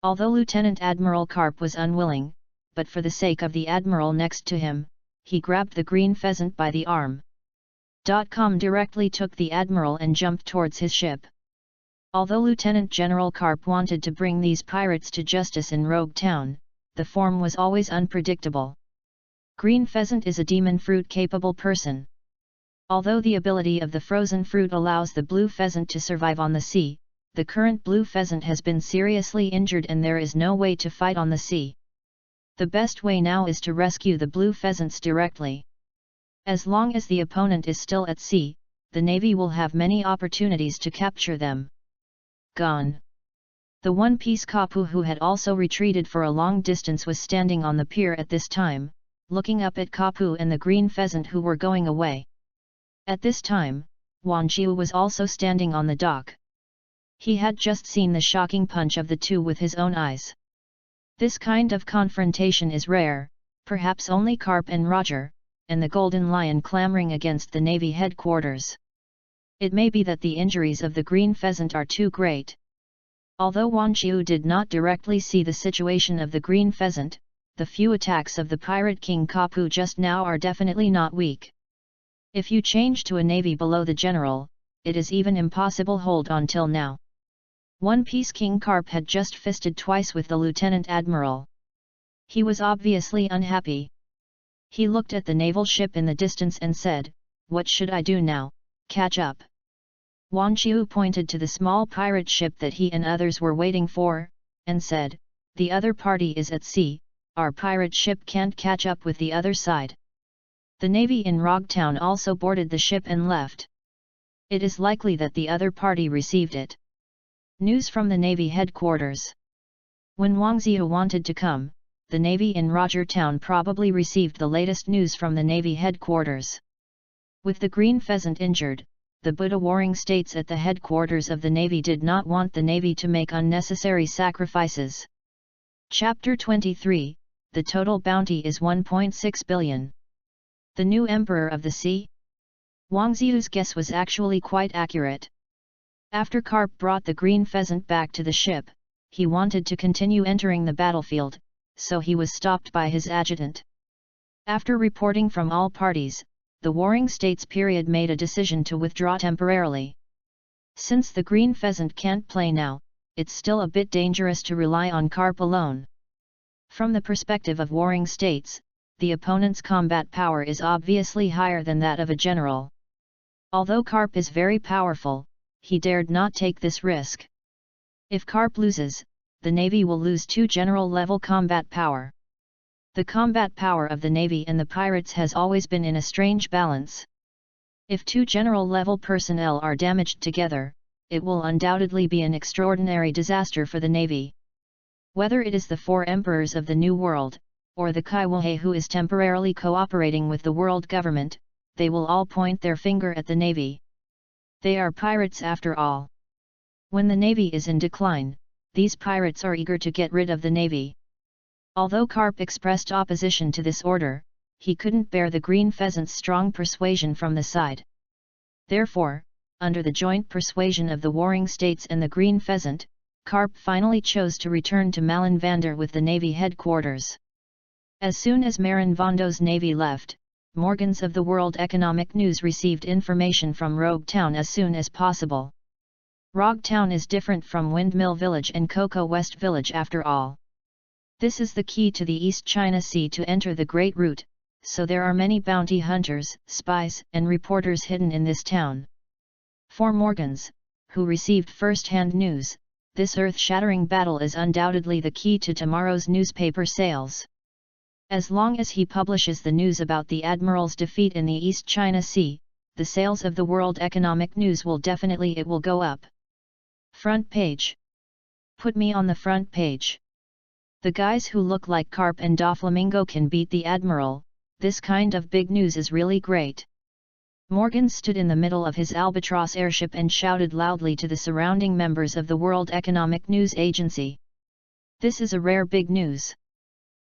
Although Lieutenant Admiral Carp was unwilling, but for the sake of the Admiral next to him, he grabbed the green pheasant by the arm. Com directly took the Admiral and jumped towards his ship. Although Lieutenant General Carp wanted to bring these pirates to justice in Rogue Town, the form was always unpredictable. Green Pheasant is a demon fruit-capable person. Although the ability of the frozen fruit allows the blue pheasant to survive on the sea, the current blue pheasant has been seriously injured and there is no way to fight on the sea. The best way now is to rescue the blue pheasants directly. As long as the opponent is still at sea, the Navy will have many opportunities to capture them. Gone. The One Piece Kapu, who had also retreated for a long distance, was standing on the pier at this time, looking up at Kapu and the green pheasant who were going away. At this time, Wang Jiu was also standing on the dock. He had just seen the shocking punch of the two with his own eyes. This kind of confrontation is rare, perhaps only Carp and Roger, and the Golden Lion clamoring against the Navy headquarters. It may be that the injuries of the green pheasant are too great. Although Wang Jiu did not directly see the situation of the green pheasant, the few attacks of the Pirate King Kapu just now are definitely not weak. If you change to a navy below the general, it is even impossible hold on till now. One Piece King Carp had just fisted twice with the Lieutenant Admiral. He was obviously unhappy. He looked at the naval ship in the distance and said, "What should I do now? Catch up?" Wang Jiu pointed to the small pirate ship that he and others were waiting for, and said, "The other party is at sea, our pirate ship can't catch up with the other side." The Navy in Rogue Town also boarded the ship and left. It is likely that the other party received it. News from the Navy headquarters. When Wang Jiu wanted to come, the Navy in Roger Town probably received the latest news from the Navy headquarters. With the green pheasant injured, the Buddha Warring States at the headquarters of the Navy did not want the Navy to make unnecessary sacrifices. Chapter 23, the total bounty is 1.6 billion. The new Emperor of the Sea? Wang Jiu's guess was actually quite accurate. After Carp brought the green pheasant back to the ship, he wanted to continue entering the battlefield, so he was stopped by his adjutant. After reporting from all parties, the Warring States period made a decision to withdraw temporarily. Since the green pheasant can't play now, it's still a bit dangerous to rely on Carp alone. From the perspective of Warring States, the opponent's combat power is obviously higher than that of a general. Although Carp is very powerful, he dared not take this risk. If Carp loses, the Navy will lose 2 general-level combat power. The combat power of the Navy and the pirates has always been in a strange balance. If two general-level personnel are damaged together, it will undoubtedly be an extraordinary disaster for the Navy. Whether it is the four emperors of the New World, or the Kaiwahe who is temporarily cooperating with the world government, they will all point their finger at the Navy. They are pirates after all. When the Navy is in decline, these pirates are eager to get rid of the Navy. Although Carp expressed opposition to this order, he couldn't bear the Green Pheasant's strong persuasion from the side. Therefore, under the joint persuasion of the warring states and the Green Pheasant, Carp finally chose to return to Malenvander with the Navy headquarters. As soon as Marin Vondo's navy left, Morgans of the World Economic News received information from Rogue Town as soon as possible. Rogue Town is different from Windmill Village and Cocoa West Village after all. This is the key to the East China Sea to enter the Great Route, so there are many bounty hunters, spies, and reporters hidden in this town. For Morgans, who received first-hand news, this earth-shattering battle is undoubtedly the key to tomorrow's newspaper sales. As long as he publishes the news about the Admiral's defeat in the East China Sea, the sales of the World Economic News will go up. Front page. Put me on the front page. The guys who look like Carp and Doflamingo can beat the Admiral. This kind of big news is really great. Morgan stood in the middle of his albatross airship and shouted loudly to the surrounding members of the World Economic News Agency. This is a rare big news.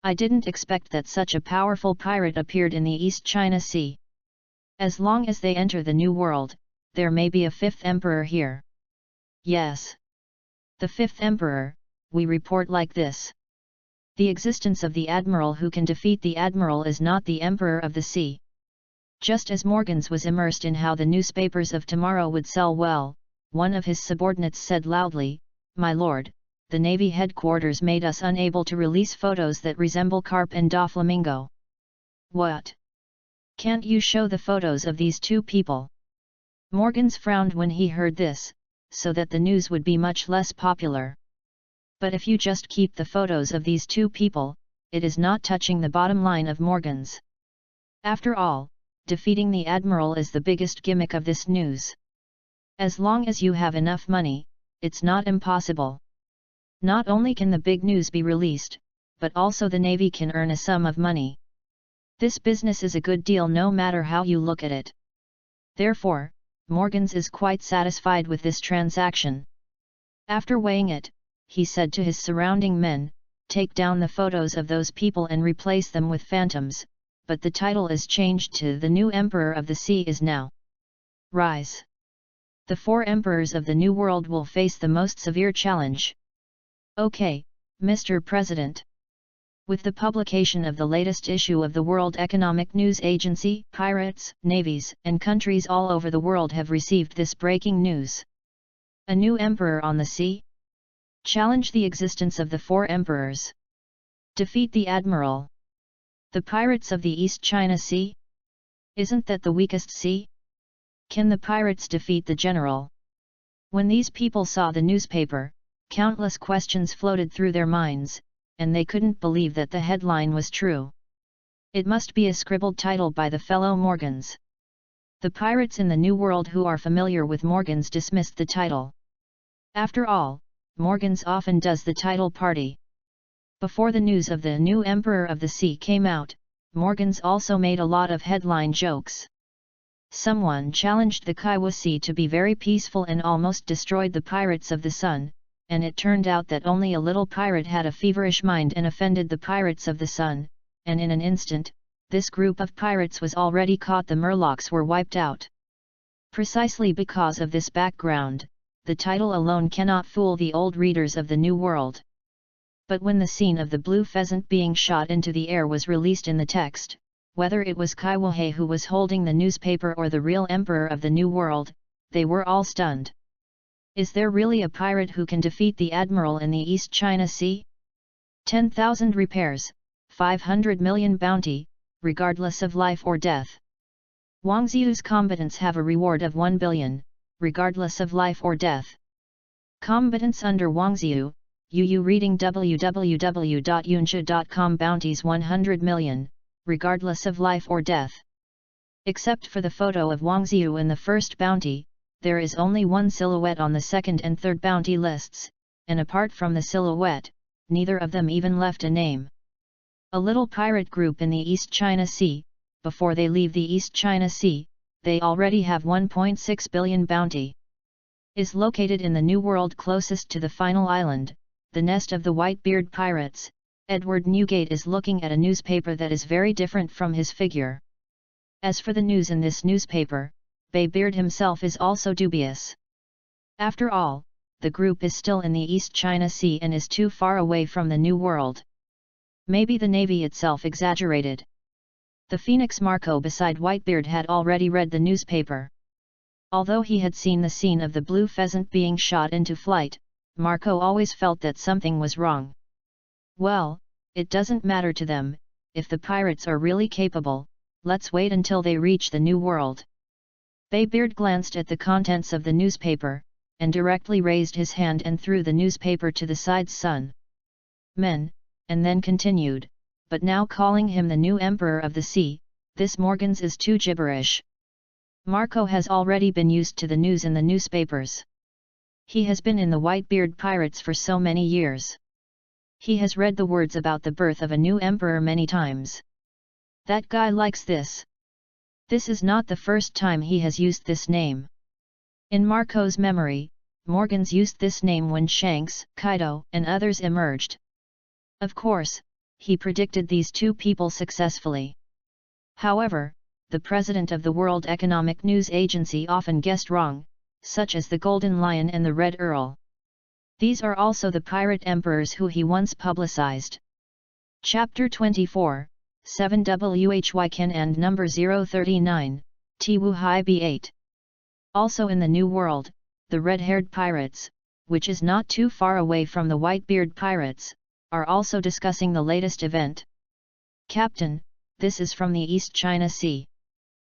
I didn't expect that such a powerful pirate appeared in the East China Sea. As long as they enter the New World, there may be a fifth emperor here. Yes. The fifth emperor, we report like this. The existence of the admiral who can defeat the admiral is not the emperor of the sea. Just as Morgans was immersed in how the newspapers of tomorrow would sell well, one of his subordinates said loudly, "My lord, the Navy headquarters made us unable to release photos that resemble Carp and Doflamingo." What? Can't you show the photos of these two people? Morgans frowned when he heard this, so that the news would be much less popular. But if you just keep the photos of these two people, it is not touching the bottom line of Morgans. After all, defeating the admiral is the biggest gimmick of this news. As long as you have enough money, it's not impossible. Not only can the big news be released, but also the Navy can earn a sum of money. This business is a good deal no matter how you look at it. Therefore, Morgans is quite satisfied with this transaction. After weighing it, he said to his surrounding men, "Take down the photos of those people and replace them with phantoms, but the title is changed to 'The New Emperor of the Sea is now. Rise.' The four emperors of the New World will face the most severe challenge." Okay, Mr. President. With the publication of the latest issue of the World Economic News Agency, pirates, navies, and countries all over the world have received this breaking news. A new emperor on the sea? Challenge the existence of the four emperors. Defeat the admiral. The pirates of the East China Sea? Isn't that the weakest sea? Can the pirates defeat the general? When these people saw the newspaper, countless questions floated through their minds, and they couldn't believe that the headline was true. It must be a scribbled title by the fellow Morgans. The pirates in the New World who are familiar with Morgans dismissed the title. After all, Morgans often does the title party. Before the news of the new Emperor of the Sea came out, Morgans also made a lot of headline jokes. Someone challenged the Kaiwa Sea to be very peaceful and almost destroyed the pirates of the sun, and it turned out that only a little pirate had a feverish mind and offended the pirates of the sun, and in an instant, this group of pirates was already caught. The Murlocs were wiped out. Precisely because of this background, the title alone cannot fool the old readers of the New World. But when the scene of the blue pheasant being shot into the air was released in the text, whether it was Kaiwahe who was holding the newspaper or the real emperor of the New World, they were all stunned. Is there really a pirate who can defeat the admiral in the East China Sea? 10,000 repairs, 500 million bounty, regardless of life or death. Wang Ziu's combatants have a reward of 1 billion, regardless of life or death. Combatants under Wang Ziu, UU reading www.yunsha.com bounties 100 million, regardless of life or death. Except for the photo of Wang Ziyu in the first bounty, there is only one silhouette on the second and third bounty lists, and apart from the silhouette, neither of them even left a name. A little pirate group in the East China Sea. Before they leave the East China Sea, they already have 1.6 billion bounty. Is located in the New World closest to the final island, the nest of the Whitebeard pirates. Edward Newgate is looking at a newspaper that is very different from his figure. As for the news in this newspaper, Baybeard himself is also dubious. After all, the group is still in the East China Sea and is too far away from the New World. Maybe the Navy itself exaggerated. The Phoenix Marco beside Whitebeard had already read the newspaper. Although he had seen the scene of the blue pheasant being shot into flight, Marco always felt that something was wrong. Well, it doesn't matter to them, if the pirates are really capable, let's wait until they reach the New World. Baybeard glanced at the contents of the newspaper, and directly raised his hand and threw the newspaper to the side's son. Men, and then continued, but now calling him the new Emperor of the Sea, this Morgans is too gibberish. Marco has already been used to the news in the newspapers. He has been in the Whitebeard pirates for so many years. He has read the words about the birth of a new emperor many times. That guy likes this. This is not the first time he has used this name. In Marco's memory, Morgans used this name when Shanks, Kaido, and others emerged. Of course, he predicted these two people successfully. However, the president of the World Economic News Agency often guessed wrong, such as the Golden Lion and the Red Earl. These are also the pirate emperors who he once publicized. Chapter 24, 7 Why Ken and number 039, Tiwu Hai B8. Also in the New World, the red-haired pirates, which is not too far away from the Whitebeard pirates, are also discussing the latest event. Captain, this is from the East China Sea.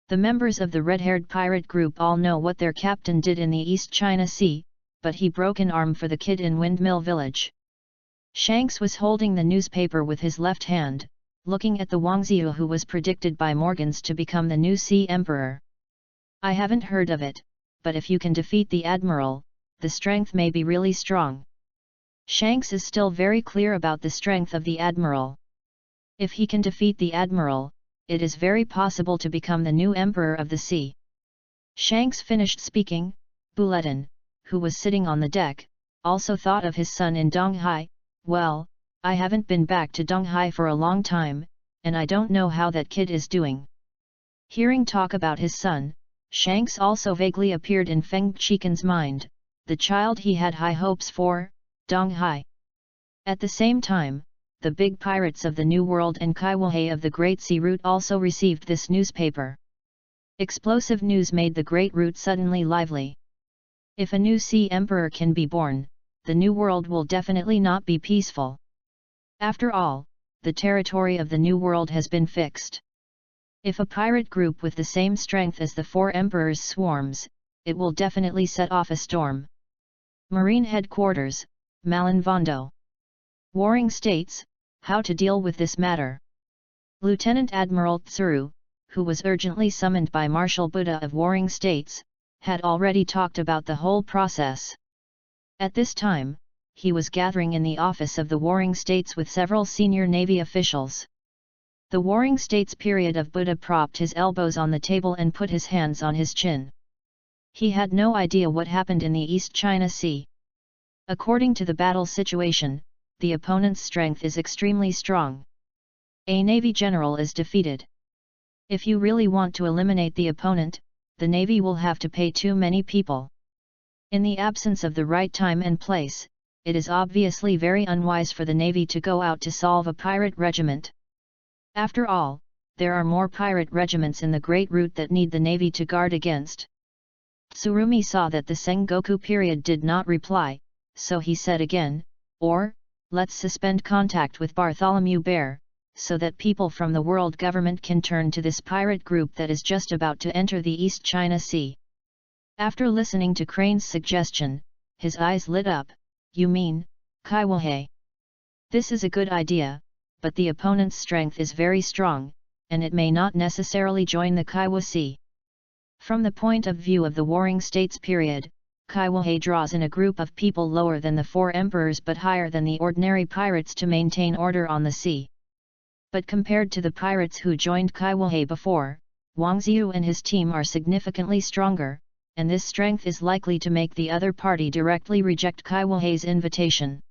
The members of the red-haired pirate group all know what their captain did in the East China Sea, but he broke an arm for the kid in Windmill Village. Shanks was holding the newspaper with his left hand, looking at the Wang Ziyu who was predicted by Morgans to become the new Sea Emperor. I haven't heard of it, but if you can defeat the Admiral, the strength may be really strong. Shanks is still very clear about the strength of the Admiral. If he can defeat the Admiral, it is very possible to become the new Emperor of the Sea. Shanks finished speaking. Buletin, who was sitting on the deck, also thought of his son in Donghai. Well, I haven't been back to Donghai for a long time, and I don't know how that kid is doing. Hearing talk about his son, Shanks also vaguely appeared in Feng Chiken's mind, the child he had high hopes for, Donghai. At the same time, the big pirates of the New World and Kaiwahei of the Great Sea Route also received this newspaper. Explosive news made the Great Route suddenly lively. If a new Sea Emperor can be born, the New World will definitely not be peaceful. After all, the territory of the New World has been fixed. If a pirate group with the same strength as the four emperors swarms, it will definitely set off a storm. Marine Headquarters, Malinvondo. Warring States, how to deal with this matter. Lieutenant Admiral Tsuru, who was urgently summoned by Marshal Buddha of Warring States, had already talked about the whole process. At this time, he was gathering in the office of the Warring States with several senior Navy officials. The Warring States period of Buddha propped his elbows on the table and put his hands on his chin. He had no idea what happened in the East China Sea. According to the battle situation, the opponent's strength is extremely strong. A Navy general is defeated. If you really want to eliminate the opponent, the Navy will have to pay too many people. In the absence of the right time and place, it is obviously very unwise for the Navy to go out to solve a pirate regiment. After all, there are more pirate regiments in the Great Route that need the Navy to guard against. Tsurumi saw that the Sengoku period did not reply, so he said again, let's suspend contact with Bartholomew Bear, so that people from the world government can turn to this pirate group that is just about to enter the East China Sea. After listening to Crane's suggestion, his eyes lit up. You mean, Kaiwahei? This is a good idea, but the opponent's strength is very strong, and it may not necessarily join the Kaiwa Sea. From the point of view of the Warring States period, Kaiwa draws in a group of people lower than the four emperors but higher than the ordinary pirates to maintain order on the sea. But compared to the pirates who joined Kaiwa before, Wang Xiu and his team are significantly stronger, and this strength is likely to make the other party directly reject Kaiwa's invitation.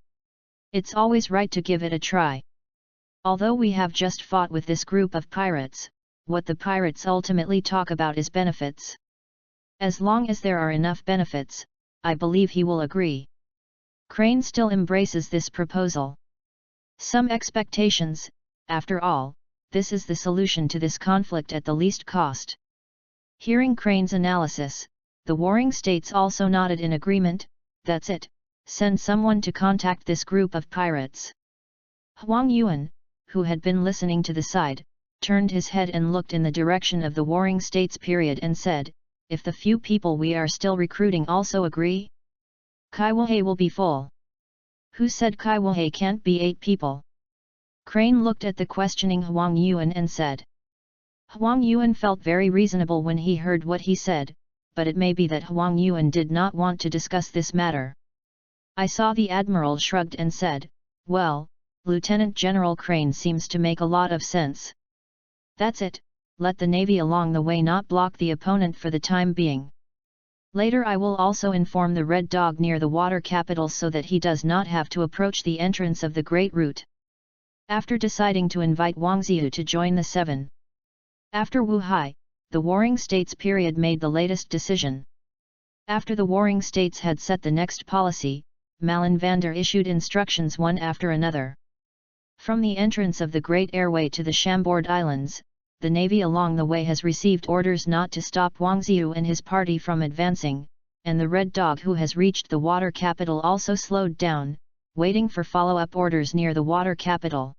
It's always right to give it a try. Although we have just fought with this group of pirates, what the pirates ultimately talk about is benefits. As long as there are enough benefits, I believe he will agree. Crane still embraces this proposal. Some expectations, after all, this is the solution to this conflict at the least cost. Hearing Crane's analysis, the Warring States also nodded in agreement. That's it, send someone to contact this group of pirates. Huang Yuan, who had been listening to the side, turned his head and looked in the direction of the Warring States period and said, if the few people we are still recruiting also agree? Kaiwa will be full. Who said Kaiwa can't be 8 people? Crane looked at the questioning Huang Yuan and said. Huang Yuan felt very reasonable when he heard what he said, but it may be that Huang Yuan did not want to discuss this matter. I saw the Admiral shrugged and said, well, Lieutenant General Crane seems to make a lot of sense. That's it, let the Navy along the way not block the opponent for the time being. Later I will also inform the Red Dog near the water capital so that he does not have to approach the entrance of the Great Route. After deciding to invite Wang Xiu to join the 7. After Wuhai, the Warring States period made the latest decision. After the Warring States had set the next policy, Malin Vander issued instructions one after another. From the entrance of the Great Airway to the Chambord Islands, the Navy along the way has received orders not to stop Wang Xiu and his party from advancing, and the Red Dog who has reached the water capital also slowed down, waiting for follow-up orders near the water capital.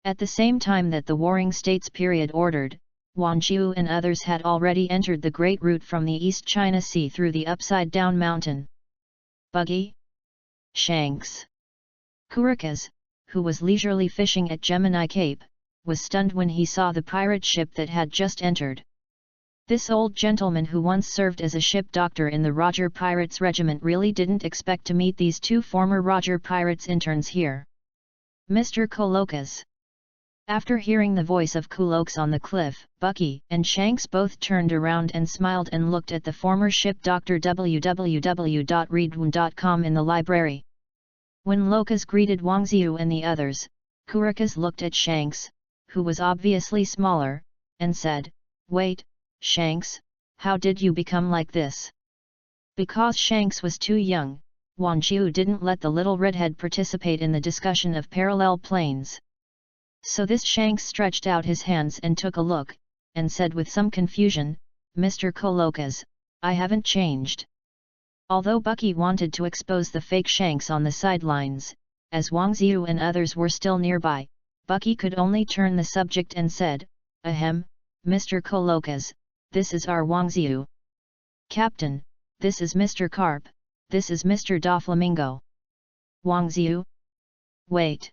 At the same time that the Warring States period ordered, Wang Xiu and others had already entered the Great Route from the East China Sea through the upside-down mountain. Buggy? Shanks. Kurikas, who was leisurely fishing at Gemini Cape, was stunned when he saw the pirate ship that had just entered. This old gentleman who once served as a ship doctor in the Roger Pirates Regiment really didn't expect to meet these 2 former Roger Pirates interns here. Mr. Kolokas. After hearing the voice of Kuloks on the cliff, Bucky and Shanks both turned around and smiled and looked at the former ship doctor www.readaloud.com in the library. When Lokas greeted Wang Xiu and the others, Kurikas looked at Shanks, who was obviously smaller, and said, wait, Shanks, how did you become like this? Because Shanks was too young, Wang Xiu didn't let the little redhead participate in the discussion of parallel planes. So this Shanks stretched out his hands and took a look, and said with some confusion, Mr. Kolokas, I haven't changed. Although Bucky wanted to expose the fake Shanks on the sidelines, as Wang Xiu and others were still nearby, Bucky could only turn the subject and said, ahem, Mr. Kolokas, this is our Wang Xiu. Captain, this is Mr. Carp, this is Mr. Doflamingo. Wang Xiu? Wait.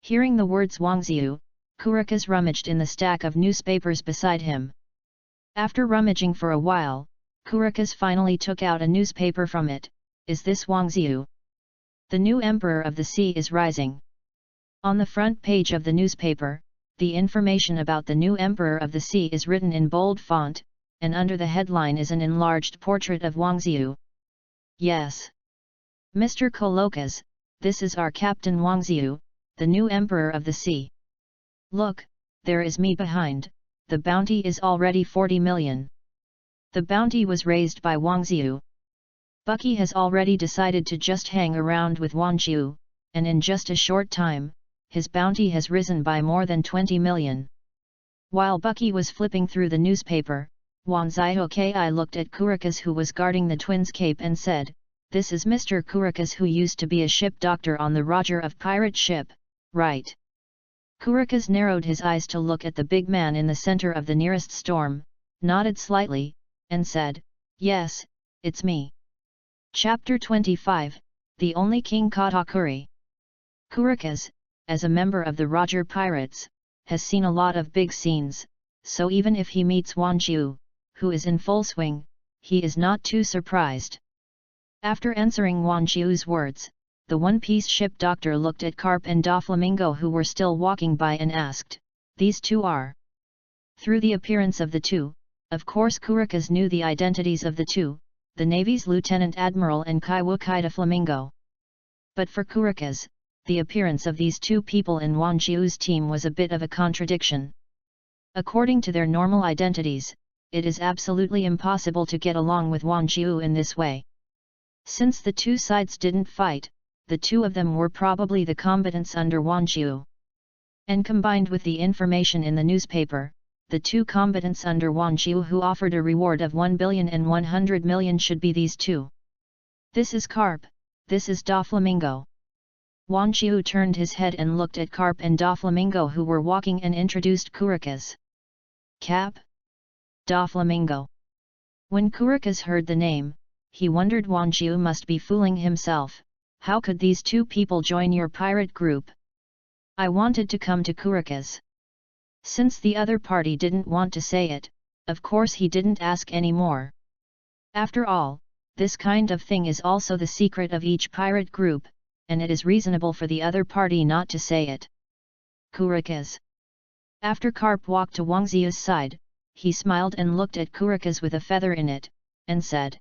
Hearing the words Wang Xiu, Kurikas rummaged in the stack of newspapers beside him. After rummaging for a while, Kurikas finally took out a newspaper from it. Is this Wang Xiu? The new Emperor of the Sea is rising. On the front page of the newspaper, the information about the new Emperor of the Sea is written in bold font, and under the headline is an enlarged portrait of Wang Xiu. Yes. Mr. Kolokas, this is our Captain Wang Xiu, the new Emperor of the Sea. Look, there is me behind, the bounty is already 40 million. The bounty was raised by Wang Xiu. Bucky has already decided to just hang around with Wang Xiu, and in just a short time, his bounty has risen by more than 20 million. While Bucky was flipping through the newspaper, Wang Xiuki looked at Kurikas who was guarding the twins' cape and said, this is Mr. Kurikas who used to be a ship doctor on the Roger of pirate ship, right? Kurikas narrowed his eyes to look at the big man in the center of the nearest storm, nodded slightly, and said, yes, it's me. Chapter 25, The Only King Katakuri. Kurikas, as a member of the Roger Pirates, has seen a lot of big scenes, so even if he meets Wang Jiu, who is in full swing, he is not too surprised. After answering Wang Jiu's words, the one-piece ship doctor looked at Carp and Doflamingo who were still walking by and asked, "These two are?" Through the appearance of the two, of course Kurikas knew the identities of the two, the Navy's Lieutenant Admiral and Kaiwukai Doflamingo. But for Kurikas, the appearance of these two people in Wang Jiu's team was a bit of a contradiction. According to their normal identities, it is absolutely impossible to get along with Wang Jiu in this way. Since the two sides didn't fight, the two of them were probably the combatants under Wang Jiu. And combined with the information in the newspaper, the two combatants under Wang Jiu who offered a reward of 1,100 million should be these two. "This is Carp, this is Doflamingo." Wang Jiu turned his head and looked at Carp and Doflamingo who were walking and introduced Kurikas. "Cap? Doflamingo." When Kurikas heard the name, he wondered Wang Jiu must be fooling himself. How could these two people join your pirate group? "I wanted to come to Kurikas." Since the other party didn't want to say it, of course he didn't ask any more. After all, this kind of thing is also the secret of each pirate group, and it is reasonable for the other party not to say it. Kurikas. After Carp walked to Wang Jiu's side, he smiled and looked at Kurikas with a feather in it, and said,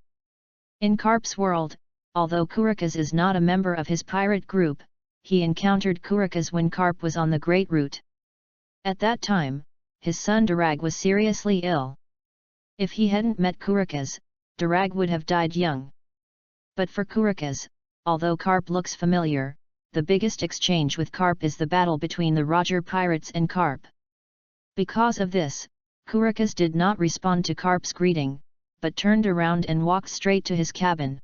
"In Carp's world, although Kurikas is not a member of his pirate group, he encountered Kurikas when Carp was on the Great Route. At that time, his son Darag was seriously ill. If he hadn't met Kurikas, Darag would have died young. But for Kurikas, although Carp looks familiar, the biggest exchange with Carp is the battle between the Roger pirates and Carp. Because of this, Kurikas did not respond to Carp's greeting, but turned around and walked straight to his cabin.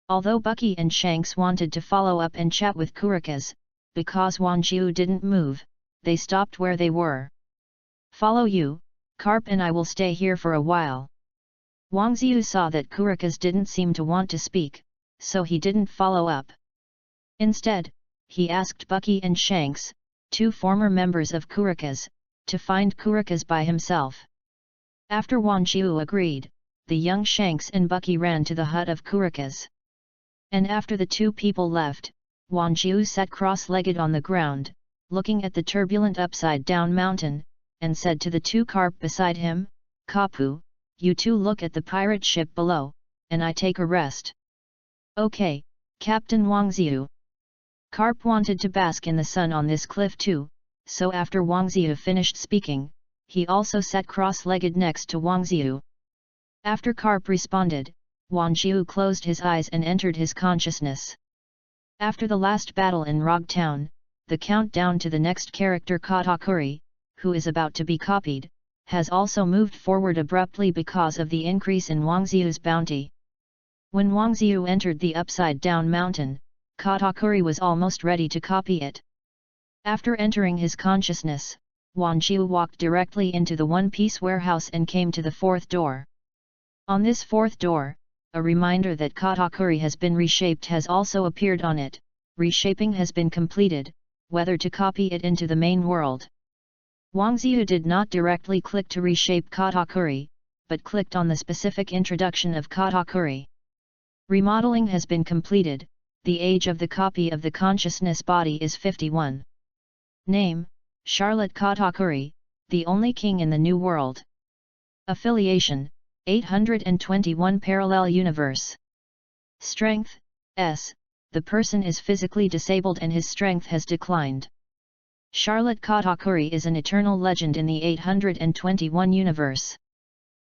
Although Bucky and Shanks wanted to follow up and chat with Kurikas, because Wang Jiu didn't move, they stopped where they were. "Follow you, Carp, and I will stay here for a while." Wang Jiu saw that Kurikas didn't seem to want to speak, so he didn't follow up. Instead, he asked Bucky and Shanks, two former members of Kurikas, to find Kurikas by himself. After Wang Jiu agreed, the young Shanks and Bucky ran to the hut of Kurikas. And after the two people left, Wang Jiu sat cross-legged on the ground, looking at the turbulent upside-down mountain, and said to the two Carp beside him, "Kapu, you two look at the pirate ship below, and I take a rest." "Okay, Captain Wang Jiu." Carp wanted to bask in the sun on this cliff too, so after Wang Jiu finished speaking, he also sat cross-legged next to Wang Jiu. After Carp responded, Wang Jiu closed his eyes and entered his consciousness. After the last battle in Rog Town, the countdown to the next character Katakuri, who is about to be copied, has also moved forward abruptly because of the increase in Wang Jiu's bounty. When Wang Jiu entered the upside-down mountain, Katakuri was almost ready to copy it. After entering his consciousness, Wang Jiu walked directly into the one-piece warehouse and came to the fourth door. On this fourth door, a reminder that Katakuri has been reshaped has also appeared on it. Reshaping has been completed, whether to copy it into the main world. Wang Jiu did not directly click to reshape Katakuri, but clicked on the specific introduction of Katakuri. Remodeling has been completed, the age of the copy of the consciousness body is 51. Name, Charlotte Katakuri, the only king in the New World. Affiliation, 821 Parallel Universe. Strength, S, the person is physically disabled and his strength has declined. Charlotte Katakuri is an eternal legend in the 821 universe.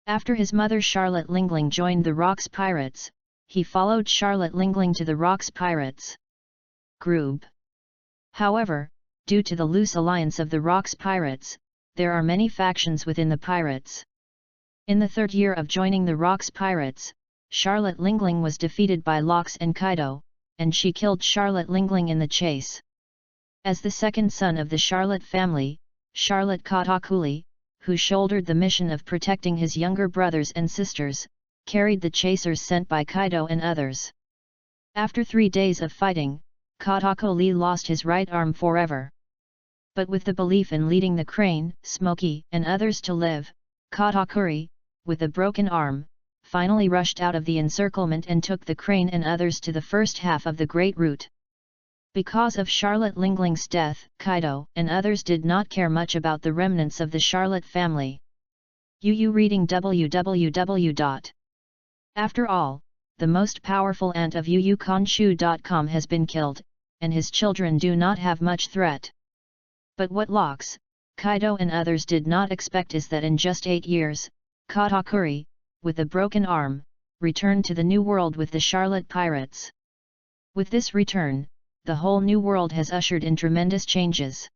After his mother Charlotte Lingling joined the Rocks Pirates, he followed Charlotte Lingling to the Rocks Pirates group. However, due to the loose alliance of the Rocks Pirates, there are many factions within the pirates. In the third year of joining the Rocks Pirates, Charlotte Lingling was defeated by Lox and Kaido, and she killed Charlotte Lingling in the chase. As the second son of the Charlotte family, Charlotte Katakuri, who shouldered the mission of protecting his younger brothers and sisters, carried the chasers sent by Kaido and others. After 3 days of fighting, Katakuri lost his right arm forever. But with the belief in leading the crane, Smoky, and others to live, Katakuri, with a broken arm, finally rushed out of the encirclement and took the crane and others to the first half of the Great Route. Because of Charlotte Lingling's death, Kaido and others did not care much about the remnants of the Charlotte family. UU reading www. After all, the most powerful ant of UUKonshu.com has been killed, and his children do not have much threat. But what Locks, Kaido and others did not expect is that in just 8 years, Katakuri, with a broken arm, returned to the New World with the Charlotte Pirates. With this return, the whole New World has ushered in tremendous changes.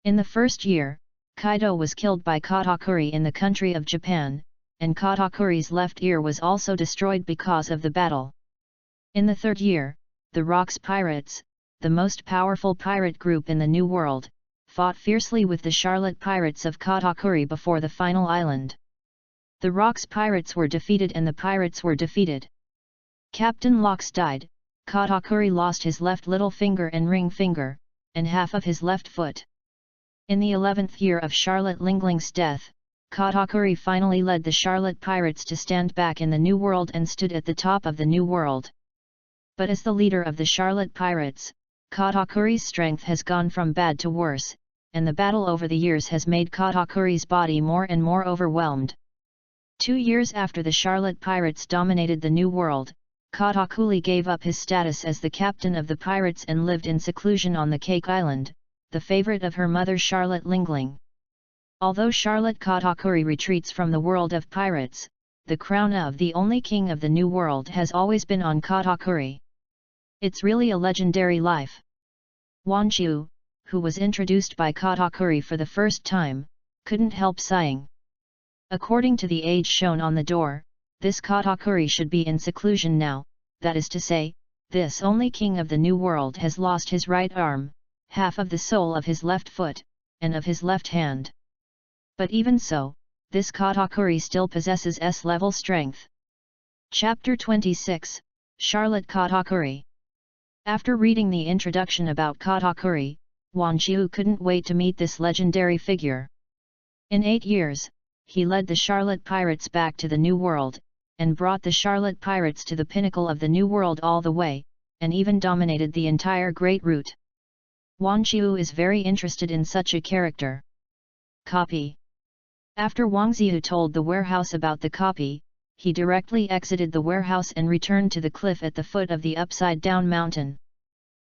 In the first year, Kaido was killed by Katakuri in the country of Japan, and Katakuri's left ear was also destroyed because of the battle. In the third year, the Rocks Pirates, the most powerful pirate group in the New World, fought fiercely with the Charlotte Pirates of Katakuri before the final island. The Rocks Pirates were defeated and the pirates were defeated. Captain Locks died, Katakuri lost his left little finger and ring finger, and half of his left foot. In the 11th year of Charlotte Lingling's death, Katakuri finally led the Charlotte Pirates to stand back in the New World and stood at the top of the New World. But as the leader of the Charlotte Pirates, Katakuri's strength has gone from bad to worse, and the battle over the years has made Katakuri's body more and more overwhelmed. 2 years after the Charlotte Pirates dominated the New World, Katakuri gave up his status as the captain of the pirates and lived in seclusion on the Cake Island, the favorite of her mother Charlotte Lingling. Although Charlotte Katakuri retreats from the world of pirates, the crown of the only king of the New World has always been on Katakuri. It's really a legendary life. Wanchu, who was introduced by Katakuri for the first time, couldn't help sighing. According to the age shown on the door, this Katakuri should be in seclusion now, that is to say, this only king of the New World has lost his right arm, half of the sole of his left foot, and of his left hand. But even so, this Katakuri still possesses S-level strength. Chapter 26, Charlotte Katakuri. After reading the introduction about Katakuri, Wanchu couldn't wait to meet this legendary figure. In 8 years, he led the Charlotte Pirates back to the New World, and brought the Charlotte Pirates to the pinnacle of the New World all the way, and even dominated the entire Great Route. Wanchu is very interested in such a character. Copy. After Wang Ziyu told the warehouse about the copy, he directly exited the warehouse and returned to the cliff at the foot of the upside-down mountain.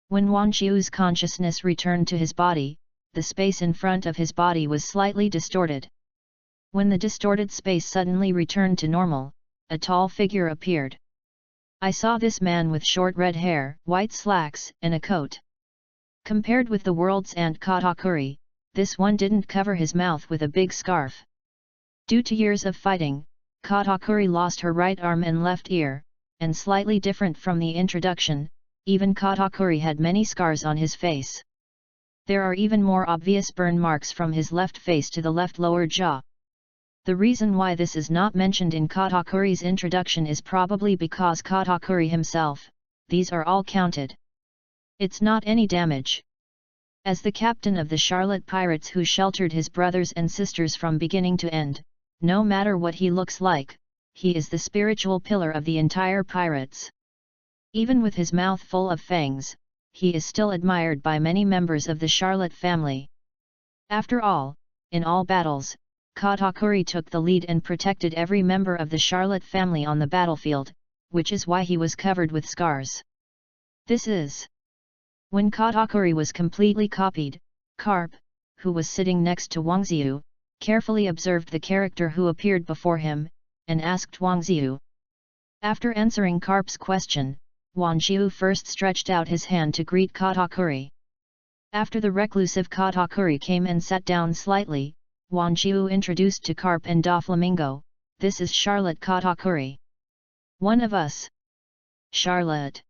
When Wanchu's consciousness returned to his body, the space in front of his body was slightly distorted. When the distorted space suddenly returned to normal, a tall figure appeared. I saw this man with short red hair, white slacks, and a coat. Compared with the world's ant Katakuri, this one didn't cover his mouth with a big scarf. Due to years of fighting, Katakuri lost her right arm and left ear, and slightly different from the introduction, even Katakuri had many scars on his face. There are even more obvious burn marks from his left face to the left lower jaw. The reason why this is not mentioned in Katakuri's introduction is probably because Katakuri himself, these are all counted. It's not any damage. As the captain of the Charlotte Pirates who sheltered his brothers and sisters from beginning to end, no matter what he looks like, he is the spiritual pillar of the entire pirates. Even with his mouth full of fangs, he is still admired by many members of the Charlotte family. After all, in all battles, Katakuri took the lead and protected every member of the Charlotte family on the battlefield, which is why he was covered with scars. This is. When Katakuri was completely copied, Carp, who was sitting next to Wang Ziyu, carefully observed the character who appeared before him, and asked Wang Ziyu. After answering Carp's question, Wang Ziyu first stretched out his hand to greet Katakuri. After the reclusive Katakuri came and sat down slightly, Wang Ziyu introduced to Carp and Doflamingo, "This is Charlotte Katakuri. One of us." Charlotte.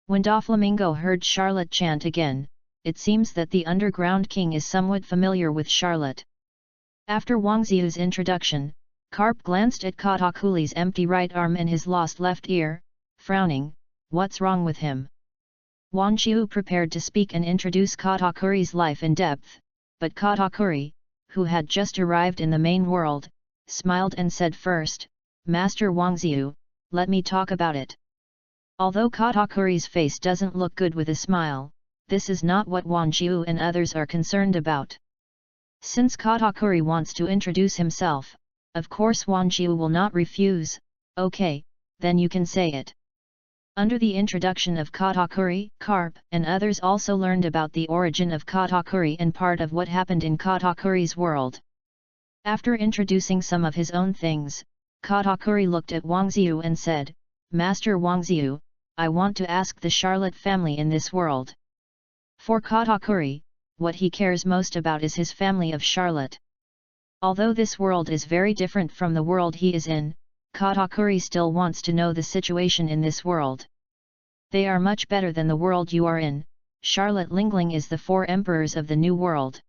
When Doflamingo heard Charlotte chant again, it seems that the underground king is somewhat familiar with Charlotte. After Wang Ziyu's introduction, Carp glanced at Katakuri's empty right arm and his lost left ear, frowning, "What's wrong with him?" Wang Ziyu prepared to speak and introduce Katakuri's life in depth, but Katakuri, who had just arrived in the main world, smiled and said first, "Master Wangziu, let me talk about it." Although Katakuri's face doesn't look good with a smile, this is not what Wangziu and others are concerned about. Since Katakuri wants to introduce himself, of course Wangziu will not refuse. "Okay, then you can say it." Under the introduction of Katakuri, Karp and others also learned about the origin of Katakuri and part of what happened in Katakuri's world. After introducing some of his own things, Katakuri looked at Wangziu and said, "Master Wangziu, I want to ask the Charlotte family in this world." For Katakuri, what he cares most about is his family of Charlotte. Although this world is very different from the world he is in, Katakuri still wants to know the situation in this world. They are much better than the world you are in. Charlotte Lingling is the 4 emperors of the new world.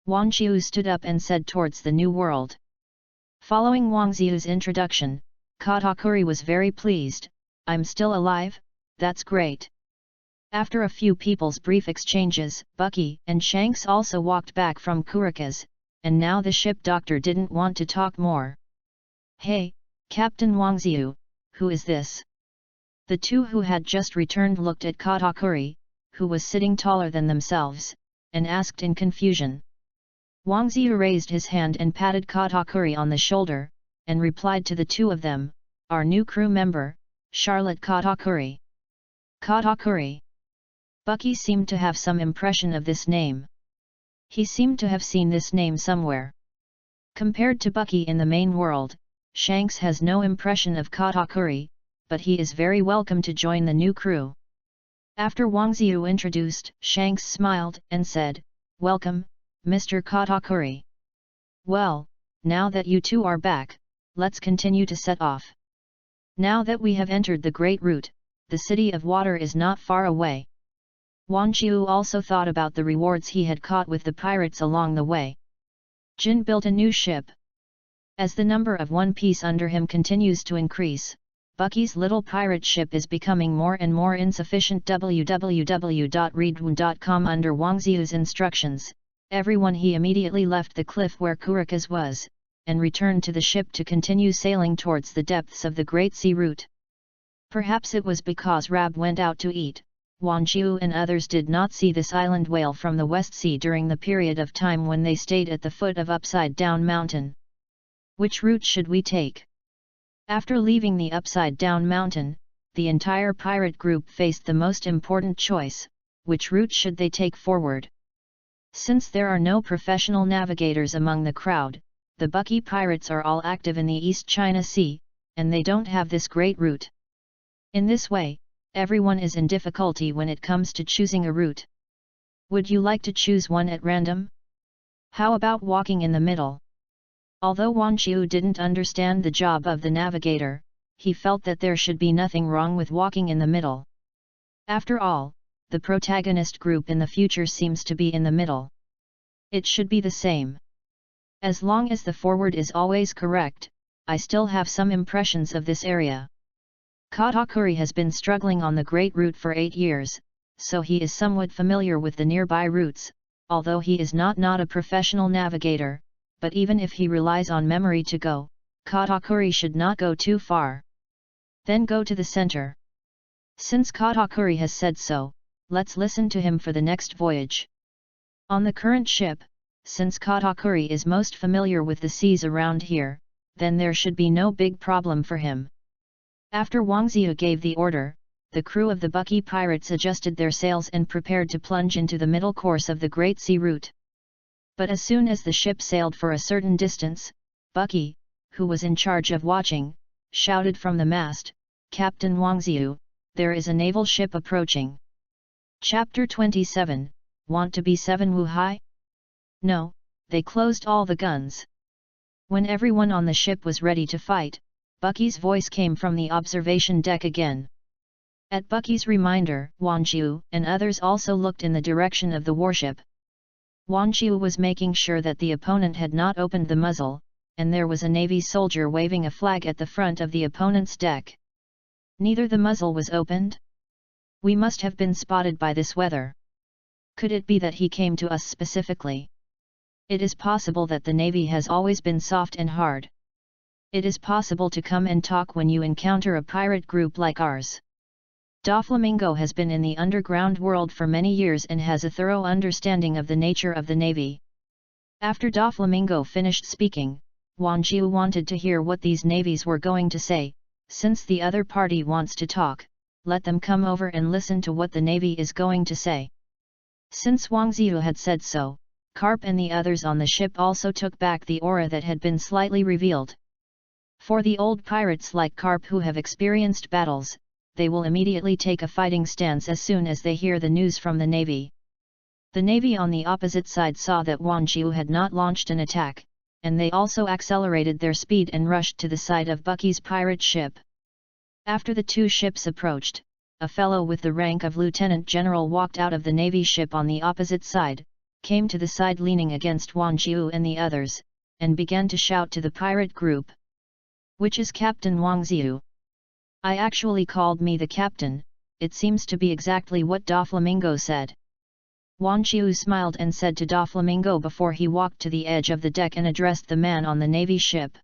Wangziu stood up and said towards the new world. Following Wangziu's introduction, Katakuri was very pleased. "I'm still alive, that's great." After a few people's brief exchanges, Bucky and Shanks also walked back from Kurika's, and now the ship doctor didn't want to talk more. "Hey, Captain Wangziu, who is this?" The two who had just returned looked at Katakuri, who was sitting taller than themselves, and asked in confusion. Wangziu raised his hand and patted Katakuri on the shoulder, and replied to the two of them, "Our new crew member, Charlotte Katakuri." Katakuri. Bucky seemed to have some impression of this name. He seemed to have seen this name somewhere. Compared to Bucky in the main world, Shanks has no impression of Katakuri, but he is very welcome to join the new crew. After Wangziu introduced, Shanks smiled and said, "Welcome, Mr. Katakuri. Well, now that you two are back, let's continue to set off. Now that we have entered the Great Route, the City of Water is not far away." Wangziu also thought about the rewards he had caught with the pirates along the way. Jin built a new ship. As the number of One Piece under him continues to increase, Bucky's little pirate ship is becoming more and more insufficient. www.readaloud.com. Under Wangziu's instructions, he immediately left the cliff where Kurika's was, and returned to the ship to continue sailing towards the depths of the Great Sea Route. Perhaps it was because Rab went out to eat, Wangziu and others did not see this island whale from the West Sea during the period of time when they stayed at the foot of Upside Down Mountain. Which route should we take? After leaving the Upside Down Mountain, the entire pirate group faced the most important choice: which route should they take forward? Since there are no professional navigators among the crowd, the Bucky pirates are all active in the East China Sea, and they don't have this great route. In this way, everyone is in difficulty when it comes to choosing a route. Would you like to choose one at random? How about walking in the middle? Although Wangziu didn't understand the job of the navigator, he felt that there should be nothing wrong with walking in the middle. After all, the protagonist group in the future seems to be in the middle. It should be the same. As long as the forward is always correct, I still have some impressions of this area. Katakuri has been struggling on the Great Route for 8 years, so he is somewhat familiar with the nearby routes, although he is not a professional navigator. But even if he relies on memory to go, Katakuri should not go too far. Then go to the center. Since Katakuri has said so, let's listen to him for the next voyage. On the current ship, since Katakuri is most familiar with the seas around here, then there should be no big problem for him. After Wangziu gave the order, the crew of the Bucky pirates adjusted their sails and prepared to plunge into the middle course of the Great Sea Route. But as soon as the ship sailed for a certain distance, Bucky, who was in charge of watching, shouted from the mast, "Captain Wangziu, there is a naval ship approaching." Chapter 27, Want to be 7 Wu Hai? No, they closed all the guns. When everyone on the ship was ready to fight, Bucky's voice came from the observation deck again. At Bucky's reminder, Wangziu and others also looked in the direction of the warship. Wangziu was making sure that the opponent had not opened the muzzle, and there was a Navy soldier waving a flag at the front of the opponent's deck. Neither the muzzle was opened? We must have been spotted by this weather. Could it be that he came to us specifically? It is possible that the navy has always been soft and hard. It is possible to come and talk when you encounter a pirate group like ours. Doflamingo has been in the underground world for many years and has a thorough understanding of the nature of the navy. After Doflamingo finished speaking, Wang Jiu wanted to hear what these navies were going to say. Since the other party wants to talk, let them come over and listen to what the navy is going to say. Since Wang Jiu had said so, Carp and the others on the ship also took back the aura that had been slightly revealed. For the old pirates like Carp who have experienced battles, they will immediately take a fighting stance as soon as they hear the news from the navy. The navy on the opposite side saw that Wang Jiu had not launched an attack, and they also accelerated their speed and rushed to the side of Bucky's pirate ship. After the two ships approached, a fellow with the rank of lieutenant general walked out of the navy ship on the opposite side, came to the side leaning against Wang Jiu and the others, and began to shout to the pirate group. "Which is Captain Wang Jiu? I actually called me the captain, it seems to be exactly what Doflamingo said." Wang Jiu smiled and said to Doflamingo before he walked to the edge of the deck and addressed the man on the navy ship.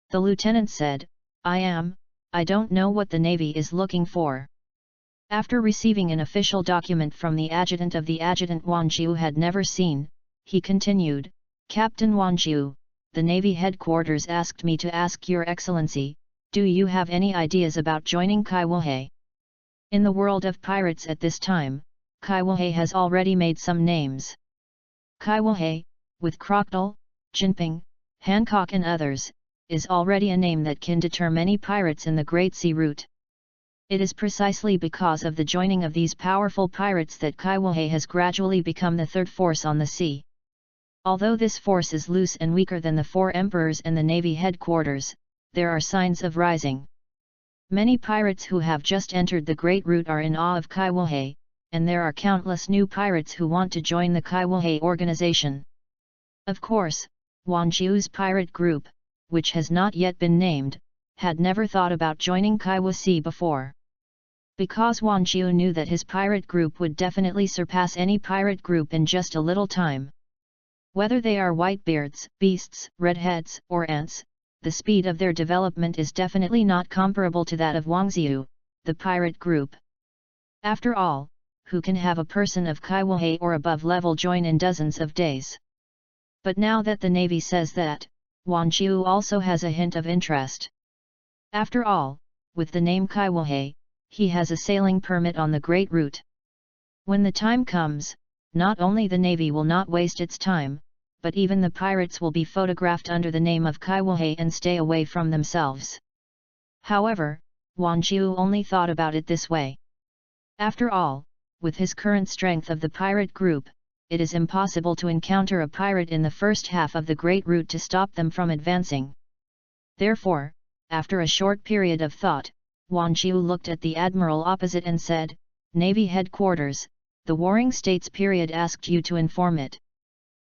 The lieutenant said, I don't know what the navy is looking for." After receiving an official document from the adjutant Wang Jiu had never seen, he continued, "Captain Wang Jiu, the navy headquarters asked me to ask your excellency, do you have any ideas about joining Kaiwahe? In the world of pirates at this time, Kaiwahe has already made some names. Kaiwahe, with Crocodile, Jinping, Hancock and others, is already a name that can deter many pirates in the Great Sea route. It is precisely because of the joining of these powerful pirates that Kaiwahe has gradually become the third force on the sea. Although this force is loose and weaker than the four emperors and the navy headquarters, there are signs of rising. Many pirates who have just entered the Great Route are in awe of Kaiwahe, and there are countless new pirates who want to join the Kaiwahe organization. Of course, Wang Jiu's pirate group, which has not yet been named, had never thought about joining Kaiwahe before. Because Wang Jiu knew that his pirate group would definitely surpass any pirate group in just a little time. Whether they are whitebeards, beasts, redheads, or ants, the speed of their development is definitely not comparable to that of Wang Jiu, the pirate group. After all, who can have a person of Kaiwahe or above level join in dozens of days? But now that the navy says that, Wang Jiu also has a hint of interest. After all, with the name Kaiwahe, he has a sailing permit on the Great Route. When the time comes, not only the navy will not waste its time, but even the pirates will be photographed under the name of Kaiwahe and stay away from themselves. However, Wang Jiu only thought about it this way. After all, with his current strength of the pirate group, it is impossible to encounter a pirate in the first half of the Great Route to stop them from advancing. Therefore, after a short period of thought, Wang Jiu looked at the admiral opposite and said, "Navy headquarters, the Warring States period asked you to inform it."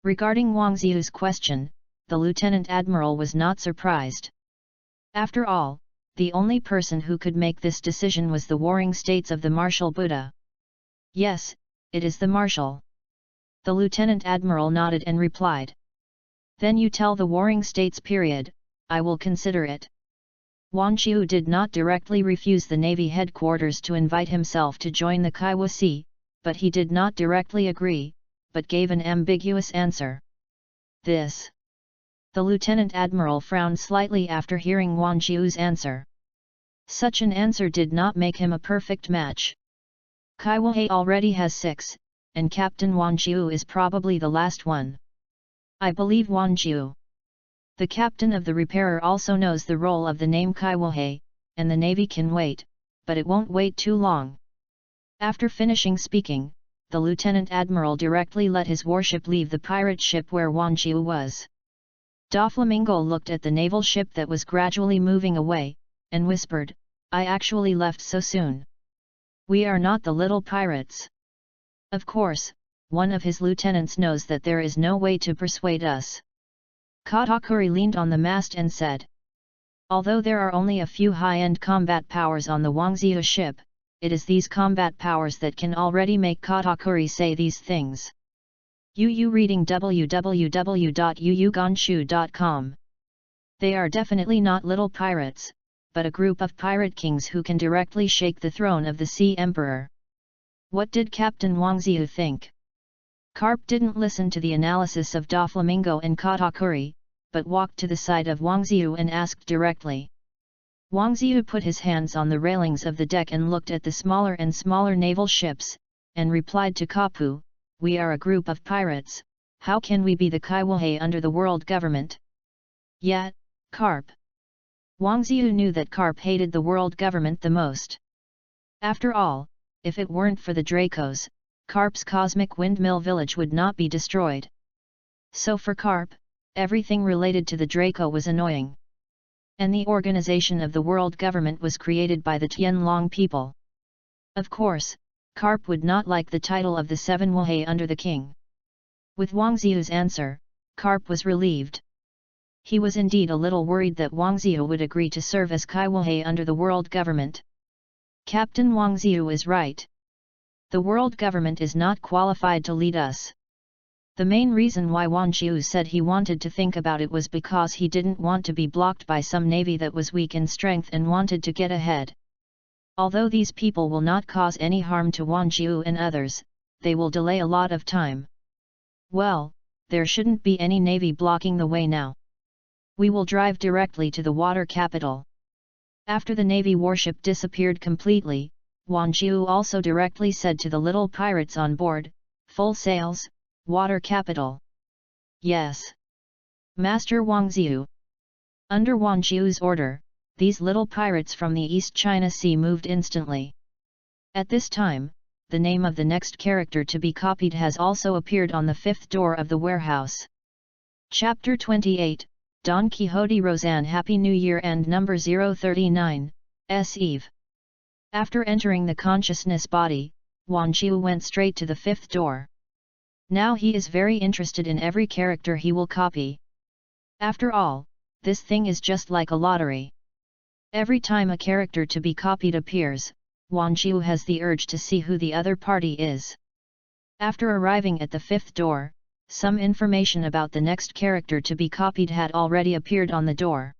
Regarding Wang Jiu's question, the lieutenant admiral was not surprised. After all, the only person who could make this decision was the Warring States of the Marshal Buddha. "Yes, it is the Marshal." The lieutenant admiral nodded and replied. "Then you tell the Warring States period, I will consider it." Wang Jiu did not directly refuse the navy headquarters to invite himself to join the Kaiwahe, but he did not directly agree, but gave an ambiguous answer. "This." The lieutenant admiral frowned slightly after hearing Wang Jiu's answer. Such an answer did not make him a perfect match. Kaiwahe already has 6, and Captain Wang Jiu is probably the last one. I believe Wang Jiu. The captain of the repairer also knows the role of the name Kaiwahe, and the navy can wait, but it won't wait too long. After finishing speaking, the lieutenant admiral directly let his warship leave the pirate ship where Wang Jiu was. Doflamingo looked at the naval ship that was gradually moving away, and whispered, "I actually left so soon. We are not the little pirates." Of course, one of his lieutenants knows that there is no way to persuade us. Katakuri leaned on the mast and said, "Although there are only a few high-end combat powers on the Wang Jiu ship, it is these combat powers that can already make Katakuri say these things." UU reading www.uuganshu.com. They are definitely not little pirates, but a group of pirate kings who can directly shake the throne of the Sea Emperor. What did Captain Wang Ziyu think? Carp didn't listen to the analysis of Doflamingo and Katakuri, but walked to the side of Wang Ziyu and asked directly. Wang Ziyu put his hands on the railings of the deck and looked at the smaller and smaller naval ships, and replied to Kapu, "We are a group of pirates, how can we be the Kaiwahei under the world government?" Yet, Carp. Wang Ziyu knew that Carp hated the world government the most. After all, if it weren't for the Dracos, Carp's cosmic windmill village would not be destroyed. So for Carp, everything related to the Draco was annoying. And the organization of the world government was created by the Tianlong people. Of course, Carp would not like the title of the Seven Wahei under the king. With Wang Ziyu's answer, Carp was relieved. He was indeed a little worried that Wang Ziyu would agree to serve as Kaiwahei under the world government. Captain Wang Ziyu is right. The world government is not qualified to lead us. The main reason why Wang Ziyu said he wanted to think about it was because he didn't want to be blocked by some navy that was weak in strength and wanted to get ahead. Although these people will not cause any harm to Wang Ziyu and others, they will delay a lot of time. Well, there shouldn't be any navy blocking the way now. We will drive directly to the water capital. After the navy warship disappeared completely, Wang Ziyu also directly said to the little pirates on board, "Full sails, water capital." Yes. Master Wang Ziyu. Under Wang Ziyu's order, these little pirates from the East China Sea moved instantly. At this time, the name of the next character to be copied has also appeared on the fifth door of the warehouse. Chapter 28, Don Quixote Roseanne Happy New Year and number 039, S. Eve. After entering the consciousness body, Wang Ziyu went straight to the fifth door. Now he is very interested in every character he will copy. After all, this thing is just like a lottery. Every time a character to be copied appears, Wang Ziyu has the urge to see who the other party is. After arriving at the fifth door, some information about the next character to be copied had already appeared on the door.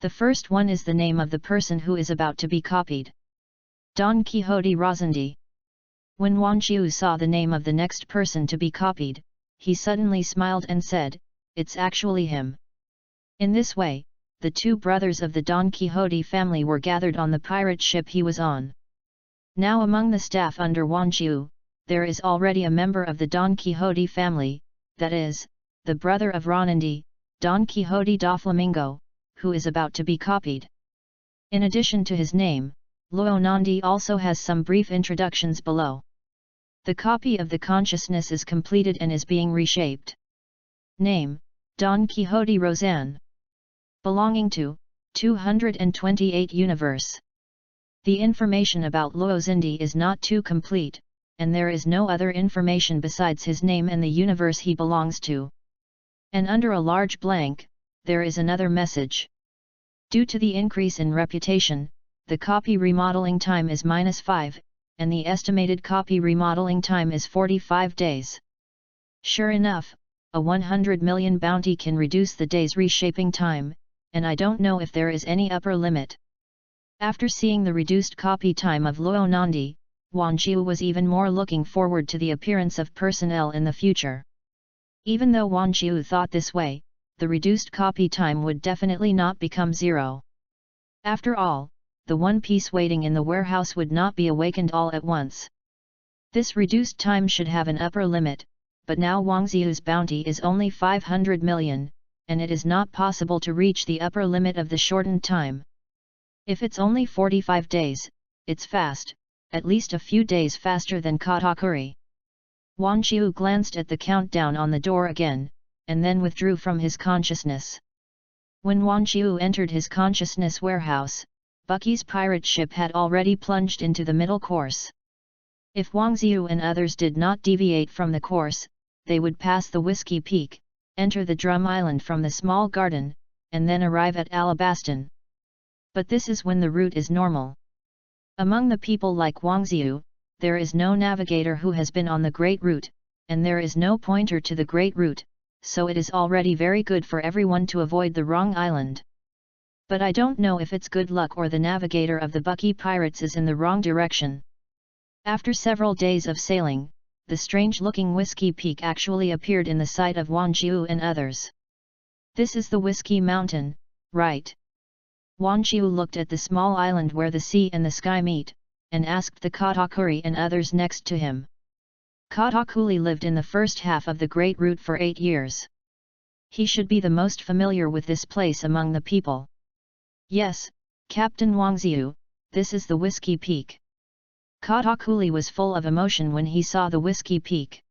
The first one is the name of the person who is about to be copied. Don Quixote Rosandi. When Wang Ziyu saw the name of the next person to be copied, he suddenly smiled and said, "It's actually him." In this way, the two brothers of the Don Quixote family were gathered on the pirate ship he was on. Now among the staff under Wang Ziyu, there is already a member of the Don Quixote family, that is, the brother of Ronandi, Don Quixote Doflamingo, who is about to be copied. In addition to his name, Luonandi also has some brief introductions below. The copy of the consciousness is completed and is being reshaped. Name, Don Quixote Roseanne. Belonging to 228 Universe. The information about Luozindi is not too complete, and there is no other information besides his name and the universe he belongs to. And under a large blank, there is another message. Due to the increase in reputation, the copy remodeling time is -5, and the estimated copy remodeling time is 45 days. Sure enough, a 100 million bounty can reduce the day's reshaping time, and I don't know if there is any upper limit. After seeing the reduced copy time of Luonandi, Wang Ziyu was even more looking forward to the appearance of personnel in the future. Even though Wang Ziyu thought this way, the reduced copy time would definitely not become 0. After all, the one piece waiting in the warehouse would not be awakened all at once. This reduced time should have an upper limit, but now Wang Ziyu's bounty is only 500 million, and it is not possible to reach the upper limit of the shortened time. If it's only 45 days, it's fast, at least a few days faster than Katakuri. Wang Ziyu glanced at the countdown on the door again, and then withdrew from his consciousness. When Wang Ziyu entered his consciousness warehouse, Bucky's pirate ship had already plunged into the middle course. If Wang Ziyu and others did not deviate from the course, they would pass the Whiskey Peak, enter the Drum Island from the small garden, and then arrive at Alabaston. But this is when the route is normal. Among the people like Wang Ziyu, there is no navigator who has been on the Great Route, and there is no pointer to the great route, so it is already very good for everyone to avoid the wrong island. But I don't know if it's good luck or the navigator of the Bucky pirates is in the wrong direction. After several days of sailing, the strange-looking Whiskey Peak actually appeared in the sight of Wang Jiu and others. This is the Whiskey Mountain, right? Wang Jiu looked at the small island where the sea and the sky meet, and asked the Katakuri and others next to him. Katakuri lived in the first half of the Great Route for 8 years. He should be the most familiar with this place among the people. Yes, Captain Wangziu, this is the Whiskey Peak. Katakuri was full of emotion when he saw the Whiskey Peak.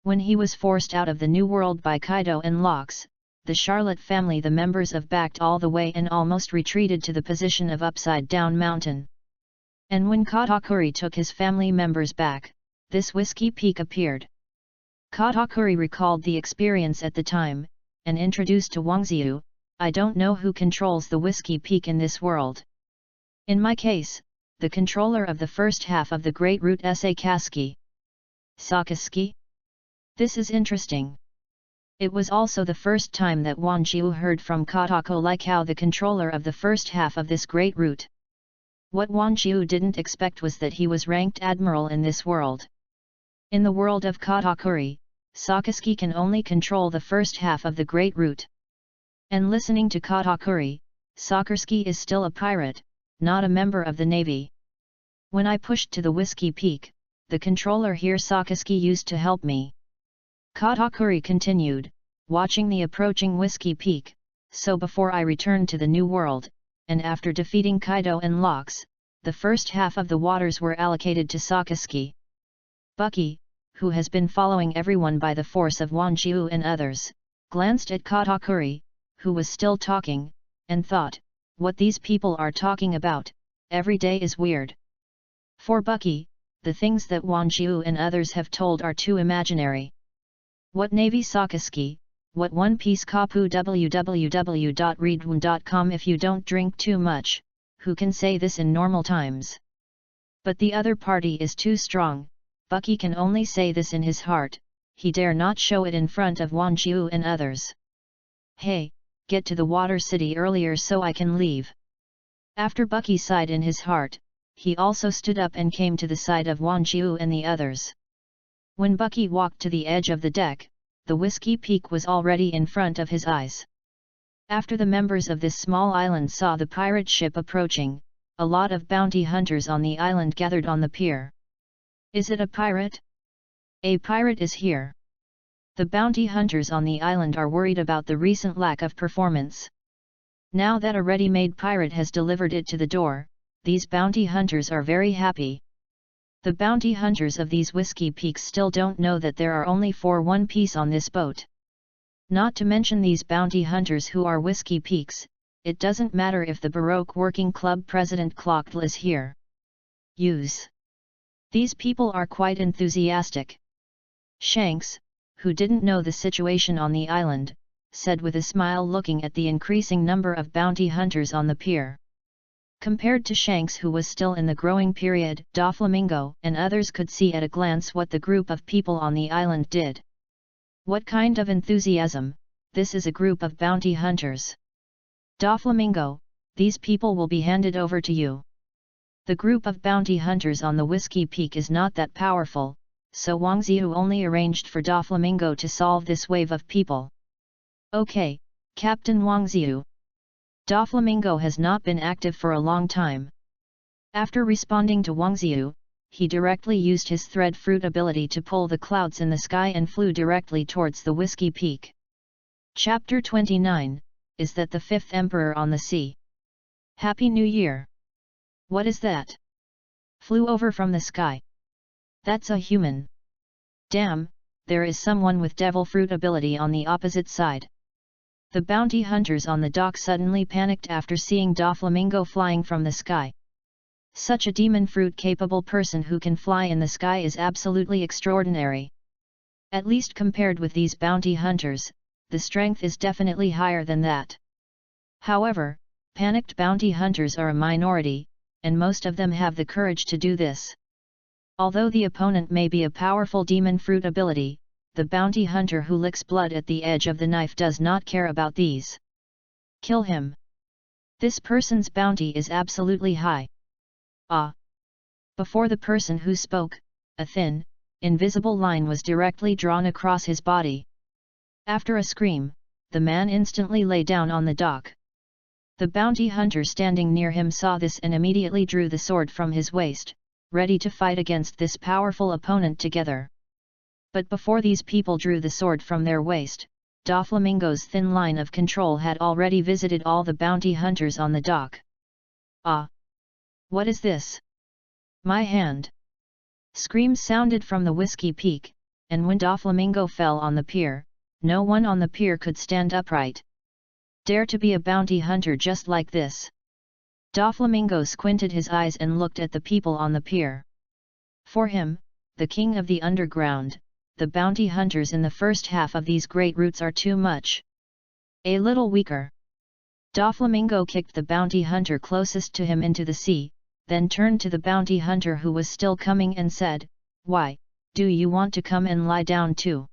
When he was forced out of the New World by Kaido and Locks, the Charlotte family, the members of, backed all the way and almost retreated to the position of Upside Down Mountain. And when Katakuri took his family members back, this Whiskey Peak appeared. Katakuri recalled the experience at the time, and introduced to Wangziu, I don't know who controls the Whiskey Peak in this world. In my case, the controller of the first half of the Great Route is Sakaski. Sakaski? This is interesting. It was also the first time that Wangziu heard from Katako like how the controller of the first half of this Great Route. What Wangziu didn't expect was that he was ranked admiral in this world. In the world of Katakuri, Sakaski can only control the first half of the Great Route. And listening to Katakuri, Sakaski is still a pirate, not a member of the navy. When I pushed to the Whiskey Peak, the controller here Sakaski used to help me. Katakuri continued, watching the approaching Whiskey Peak, so before I returned to the New World, and after defeating Kaido and Locks, the first half of the waters were allocated to Sakaski. Bucky, who has been following everyone by the force of Wangziu and others, glanced at Katakuri, who was still talking, and thought, what these people are talking about, every day is weird. For Bucky, the things that Wangziu and others have told are too imaginary. What Navy Sakaski, what One Piece Kapu www.readaloud.com. If you don't drink too much, who can say this in normal times? But the other party is too strong. Bucky can only say this in his heart, he dare not show it in front of Wangziu and others. Hey, get to the Water City earlier so I can leave. After Bucky sighed in his heart, he also stood up and came to the side of Wangziu and the others. When Bucky walked to the edge of the deck, the Whiskey Peak was already in front of his eyes. After the members of this small island saw the pirate ship approaching, a lot of bounty hunters on the island gathered on the pier. Is it a pirate? A pirate is here. The bounty hunters on the island are worried about the recent lack of performance. Now that a ready-made pirate has delivered it to the door, these bounty hunters are very happy. The bounty hunters of these Whiskey Peaks still don't know that there are only 4 One Piece on this boat. Not to mention these bounty hunters who are Whiskey Peaks, it doesn't matter if the Baroque Working Club president Clockdle is here. These people are quite enthusiastic. Shanks, who didn't know the situation on the island, said with a smile looking at the increasing number of bounty hunters on the pier. Compared to Shanks, who was still in the growing period, Doflamingo and others could see at a glance what the group of people on the island did. What kind of enthusiasm, this is a group of bounty hunters. Doflamingo, these people will be handed over to you. The group of bounty hunters on the Whiskey Peak is not that powerful, so Wangziu only arranged for Doflamingo to solve this wave of people. Okay, Captain Wangziu. Doflamingo has not been active for a long time. After responding to Wangziu, he directly used his thread fruit ability to pull the clouds in the sky and flew directly towards the Whiskey Peak. Chapter 29, is that the 5th Emperor on the sea? Happy New Year! What is that? Flew over from the sky. That's a human. Damn, there is someone with devil fruit ability on the opposite side. The bounty hunters on the dock suddenly panicked after seeing Doflamingo flying from the sky. Such a demon fruit capable person who can fly in the sky is absolutely extraordinary. At least compared with these bounty hunters, the strength is definitely higher than that. However, panicked bounty hunters are a minority, and most of them have the courage to do this. Although the opponent may be a powerful demon fruit ability, the bounty hunter who licks blood at the edge of the knife does not care about these. Kill him. This person's bounty is absolutely high. Ah! Before the person who spoke, a thin, invisible line was directly drawn across his body. After a scream, the man instantly lay down on the dock. The bounty hunter standing near him saw this and immediately drew the sword from his waist, ready to fight against this powerful opponent together. But before these people drew the sword from their waist, Doflamingo's thin line of control had already visited all the bounty hunters on the dock. Ah! What is this? My hand! Screams sounded from the Whiskey Peak, and when Doflamingo fell on the pier, no one on the pier could stand upright. Dare to be a bounty hunter just like this? Doflamingo squinted his eyes and looked at the people on the pier. For him, the king of the underground, the bounty hunters in the first half of these great routes are too much. A little weaker. Doflamingo kicked the bounty hunter closest to him into the sea, then turned to the bounty hunter who was still coming and said, "Why, do you want to come and lie down too?"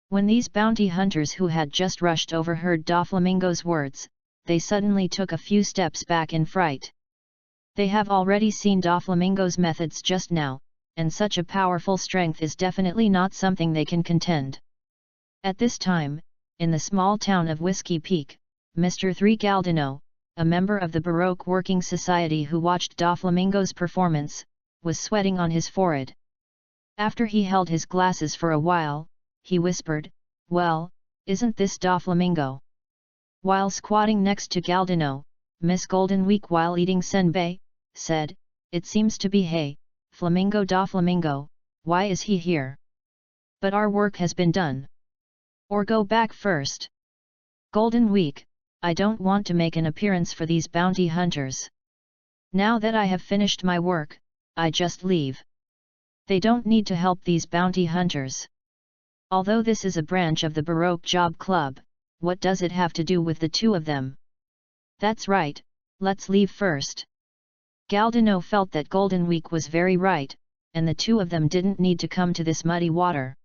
When these bounty hunters who had just rushed over heard Doflamingo's words, they suddenly took a few steps back in fright. They have already seen Doflamingo's methods just now, and such a powerful strength is definitely not something they can contend. At this time, in the small town of Whiskey Peak, Mr. 3 Galdino, a member of the Baroque Working Society who watched Doflamingo's performance, was sweating on his forehead. After he held his glasses for a while, he whispered, "Well, isn't this Doflamingo?" While squatting next to Galdino, Miss Golden Week while eating senbei, said, "It seems to be hey, Flamingo Doflamingo, why is he here? But our work has been done. Or go back first. Golden Week, I don't want to make an appearance for these bounty hunters. Now that I have finished my work, I just leave. They don't need to help these bounty hunters. Although this is a branch of the Baroque Job Club, what does it have to do with the two of them? That's right, let's leave first." Galdino felt that Golden Week was very right, and the two of them didn't need to come to this muddy water.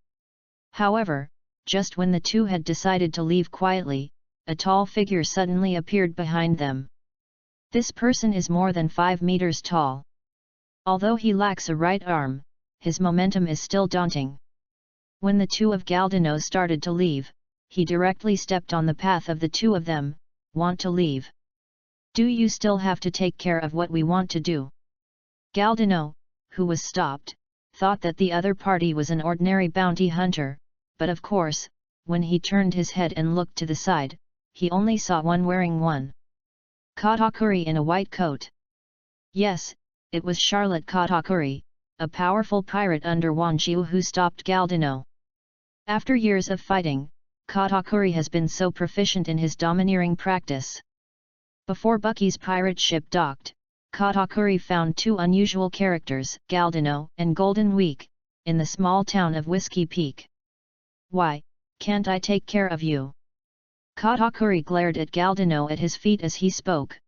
However, just when the two had decided to leave quietly, a tall figure suddenly appeared behind them. This person is more than 5 meters tall. Although he lacks a right arm, his momentum is still daunting. When the two of Galdino started to leave, he directly stepped on the path of the two of them. "Want to leave? Do you still have to take care of what we want to do?" Galdino, who was stopped, thought that the other party was an ordinary bounty hunter, but of course, when he turned his head and looked to the side, he only saw one wearing one katakuri in a white coat. Yes, it was Charlotte Katakuri, a powerful pirate under Wang Jiu who stopped Galdino. After years of fighting, Katakuri has been so proficient in his domineering practice. Before Bucky's pirate ship docked, Katakuri found two unusual characters, Galdino and Golden Week, in the small town of Whiskey Peak. "Why, can't I take care of you?" Katakuri glared at Galdino at his feet as he spoke.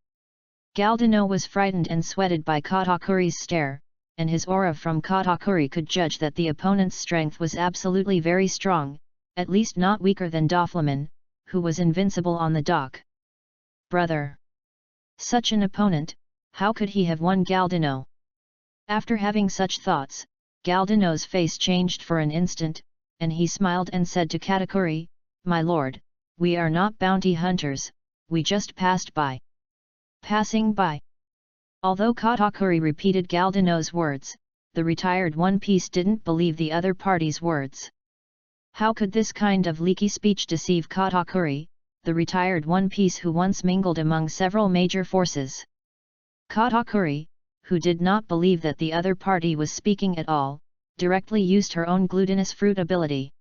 Galdino was frightened and sweated by Katakuri's stare, and his aura from Katakuri could judge that the opponent's strength was absolutely very strong, at least not weaker than Doflamin, who was invincible on the dock. Brother! Such an opponent, how could he have won Galdino? After having such thoughts, Galdino's face changed for an instant, and he smiled and said to Katakuri, "My lord, we are not bounty hunters, we just passed by." Passing by. Although Katakuri repeated Galdino's words, the retired One Piece didn't believe the other party's words. How could this kind of leaky speech deceive Katakuri, the retired One Piece who once mingled among several major forces? Katakuri, who did not believe that the other party was speaking at all, directly used her own glutinous fruit ability.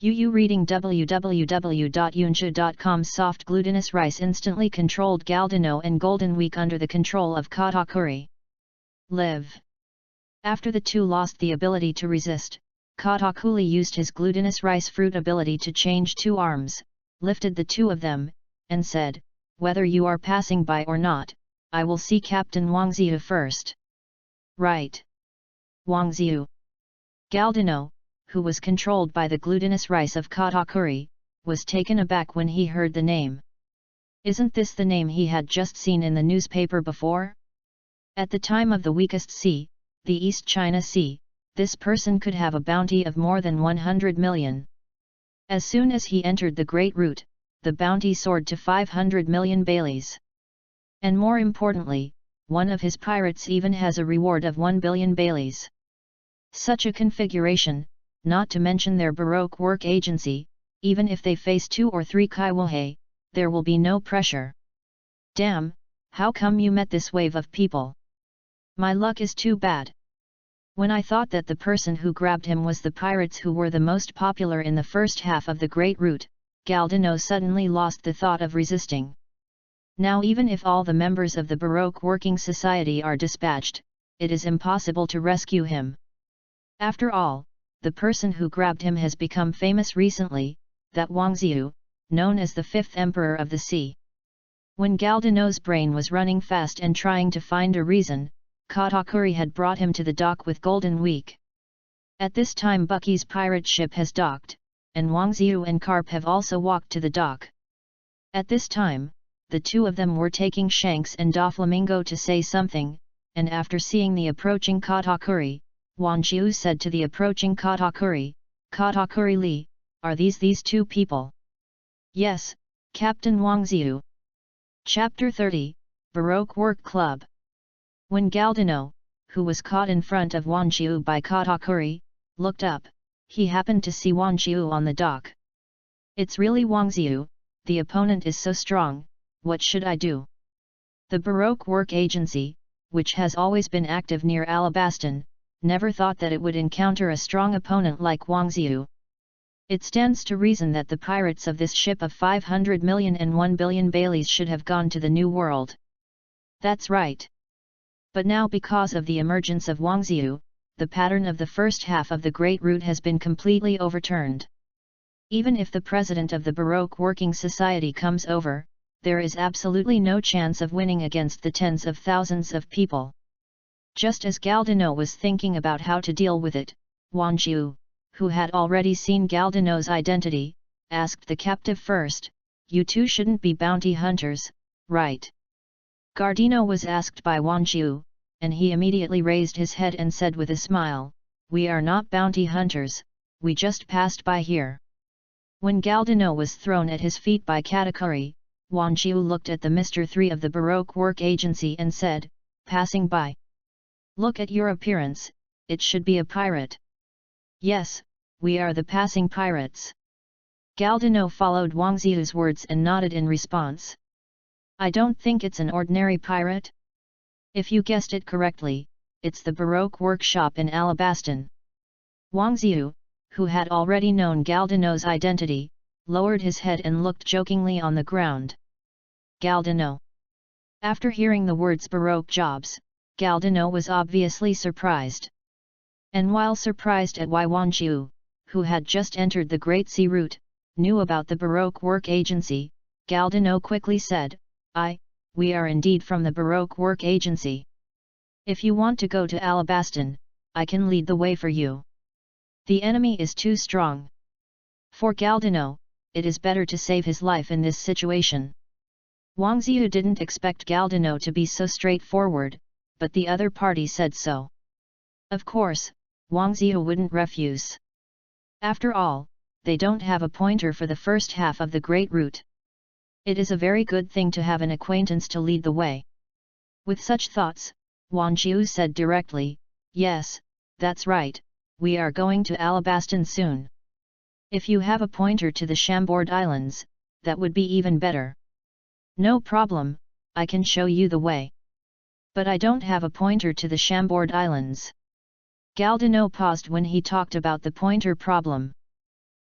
Reading www.yunja.com. Soft glutinous rice instantly controlled Galdino and Golden Week under the control of Katakuri. Live. After the two lost the ability to resist, Katakuri used his glutinous rice fruit ability to change two arms, lifted the two of them, and said, "Whether you are passing by or not, I will see Captain Wangziu first." Right. Wangziu. Galdino, who was controlled by the glutinous rice of Katakuri, was taken aback when he heard the name. Isn't this the name he had just seen in the newspaper before? At the time of the weakest sea, the East China Sea, this person could have a bounty of more than 100 million. As soon as he entered the Great Route, the bounty soared to 500 million baileys. And more importantly, one of his pirates even has a reward of 1 billion baileys. Such a configuration, not to mention their Baroque work agency, even if they face 2 or 3 Kaiwahe, there will be no pressure. Damn, how come you met this wave of people? My luck is too bad. When I thought that the person who grabbed him was the pirates who were the most popular in the first half of the Great Route, Galdino suddenly lost the thought of resisting. Now even if all the members of the Baroque Working Society are dispatched, it is impossible to rescue him. After all, the person who grabbed him has become famous recently, that Wangziu, known as the 5th Emperor of the Sea. When Galdino's brain was running fast and trying to find a reason, Katakuri had brought him to the dock with Golden Week. At this time Bucky's pirate ship has docked, and Wangziu and Carp have also walked to the dock. At this time, the two of them were taking Shanks and Doflamingo to say something, and after seeing the approaching Katakuri, Wangziu said to the approaching Katakuri, "Katakuri Li, are these two people?" "Yes, Captain Wangziu." Chapter 30, Baroque Work Club. When Galdino, who was caught in front of Wangziu by Katakuri, looked up, he happened to see Wangziu on the dock. "It's really Wangziu, the opponent is so strong, what should I do?" The Baroque Work Agency, which has always been active near Alabaston, never thought that it would encounter a strong opponent like Wangziu. It stands to reason that the pirates of this ship of 500 million and 1 billion baileys should have gone to the New World. That's right. But now because of the emergence of Wangziu, the pattern of the first half of the Great Route has been completely overturned. Even if the president of the Baroque Working Society comes over, there is absolutely no chance of winning against the tens of thousands of people. Just as Galdino was thinking about how to deal with it, Wangziu, who had already seen Galdino's identity, asked the captive first, "You two shouldn't be bounty hunters, right?" Gardino was asked by Wangziu, and he immediately raised his head and said with a smile, "We are not bounty hunters, we just passed by here." When Galdino was thrown at his feet by Katakuri, Wangziu looked at the Mr. 3 of the Baroque Work Agency and said, "Passing by. Look at your appearance, it should be a pirate." "Yes, we are the passing pirates." Galdino followed Wangziu's words and nodded in response. "I don't think it's an ordinary pirate. If you guessed it correctly, it's the Baroque workshop in Alabaston." Wangziu, who had already known Galdino's identity, lowered his head and looked jokingly on the ground. Galdino. After hearing the words Baroque jobs, Galdino was obviously surprised. And while surprised at why Wangziu, who had just entered the Great Sea Route, knew about the Baroque Work Agency, Galdino quickly said, We are indeed from the Baroque Work Agency. If you want to go to Alabaston, I can lead the way for you. The enemy is too strong. For Galdino, it is better to save his life in this situation." Wangziu didn't expect Galdino to be so straightforward, but the other party said so. Of course, Wangziu wouldn't refuse. After all, they don't have a pointer for the first half of the Great Route. It is a very good thing to have an acquaintance to lead the way. With such thoughts, Wangziu said directly, "Yes, that's right, we are going to Alabaston soon. If you have a pointer to the Chambord Islands, that would be even better." "No problem, I can show you the way. But I don't have a pointer to the Chambord Islands." Galdino paused when he talked about the pointer problem.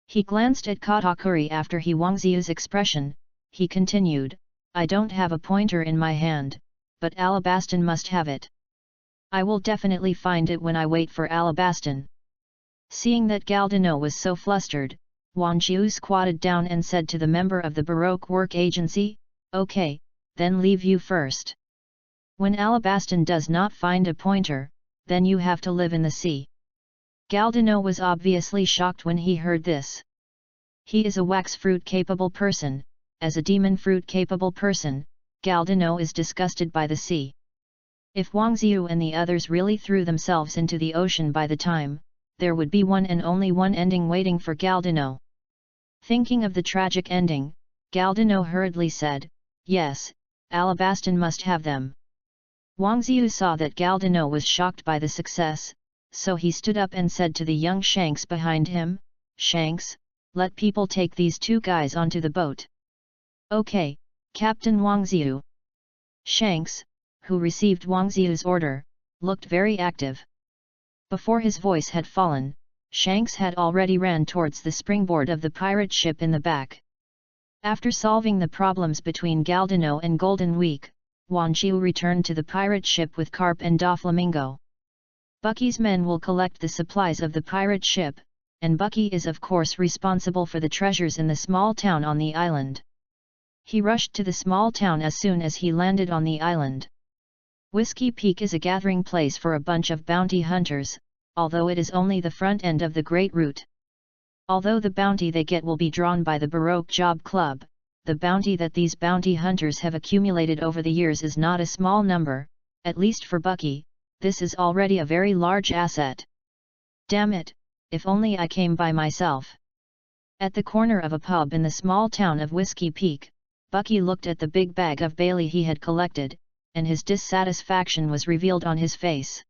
He glanced at Katakuri after Wangziu's expression. He continued, "I don't have a pointer in my hand, but Alabaston must have it. I will definitely find it when I wait for Alabaston." Seeing that Galdino was so flustered, Wangziu squatted down and said to the member of the Baroque Work Agency, "Okay, then leave you first. When Alabaston does not find a pointer, then you have to live in the sea." Galdino was obviously shocked when he heard this. He is a wax fruit capable person, as a demon fruit capable person, Galdino is disgusted by the sea. If Wang Ziyu and the others really threw themselves into the ocean by the time, there would be one and only one ending waiting for Galdino. Thinking of the tragic ending, Galdino hurriedly said, "Yes, Alabastan must have them." Wang Ziyu saw that Galdino was shocked by the success, so he stood up and said to the young Shanks behind him, "Shanks, let people take these two guys onto the boat." "Okay, Captain Wang Ziyu." Shanks, who received Wang Ziyu's order, looked very active. Before his voice had fallen, Shanks had already ran towards the springboard of the pirate ship in the back. After solving the problems between Galdino and Golden Week, Wang Ziyu returned to the pirate ship with Carp and Doflamingo. Bucky's men will collect the supplies of the pirate ship, and Bucky is of course responsible for the treasures in the small town on the island. He rushed to the small town as soon as he landed on the island. Whiskey Peak is a gathering place for a bunch of bounty hunters, although it is only the front end of the Great Route. Although the bounty they get will be drawn by the Baroque Job Club, the bounty that these bounty hunters have accumulated over the years is not a small number, at least for Bucky, this is already a very large asset. Damn it, if only I came by myself. At the corner of a pub in the small town of Whiskey Peak, Bucky looked at the big bag of Bailey he had collected, and his dissatisfaction was revealed on his face.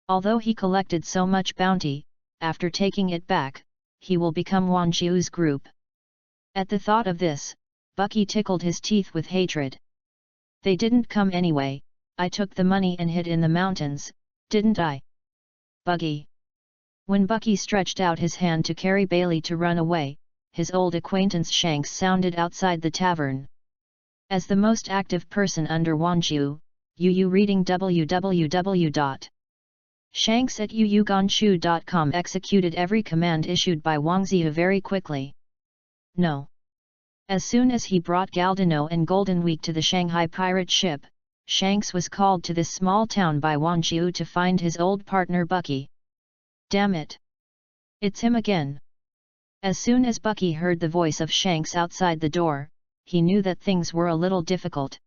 Although he collected so much bounty, after taking it back, he will become Wang Ziyu's group. At the thought of this, Bucky tickled his teeth with hatred. They didn't come anyway, I took the money and hid in the mountains, didn't I? Bucky. When Bucky stretched out his hand to carry Bailey to run away, his old acquaintance Shanks sounded outside the tavern. As the most active person under Wang Ziyu, Yu reading www.shanks@yuyuganshu.com executed every command issued by Wang Ziyu very quickly. No. As soon as he brought Galdino and Golden Week to the Shanghai pirate ship, Shanks was called to this small town by Wang Ziyu to find his old partner Bucky. Damn it! It's him again! As soon as Bucky heard the voice of Shanks outside the door, he knew that things were a little difficult.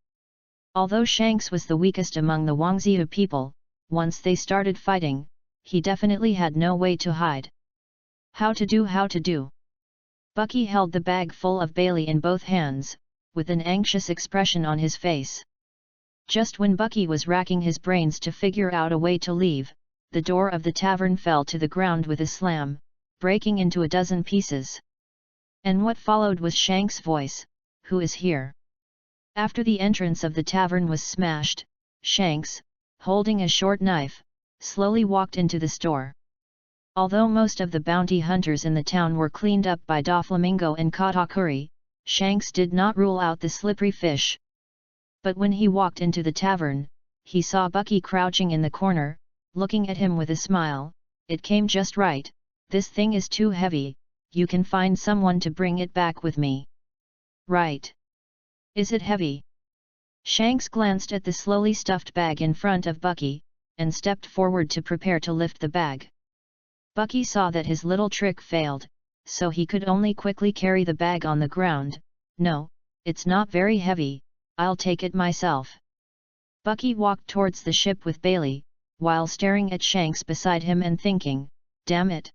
Although Shanks was the weakest among the Wang Ziyu people, once they started fighting, he definitely had no way to hide. How to do? Bucky held the bag full of Bailey in both hands, with an anxious expression on his face. Just when Bucky was racking his brains to figure out a way to leave, the door of the tavern fell to the ground with a slam, breaking into a dozen pieces. And what followed was Shanks' voice, "Who is here?" After the entrance of the tavern was smashed, Shanks, holding a short knife, slowly walked into the store. Although most of the bounty hunters in the town were cleaned up by Doflamingo and Katakuri, Shanks did not rule out the slippery fish. But when he walked into the tavern, he saw Bucky crouching in the corner, looking at him with a smile. "It came just right, this thing is too heavy, you can find someone to bring it back with me." "Right. Is it heavy?" Shanks glanced at the slowly stuffed bag in front of Bucky, and stepped forward to prepare to lift the bag. Bucky saw that his little trick failed, so he could only quickly carry the bag on the ground. "No, it's not very heavy, I'll take it myself." Bucky walked towards the ship with Bailey, while staring at Shanks beside him and thinking, "Damn it!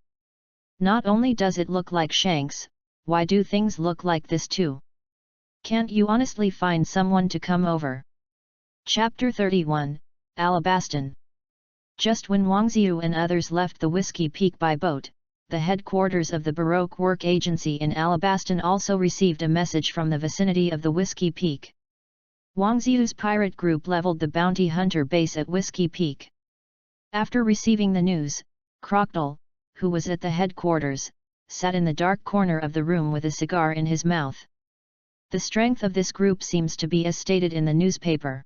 Not only does it look like Shanks, why do things look like this too? Can't you honestly find someone to come over?" Chapter 31, Alabastan. Just when Wang Ziyu and others left the Whiskey Peak by boat, the headquarters of the Baroque Work Agency in Alabastan also received a message from the vicinity of the Whiskey Peak. Wang Ziyu's pirate group leveled the bounty hunter base at Whiskey Peak. After receiving the news, Crocodile, who was at the headquarters, sat in the dark corner of the room with a cigar in his mouth. The strength of this group seems to be as stated in the newspaper.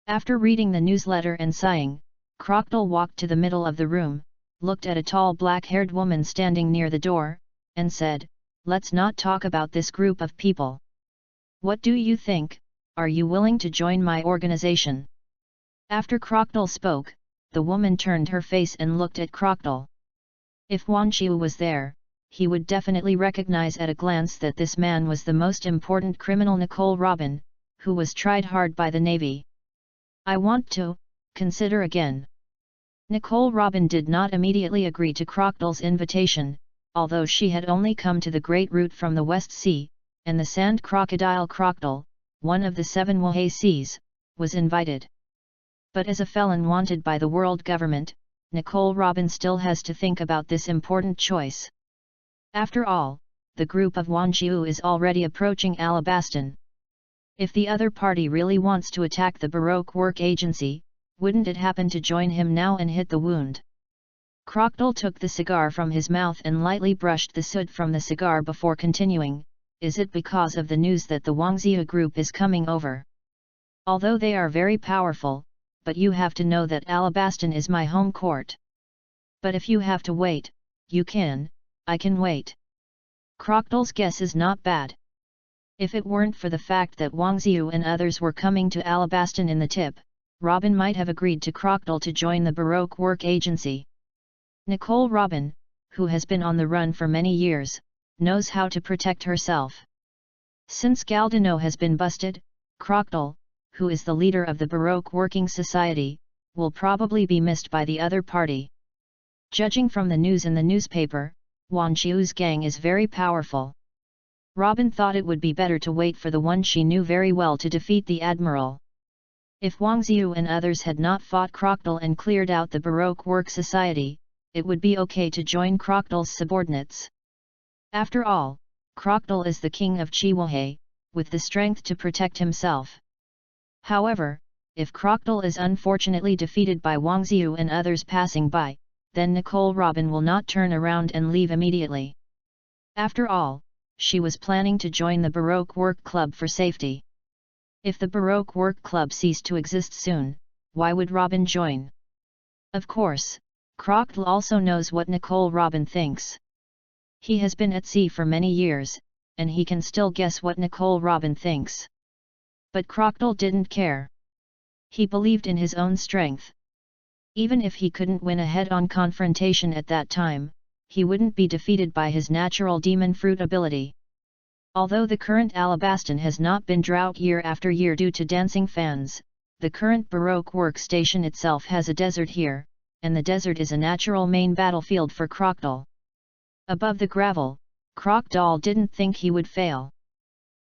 After reading the newsletter and sighing, Crocodile walked to the middle of the room, looked at a tall black-haired woman standing near the door, and said, "Let's not talk about this group of people. What do you think? Are you willing to join my organization?" After Crocodile spoke, the woman turned her face and looked at Crocodile. If Wang Qiu was there, he would definitely recognize at a glance that this man was the most important criminal Nicole Robin, who was tried hard by the Navy. I want to consider again. Nicole Robin did not immediately agree to Crocodile's invitation, although she had only come to the Great Route from the West Sea, and the sand crocodile Crocodile, one of the 7 Wuhei seas, was invited. But as a felon wanted by the world government, Nicole Robin still has to think about this important choice. After all, the group of Wang Qiu is already approaching Alabaston. If the other party really wants to attack the Baroque Work Agency, wouldn't it happen to join him now and hit the wound? Crocodile took the cigar from his mouth and lightly brushed the soot from the cigar before continuing, is it because of the news that the Wangzhou group is coming over? Although they are very powerful, but you have to know that Alabaston is my home court. But if you have to wait, you can, I can wait. Crocodile's guess is not bad. If it weren't for the fact that Wangzhou and others were coming to Alabaston in the tip, Robin might have agreed to Crocodile to join the Baroque Work Agency. Nicole Robin, who has been on the run for many years, knows how to protect herself. Since Galdino has been busted, Crocodile, who is the leader of the Baroque Working Society, will probably be missed by the other party. Judging from the news in the newspaper, Wang Qiu's gang is very powerful. Robin thought it would be better to wait for the one she knew very well to defeat the Admiral. If Wangzhou and others had not fought Crocodile and cleared out the Baroque Work Society, it would be okay to join Crocodile's subordinates. After all, Crocodile is the king of Chihuahua, with the strength to protect himself. However, if Crocodile is unfortunately defeated by Wangzhou and others passing by, then Nicole Robin will not turn around and leave immediately. After all, she was planning to join the Baroque Work Club for safety. If the Baroque Work Club ceased to exist soon, why would Robin join? Of course, Crocodile also knows what Nicole Robin thinks. He has been at sea for many years, and he can still guess what Nicole Robin thinks. But Crocodile didn't care. He believed in his own strength. Even if he couldn't win a head-on confrontation at that time, he wouldn't be defeated by his natural demon fruit ability. Although the current Alabaston has not been drought year after year due to dancing fans, the current Baroque workstation itself has a desert here, and the desert is a natural main battlefield for Crocodile. Above the gravel, Crocodile didn't think he would fail.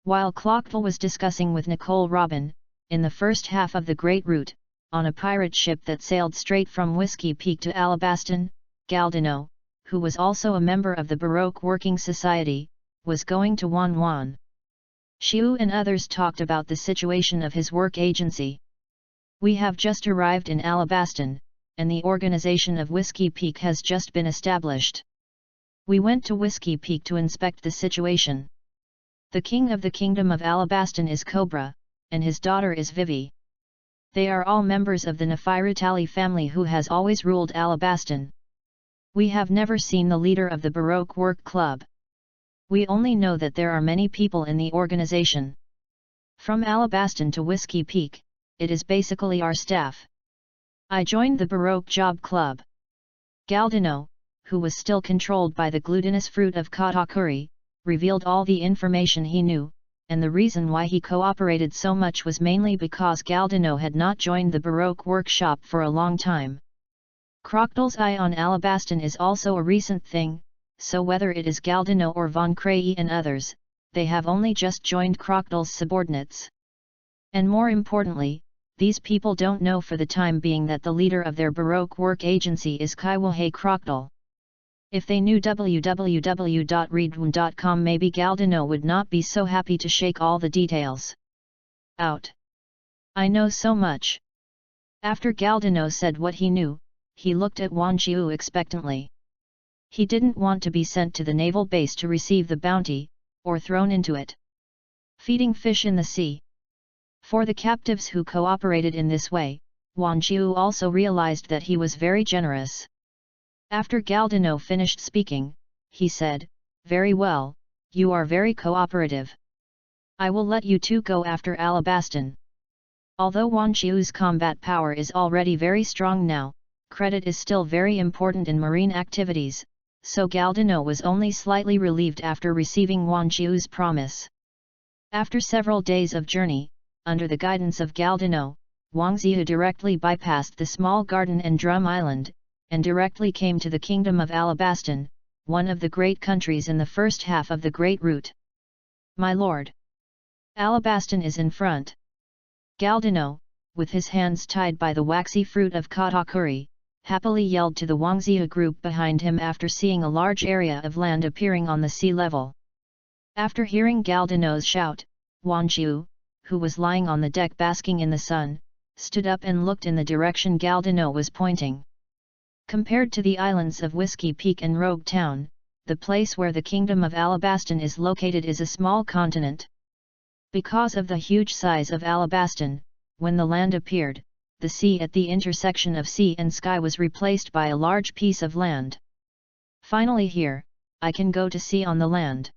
While Crocodile was discussing with Nicole Robin, in the first half of the Great Route, on a pirate ship that sailed straight from Whiskey Peak to Alabaston, Galdino, who was also a member of the Baroque Working Society, was going to Wan. Xiu and others talked about the situation of his work agency. We have just arrived in Alabaston, and the organization of Whiskey Peak has just been established. We went to Whiskey Peak to inspect the situation. The king of the kingdom of Alabaston is Cobra, and his daughter is Vivi. They are all members of the Nefertari family who has always ruled Alabaston. We have never seen the leader of the Baroque Work Club. We only know that there are many people in the organization. From Alabaston to Whiskey Peak, it is basically our staff. I joined the Baroque Job Club. Galdino, who was still controlled by the glutinous fruit of Katakuri, revealed all the information he knew, and the reason why he cooperated so much was mainly because Galdino had not joined the Baroque workshop for a long time. Crocodile's eye on Alabaston is also a recent thing, so whether it is Galdino or Von Cray and others, they have only just joined Crocodile's subordinates. And more importantly, these people don't know for the time being that the leader of their Baroque work agency is Kaiwahei Crocodile. If they knew www.readaloud.com, maybe Galdino would not be so happy to shake all the details out. I know so much. After Galdino said what he knew, he looked at Wang Qiu expectantly. He didn't want to be sent to the naval base to receive the bounty, or thrown into it. Feeding fish in the sea. For the captives who cooperated in this way, Wang Qiu also realized that he was very generous. After Galdino finished speaking, he said, "Very well, you are very cooperative. I will let you two go after Alabaston." Although Wang Qiu's combat power is already very strong now, credit is still very important in marine activities, so Galdino was only slightly relieved after receiving Wang Jiu's promise. After several days of journey, under the guidance of Galdino, Wang Jiu directly bypassed the small garden and drum island, and directly came to the kingdom of Alabastan, one of the great countries in the first half of the Great Route. "My lord! Alabastan is in front." Galdino, with his hands tied by the waxy fruit of katakuri, happily yelled to the Wang Jiu group behind him after seeing a large area of land appearing on the sea level. After hearing Galdino's shout, Wang Jiu, who was lying on the deck basking in the sun, stood up and looked in the direction Galdino was pointing. Compared to the islands of Whiskey Peak and Rogue Town, the place where the kingdom of Alabastan is located is a small continent. Because of the huge size of Alabastan, when the land appeared, the sea at the intersection of sea and sky was replaced by a large piece of land. "Finally here, I can go to sea on the land."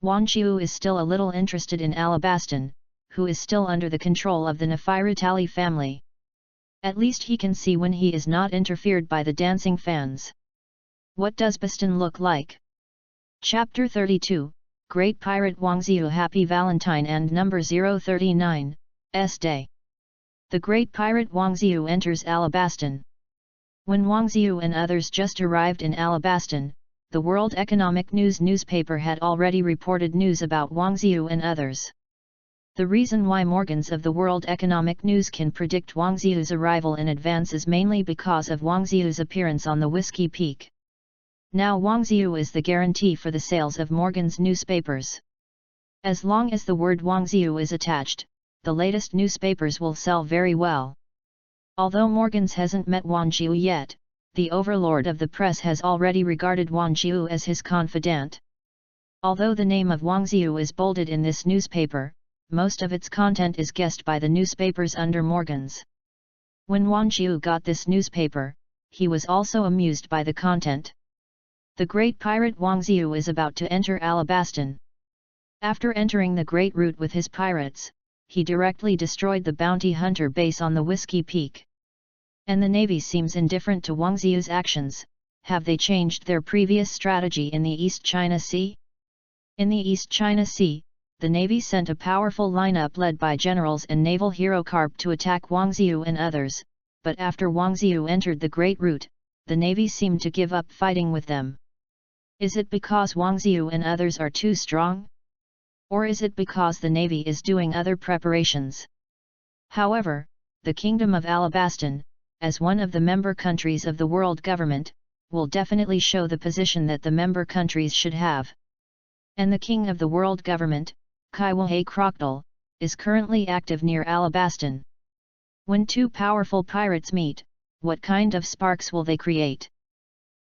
Wang Jiu is still a little interested in Alabastan, who is still under the control of the Nefertari family. At least he can see when he is not interfered by the dancing fans. What does Bastan look like? Chapter 32, Great Pirate Wang Jiu Happy Valentine and number 039, S Day. The Great Pirate Wang Jiu enters Alabastan. When Wang Jiu and others just arrived in Alabastan, the World Economic News newspaper had already reported news about Wang Jiu and others. The reason why Morgans of the World Economic News can predict Wang Jiu's arrival in advance is mainly because of Wang Jiu's appearance on the Whiskey Peak. Now Wang Jiu is the guarantee for the sales of Morgans newspapers. As long as the word Wang Jiu is attached, the latest newspapers will sell very well. Although Morgans hasn't met Wang Jiu yet, the overlord of the press has already regarded Wang Jiu as his confidant. Although the name of Wang Jiu is bolded in this newspaper, most of its content is guessed by the newspapers under Morgans. When Wang Jiu got this newspaper, he was also amused by the content. The great pirate Wang Jiu is about to enter Alabastan. After entering the Great Route with his pirates, he directly destroyed the bounty hunter base on the Whiskey Peak. And the Navy seems indifferent to Wang Jiu's actions. Have they changed their previous strategy in the East China Sea? In the East China Sea, the Navy sent a powerful lineup led by generals and naval hero Karp to attack Wang Jiu and others, but after Wang Jiu entered the Great Route, the Navy seemed to give up fighting with them. Is it because Wang Jiu and others are too strong? Or is it because the Navy is doing other preparations? However, the Kingdom of Alabastan, as one of the member countries of the world government, will definitely show the position that the member countries should have. And the king of the world government, Kaiwahe Crocodile, is currently active near Alabastan. When two powerful pirates meet, what kind of sparks will they create?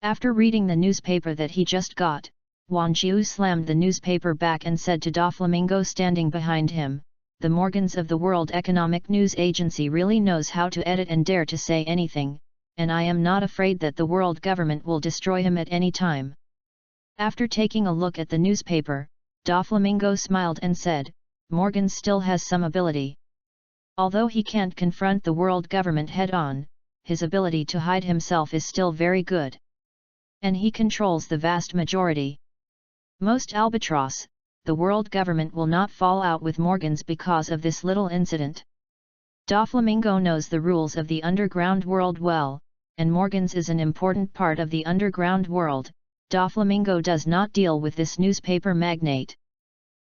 After reading the newspaper that he just got, Wang Jiu slammed the newspaper back and said to Doflamingo standing behind him, "The Morgans of the World Economic News Agency really knows how to edit and dare to say anything, and I am not afraid that the world government will destroy him at any time." After taking a look at the newspaper, Doflamingo smiled and said, "Morgan still has some ability. Although he can't confront the world government head-on, his ability to hide himself is still very good. And he controls the vast majority. Most albatross, the world government will not fall out with Morgans because of this little incident. Doflamingo knows the rules of the underground world well, and Morgans is an important part of the underground world. Doflamingo does not deal with this newspaper magnate.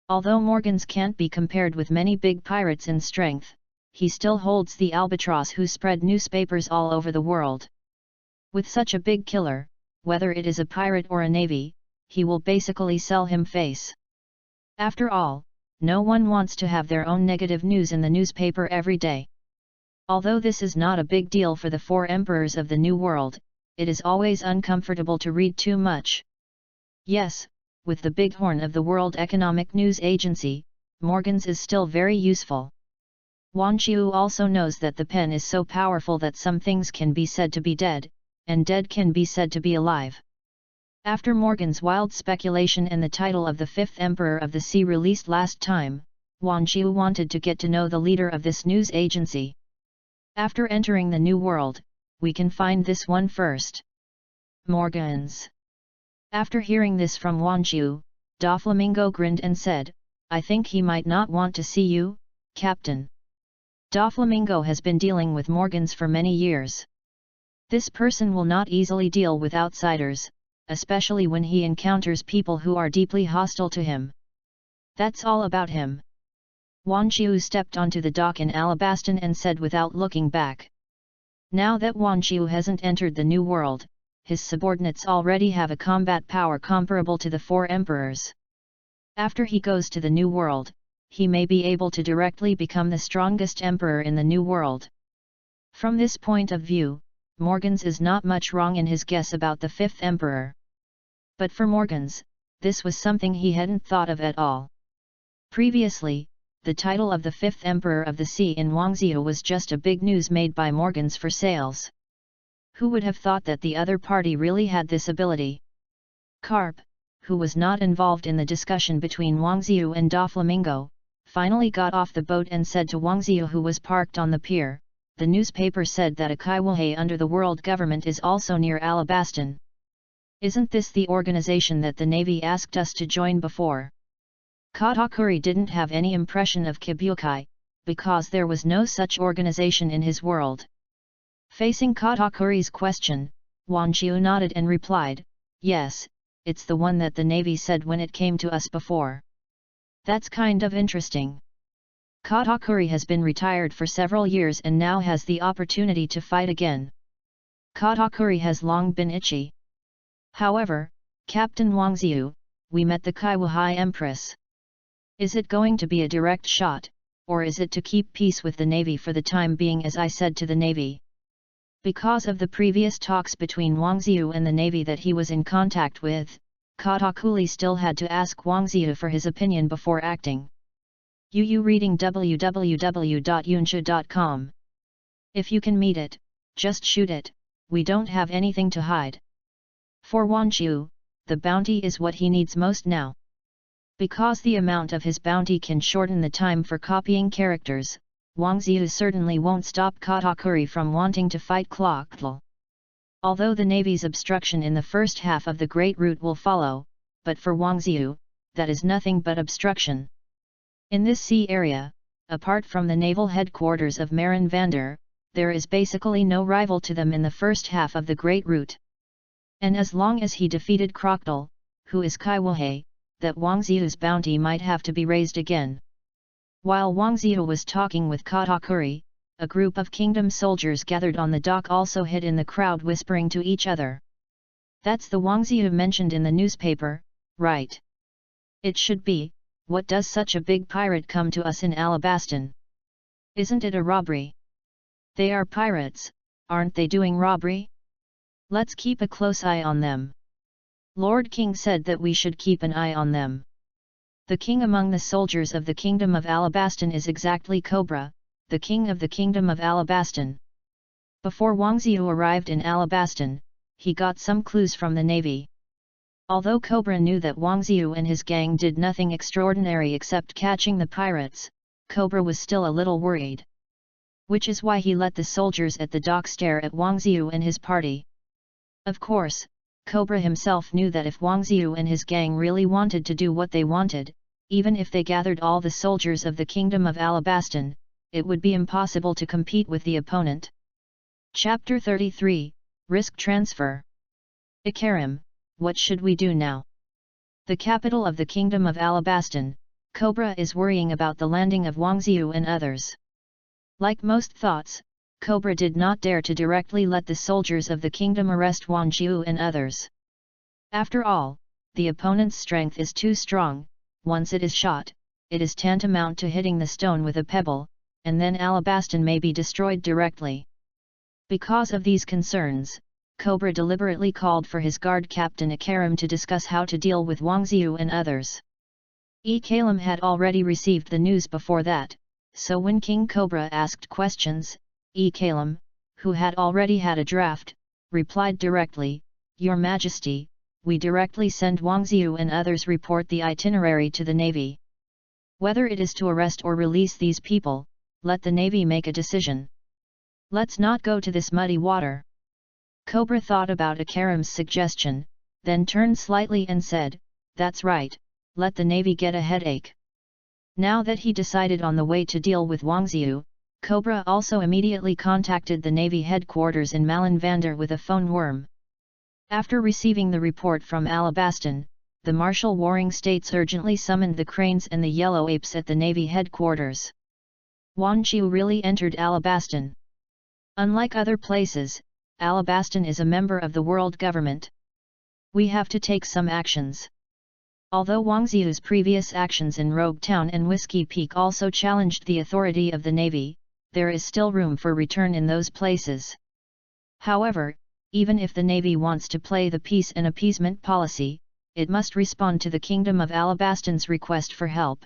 Although Morgans can't be compared with many big pirates in strength, he still holds the albatross who spread newspapers all over the world. With such a big killer, whether it is a pirate or a navy, he will basically sell him face. After all, no one wants to have their own negative news in the newspaper every day. Although this is not a big deal for the four emperors of the New World, it is always uncomfortable to read too much. Yes, with the bighorn of the World Economic News Agency, Morgans is still very useful. Wang Jiu also knows that the pen is so powerful that some things can be said to be dead, and dead can be said to be alive. After Morgan's wild speculation and the title of the fifth Emperor of the Sea released last time, Wang Jiu wanted to get to know the leader of this news agency. After entering the New World, we can find this one first. Morgans. After hearing this from Wanqiu, Doflamingo grinned and said, I think he might not want to see you, Captain. Doflamingo has been dealing with Morgans for many years. This person will not easily deal with outsiders, especially when he encounters people who are deeply hostile to him. That's all about him. Wanqiu stepped onto the dock in Alabastan and said without looking back. Now that Wanqiu hasn't entered the New World, his subordinates already have a combat power comparable to the 4 emperors. After he goes to the New World, he may be able to directly become the strongest emperor in the New World. From this point of view, Morgans is not much wrong in his guess about the 5th emperor. But for Morgans, this was something he hadn't thought of at all. Previously, the title of the 5th emperor of the sea in Wangzhou was just a big news made by Morgans for sales. Who would have thought that the other party really had this ability? Carp, who was not involved in the discussion between Wangzhou and Doflamingo, finally got off the boat and said to Wangzhou, who was parked on the pier, the newspaper said that a Kaiwahei under the world government is also near Alabastan. Isn't this the organization that the Navy asked us to join before? Katakuri didn't have any impression of Kabukai, because there was no such organization in his world. Facing Katakuri's question, Wanqiu nodded and replied, yes, it's the one that the Navy said when it came to us before. That's kind of interesting. Katakuri has been retired for several years and now has the opportunity to fight again. Katakuri has long been itchy. However, Captain Wangzhou, we met the Kaiwahai Empress. Is it going to be a direct shot, or is it to keep peace with the Navy for the time being, as I said to the Navy? Because of the previous talks between Wangzhou and the Navy that he was in contact with, Katakuri still had to ask Wangzhou for his opinion before acting. Reading www.yunshu.com. If you can meet it, just shoot it, we don't have anything to hide. For Wanqiu, the bounty is what he needs most now. Because the amount of his bounty can shorten the time for copying characters, Wangzhou certainly won't stop Katakuri from wanting to fight Kloktl. Although the Navy's obstruction in the first half of the Great Route will follow, but for Wangzhou, that is nothing but obstruction. In this sea area, apart from the naval headquarters of Marin Vander, there is basically no rival to them in the first half of the Great Route. And as long as he defeated Kroktl, who is Kaiwahei, that Wangzhou's bounty might have to be raised again. While Wangzhou was talking with Katakuri, a group of kingdom soldiers gathered on the dock also hid in the crowd, whispering to each other. That's the Wangzhou mentioned in the newspaper, right? It should be. What does such a big pirate come to us in Alabastan? Isn't it a robbery? They are pirates, aren't they doing robbery? Let's keep a close eye on them. Lord King said that we should keep an eye on them. The king among the soldiers of the Kingdom of Alabastan is exactly Cobra, the king of the Kingdom of Alabastan. Before Wangzhou arrived in Alabastan, he got some clues from the Navy. Although Cobra knew that Wangzhou and his gang did nothing extraordinary except catching the pirates, Cobra was still a little worried. Which is why he let the soldiers at the dock stare at Wangzhou and his party. Of course, Cobra himself knew that if Wangzhou and his gang really wanted to do what they wanted, even if they gathered all the soldiers of the Kingdom of Alabastan, it would be impossible to compete with the opponent. Chapter 33, Risk Transfer. Ikarim, what should we do now? The capital of the Kingdom of Alabastan, Cobra is worrying about the landing of Wangzhou and others. Like most thoughts, Cobra did not dare to directly let the soldiers of the kingdom arrest Wangzhou and others. After all, the opponent's strength is too strong. Once it is shot, it is tantamount to hitting the stone with a pebble, and then Alabastan may be destroyed directly. Because of these concerns, Cobra deliberately called for his guard captain Ikarim to discuss how to deal with Wangzhou and others. Ikarim had already received the news before that, so when King Cobra asked questions, Ikarim, who had already had a draft, replied directly, Your Majesty, we directly send Wangzhou and others report the itinerary to the Navy. Whether it is to arrest or release these people, let the Navy make a decision. Let's not go to this muddy water. Cobra thought about Ikarim's suggestion, then turned slightly and said, "That's right, let the navy get a headache." Now that he decided on the way to deal with Wang Xiu, Cobra also immediately contacted the Navy headquarters in Malanvander with a phone worm. After receiving the report from Alabastan, the martial warring states urgently summoned the cranes and the yellow apes at the Navy headquarters. Wang Xiu really entered Alabastan. Unlike other places, Alabastan is a member of the world government. We have to take some actions. Although Wang Xiu's previous actions in Rogue Town and Whiskey Peak also challenged the authority of the Navy, there is still room for return in those places. However, even if the Navy wants to play the peace and appeasement policy, it must respond to the Kingdom of Alabastan's request for help.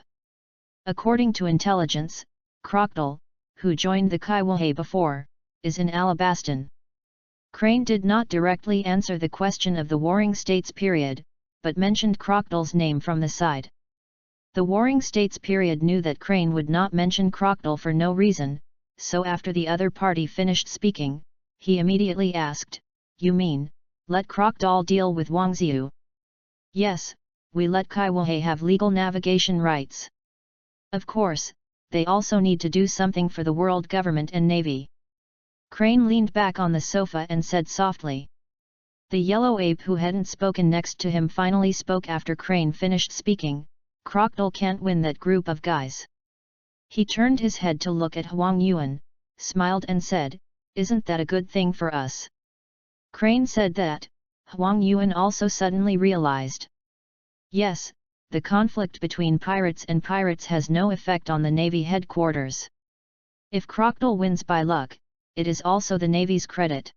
According to intelligence, Crocodile, who joined the Kaiwahe before, is in Alabastan. Crane did not directly answer the question of the Warring States period, but mentioned Crocodile's name from the side. The Warring States period knew that Crane would not mention Crocodile for no reason, so after the other party finished speaking, he immediately asked, "You mean, let Crocodile deal with Wang Xiu?" "Yes, we let Kaiwahe have legal navigation rights. Of course, they also need to do something for the world government and navy." Crane leaned back on the sofa and said softly. The yellow ape who hadn't spoken next to him finally spoke after Crane finished speaking, "Crocodile can't win that group of guys." He turned his head to look at Huang Yuan, smiled and said, "Isn't that a good thing for us?" Crane said that, Huang Yuan also suddenly realized. Yes, the conflict between pirates and pirates has no effect on the Navy headquarters. If Crocodile wins by luck, it is also the Navy's credit.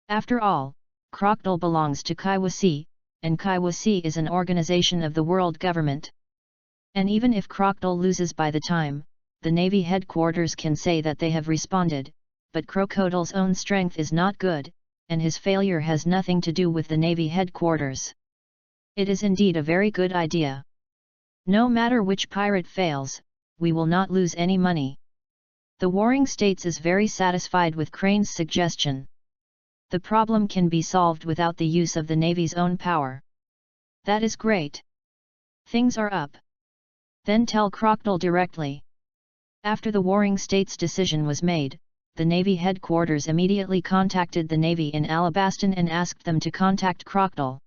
After all, Crocodile belongs to Kaiwahe, and Kaiwahe is an organization of the world government. And even if Crocodile loses by the time, the Navy headquarters can say that they have responded, but Crocodile's own strength is not good, and his failure has nothing to do with the Navy headquarters. It is indeed a very good idea. No matter which pirate fails, we will not lose any money. The Warring States is very satisfied with Crane's suggestion. The problem can be solved without the use of the Navy's own power. That is great. Things are up. Then tell Crocodile directly. After the Warring States' decision was made, the Navy headquarters immediately contacted the Navy in Alabastan and asked them to contact Crocodile.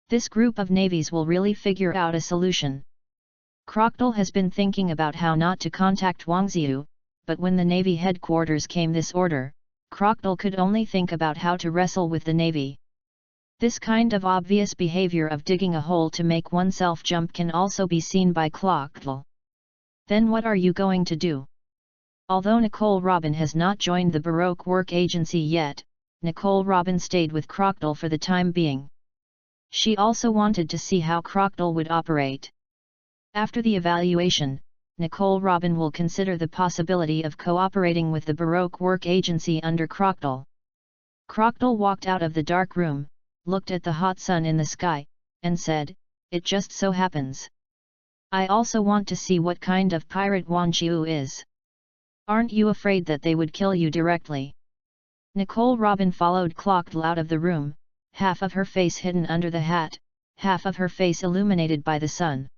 This group of navies will really figure out a solution. Crocodile has been thinking about how not to contact Wang Xiu, but when the Navy headquarters came this order, Crocodile could only think about how to wrestle with the Navy. This kind of obvious behavior of digging a hole to make oneself jump can also be seen by Crocodile. Then what are you going to do? Although Nicole Robin has not joined the Baroque Work Agency yet, Nicole Robin stayed with Crocodile for the time being. She also wanted to see how Crocodile would operate. After the evaluation, Nicole Robin will consider the possibility of cooperating with the Baroque Work Agency under Crocodile. Crocodile walked out of the dark room, looked at the hot sun in the sky, and said, "It just so happens. I also want to see what kind of pirate Wang Xiu is. Aren't you afraid that they would kill you directly?" Nicole Robin followed Crocodile out of the room, half of her face hidden under the hat, half of her face illuminated by the sun.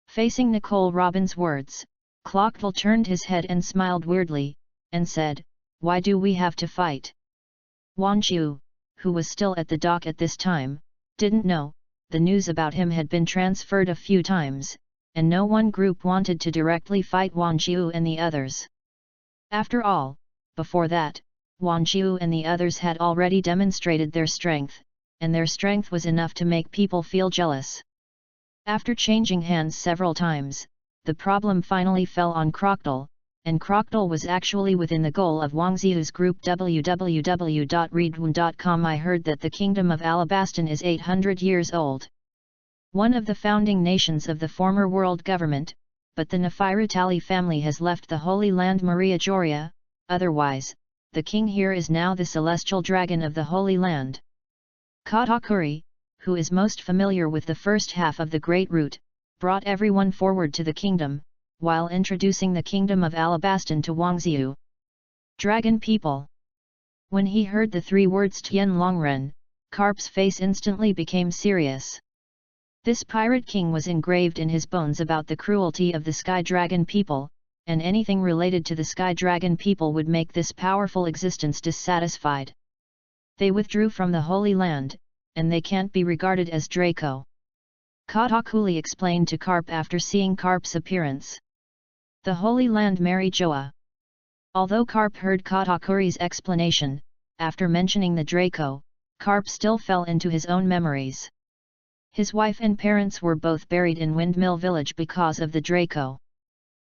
Facing Nicole Robin's words, Crocodile turned his head and smiled weirdly, and said, "Why do we have to fight?" Wang Xiu, who was still at the dock at this time, didn't know. The news about him had been transferred a few times, and no one group wanted to directly fight Wang Xiu and the others. After all, before that, Wang Xiu and the others had already demonstrated their strength, and their strength was enough to make people feel jealous. After changing hands several times, the problem finally fell on Crocodile, and Crocodile was actually within the goal of Wang Xiu's group. www.readaloud.com. I heard that the Kingdom of Alabastan is 800 years old. One of the founding nations of the former world government, but the Nefertari family has left the Holy Land Maria Joria. Otherwise, the king here is now the celestial dragon of the Holy Land. Katakuri, who is most familiar with the first half of the Great Route, brought everyone forward to the kingdom, while introducing the Kingdom of Alabastan to Wang Xiu. Dragon people. When he heard the three words Tian Longren, Carp's face instantly became serious. This pirate king was engraved in his bones about the cruelty of the Sky Dragon people, and anything related to the Sky Dragon people would make this powerful existence dissatisfied. They withdrew from the Holy Land, and they can't be regarded as Draco. Katakuli explained to Carp after seeing Carp's appearance. The Holy Land Mary Joa. Although Carp heard Katakuri's explanation, after mentioning the Draco, Carp still fell into his own memories. His wife and parents were both buried in Windmill Village because of the Draco.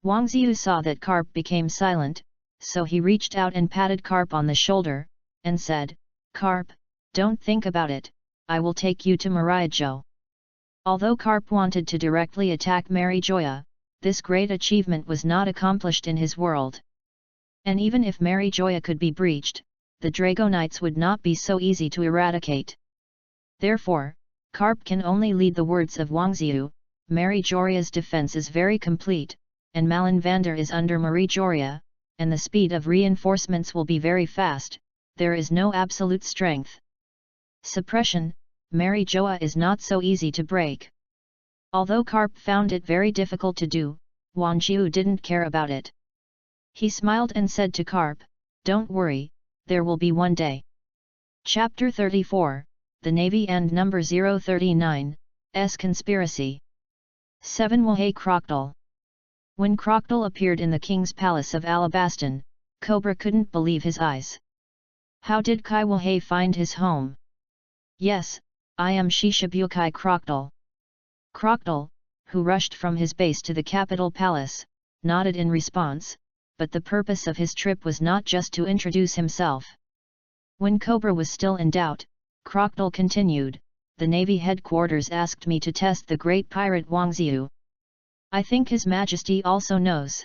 Wang Ziyu saw that Carp became silent, so he reached out and patted Carp on the shoulder, and said, "Carp, don't think about it, I will take you to Marijo." Although Carp wanted to directly attack Mary Joya, this great achievement was not accomplished in his world. And even if Mary Joya could be breached, the Dragonites would not be so easy to eradicate. Therefore, Carp can only lead the words of Wang Ziyu. Mary Joya's defense is very complete, and Malin Vander is under Mary Joya, and the speed of reinforcements will be very fast. There is no absolute strength. Suppression, Mary Joa is not so easy to break. Although Carp found it very difficult to do, Wang Ziyu didn't care about it. He smiled and said to Carp, "Don't worry, there will be one day." Chapter 34, The Navy and Number 039, S Conspiracy. 7 Wahei Crocodile. When Crocodile appeared in the king's palace of Alabaston, Cobra couldn't believe his eyes. How did Kai Wahei find his home? "Yes, I am Shishibukai Crocodile." Crocodile, who rushed from his base to the capital palace, nodded in response, but the purpose of his trip was not just to introduce himself. When Cobra was still in doubt, Crocodile continued, "The Navy headquarters asked me to test the great pirate Wang Ziyu. I think His Majesty also knows."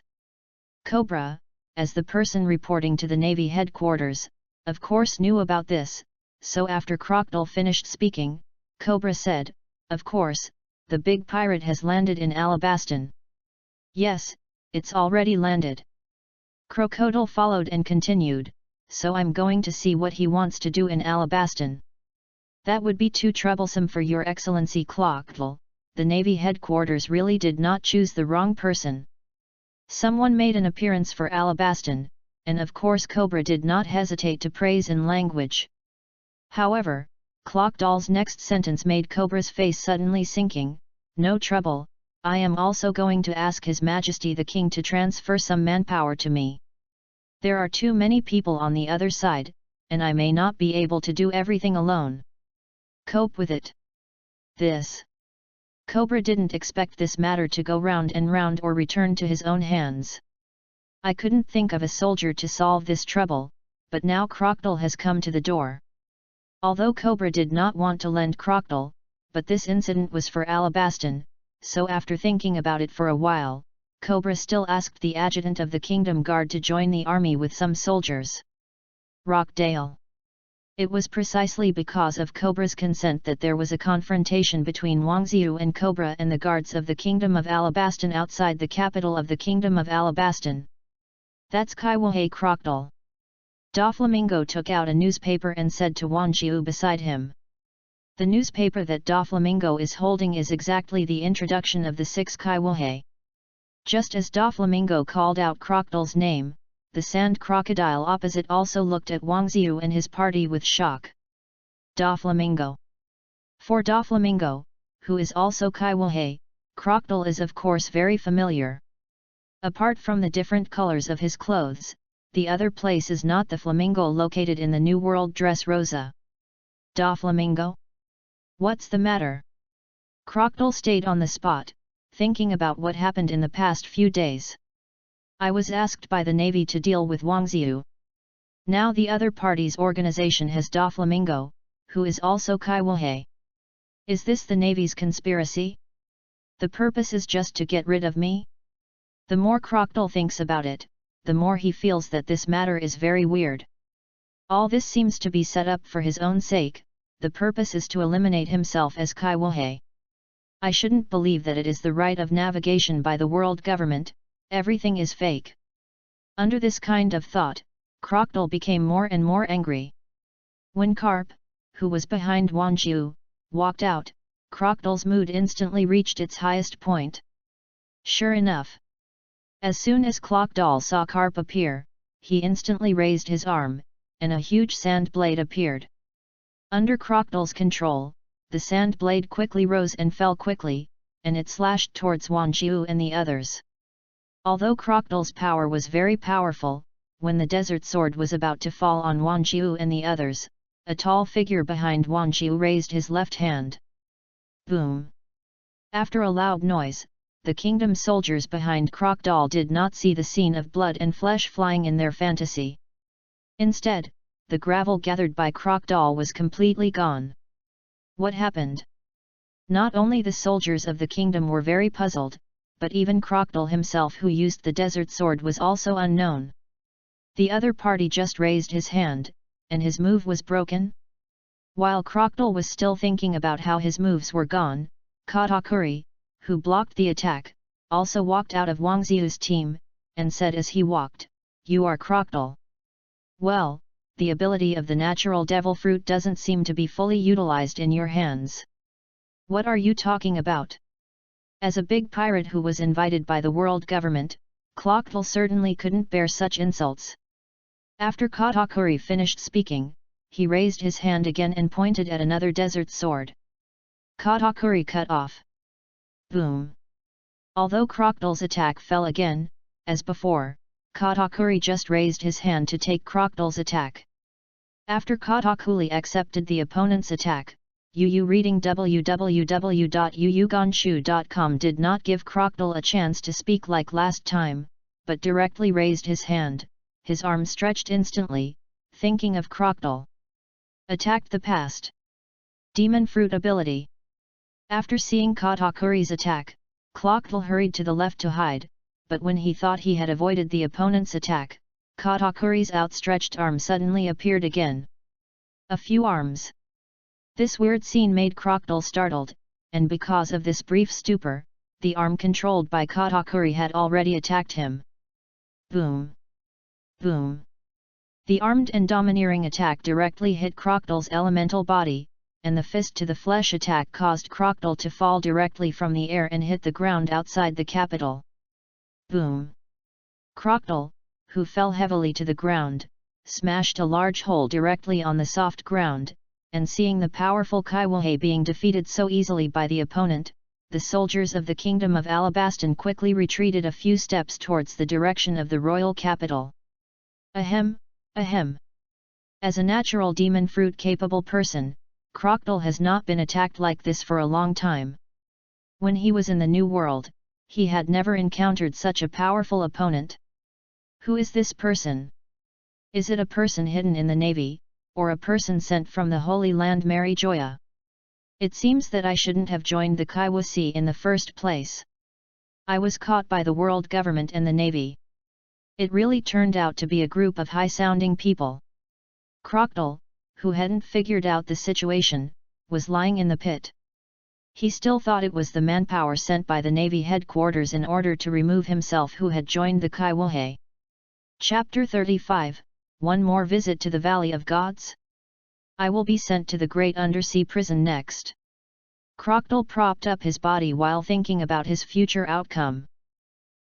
Cobra, as the person reporting to the Navy headquarters, of course knew about this, so after Crocodile finished speaking, Cobra said, "Of course, the big pirate has landed in Alabaston." "Yes, it's already landed." Crocodile followed and continued, "So I'm going to see what he wants to do in Alabaston." "That would be too troublesome for your excellency Crocodile. The Navy headquarters really did not choose the wrong person. Someone made an appearance for Alabaston, and of course Cobra did not hesitate to praise in language. However, Crocodile's next sentence made Cobra's face suddenly sinking. "No trouble, I am also going to ask His Majesty the King to transfer some manpower to me. There are too many people on the other side, and I may not be able to do everything alone. Cope with it." This. Cobra didn't expect this matter to go round and round or return to his own hands. "I couldn't think of a soldier to solve this trouble, but now Crocodile has come to the door." Although Cobra did not want to lend Crocodile, but this incident was for Alabaston, so after thinking about it for a while, Cobra still asked the adjutant of the Kingdom Guard to join the army with some soldiers. Rockdale. It was precisely because of Cobra's consent that there was a confrontation between Wang Ziyu and Cobra and the guards of the Kingdom of Alabaston outside the capital of the Kingdom of Alabaston. "That's Kai Wahei Crocodile." Doflamingo took out a newspaper and said to Wang Ziyu beside him. The newspaper that Doflamingo is holding is exactly the introduction of the 6 Kai Wahei. Just as Doflamingo called out Crocodile's name, the sand crocodile opposite also looked at Wang Ziyu and his party with shock. Doflamingo. For Doflamingo, who is also Kai Wahei, Crocodile is of course very familiar. Apart from the different colors of his clothes, the other place is not the flamingo located in the New World Dressrosa. Doflamingo? What's the matter? Crocodile stayed on the spot, thinking about what happened in the past few days. "I was asked by the Navy to deal with Wang Ziyu. Now the other party's organization has Doflamingo, who is also Kai Wahei. Is this the Navy's conspiracy? The purpose is just to get rid of me?" The more Crocodile thinks about it, the more he feels that this matter is very weird. All this seems to be set up for his own sake. The purpose is to eliminate himself as Kai Wahei. I shouldn't believe that it is the right of navigation by the world government. Everything is fake. Under this kind of thought, Crocodile became more and more angry. When Carp, who was behind Wang Jiu, walked out, Crocodile's mood instantly reached its highest point. Sure enough, as soon as Crocodile saw Carp appear, he instantly raised his arm, and a huge sand blade appeared. Under Crocodile's control, the sand blade quickly rose and fell quickly, and it slashed towards Wang Jiu and the others. Although Crocodile's power was very powerful, when the desert sword was about to fall on Wang Jiu and the others, a tall figure behind Wang Jiu raised his left hand. Boom! After a loud noise, the kingdom soldiers behind Crocodile did not see the scene of blood and flesh flying in their fantasy. Instead, the gravel gathered by Crocodile was completely gone. What happened? Not only the soldiers of the kingdom were very puzzled, but even Crocodile himself, who used the desert sword, was also unknown. The other party just raised his hand, and his move was broken? While Crocodile was still thinking about how his moves were gone, Katakuri, who blocked the attack, also walked out of Wang Ziu's team, and said as he walked, "You are Crocodile. Well, the ability of the natural devil fruit doesn't seem to be fully utilized in your hands. What are you talking about?" As a big pirate who was invited by the world government, Crocodile certainly couldn't bear such insults. After Katakuri finished speaking, he raised his hand again and pointed at another desert sword. Katakuri cut off. Boom! Although Crocodile's attack fell again, as before, Katakuri just raised his hand to take Crocodile's attack. After Katakuri accepted the opponent's attack, Yu reading www.yuyugonshu.com did not give Crocodile a chance to speak like last time, but directly raised his hand, his arm stretched instantly, thinking of Crocodile. Attacked the past. Demon Fruit ability. After seeing Katakuri's attack, Crocodile hurried to the left to hide, but when he thought he had avoided the opponent's attack, Katakuri's outstretched arm suddenly appeared again. A few arms. This weird scene made Crocodile startled, and because of this brief stupor, the arm controlled by Katakuri had already attacked him. Boom! Boom! The armed and domineering attack directly hit Crocodile's elemental body, and the fist-to-the-flesh attack caused Crocodile to fall directly from the air and hit the ground outside the capital. Boom! Crocodile, who fell heavily to the ground, smashed a large hole directly on the soft ground, and seeing the powerful Kaiwahei being defeated so easily by the opponent, the soldiers of the Kingdom of Alabastan quickly retreated a few steps towards the direction of the royal capital. Ahem, ahem. As a natural demon fruit-capable person, Crocodile has not been attacked like this for a long time. When he was in the New World, he had never encountered such a powerful opponent. Who is this person? Is it a person hidden in the navy, or a person sent from the Holy Land Mary Joya? It seems that I shouldn't have joined the Kaiwa Sea in the first place. I was caught by the world government and the navy. It really turned out to be a group of high-sounding people. Crocodile, who hadn't figured out the situation, was lying in the pit. He still thought it was the manpower sent by the Navy headquarters in order to remove himself who had joined the Kaiwahei. Chapter 35, One More Visit to the Valley of Gods? I will be sent to the great undersea prison next. Crocodile propped up his body while thinking about his future outcome.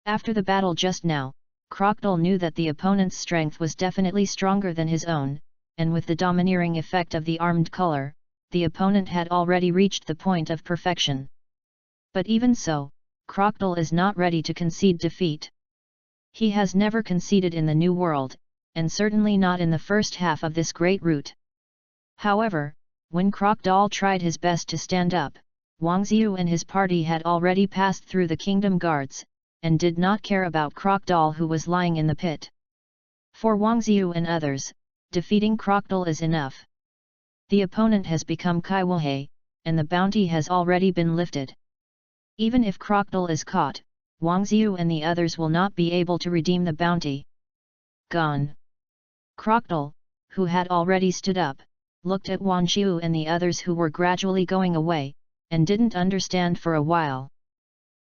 After the battle just now, Crocodile knew that the opponent's strength was definitely stronger than his own, and with the domineering effect of the armed color, the opponent had already reached the point of perfection. But even so, Crocodile is not ready to concede defeat. He has never conceded in the New World, and certainly not in the first half of this great route. However, when Crocodile tried his best to stand up, Wang Ziu and his party had already passed through the kingdom guards, and did not care about Crocodile who was lying in the pit. For Wang Ziu and others, defeating Crocodile is enough. The opponent has become Kaiwahei, and the bounty has already been lifted. Even if Crocodile is caught, Wang Ziu and the others will not be able to redeem the bounty. Gone. Crocodile, who had already stood up, looked at Wang Ziu and the others who were gradually going away, and didn't understand for a while.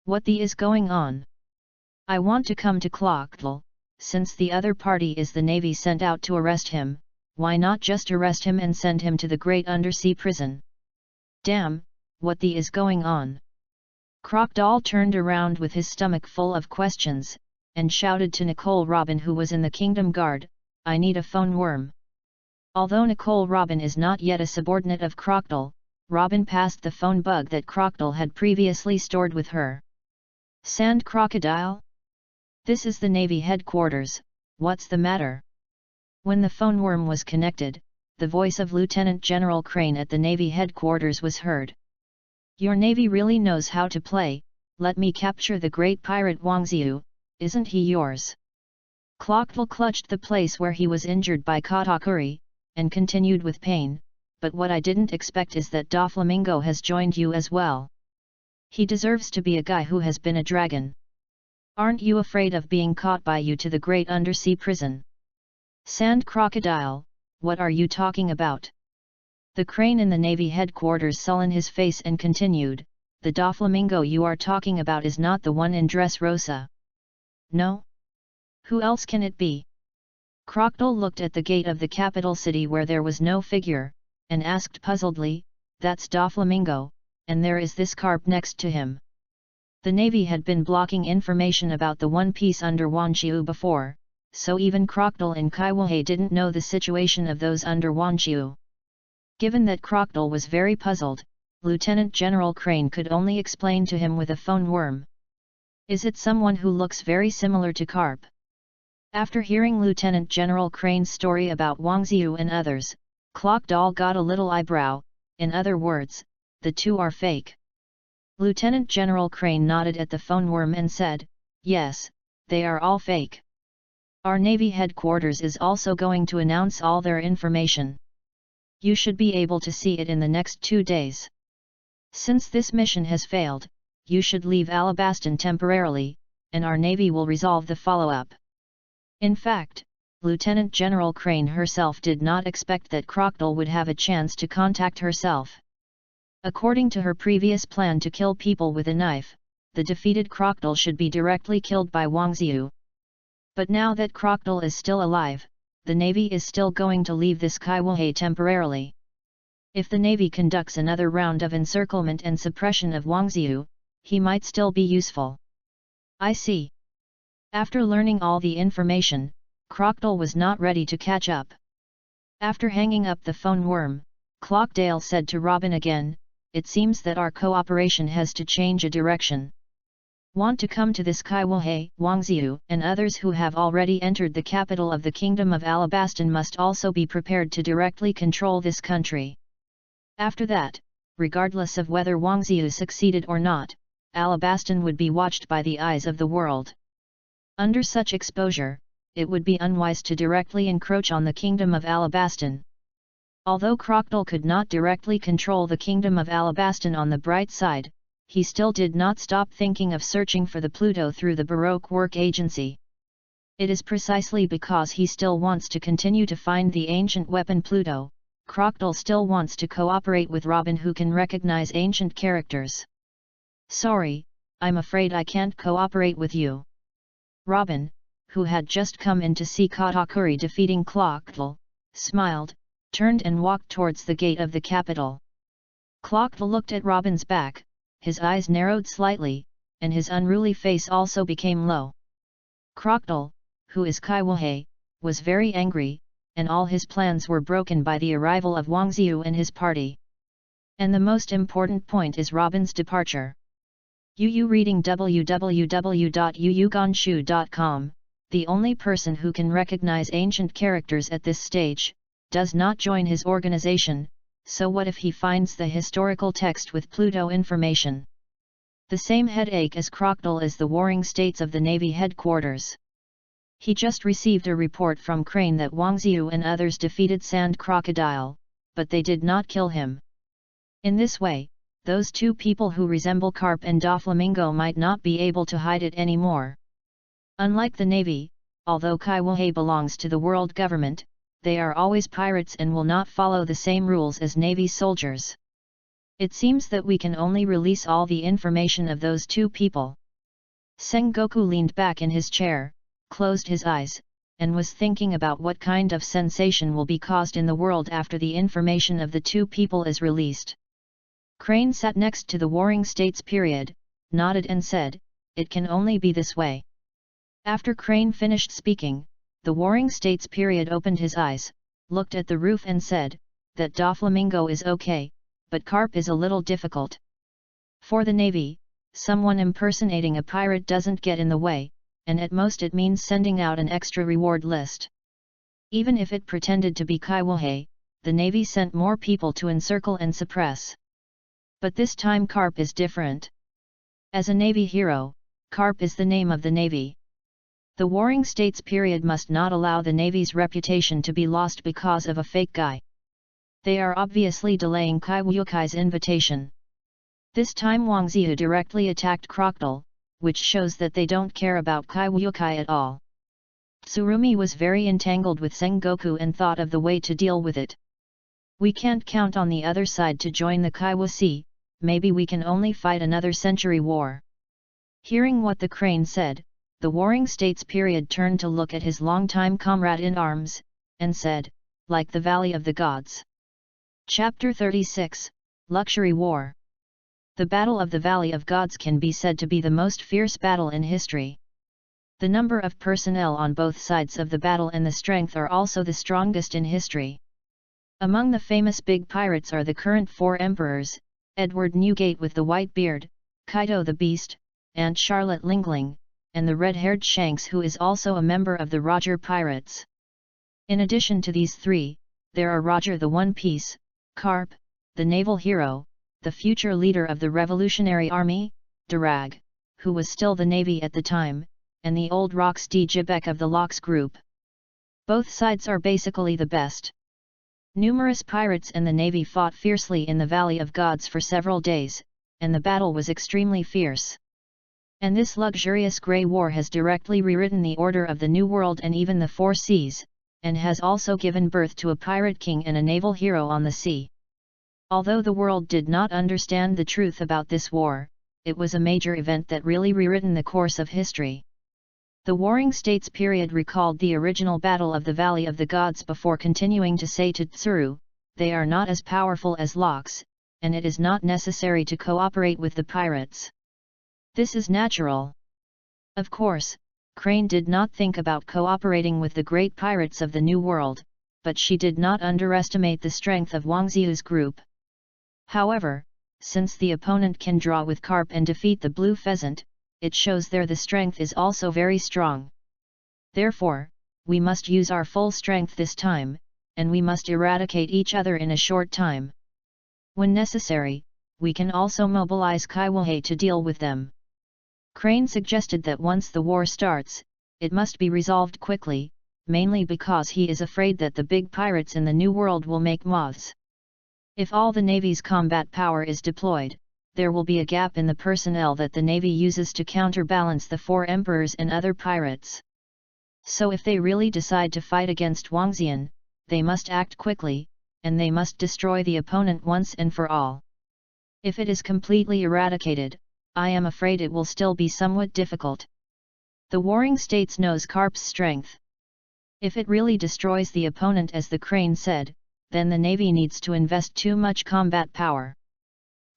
What the is going on? I want to come to Crocodile, since the other party is the navy sent out to arrest him, why not just arrest him and send him to the great undersea prison? Damn, what the is going on? Crocodile turned around with his stomach full of questions, and shouted to Nicole Robin, who was in the Kingdom Guard, "I need a phone worm." Although Nicole Robin is not yet a subordinate of Crocodile, Robin passed the phone bug that Crocodile had previously stored with her. Sand Crocodile? This is the Navy headquarters, what's the matter? When the phone worm was connected, the voice of Lieutenant General Crane at the Navy headquarters was heard. Your Navy really knows how to play, let me capture the great pirate Wang Xiu, isn't he yours? Crocodile clutched the place where he was injured by Katakuri, and continued with pain, but what I didn't expect is that Doflamingo has joined you as well. He deserves to be a guy who has been a dragon. Aren't you afraid of being caught by you to the great undersea prison? Sand Crocodile, what are you talking about? The Crane in the Navy headquarters sullen his face and continued, the Doflamingo you are talking about is not the one in Dressrosa. No? Who else can it be? Crocodile looked at the gate of the capital city where there was no figure, and asked puzzledly, that's Doflamingo, and there is this carp next to him. The Navy had been blocking information about the One Piece under Wan Qiu before, so even Crocodile and Kaiwahe didn't know the situation of those under Wan Qiu. Given that Crocodile was very puzzled, Lieutenant General Crane could only explain to him with a phone worm. Is it someone who looks very similar to Carp? After hearing Lieutenant General Crane's story about Wang Xiu and others, Crocodile got a little eyebrow, in other words, the two are fake. Lieutenant General Crane nodded at the phone worm and said, yes, they are all fake. Our Navy headquarters is also going to announce all their information. You should be able to see it in the next 2 days. Since this mission has failed, you should leave Alabaston temporarily, and our Navy will resolve the follow-up. In fact, Lieutenant General Crane herself did not expect that Crocodile would have a chance to contact herself. According to her previous plan to kill people with a knife, the defeated Crocodile should be directly killed by Wang Xiu. But now that Crocodile is still alive, the Navy is still going to leave this Kaiwahe temporarily. If the Navy conducts another round of encirclement and suppression of Wang Xiu, he might still be useful. I see. After learning all the information, Crocodile was not ready to catch up. After hanging up the phone worm, Crocodile said to Robin again, it seems that our cooperation has to change a direction. Want to come to this Kaiwahe, Wang Xiu and others who have already entered the capital of the Kingdom of Alabaston must also be prepared to directly control this country. After that, regardless of whether Wang Xiu succeeded or not, Alabaston would be watched by the eyes of the world. Under such exposure, it would be unwise to directly encroach on the Kingdom of Alabaston. Although Crocodile could not directly control the Kingdom of Alabaston, on the bright side, he still did not stop thinking of searching for the Pluto through the Baroque Work Agency. It is precisely because he still wants to continue to find the ancient weapon Pluto, Crocodile still wants to cooperate with Robin, who can recognize ancient characters. Sorry, I'm afraid I can't cooperate with you. Robin, who had just come in to see Katakuri defeating Crocodile, smiled, turned and walked towards the gate of the capital. Crocodile looked at Robin's back, his eyes narrowed slightly, and his unruly face also became low. Crocodile, who is Kaiwahe, was very angry, and all his plans were broken by the arrival of Wang Xiu and his party. And the most important point is Robin's departure. Yu reading www.yuyugonshu.com, the only person who can recognize ancient characters at this stage, does not join his organization, so what if he finds the historical text with Pluto information? The same headache as Crocodile is the warring states of the Navy headquarters. He just received a report from Crane that Wang Xiu and others defeated Sand Crocodile, but they did not kill him. In this way, those two people who resemble Carp and Doflamingo might not be able to hide it anymore. Unlike the Navy, although Kaiwahe belongs to the world government, they are always pirates and will not follow the same rules as Navy soldiers. It seems that we can only release all the information of those two people. Sengoku leaned back in his chair, closed his eyes, and was thinking about what kind of sensation will be caused in the world after the information of the two people is released. Crane sat next to the Warring States period, nodded and said, "It can only be this way." After Crane finished speaking, the Warring States period opened his eyes, looked at the roof and said, "That Doflamingo is okay, but carp is a little difficult. For the Navy, someone impersonating a pirate doesn't get in the way, and at most it means sending out an extra reward list. Even if it pretended to be Kaiwahei, the Navy sent more people to encircle and suppress. But this time carp is different. As a Navy hero, carp is the name of the Navy. The Warring States period must not allow the Navy's reputation to be lost because of a fake guy. They are obviously delaying Kaiwahei's invitation. This time Wang Ziyu directly attacked Crocodile, which shows that they don't care about Kaiwahei at all. Tsurumi was very entangled with Sengoku and thought of the way to deal with it. "We can't count on the other side to join the Kaiwahei, maybe we can only fight another century war." Hearing what the Crane said, the Warring States period turned to look at his longtime comrade in arms, and said, "Like the Valley of the Gods." Chapter 36, Luxury War. The Battle of the Valley of Gods can be said to be the most fierce battle in history. The number of personnel on both sides of the battle and the strength are also the strongest in history. Among the famous big pirates are the current four emperors, Edward Newgate with the white beard, Kaito the Beast, Aunt Charlotte Lingling, and the red-haired Shanks, who is also a member of the Roger Pirates. In addition to these three, there are Roger the One Piece, Carp, the naval hero, the future leader of the Revolutionary Army, Darag, who was still the Navy at the time, and the old Rox D. Jibek of the Lox group. Both sides are basically the best. Numerous pirates and the Navy fought fiercely in the Valley of Gods for several days, and the battle was extremely fierce. And this luxurious grey war has directly rewritten the order of the New World and even the Four Seas, and has also given birth to a pirate king and a naval hero on the sea. Although the world did not understand the truth about this war, it was a major event that really rewritten the course of history. The Warring States period recalled the original battle of the Valley of the Gods before continuing to say to Tsuru, "They are not as powerful as Lox, and it is not necessary to cooperate with the pirates. This is natural." Of course, Crane did not think about cooperating with the great pirates of the New World, but she did not underestimate the strength of Wang Ziyu's group. However, since the opponent can draw with carp and defeat the blue pheasant, it shows there the strength is also very strong. Therefore, we must use our full strength this time, and we must eradicate each other in a short time. When necessary, we can also mobilize Kaiwahei to deal with them. Crane suggested that once the war starts, it must be resolved quickly, mainly because he is afraid that the big pirates in the New World will make moths. If all the Navy's combat power is deployed, there will be a gap in the personnel that the Navy uses to counterbalance the four emperors and other pirates. So if they really decide to fight against Wang Ziyan, they must act quickly, and they must destroy the opponent once and for all. If it is completely eradicated, I am afraid it will still be somewhat difficult. The Warring States knows Carp's strength. If it really destroys the opponent as the Crane said, then the Navy needs to invest too much combat power.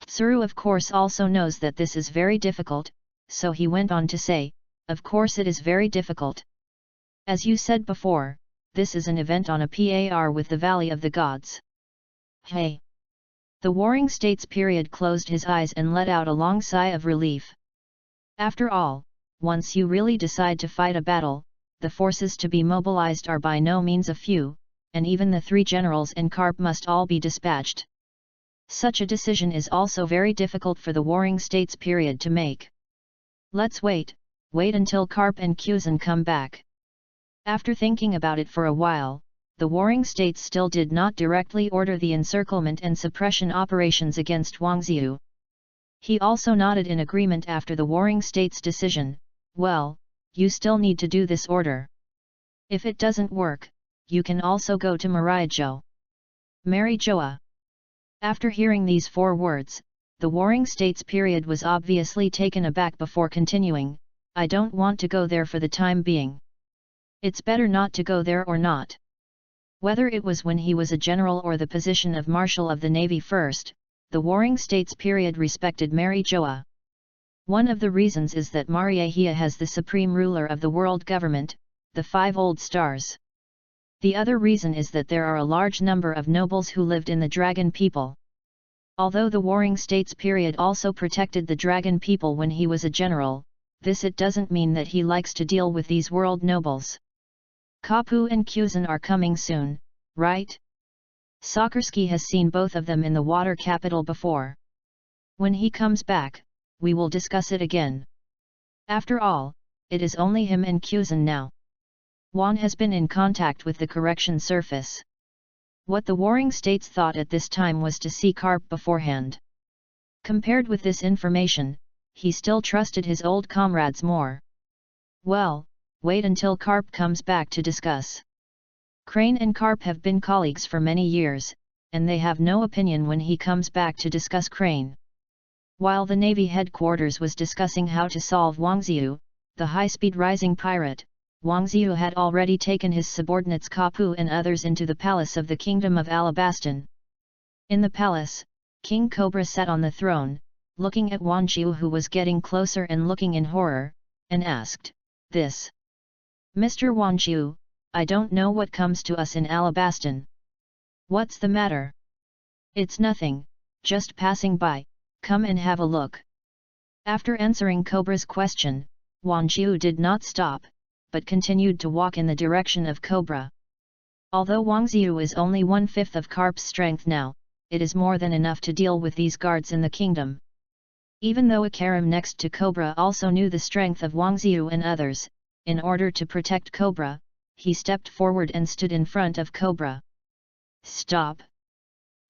Tsuru of course also knows that this is very difficult, so he went on to say, "Of course it is very difficult. As you said before, this is an event on a par with the Valley of the Gods." Hey! The Warring States period closed his eyes and let out a long sigh of relief. After all, once you really decide to fight a battle, the forces to be mobilized are by no means a few, and even the three generals and Carp must all be dispatched. Such a decision is also very difficult for the Warring States period to make. Let's wait until Carp and Kuzan come back. After thinking about it for a while, the Warring States still did not directly order the encirclement and suppression operations against Wang Ziyu. He also nodded in agreement after the Warring States decision. "Well, you still need to do this order. If it doesn't work, you can also go to Marijo. Marry Joa." After hearing these 4 words, the Warring States period was obviously taken aback before continuing, "I don't want to go there for the time being. It's better not to go there or not. Whether it was when he was a general or the position of Marshal of the Navy first, the Warring States period respected Mary Joa. One of the reasons is that Mariahia has the supreme ruler of the world government, the 5 old stars. The other reason is that there are a large number of nobles who lived in the dragon people. Although the Warring States period also protected the dragon people when he was a general, it doesn't mean that he likes to deal with these world nobles. Kapu and Kuzan are coming soon, right? Sakarsky has seen both of them in the water capital before. When he comes back, we will discuss it again. After all, it is only him and Kuzan now. Juan has been in contact with the correction surface. What the Warring States thought at this time was to see Karp beforehand. Compared with this information, he still trusted his old comrades more. Well, wait until Karp comes back to discuss. Crane and Karp have been colleagues for many years, and they have no opinion when he comes back to discuss Crane. While the Navy headquarters was discussing how to solve Wang Ziyu, the high-speed rising pirate, Wang Ziyu had already taken his subordinates Kapu and others into the palace of the Kingdom of Alabastan. In the palace, King Cobra sat on the throne, looking at Wang Ziyu, who was getting closer and looking in horror, and asked, "This? Mr. Wang Ziyu, I don't know what comes to us in Alabastan. What's the matter?" "It's nothing, just passing by, come and have a look." After answering Cobra's question, Wang Ziyu did not stop, but continued to walk in the direction of Cobra. Although Wang Ziyu is only 1/5 of Karp's strength now, it is more than enough to deal with these guards in the kingdom. Even though Akaram next to Cobra also knew the strength of Wang Ziyu and others, in order to protect Cobra, he stepped forward and stood in front of Cobra. "Stop!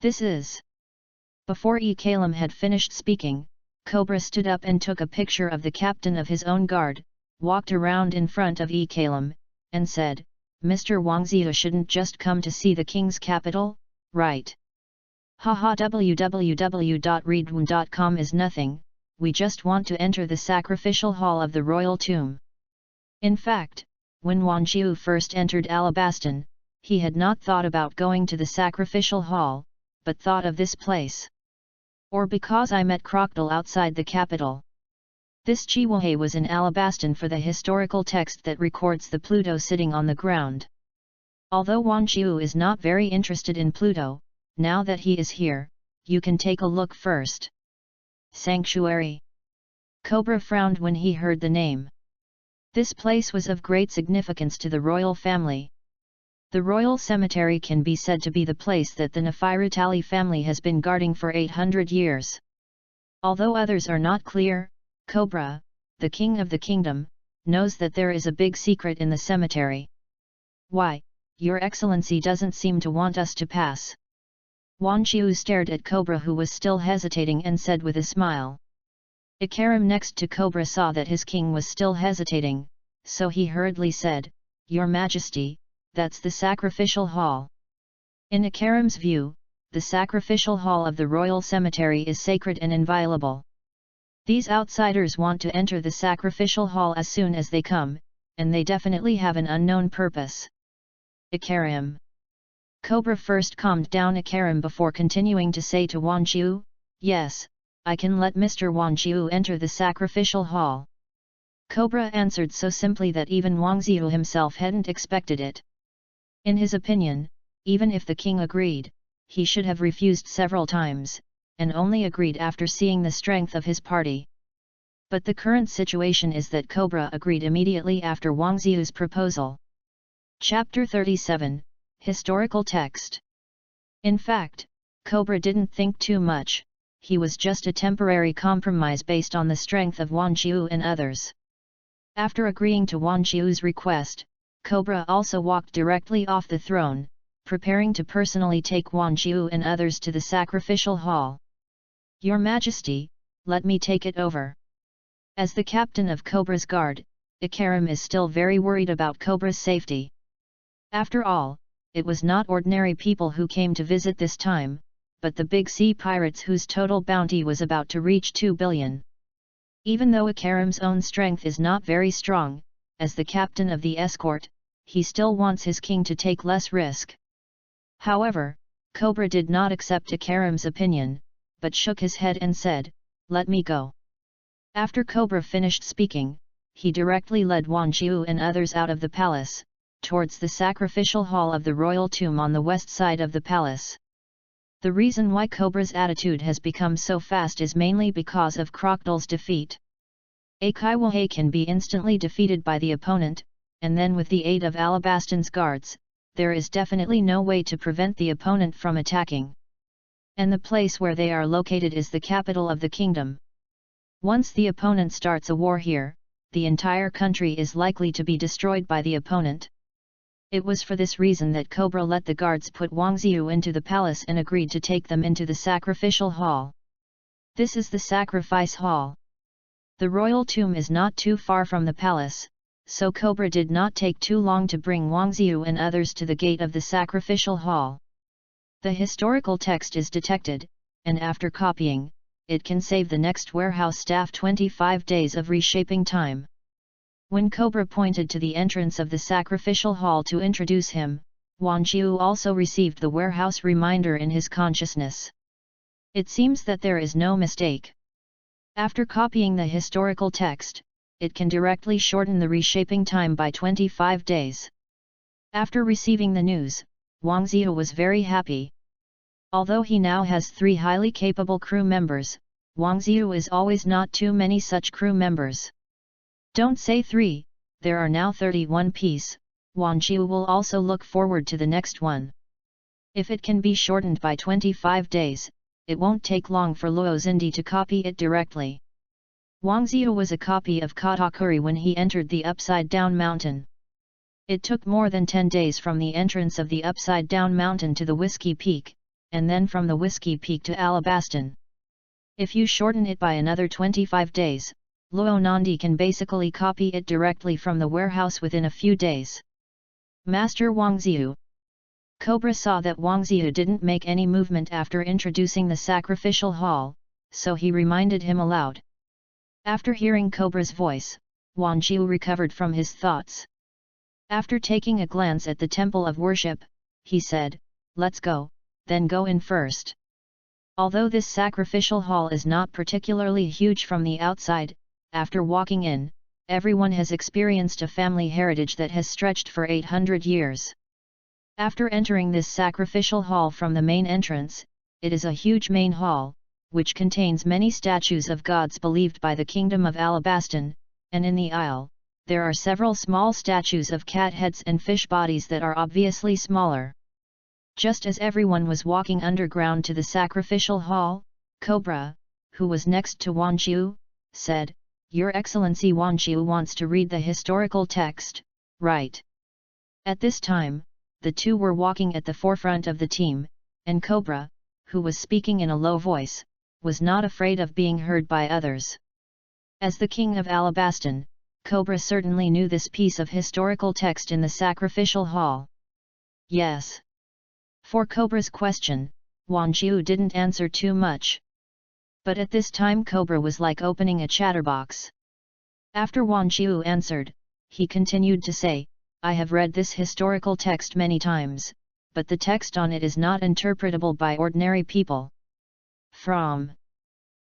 This is..." Before Kalam had finished speaking, Cobra stood up and took a picture of the captain of his own guard, walked around in front of Kalam, and said, "Mr. Wang Ziyu shouldn't just come to see the king's capital, right? Haha, www.readaloud.com is nothing, we just want to enter the sacrificial hall of the royal tomb." In fact, when Wang Ziyu first entered Alabastan, he had not thought about going to the sacrificial hall, but thought of this place. "Or because I met Crocodile outside the capital." This Chihuahua was in Alabastan for the historical text that records the Pluto sitting on the ground. Although Wang Ziyu is not very interested in Pluto, now that he is here, you can take a look first. Sanctuary. Cobra frowned when he heard the name. This place was of great significance to the royal family. The royal cemetery can be said to be the place that the Nefertari family has been guarding for 800 years. Although others are not clear, Cobra, the king of the kingdom, knows that there is a big secret in the cemetery. "Why, Your Excellency doesn't seem to want us to pass." Wang Ziyu stared at Cobra, who was still hesitating, and said with a smile. Akaram next to Cobra saw that his king was still hesitating, so he hurriedly said, "Your Majesty, that's the sacrificial hall." In Akaram's view, the sacrificial hall of the royal cemetery is sacred and inviolable. These outsiders want to enter the sacrificial hall as soon as they come, and they definitely have an unknown purpose. Akaram. Cobra first calmed down Akaram before continuing to say to Wang Ziyu, "Yes, I can let Mr. Wang Ziyu enter the sacrificial hall." Cobra answered so simply that even Wang Ziyu himself hadn't expected it. In his opinion, even if the king agreed, he should have refused several times, and only agreed after seeing the strength of his party. But the current situation is that Cobra agreed immediately after Wang Ziyu's proposal. Chapter 37, Historical Text. In fact, Cobra didn't think too much, he was just a temporary compromise based on the strength of Wang Ziyu and others. After agreeing to Wang Ziyu's request, Cobra also walked directly off the throne, preparing to personally take Wang Ziyu and others to the sacrificial hall. "Your Majesty, let me take it over." As the captain of Cobra's guard, Akaram is still very worried about Cobra's safety. After all, it was not ordinary people who came to visit this time, but the big sea pirates whose total bounty was about to reach 2 billion. Even though Akaram's own strength is not very strong, as the captain of the escort, he still wants his king to take less risk. However, Cobra did not accept Akaram's opinion, but shook his head and said, "Let me go." After Cobra finished speaking, he directly led Wang Jiu and others out of the palace, towards the sacrificial hall of the royal tomb on the west side of the palace. The reason why Cobra's attitude has become so fast is mainly because of Crocodile's defeat. A Kaiwahe can be instantly defeated by the opponent, and then with the aid of Alabaston's guards, there is definitely no way to prevent the opponent from attacking. And the place where they are located is the capital of the kingdom. Once the opponent starts a war here, the entire country is likely to be destroyed by the opponent. It was for this reason that Cobra let the guards put Wang Ziyu into the palace and agreed to take them into the sacrificial hall. This is the sacrifice hall. The royal tomb is not too far from the palace, so Cobra did not take too long to bring Wang Ziyu and others to the gate of the sacrificial hall. The historical text is detected, and after copying, it can save the next warehouse staff 25 days of reshaping time. When Cobra pointed to the entrance of the sacrificial hall to introduce him, Wang Jiu also received the warehouse reminder in his consciousness. It seems that there is no mistake. After copying the historical text, it can directly shorten the reshaping time by 25 days. After receiving the news, Wang Ziyu was very happy. Although he now has 3 highly capable crew members, Wang Ziyu is always not too many such crew members. Don't say 3, there are now 31 piece, Wang Jiu will also look forward to the next one. If it can be shortened by 25 days, it won't take long for Luo Xindi to copy it directly. Wang Ziyu was a copy of Katakuri when he entered the Upside Down Mountain. It took more than 10 days from the entrance of the Upside Down Mountain to the Whiskey Peak, and then from the Whiskey Peak to Alabaston. If you shorten it by another 25 days, Luo Nandi can basically copy it directly from the warehouse within a few days. Master Wang Ziyu. Cobra saw that Wang Ziyu didn't make any movement after introducing the sacrificial hall, so he reminded him aloud. After hearing Cobra's voice, Wang Jiu recovered from his thoughts. After taking a glance at the temple of worship, he said, "Let's go, then go in first." Although this sacrificial hall is not particularly huge from the outside, after walking in, everyone has experienced a family heritage that has stretched for 800 years. After entering this sacrificial hall from the main entrance, it is a huge main hall, which contains many statues of gods believed by the kingdom of Alabaston, and in the aisle, there are several small statues of cat heads and fish bodies that are obviously smaller. Just as everyone was walking underground to the sacrificial hall, Cobra, who was next to Wang Jiu, said, "Your Excellency, Wang Jiu wants to read the historical text, right?" At this time, the two were walking at the forefront of the team, and Cobra, who was speaking in a low voice, was not afraid of being heard by others. As the king of Alabaston, Cobra certainly knew this piece of historical text in the sacrificial hall. Yes. For Cobra's question, Wang Jiu didn't answer too much. But at this time Cobra was like opening a chatterbox. After Wang Jiu answered, he continued to say, "I have read this historical text many times, but the text on it is not interpretable by ordinary people.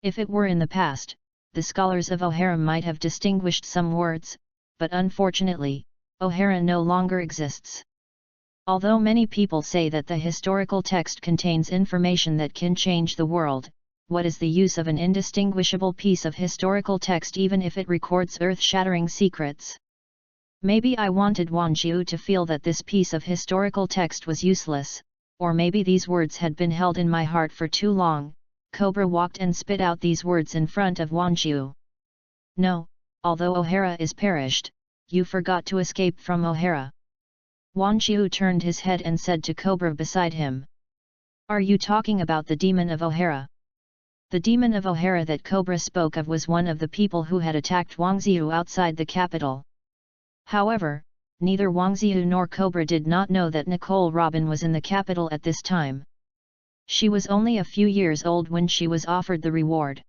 If it were in the past, the scholars of O'Hara might have distinguished some words, but unfortunately, O'Hara no longer exists. Although many people say that the historical text contains information that can change the world, what is the use of an indistinguishable piece of historical text even if it records earth-shattering secrets?" Maybe I wanted Wang Jiu to feel that this piece of historical text was useless, or maybe these words had been held in my heart for too long. Cobra walked and spit out these words in front of Wang Jiu. "No, although O'Hara is perished, you forgot to escape from O'Hara." Wang Jiu turned his head and said to Cobra beside him, "Are you talking about the demon of O'Hara?" The demon of O'Hara that Cobra spoke of was one of the people who had attacked Wang Ziyu outside the capital. However, neither Wang Ziyu nor Cobra did not know that Nicole Robin was in the capital at this time. She was only a few years old when she was offered the reward.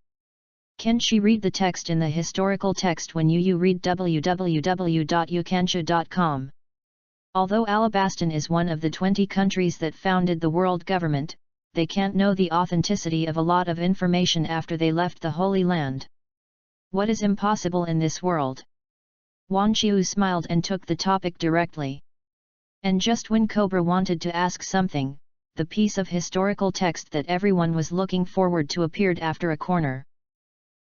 Can she read the text in the historical text when you read www.ukansha.com? Although Alabastan is one of the 20 countries that founded the world government, they can't know the authenticity of a lot of information after they left the Holy Land. What is impossible in this world? Wang Qiu smiled and took the topic directly. And just when Cobra wanted to ask something, the piece of historical text that everyone was looking forward to appeared after a corner.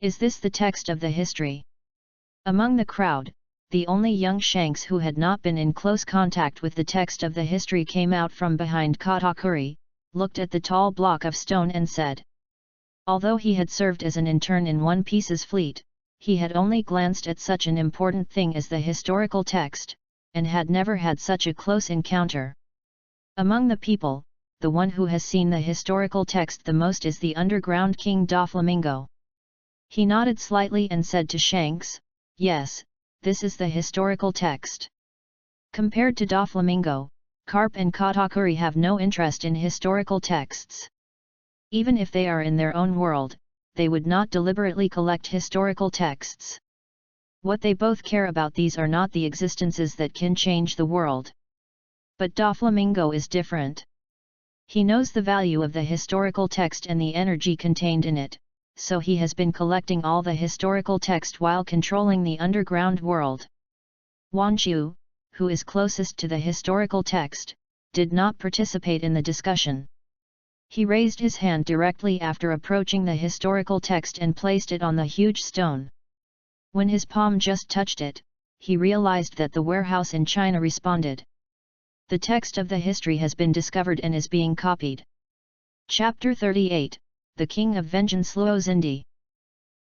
Is this the text of the history? Among the crowd, the only young Shanks who had not been in close contact with the text of the history came out from behind Katakuri, looked at the tall block of stone and said. Although he had served as an intern in One Piece's fleet, he had only glanced at such an important thing as the historical text, and had never had such a close encounter. Among the people, the one who has seen the historical text the most is the underground king Doflamingo. He nodded slightly and said to Shanks, "Yes, this is the historical text." Compared to Doflamingo, Carp and Katakuri have no interest in historical texts. Even if they are in their own world, they would not deliberately collect historical texts. What they both care about these are not the existences that can change the world. But Doflamingo is different. He knows the value of the historical text and the energy contained in it, so he has been collecting all the historical text while controlling the underground world. Wang Qiu, who is closest to the historical text, did not participate in the discussion. He raised his hand directly after approaching the historical text and placed it on the huge stone. When his palm just touched it, he realized that the warehouse in China responded. The text of the history has been discovered and is being copied. Chapter 38, The King of Vengeance Luo Xindi.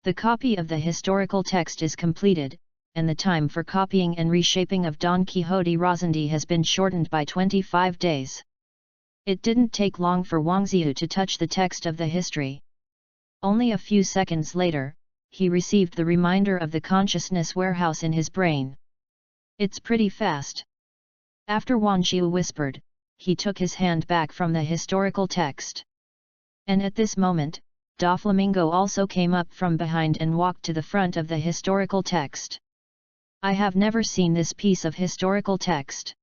The copy of the historical text is completed, and the time for copying and reshaping of Don Quixote Rosandi has been shortened by 25 days. It didn't take long for Wang Xiu to touch the text of the history. Only a few seconds later, he received the reminder of the consciousness warehouse in his brain. It's pretty fast. After Wang Xiu whispered, he took his hand back from the historical text. And at this moment, Doflamingo also came up from behind and walked to the front of the historical text. I have never seen this piece of historical text.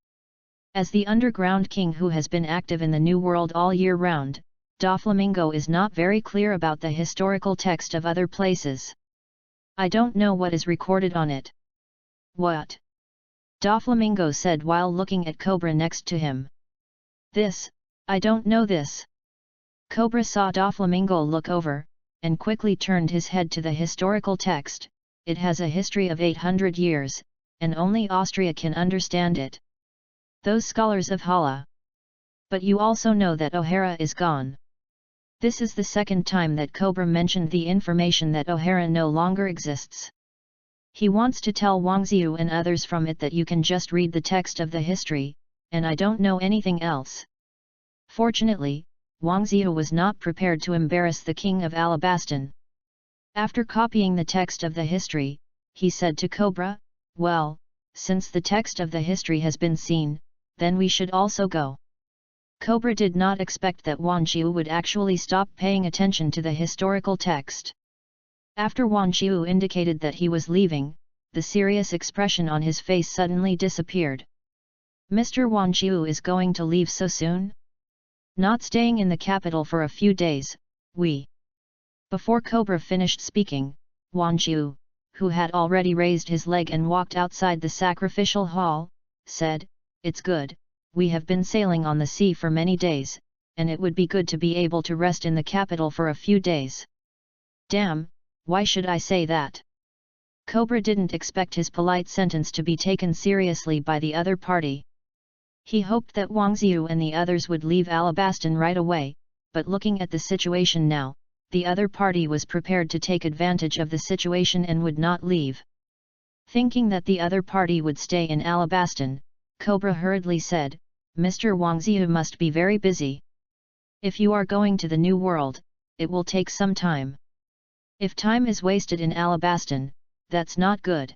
As the underground king who has been active in the New World all year round, Doflamingo is not very clear about the historical text of other places. I don't know what is recorded on it. What? Doflamingo said while looking at Cobra next to him. This, I don't know this. Cobra saw Doflamingo look over, and quickly turned his head to the historical text. It has a history of 800 years, and only Austria can understand it. Those scholars of Hala. But you also know that O'Hara is gone. This is the second time that Cobra mentioned the information that O'Hara no longer exists. He wants to tell Wang Xiu and others from it that you can just read the text of the history, and I don't know anything else. Fortunately, Wang Xiu was not prepared to embarrass the king of Alabastan. After copying the text of the history, he said to Cobra, "Well, since the text of the history has been seen, then we should also go." Cobra did not expect that Wang Qiu would actually stop paying attention to the historical text. After Wang Qiu indicated that he was leaving, the serious expression on his face suddenly disappeared. Mr. Wang Qiu is going to leave so soon? Not staying in the capital for a few days, we. Before Cobra finished speaking, Wang Qiu, who had already raised his leg and walked outside the sacrificial hall, said, "It's good, we have been sailing on the sea for many days, and it would be good to be able to rest in the capital for a few days." Damn, why should I say that? Cobra didn't expect his polite sentence to be taken seriously by the other party. He hoped that Wang Xiu and the others would leave Alabastan right away, but looking at the situation now, the other party was prepared to take advantage of the situation and would not leave. Thinking that the other party would stay in Alabastan, Cobra hurriedly said, "Mr. Wang Xiu must be very busy. If you are going to the New World, it will take some time. If time is wasted in Alabastan, that's not good."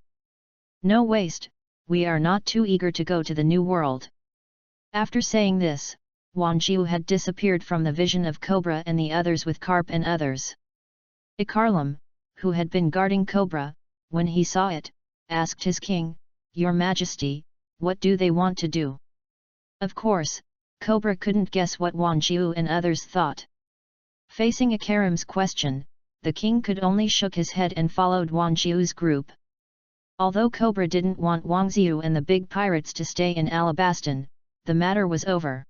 "No waste, we are not too eager to go to the New World." After saying this, Wang Qiu had disappeared from the vision of Cobra and the others with Carp and others. Ikarlam, who had been guarding Cobra, when he saw it, asked his king, "Your Majesty, what do they want to do?" Of course, Cobra couldn't guess what Wang Jiu and others thought. Facing Akaram's question, the king could only shook his head and followed Wang Jiu's group. Although Cobra didn't want Wang Jiu and the big pirates to stay in Alabastan, the matter was over.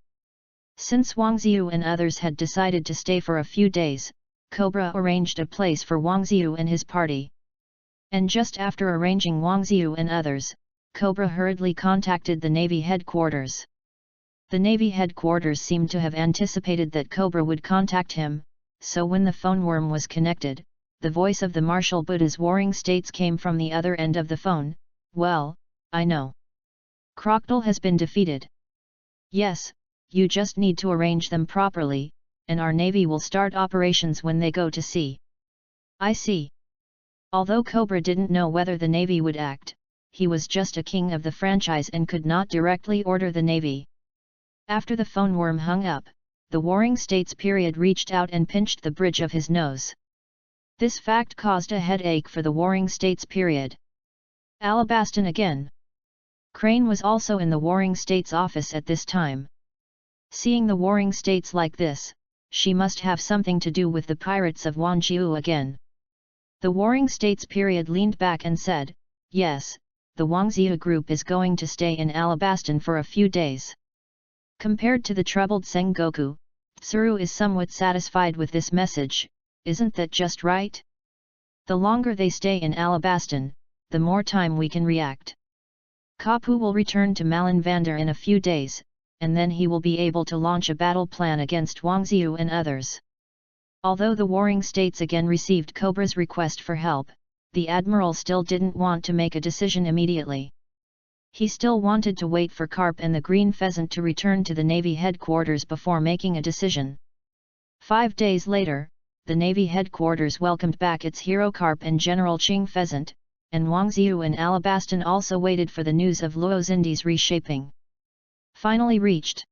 Since Wang Jiu and others had decided to stay for a few days, Cobra arranged a place for Wang Jiu and his party. And just after arranging Wang Jiu and others, Cobra hurriedly contacted the Navy headquarters. The Navy headquarters seemed to have anticipated that Cobra would contact him, so when the phone worm was connected, the voice of the Marshal Buddha's warring states came from the other end of the phone. "Well, I know. Crocodile has been defeated. Yes, you just need to arrange them properly, and our Navy will start operations when they go to sea." "I see." Although Cobra didn't know whether the Navy would act, he was just a king of the franchise and could not directly order the Navy. After the phone worm hung up, the warring states period reached out and pinched the bridge of his nose. This fact caused a headache for the warring states period. Alabastan again. Crane was also in the warring states office at this time. Seeing the warring states like this, she must have something to do with the pirates of Wang Jiu again. The warring states period leaned back and said, "Yes, the Wang Jiu group is going to stay in Alabastan for a few days." Compared to the troubled Sengoku, Tsuru is somewhat satisfied with this message. Isn't that just right? The longer they stay in Alabastan, the more time we can react. Kapu will return to Malinvander in a few days, and then he will be able to launch a battle plan against Wang Jiu and others. Although the warring states again received Cobra's request for help, the admiral still didn't want to make a decision immediately. He still wanted to wait for Carp and the Green Pheasant to return to the Navy headquarters before making a decision. 5 days later, the Navy headquarters welcomed back its hero Carp and General Ching Pheasant, and Wang Jiu and Alabastan also waited for the news of Luo's Indies reshaping. Finally reached.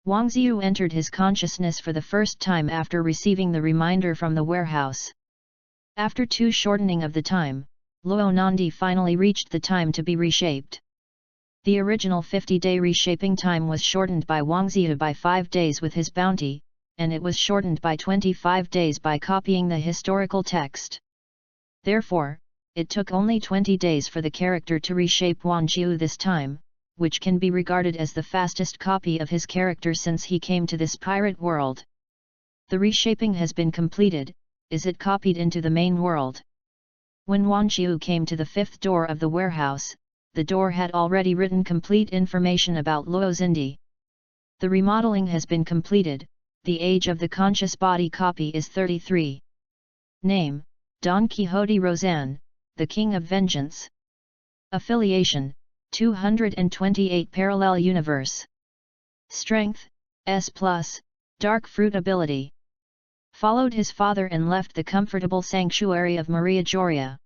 Wang Jiu entered his consciousness for the first time after receiving the reminder from the warehouse. After 2 shortening of the time, Luo Nandi finally reached the time to be reshaped. The original 50-day reshaping time was shortened by Wang Jiu by 5 days with his bounty, and it was shortened by 25 days by copying the historical text. Therefore, it took only 20 days for the character to reshape Wang Jiu this time, which can be regarded as the fastest copy of his character since he came to this pirate world. The reshaping has been completed. Is it copied into the main world? When Wang Jiu came to the 5th door of the warehouse, the door had already written complete information about Luo's Indie. The remodeling has been completed. The age of the conscious body copy is 33. Name: Don Quixote Rosan, the King of Vengeance. Affiliation: 228 Parallel Universe. Strength: S+, Dark Fruit ability. Followed his father and left the comfortable sanctuary of Maria Joria.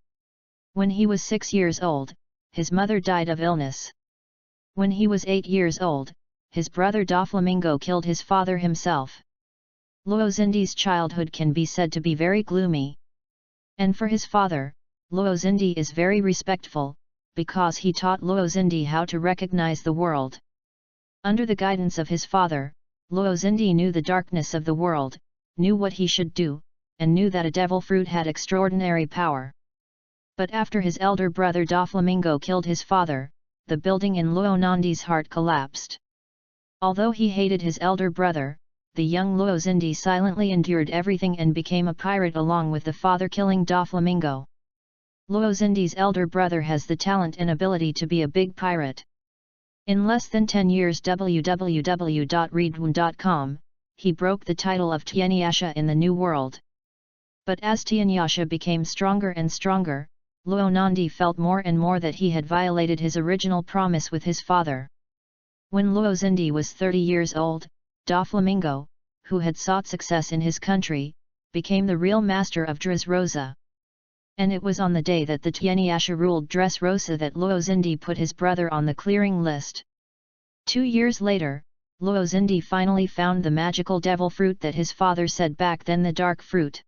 When he was 6 years old, his mother died of illness. When he was 8 years old, his brother Doflamingo killed his father himself. Luo's Indie's childhood can be said to be very gloomy. And for his father, Luo's Indie is very respectful, because he taught Luo's Indie how to recognize the world. Under the guidance of his father, Luo's Indie knew the darkness of the world, knew what he should do, and knew that a devil fruit had extraordinary power. But after his elder brother Doflamingo killed his father, the building in Luo Nandi's heart collapsed. Although he hated his elder brother, the young Luo's Indie silently endured everything and became a pirate along with the father-killing Doflamingo. Luo's Indie's elder brother has the talent and ability to be a big pirate. In less than 10 years www.readaloud.com, he broke the title of Tianyasha in the New World. But as Tianyasha became stronger and stronger, Luo Nandi felt more and more that he had violated his original promise with his father. When Luo's Indie was 30 years old, Doflamingo, who had sought success in his country, became the real master of Dressrosa. And it was on the day that the Tianyasha ruled Dressrosa that Luo's Indie put his brother on the clearing list. 2 years later, Luo's Indie finally found the magical devil fruit that his father said back then, the dark fruit.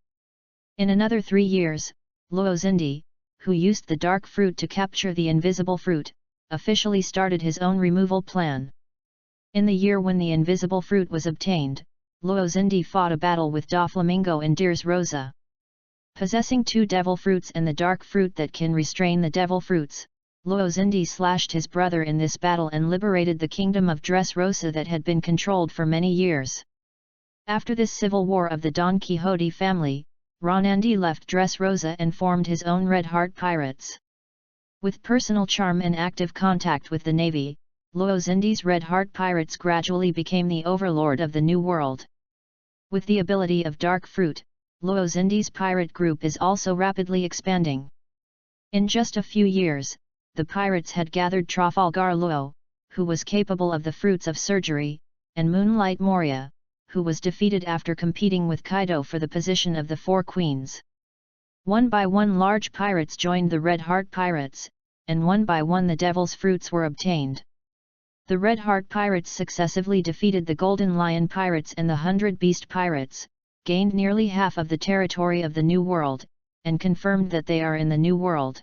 In another 3 years, Luo's Indie, who used the dark fruit to capture the invisible fruit, officially started his own removal plan. In the year when the invisible fruit was obtained, Luo Xindi fought a battle with Doflamingo and Deers Rosa. Possessing 2 devil fruits and the dark fruit that can restrain the devil fruits, Luo Xindi slashed his brother in this battle and liberated the kingdom of Dressrosa that had been controlled for many years. After this civil war of the Don Quixote family, Ronandi left Dressrosa and formed his own Red Heart Pirates. With personal charm and active contact with the navy, Luo Xindi's Red Heart Pirates gradually became the overlord of the New World. With the ability of Dark Fruit, Luo Xindi's pirate group is also rapidly expanding. In just a few years, the pirates had gathered Trafalgar Luo, who was capable of the fruits of surgery, and Moonlight Moria, who was defeated after competing with Kaido for the position of the 4 queens. One by one large pirates joined the Red Heart Pirates, and one by one the Devil's Fruits were obtained. The Red Heart Pirates successively defeated the Golden Lion Pirates and the 100 Beast Pirates, gained nearly half of the territory of the New World, and confirmed that they are in the New World.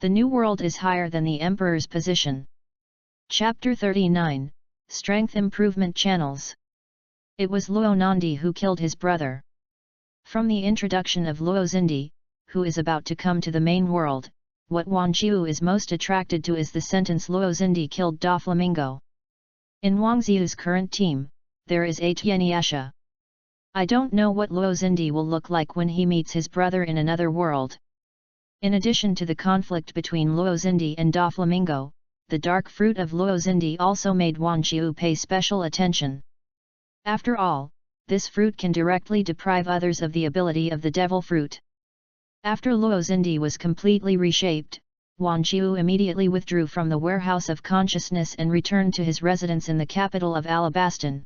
The New World is higher than the Emperor's position. Chapter 39, Strength Improvement Channels. It was Luo Nandi who killed his brother. From the introduction of Luo Xindi, who is about to come to the main world, what Wang Jiu is most attracted to is the sentence Luo Xindi killed Doflamingo. In Wang Jiu's current team, there is a Tianyasha. I don't know what Luo Xindi will look like when he meets his brother in another world. In addition to the conflict between Luo Xindi and Doflamingo, the dark fruit of Luo Xindi also made Wang Jiu pay special attention. After all, this fruit can directly deprive others of the ability of the devil fruit. After Luo Xindi was completely reshaped, Wang Jiu immediately withdrew from the warehouse of consciousness and returned to his residence in the capital of Alabastan.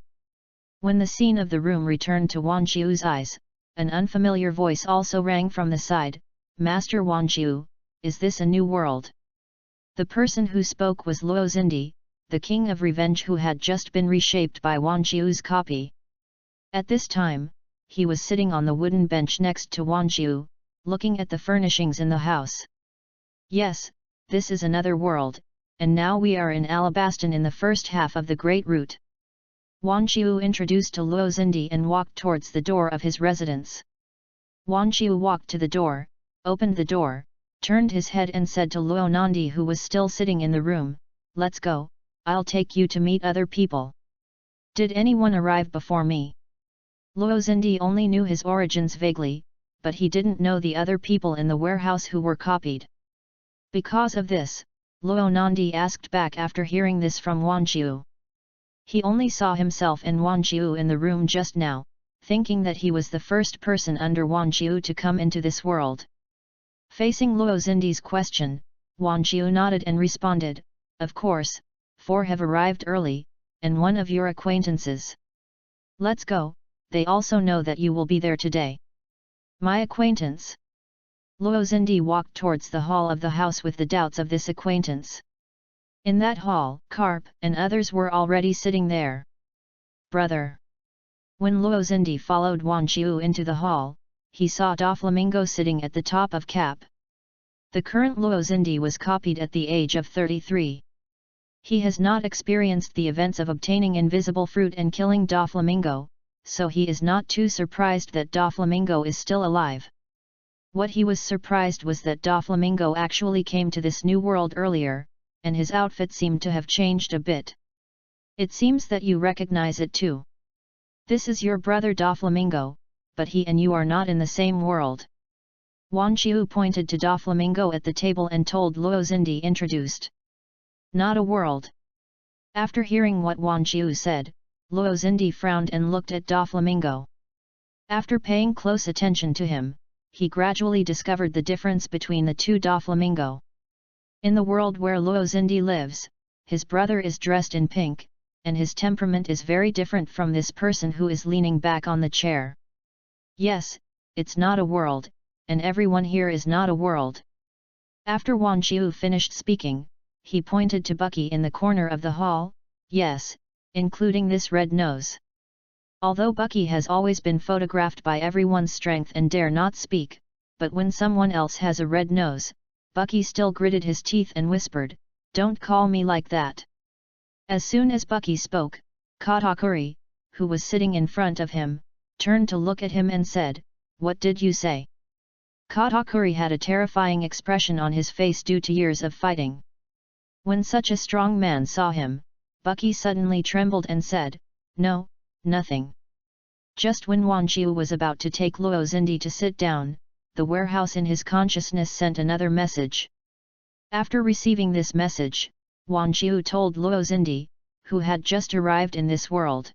When the scene of the room returned to Wang Jiu's eyes, an unfamiliar voice also rang from the side, "Master Wang Jiu, is this a new world?" The person who spoke was Luo Xindi, the king of revenge who had just been reshaped by Wang Jiu's copy. At this time, he was sitting on the wooden bench next to Wang Jiu, looking at the furnishings in the house. "Yes, this is another world, and now we are in Alabastan in the first half of the Great Route." Wang Jiu introduced to Luo Xindi and walked towards the door of his residence. Wang Jiu walked to the door, opened the door, turned his head and said to Luo Nandi who was still sitting in the room, "Let's go, I'll take you to meet other people." "Did anyone arrive before me?" Luo Xindi only knew his origins vaguely, but he didn't know the other people in the warehouse who were copied. Because of this, Luo Nandi asked back after hearing this from Wang Jiu. He only saw himself and Wang Jiu in the room just now, thinking that he was the first person under Wang Jiu to come into this world. Facing Luo Xindi's question, Wang Jiu nodded and responded, "Of course, 4 have arrived early, and one of your acquaintances. Let's go, they also know that you will be there today." "My acquaintance?" Luo Xindi walked towards the hall of the house with the doubts of this acquaintance. In that hall, Carp and others were already sitting there. "Brother." When Luo Xindi followed Wang Jiu into the hall, he saw Doflamingo sitting at the top of Cap. The current Luo Xindi was copied at the age of 33. He has not experienced the events of obtaining invisible fruit and killing Doflamingo, so he is not too surprised that Doflamingo is still alive. What he was surprised was that Doflamingo actually came to this new world earlier, and his outfit seemed to have changed a bit. "It seems that you recognize it too. This is your brother Doflamingo, but he and you are not in the same world." Wang Jiu pointed to Doflamingo at the table and told Luo Xindi introduced. "Not a world." After hearing what Wang Jiu said, Luo Xindi frowned and looked at Doflamingo. After paying close attention to him, he gradually discovered the difference between the two Doflamingo. In the world where Luo Xindi lives, his brother is dressed in pink, and his temperament is very different from this person who is leaning back on the chair. Yes, it's not a world, and everyone here is not a world. After Wang Jiu finished speaking, he pointed to Bucky in the corner of the hall, "Yes, including this red nose." Although Bucky has always been photographed by everyone's strength and dare not speak, but when someone else has a red nose, Bucky still gritted his teeth and whispered, "Don't call me like that." As soon as Bucky spoke, Katakuri, who was sitting in front of him, turned to look at him and said, "What did you say?" Katakuri had a terrifying expression on his face due to years of fighting. When such a strong man saw him, Bucky suddenly trembled and said, "No, nothing." Just when Wang Jiu was about to take Luo Xindi to sit down, the warehouse in his consciousness sent another message. After receiving this message, Wang Jiu told Luo Xindi, who had just arrived in this world.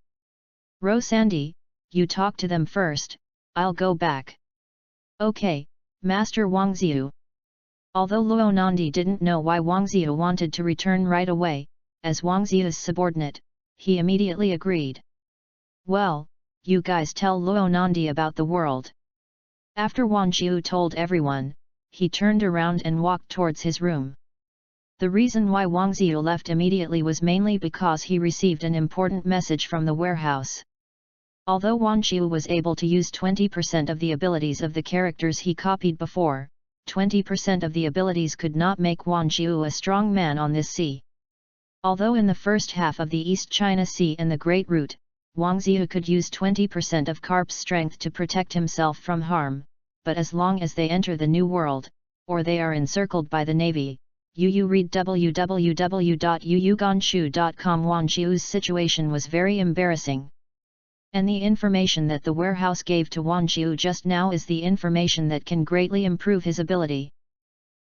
"Rosandi, you talk to them first, I'll go back." "Okay, Master Wang Ziu." Although Luo Nandi didn't know why Wang Ziu wanted to return right away, as Wang Ziu's subordinate, he immediately agreed. "Well, you guys tell Luo Nandi about the world." After Wang Jiu told everyone, he turned around and walked towards his room. The reason why Wang Ziu left immediately was mainly because he received an important message from the warehouse. Although Wang Jiu was able to use 20% of the abilities of the characters he copied before, 20% of the abilities could not make Wang Jiu a strong man on this sea. Although in the first half of the East China Sea and the Great Route, Wang Ziu could use 20% of Carp's strength to protect himself from harm, but as long as they enter the New World, or they are encircled by the Navy, read www.yuyuganshu.com. Wang Jiu's situation was very embarrassing. And the information that the warehouse gave to Wang Jiu just now is the information that can greatly improve his ability.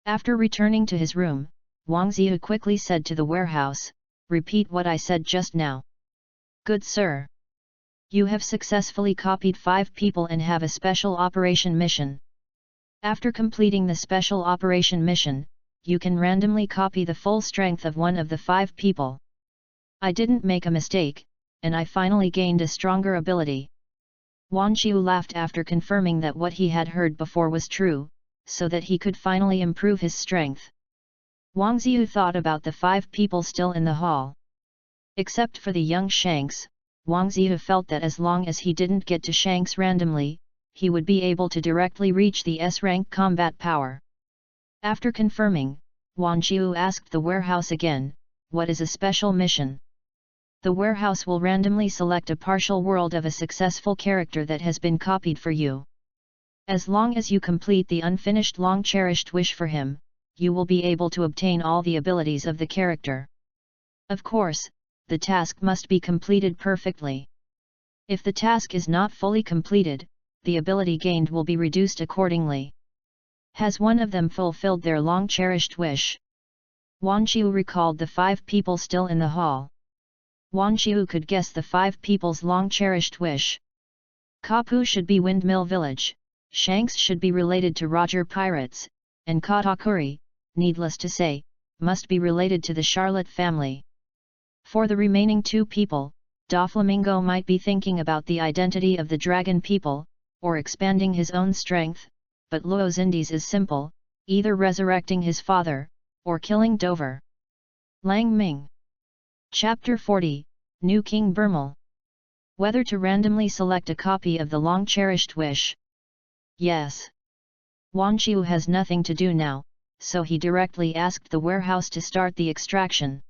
After returning to his room, Wang Ziu quickly said to the warehouse, "Repeat what I said just now." "Good sir. You have successfully copied 5 people and have a special operation mission. After completing the special operation mission, you can randomly copy the full strength of one of the 5 people. I didn't make a mistake, and I finally gained a stronger ability." Wang Jiu laughed after confirming that what he had heard before was true, so that he could finally improve his strength. Wang Ziu thought about the 5 people still in the hall. Except for the young Shanks, Wang Ziu felt that as long as he didn't get to Shanks randomly, he would be able to directly reach the S-rank combat power. After confirming, Wang Jiu asked the warehouse again, "What is a special mission?" "The warehouse will randomly select a partial world of a successful character that has been copied for you. As long as you complete the unfinished long-cherished wish for him, you will be able to obtain all the abilities of the character. Of course, the task must be completed perfectly. If the task is not fully completed, the ability gained will be reduced accordingly. Has one of them fulfilled their long-cherished wish?" Wang Jiu recalled the 5 people still in the hall. Wang Jiu could guess the 5 people's long-cherished wish. Kapu should be Windmill Village, Shanks should be related to Roger Pirates, and Katakuri, needless to say, must be related to the Charlotte family. For the remaining 2 people, Doflamingo might be thinking about the identity of the dragon people, or expanding his own strength, but Luo Xindi's is simple, either resurrecting his father, or killing Dover. Lang Ming. Chapter 40, New King Burmal. Whether to randomly select a copy of the long-cherished wish. Yes. Wang Jiu has nothing to do now, so he directly asked the warehouse to start the extraction.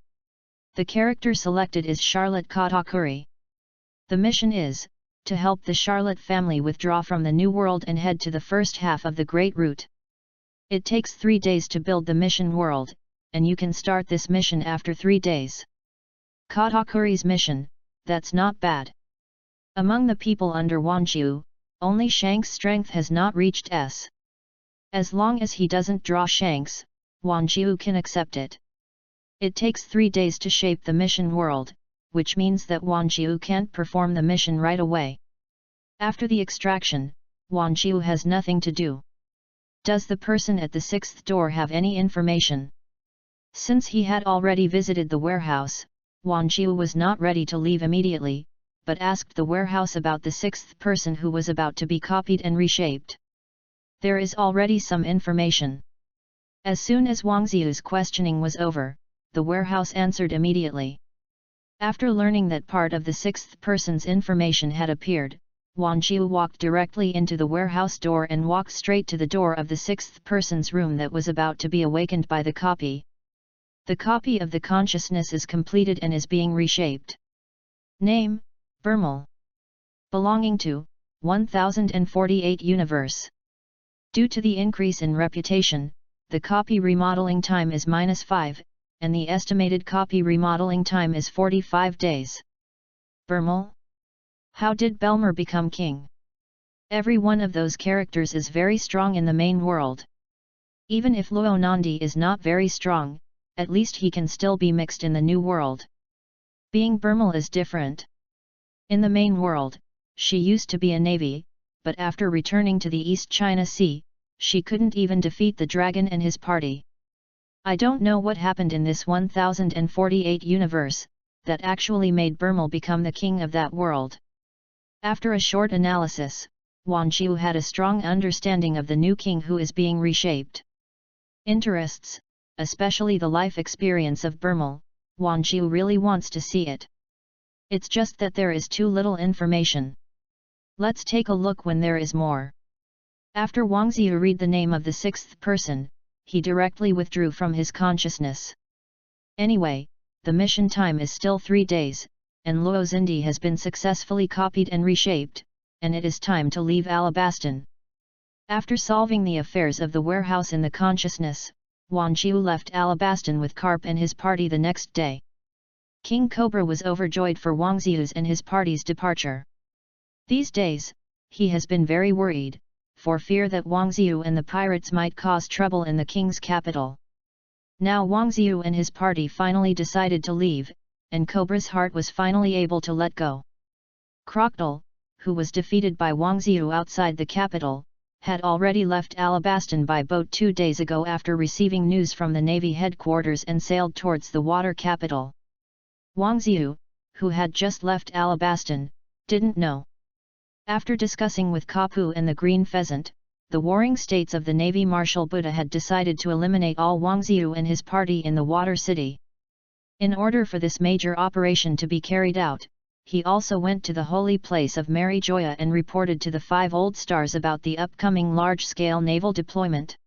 The character selected is Charlotte Katakuri. The mission is, to help the Charlotte family withdraw from the New World and head to the first half of the Great Route. It takes 3 days to build the mission world, and you can start this mission after 3 days. Katakuri's mission, that's not bad. Among the people under Wang Jiu, only Shanks' strength has not reached S. As long as he doesn't draw Shanks, Wang Jiu can accept it. It takes 3 days to shape the mission world, which means that Wang Jiu can't perform the mission right away. After the extraction, Wang Jiu has nothing to do. Does the person at the 6th door have any information? Since he had already visited the warehouse, Wang Jiu was not ready to leave immediately, but asked the warehouse about the 6th person who was about to be copied and reshaped. There is already some information. As soon as Wang Ziu's questioning was over, the warehouse answered immediately. After learning that part of the 6th person's information had appeared, Wang Jiu walked directly into the warehouse door and walked straight to the door of the 6th person's room that was about to be awakened by the copy. The copy of the consciousness is completed and is being reshaped. Name, Burmal. Belonging to 1048 universe. Due to the increase in reputation, the copy remodeling time is -5, and the estimated copy remodeling time is 45 days. Burmal? How did Belmer become king? Every one of those characters is very strong in the main world. Even if Luo Nandi is not very strong, at least he can still be mixed in the new world. Being Burmal is different. In the main world, she used to be a navy, but after returning to the East China Sea, she couldn't even defeat the dragon and his party. I don't know what happened in this 1048 universe, that actually made Burmal become the king of that world. After a short analysis, Wan Qiu had a strong understanding of the new king who is being reshaped. Interests, especially the life experience of Burmal, Wan Qiu really wants to see it. It's just that there is too little information. Let's take a look when there is more. After Wang Ziyu read the name of the sixth person, he directly withdrew from his consciousness. Anyway, the mission time is still 3 days, and Luo Xindi has been successfully copied and reshaped, and it is time to leave Alabastan. After solving the affairs of the warehouse in the consciousness, Wan Qiu left Alabastan with Karp and his party the next day. King Cobra was overjoyed for Wang Ziyu's and his party's departure. These days, he has been very worried, for fear that Wang Ziyu and the pirates might cause trouble in the king's capital. Now Wang Ziyu and his party finally decided to leave, and Cobra's heart was finally able to let go. Crocodile, who was defeated by Wang Ziyu outside the capital, had already left Alabastan by boat 2 days ago after receiving news from the Navy headquarters and sailed towards the water capital. Wang Ziyu, who had just left Alabastan, didn't know. After discussing with Kapu and the Green Pheasant, the warring states of the Navy Marshal Buddha had decided to eliminate all Wang Ziyu and his party in the water city. In order for this major operation to be carried out, he also went to the holy place of Mary Joya and reported to the 5 old stars about the upcoming large-scale naval deployment.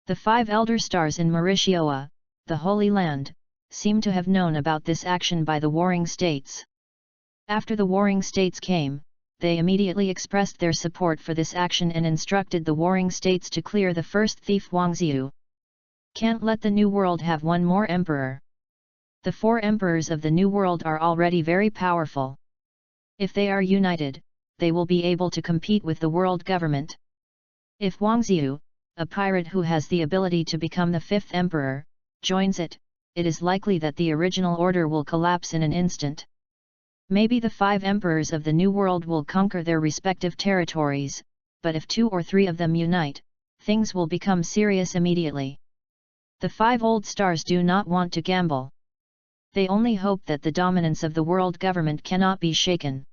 The 5 elder stars in Mauritius, the Holy Land, seem to have known about this action by the warring states. After the warring states came, they immediately expressed their support for this action and instructed the warring states to clear the first thief Wang Ziyu. Can't let the New World have one more emperor. The 4 emperors of the New World are already very powerful. If they are united, they will be able to compete with the world government. If Wang Ziyu, a pirate who has the ability to become the 5th emperor, joins it, it is likely that the original order will collapse in an instant. Maybe the 5 emperors of the New World will conquer their respective territories, but if 2 or 3 of them unite, things will become serious immediately. The 5 old stars do not want to gamble. They only hope that the dominance of the world government cannot be shaken.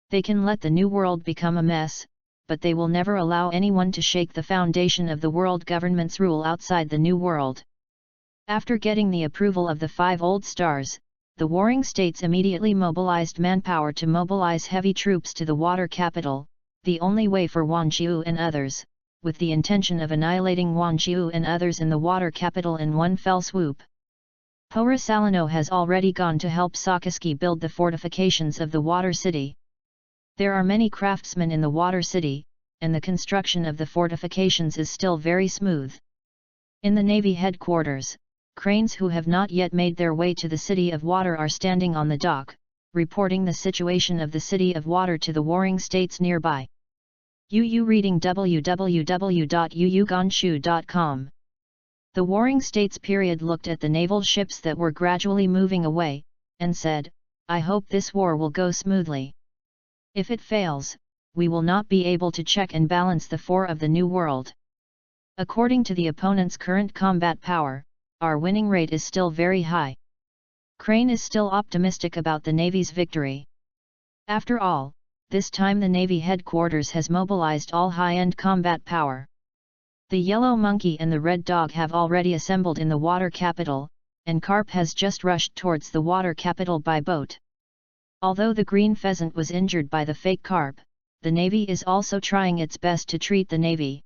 They can let the New World become a mess, but they will never allow anyone to shake the foundation of the world government's rule outside the New World. After getting the approval of the 5 old stars, the warring states immediately mobilized manpower to mobilize heavy troops to the water capital, the only way for Wan Qiu and others, with the intention of annihilating Wan Qiu and others in the water capital in one fell swoop. Pora Salino has already gone to help Sakaski build the fortifications of the water city. There are many craftsmen in the water city, and the construction of the fortifications is still very smooth. In the Navy headquarters, cranes who have not yet made their way to the City of Water are standing on the dock, reporting the situation of the City of Water to the warring states nearby. UU reading www.uugonshu.com. The warring states period looked at the naval ships that were gradually moving away, and said, "I hope this war will go smoothly. If it fails, we will not be able to check and balance the 4 of the New World. According to the opponent's current combat power, our winning rate is still very high." Crane is still optimistic about the Navy's victory. After all, this time the Navy headquarters has mobilized all high-end combat power. The Yellow Monkey and the Red Dog have already assembled in the water capital, and Karp has just rushed towards the water capital by boat. Although the Green Pheasant was injured by the fake Karp, the Navy is also trying its best to treat the Navy.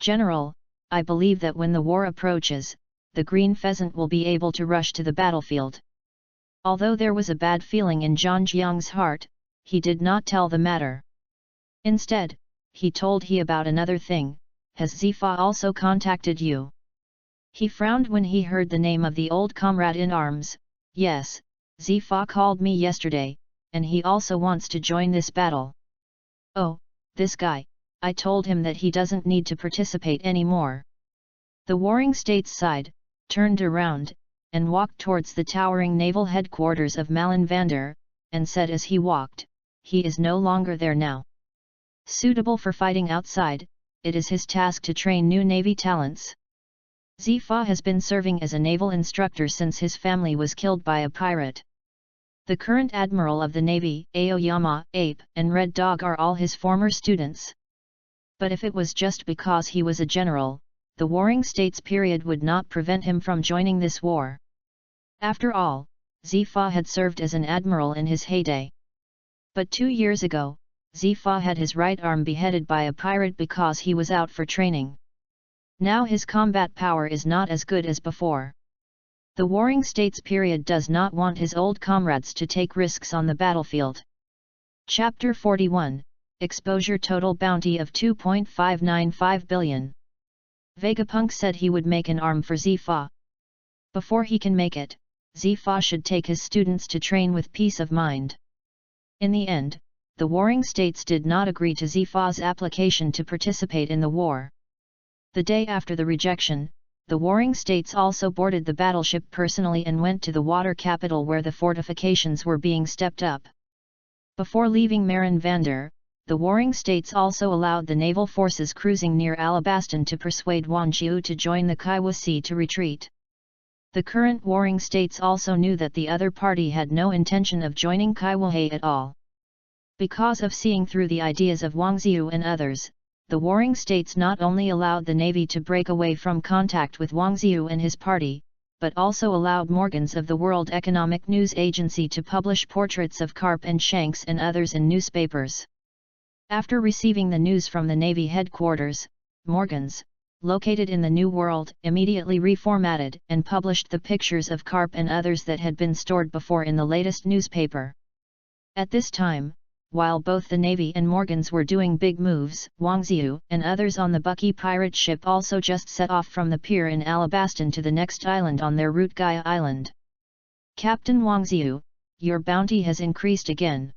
General, I believe that when the war approaches, the green pheasant will be able to rush to the battlefield. Although there was a bad feeling in Zhang Jiang's heart, he did not tell the matter. Instead, he told he about another thing. Has Zifa also contacted you? He frowned when he heard the name of the old comrade in arms. Yes, Zifa called me yesterday, and he also wants to join this battle. Oh, this guy, I told him that he doesn't need to participate anymore. The warring states sighed, turned around, and walked towards the towering naval headquarters of Malin Vander, and said as he walked, he is no longer there now. Suitable for fighting outside, it is his task to train new navy talents. Zifa has been serving as a naval instructor since his family was killed by a pirate. The current admiral of the navy, Aoyama, Ape, and Red Dog are all his former students. But if it was just because he was a general, the warring states period would not prevent him from joining this war. After all, Zifa had served as an admiral in his heyday. But 2 years ago, Zifa had his right arm beheaded by a pirate because he was out for training. Now his combat power is not as good as before. The warring states period does not want his old comrades to take risks on the battlefield. Chapter 41, Exposure Total Bounty of 2.595 billion. Vegapunk said he would make an arm for Zifa. Before he can make it, Zifa should take his students to train with peace of mind. In the end, the warring states did not agree to Zifa's application to participate in the war. The day after the rejection, the warring states also boarded the battleship personally and went to the water capital where the fortifications were being stepped up. Before leaving Marin Vander, the warring states also allowed the naval forces cruising near Alabaston to persuade Wang Jiu to join the Kaiwa Sea to retreat. The current warring states also knew that the other party had no intention of joining Kaiwa at all. Because of seeing through the ideas of Wang Jiu and others, the warring states not only allowed the navy to break away from contact with Wang Jiu and his party, but also allowed Morgans of the World Economic News Agency to publish portraits of Karp and Shanks and others in newspapers. After receiving the news from the Navy headquarters, Morgans, located in the New World, immediately reformatted and published the pictures of Karp and others that had been stored before in the latest newspaper. At this time, while both the Navy and Morgans were doing big moves, Wang Jiu and others on the Bucky pirate ship also just set off from the pier in Alabaston to the next island on their route, Gaia Island. Captain Wang Jiu, your bounty has increased again.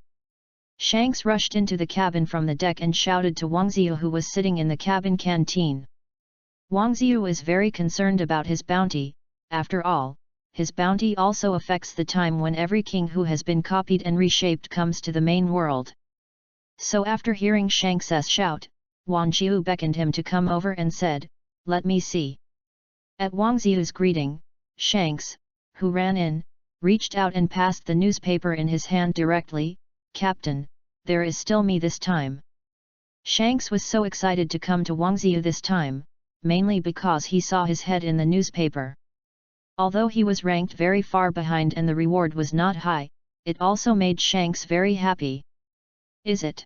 Shanks rushed into the cabin from the deck and shouted to Wang Jiu, who was sitting in the cabin canteen. Wang Jiu is very concerned about his bounty. After all, his bounty also affects the time when every king who has been copied and reshaped comes to the main world. So after hearing Shanks' shout, Wang Jiu beckoned him to come over and said, "Let me see." At Wang Jiu's greeting, Shanks, who ran in, reached out and passed the newspaper in his hand directly. "Captain, there is still me this time." Shanks was so excited to come to Wang Jiu this time, mainly because he saw his head in the newspaper. Although he was ranked very far behind and the reward was not high, it also made Shanks very happy. "Is it?"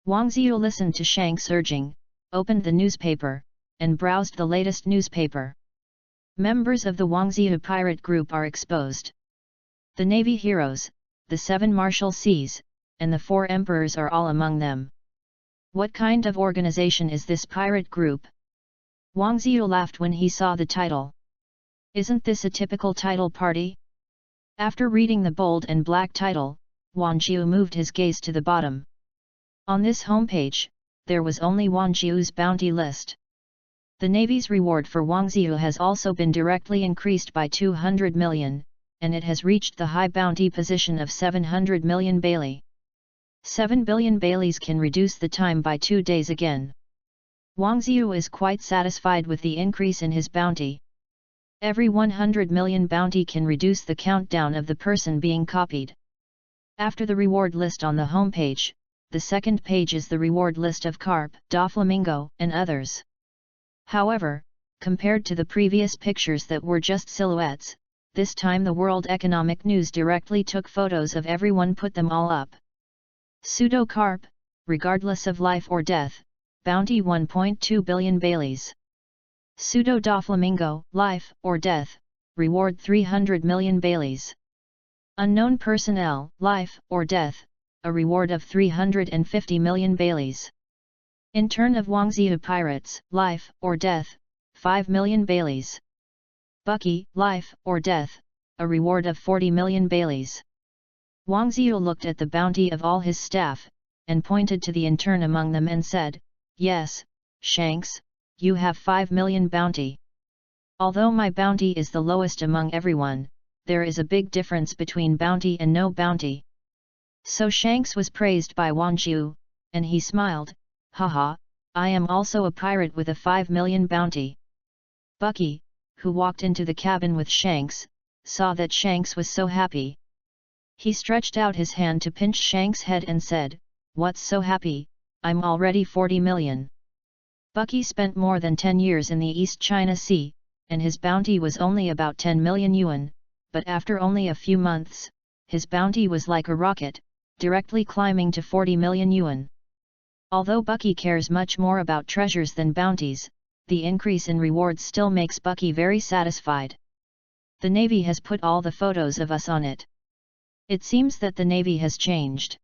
Wang Jiu listened to Shanks' urging, opened the newspaper, and browsed the latest newspaper. Members of the Wang Jiu pirate group are exposed. The Navy heroes, the 7 Marshal Seas, and the 4 Emperors are all among them. What kind of organization is this pirate group? Wang Jiu laughed when he saw the title. Isn't this a typical title party? After reading the bold and black title, Wang Jiu moved his gaze to the bottom. On this homepage, there was only Wang Jiu's bounty list. The Navy's reward for Wang Jiu has also been directly increased by 200 million, and it has reached the high bounty position of 700 million Bailey. 7 billion Baileys can reduce the time by 2 days again. Wang Jiu is quite satisfied with the increase in his bounty. Every 100 million bounty can reduce the countdown of the person being copied. After the reward list on the homepage, the second page is the reward list of Karp, Doflamingo, and others. However, compared to the previous pictures that were just silhouettes, this time the World Economic News directly took photos of everyone, put them all up. Pseudo Karp, regardless of life or death, bounty 1.2 billion Baileys. Pseudo da Flamingo, life or death, reward 300 million Baileys. Unknown personnel, life or death, a reward of 350 million Baileys. Intern of Wangziu Pirates, life or death, 5 million Baileys. Bucky, life or death, a reward of 40 million Baileys. Wangziu looked at the bounty of all his staff, and pointed to the intern among them and said, "Yes, Shanks, you have 5 million bounty. Although my bounty is the lowest among everyone, there is a big difference between bounty and no bounty." So Shanks was praised by Wangziu, and he smiled, "Haha, I am also a pirate with a 5 million bounty." Bucky, who walked into the cabin with Shanks, saw that Shanks was so happy. He stretched out his hand to pinch Shanks' head and said, "What's so happy, I'm already 40 million. Bucky spent more than 10 years in the East China Sea, and his bounty was only about 10 million yuan, but after only a few months, his bounty was like a rocket, directly climbing to 40 million yuan. Although Bucky cares much more about treasures than bounties, the increase in rewards still makes Bucky very satisfied. The Navy has put all the photos of us on it. It seems that the Navy has changed."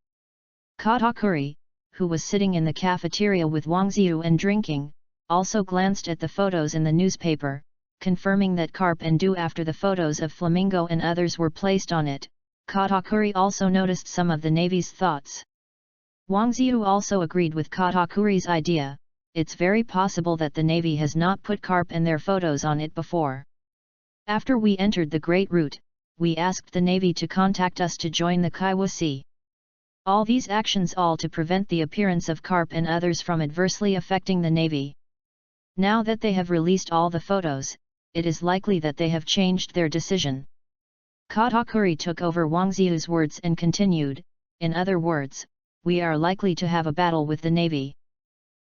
Katakuri, who was sitting in the cafeteria with Wangziu and drinking, also glanced at the photos in the newspaper, confirming that Carp and Do after the photos of Flamingo and others were placed on it. Katakuri also noticed some of the Navy's thoughts. Wangziu also agreed with Katakuri's idea. It's very possible that the Navy has not put Carp and their photos on it before. After we entered the Great Route, we asked the Navy to contact us to join the Kaiwa Sea. All these actions all to prevent the appearance of Carp and others from adversely affecting the Navy. Now that they have released all the photos, it is likely that they have changed their decision. Katakuri took over Wangziu's words and continued, "In other words, we are likely to have a battle with the Navy.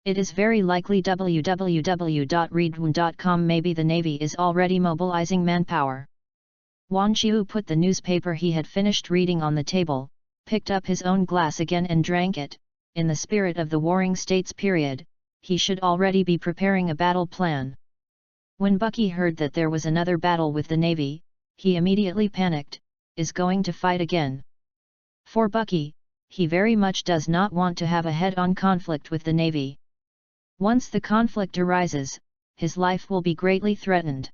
It is very likely www.readaloud.com maybe the Navy is already mobilizing manpower." Wangziu put the newspaper he had finished reading on the table, picked up his own glass again and drank it. In the spirit of the Warring States period, he should already be preparing a battle plan. When Bucky heard that there was another battle with the Navy, he immediately panicked, is going to fight again. For Bucky, he very much does not want to have a head-on conflict with the Navy. Once the conflict arises, his life will be greatly threatened.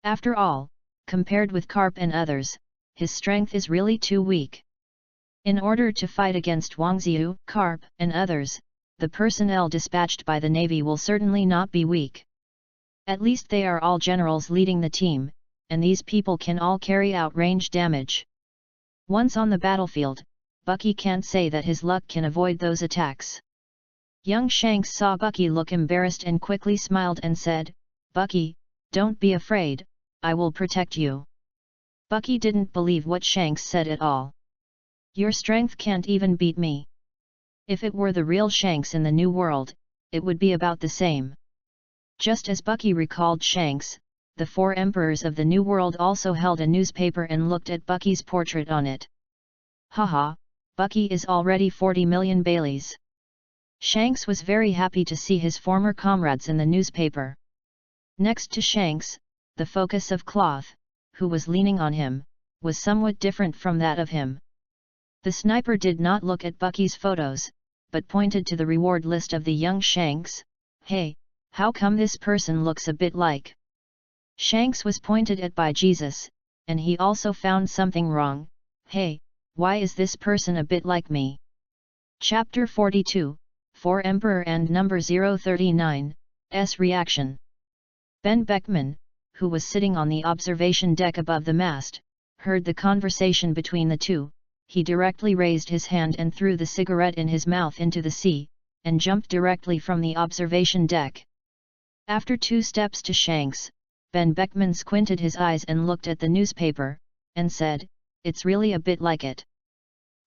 After all, compared with Carp and others, his strength is really too weak. In order to fight against Wangziu, Carp, and others, the personnel dispatched by the Navy will certainly not be weak. At least they are all generals leading the team, and these people can all carry out range damage. Once on the battlefield, Bucky can't say that his luck can avoid those attacks. Young Shanks saw Bucky look embarrassed and quickly smiled and said, "Bucky, don't be afraid, I will protect you." Bucky didn't believe what Shanks said at all. "Your strength can't even beat me." If it were the real Shanks in the New World, it would be about the same. Just as Bucky recalled Shanks, the 4 emperors of the New World also held a newspaper and looked at Bucky's portrait on it. Haha, Bucky is already 40 million Baileys. Shanks was very happy to see his former comrades in the newspaper. Next to Shanks, the focus of Cloth, who was leaning on him, was somewhat different from that of him. The sniper did not look at Bucky's photos, but pointed to the reward list of the young Shanks. "Hey, how come this person looks a bit like?" Shanks was pointed at by Jesus, and he also found something wrong. "Hey, why is this person a bit like me?" Chapter 42, 4 Emperor and number 039, S reaction. Ben Beckman, who was sitting on the observation deck above the mast, heard the conversation between the two. He directly raised his hand and threw the cigarette in his mouth into the sea, and jumped directly from the observation deck. After 2 steps to Shanks, Ben Beckman squinted his eyes and looked at the newspaper, and said, "It's really a bit like it."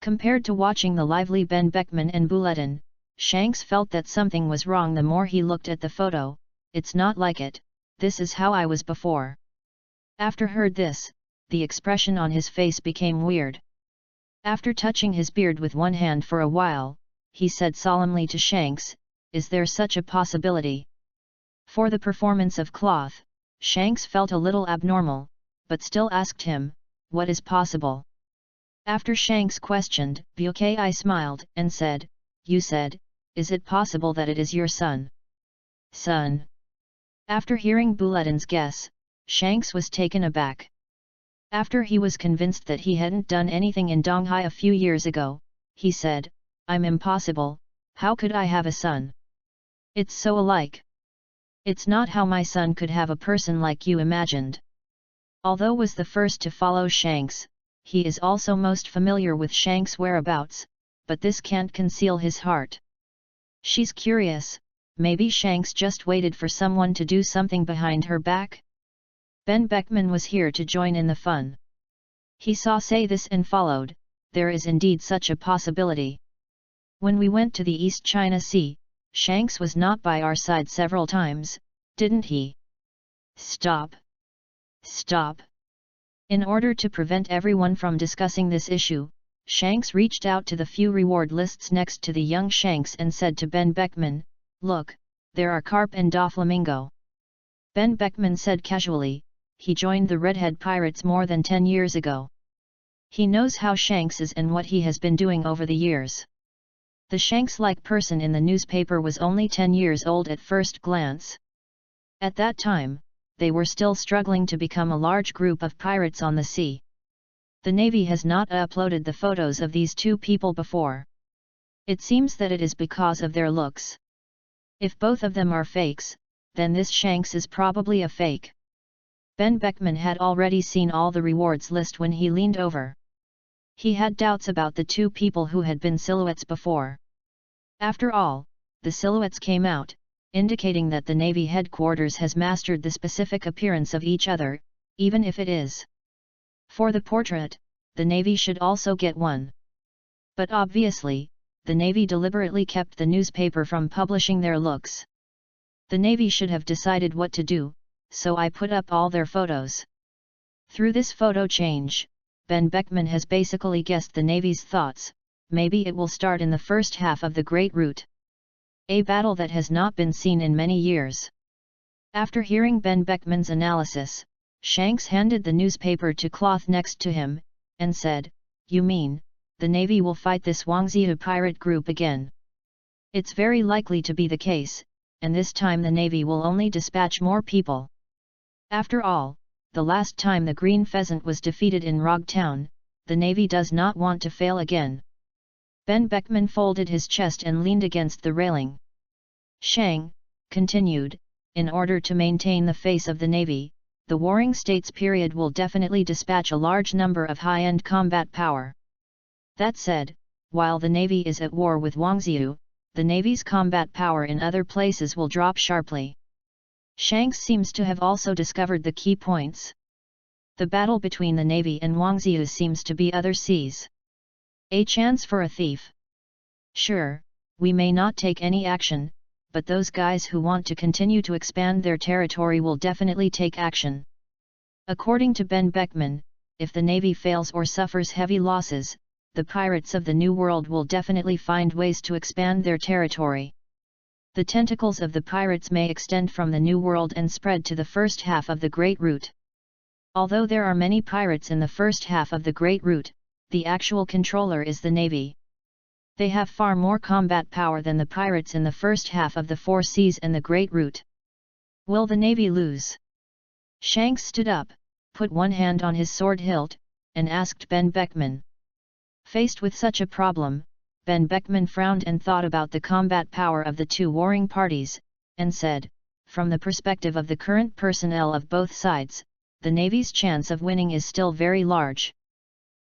Compared to watching the lively Ben Beckman and Bulletin, Shanks felt that something was wrong the more he looked at the photo. "It's not like it, this is how I was before." After heard this, the expression on his face became weird. After touching his beard with one hand for a while, he said solemnly to Shanks, "Is there such a possibility?" For the performance of cloth, Shanks felt a little abnormal, but still asked him, "What is possible?" After Shanks questioned, Bukai smiled and said, "You said, is it possible that it is your son?" Son. After hearing Bulatin's guess, Shanks was taken aback. After he was convinced that he hadn't done anything in Donghai a few years ago, he said, "I'm impossible, how could I have a son? It's so alike. It's not how my son could have a person like you imagined." Although was the first to follow Shanks, he is also most familiar with Shanks' whereabouts, but this can't conceal his heart. She's curious, maybe Shanks just waited for someone to do something behind her back? Ben Beckman was here to join in the fun. He saw say this and followed, "There is indeed such a possibility. When we went to the East China Sea, Shanks was not by our side several times, didn't he?" Stop! Stop! In order to prevent everyone from discussing this issue, Shanks reached out to the few reward lists next to the young Shanks and said to Ben Beckman, "Look, there are carp and doflamingo." Ben Beckman said casually, he joined the Redhead Pirates more than 10 years ago. He knows how Shanks is and what he has been doing over the years. The Shanks-like person in the newspaper was only 10 years old at first glance. At that time, they were still struggling to become a large group of pirates on the sea. The Navy has not uploaded the photos of these two people before. It seems that it is because of their looks. If both of them are fakes, then this Shanks is probably a fake. Ben Beckman had already seen all the rewards list when he leaned over. He had doubts about the two people who had been silhouettes before. After all, the silhouettes came out, indicating that the Navy headquarters has mastered the specific appearance of each other, even if it is. For the portrait, the Navy should also get one. But obviously, the Navy deliberately kept the newspaper from publishing their looks. The Navy should have decided what to do, so I put up all their photos. Through this photo change, Ben Beckman has basically guessed the Navy's thoughts. Maybe it will start in the first half of the Great Route. A battle that has not been seen in many years. After hearing Ben Beckman's analysis, Shanks handed the newspaper to Cloth next to him, and said, "You mean, the Navy will fight this Wangzihu pirate group again?" It's very likely to be the case, and this time the Navy will only dispatch more people. After all, the last time the Green Pheasant was defeated in Rog Town, the Navy does not want to fail again. Ben Beckman folded his chest and leaned against the railing. Shang continued, "In order to maintain the face of the Navy, the Warring States period will definitely dispatch a large number of high-end combat power. That said, while the Navy is at war with Wangzihu, the Navy's combat power in other places will drop sharply." Shanks seems to have also discovered the key points. The battle between the Navy and Wangzihu seems to be other seas. A chance for a thief. Sure, we may not take any action, but those guys who want to continue to expand their territory will definitely take action. According to Ben Beckman, if the Navy fails or suffers heavy losses, the pirates of the New World will definitely find ways to expand their territory. The tentacles of the pirates may extend from the New World and spread to the first half of the Great Route. Although there are many pirates in the first half of the Great Route, the actual controller is the Navy. They have far more combat power than the pirates in the first half of the Four Seas and the Great Route. Will the Navy lose? Shanks stood up, put one hand on his sword hilt, and asked Ben Beckman. Faced with such a problem, Ben Beckman frowned and thought about the combat power of the two warring parties, and said, "From the perspective of the current personnel of both sides, the Navy's chance of winning is still very large.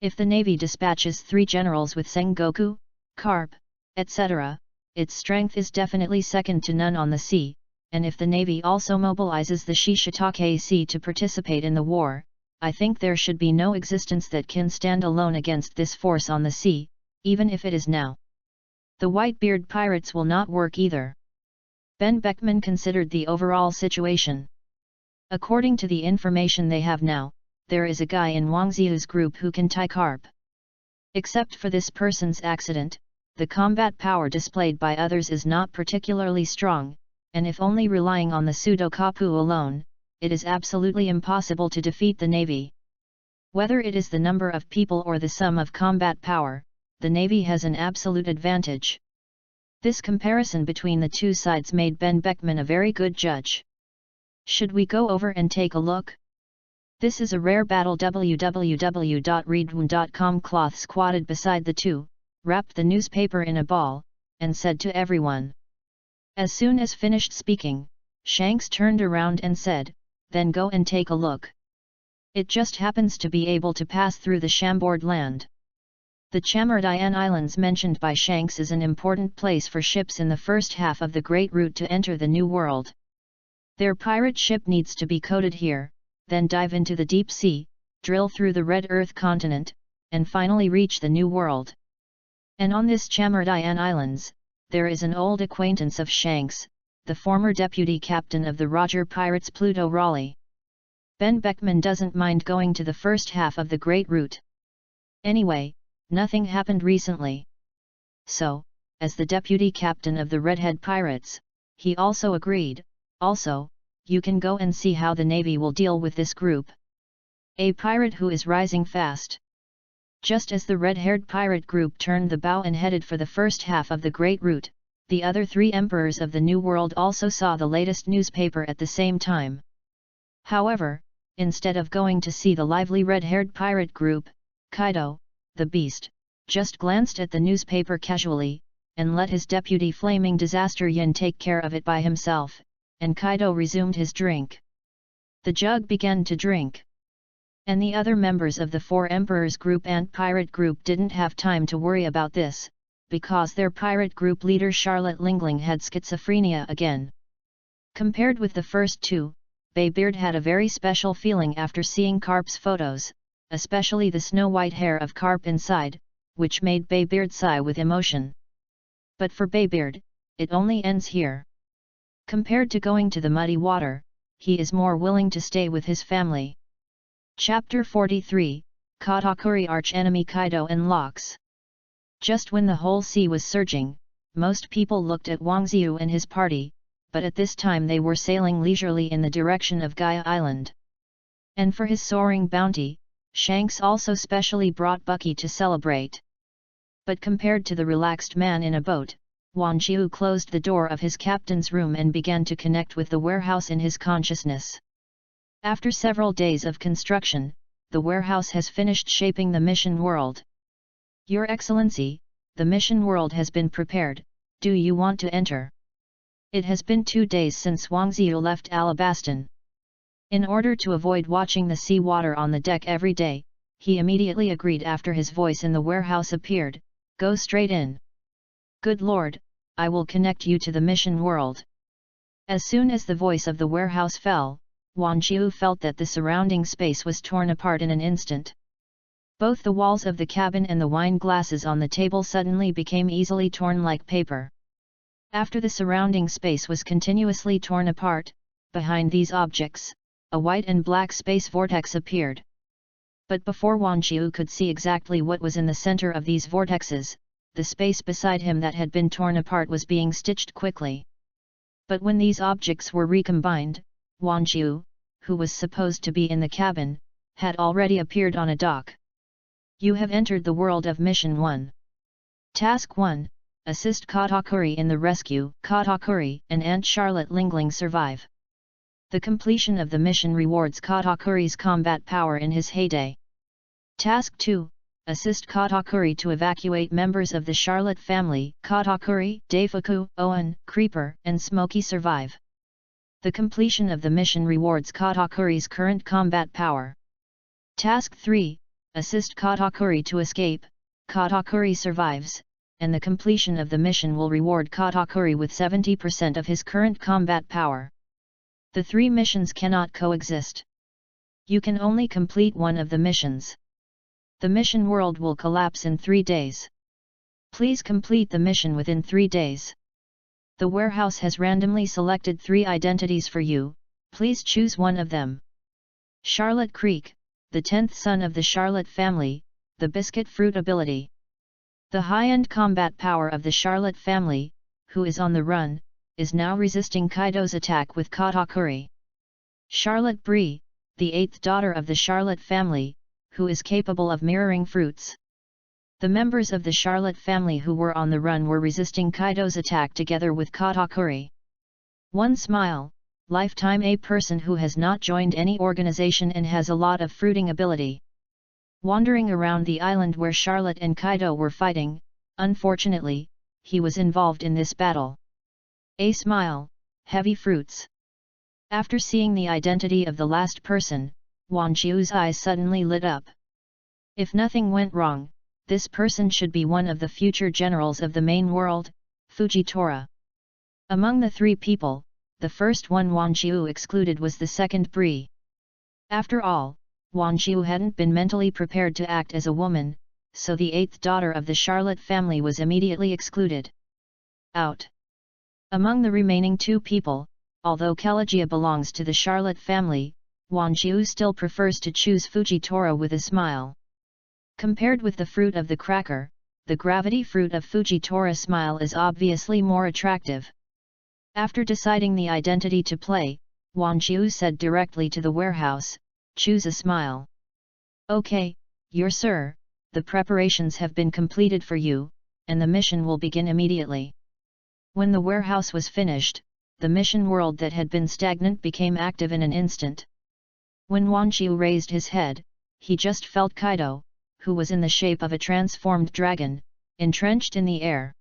If the Navy dispatches 3 generals with Sengoku, Carp, etc., its strength is definitely second to none on the sea, and if the Navy also mobilizes the Shishitake Sea to participate in the war, I think there should be no existence that can stand alone against this force on the sea, even if it is now. The Whitebeard pirates will not work either." Ben Beckman considered the overall situation. According to the information they have now, there is a guy in Wangzihu's group who can tie carp. Except for this person's accident, the combat power displayed by others is not particularly strong, and if only relying on the pseudo-kapu alone, it is absolutely impossible to defeat the Navy. Whether it is the number of people or the sum of combat power, the Navy has an absolute advantage. This comparison between the two sides made Ben Beckman a very good judge. Should we go over and take a look? This is a rare battle. www.readaloud.com. Cloth squatted beside the two, wrapped the newspaper in a ball, and said to everyone. As soon as finished speaking, Shanks turned around and said, "Then go and take a look. It just happens to be able to pass through the Chambord land." The Chamardayan Islands mentioned by Shanks is an important place for ships in the first half of the Great Route to enter the New World. Their pirate ship needs to be coated here, then dive into the deep sea, drill through the Red Earth continent, and finally reach the New World. And on this Chamardayan Islands, there is an old acquaintance of Shanks, the former deputy captain of the Roger Pirates Pluto Raleigh. Ben Beckman doesn't mind going to the first half of the Great Route. Anyway, nothing happened recently. So, as the deputy captain of the Redhead Pirates, he also agreed, "Also, you can go and see how the Navy will deal with this group. A pirate who is rising fast." Just as the red-haired pirate group turned the bow and headed for the first half of the Great Route, the other three emperors of the New World also saw the latest newspaper at the same time. However, instead of going to see the lively red-haired pirate group, Kaido, the Beast, just glanced at the newspaper casually, and let his deputy Flaming Disaster Yin take care of it by himself, and Kaido resumed his drink. The jug began to drink. And the other members of the Four Emperors group and pirate group didn't have time to worry about this, because their pirate group leader Charlotte Lingling had schizophrenia again. Compared with the first two, Baybeard had a very special feeling after seeing Carp's photos, especially the snow-white hair of Carp inside, which made Baybeard sigh with emotion. But for Baybeard, it only ends here. Compared to going to the muddy water, he is more willing to stay with his family. Chapter 43, Katakuri Arch-Enemy Kaido and Locks. Just when the whole sea was surging, most people looked at Wang Xiu and his party, but at this time they were sailing leisurely in the direction of Gaia Island. And for his soaring bounty, Shanks also specially brought Bucky to celebrate. But compared to the relaxed man in a boat, Wang Xiu closed the door of his captain's room and began to connect with the warehouse in his consciousness. After several days of construction, the warehouse has finished shaping the mission world. "Your Excellency, the mission world has been prepared, do you want to enter?" It has been 2 days since Wang Xiu left Alabastan. In order to avoid watching the sea water on the deck every day, he immediately agreed after his voice in the warehouse appeared, "Go straight in." "Good Lord, I will connect you to the mission world." As soon as the voice of the warehouse fell, Wang Xiu felt that the surrounding space was torn apart in an instant. Both the walls of the cabin and the wine glasses on the table suddenly became easily torn like paper. After the surrounding space was continuously torn apart, behind these objects, a white and black space vortex appeared. But before Wang Xiu could see exactly what was in the center of these vortexes, the space beside him that had been torn apart was being stitched quickly. But when these objects were recombined, Wang Xiu, who was supposed to be in the cabin, had already appeared on a dock. "You have entered the world of Mission 1. Task 1, assist Katakuri in the rescue. Katakuri and Aunt Charlotte Lingling survive. The completion of the mission rewards Katakuri's combat power in his heyday. Task 2, assist Katakuri to evacuate members of the Charlotte family. Katakuri, Daifuku, Owen, Creeper, and Smokey survive. The completion of the mission rewards Katakuri's current combat power. Task 3, assist Katakuri to escape. Katakuri survives, and the completion of the mission will reward Katakuri with 70% of his current combat power. The 3 missions cannot coexist. You can only complete one of the missions. The mission world will collapse in 3 days. Please complete the mission within 3 days. The warehouse has randomly selected 3 identities for you, please choose one of them. Charlotte Creek, the 10th son of the Charlotte family, the biscuit fruit ability. The high-end combat power of the Charlotte family, who is on the run, is now resisting Kaido's attack with Katakuri. Charlotte Brie, the 8th daughter of the Charlotte family, who is capable of mirroring fruits. The members of the Charlotte family who were on the run were resisting Kaido's attack together with Katakuri. One smile, lifetime a person who has not joined any organization and has a lot of fruiting ability. Wandering around the island where Charlotte and Kaido were fighting, unfortunately, he was involved in this battle. A smile, heavy fruits. After seeing the identity of the last person, Wan Chiu's eyes suddenly lit up. If nothing went wrong, this person should be one of the future generals of the main world, Fujitora. Among the 3 people, the first one Wan Chiu excluded was the second Brie. After all, Wan Chiu hadn't been mentally prepared to act as a woman, so the 8th daughter of the Charlotte family was immediately excluded. Out. Among the remaining 2 people, although Kalagia belongs to the Charlotte family, Wan Chiu still prefers to choose Fujitora with a smile. Compared with the fruit of the cracker, the gravity fruit of Fujitora smile is obviously more attractive. After deciding the identity to play, Wan Chiu said directly to the warehouse, "Choose a smile." "Okay, your sir, the preparations have been completed for you, and the mission will begin immediately." When the warehouse was finished, the mission world that had been stagnant became active in an instant. When Wan Chiu raised his head, he just felt Kaido, who was in the shape of a transformed dragon, entrenched in the air.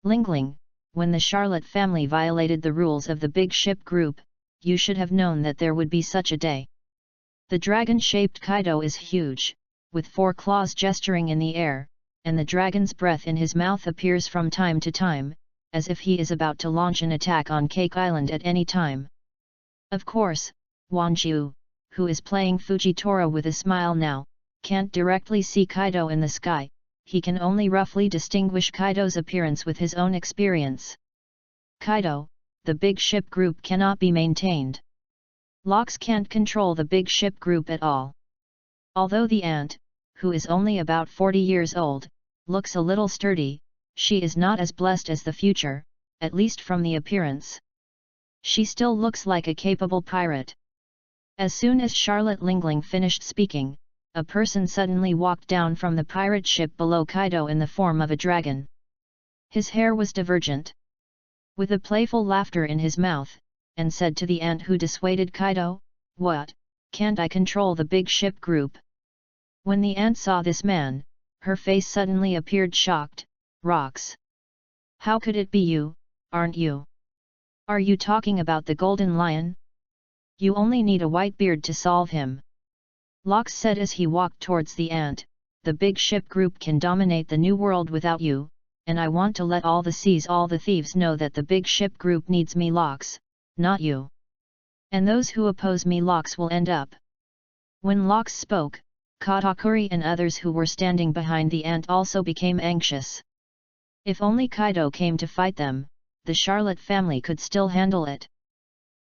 Lingling, when the Charlotte family violated the rules of the big ship group, you should have known that there would be such a day. The dragon-shaped Kaido is huge, with 4 claws gesturing in the air, and the dragon's breath in his mouth appears from time to time, as if he is about to launch an attack on Cake Island at any time. Of course, Wan Chiu, who is playing Fujitora with a smile now, can't directly see Kaido in the sky, he can only roughly distinguish Kaido's appearance with his own experience. Kaido, the big ship group cannot be maintained. Locks can't control the big ship group at all. Although the ant, who is only about 40 years old, looks a little sturdy, she is not as blessed as the future, at least from the appearance. She still looks like a capable pirate. As soon as Charlotte Lingling finished speaking, a person suddenly walked down from the pirate ship below Kaido in the form of a dragon. His hair was divergent. With a playful laughter in his mouth, and said to the ant who dissuaded Kaido, "What, can't I control the big ship group?" When the ant saw this man, her face suddenly appeared shocked. "Rocks! How could it be you, aren't you? Are you talking about the golden lion? You only need a white beard to solve him." Locks said as he walked towards the ant, "The big ship group can dominate the new world without you, and I want to let all the seas, all the thieves know that the big ship group needs me, Locks, not you. And those who oppose me, Locks, will end up." When Locks spoke, Katakuri and others who were standing behind the ant also became anxious. If only Kaido came to fight them, the Charlotte family could still handle it.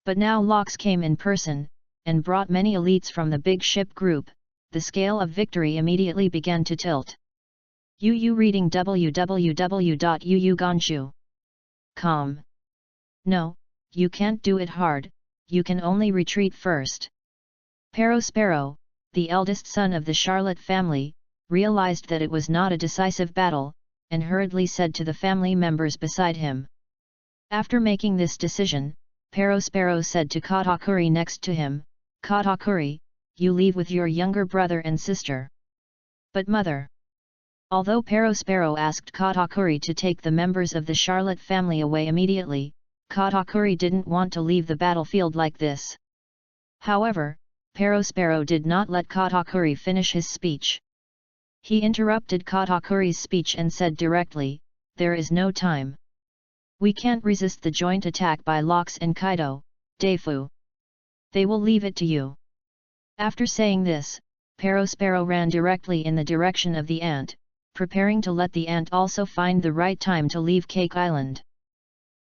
But now Locks came in person, and brought many elites from the big ship group, the scale of victory immediately began to tilt. Yu reading www.yuugonshu.com. "No, you can't do it hard, you can only retreat first." Sparrow, the eldest son of the Charlotte family, realized that it was not a decisive battle, and hurriedly said to the family members beside him. After making this decision, Sparrow said to Katakuri next to him, "Katakuri, you leave with your younger brother and sister." "But mother..." Although Sparrow asked Katakuri to take the members of the Charlotte family away immediately, Katakuri didn't want to leave the battlefield like this. However, Sparrow did not let Katakuri finish his speech. He interrupted Katakuri's speech and said directly, "There is no time. We can't resist the joint attack by Locks and Kaido, Deifu. They will leave it to you." After saying this, Sparrow ran directly in the direction of the ant, preparing to let the ant also find the right time to leave Cake Island.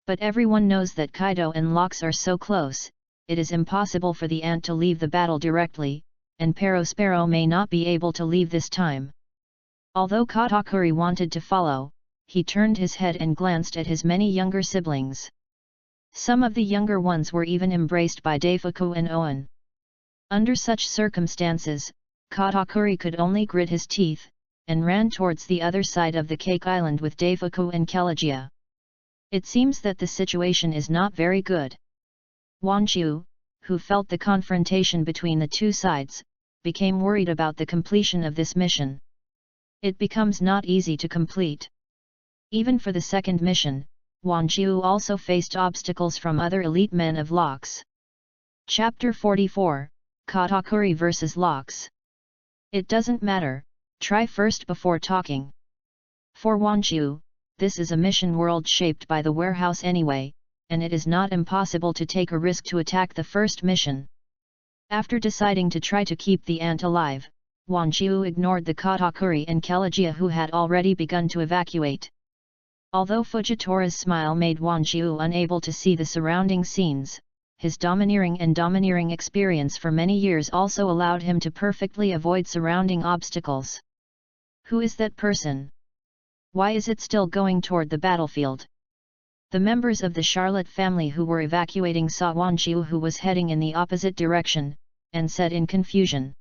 But everyone knows that Kaido and Locks are so close, it is impossible for the ant to leave the battle directly, and Sparrow may not be able to leave this time. Although Katakuri wanted to follow, he turned his head and glanced at his many younger siblings. Some of the younger ones were even embraced by Daifuku and Owen. Under such circumstances, Katakuri could only grit his teeth, and ran towards the other side of the cake island with Daifuku and Kelegia. It seems that the situation is not very good. Wanqiu, who felt the confrontation between the two sides, became worried about the completion of this mission. It becomes not easy to complete. Even for the second mission, Wanqiu also faced obstacles from other elite men of Lox. Chapter 44, Katakuri vs. Lox. It doesn't matter, try first before talking. For Wanqiu, this is a mission world shaped by the warehouse anyway, and it is not impossible to take a risk to attack the first mission. After deciding to try to keep the ant alive, Wanqiu ignored the Katakuri and Kelegia who had already begun to evacuate. Although Fujitora's smile made Wanqiu unable to see the surrounding scenes, his domineering experience for many years also allowed him to perfectly avoid surrounding obstacles. Who is that person? Why is it still going toward the battlefield? The members of the Charlotte family who were evacuating saw Wanqiu who was heading in the opposite direction, and said in confusion.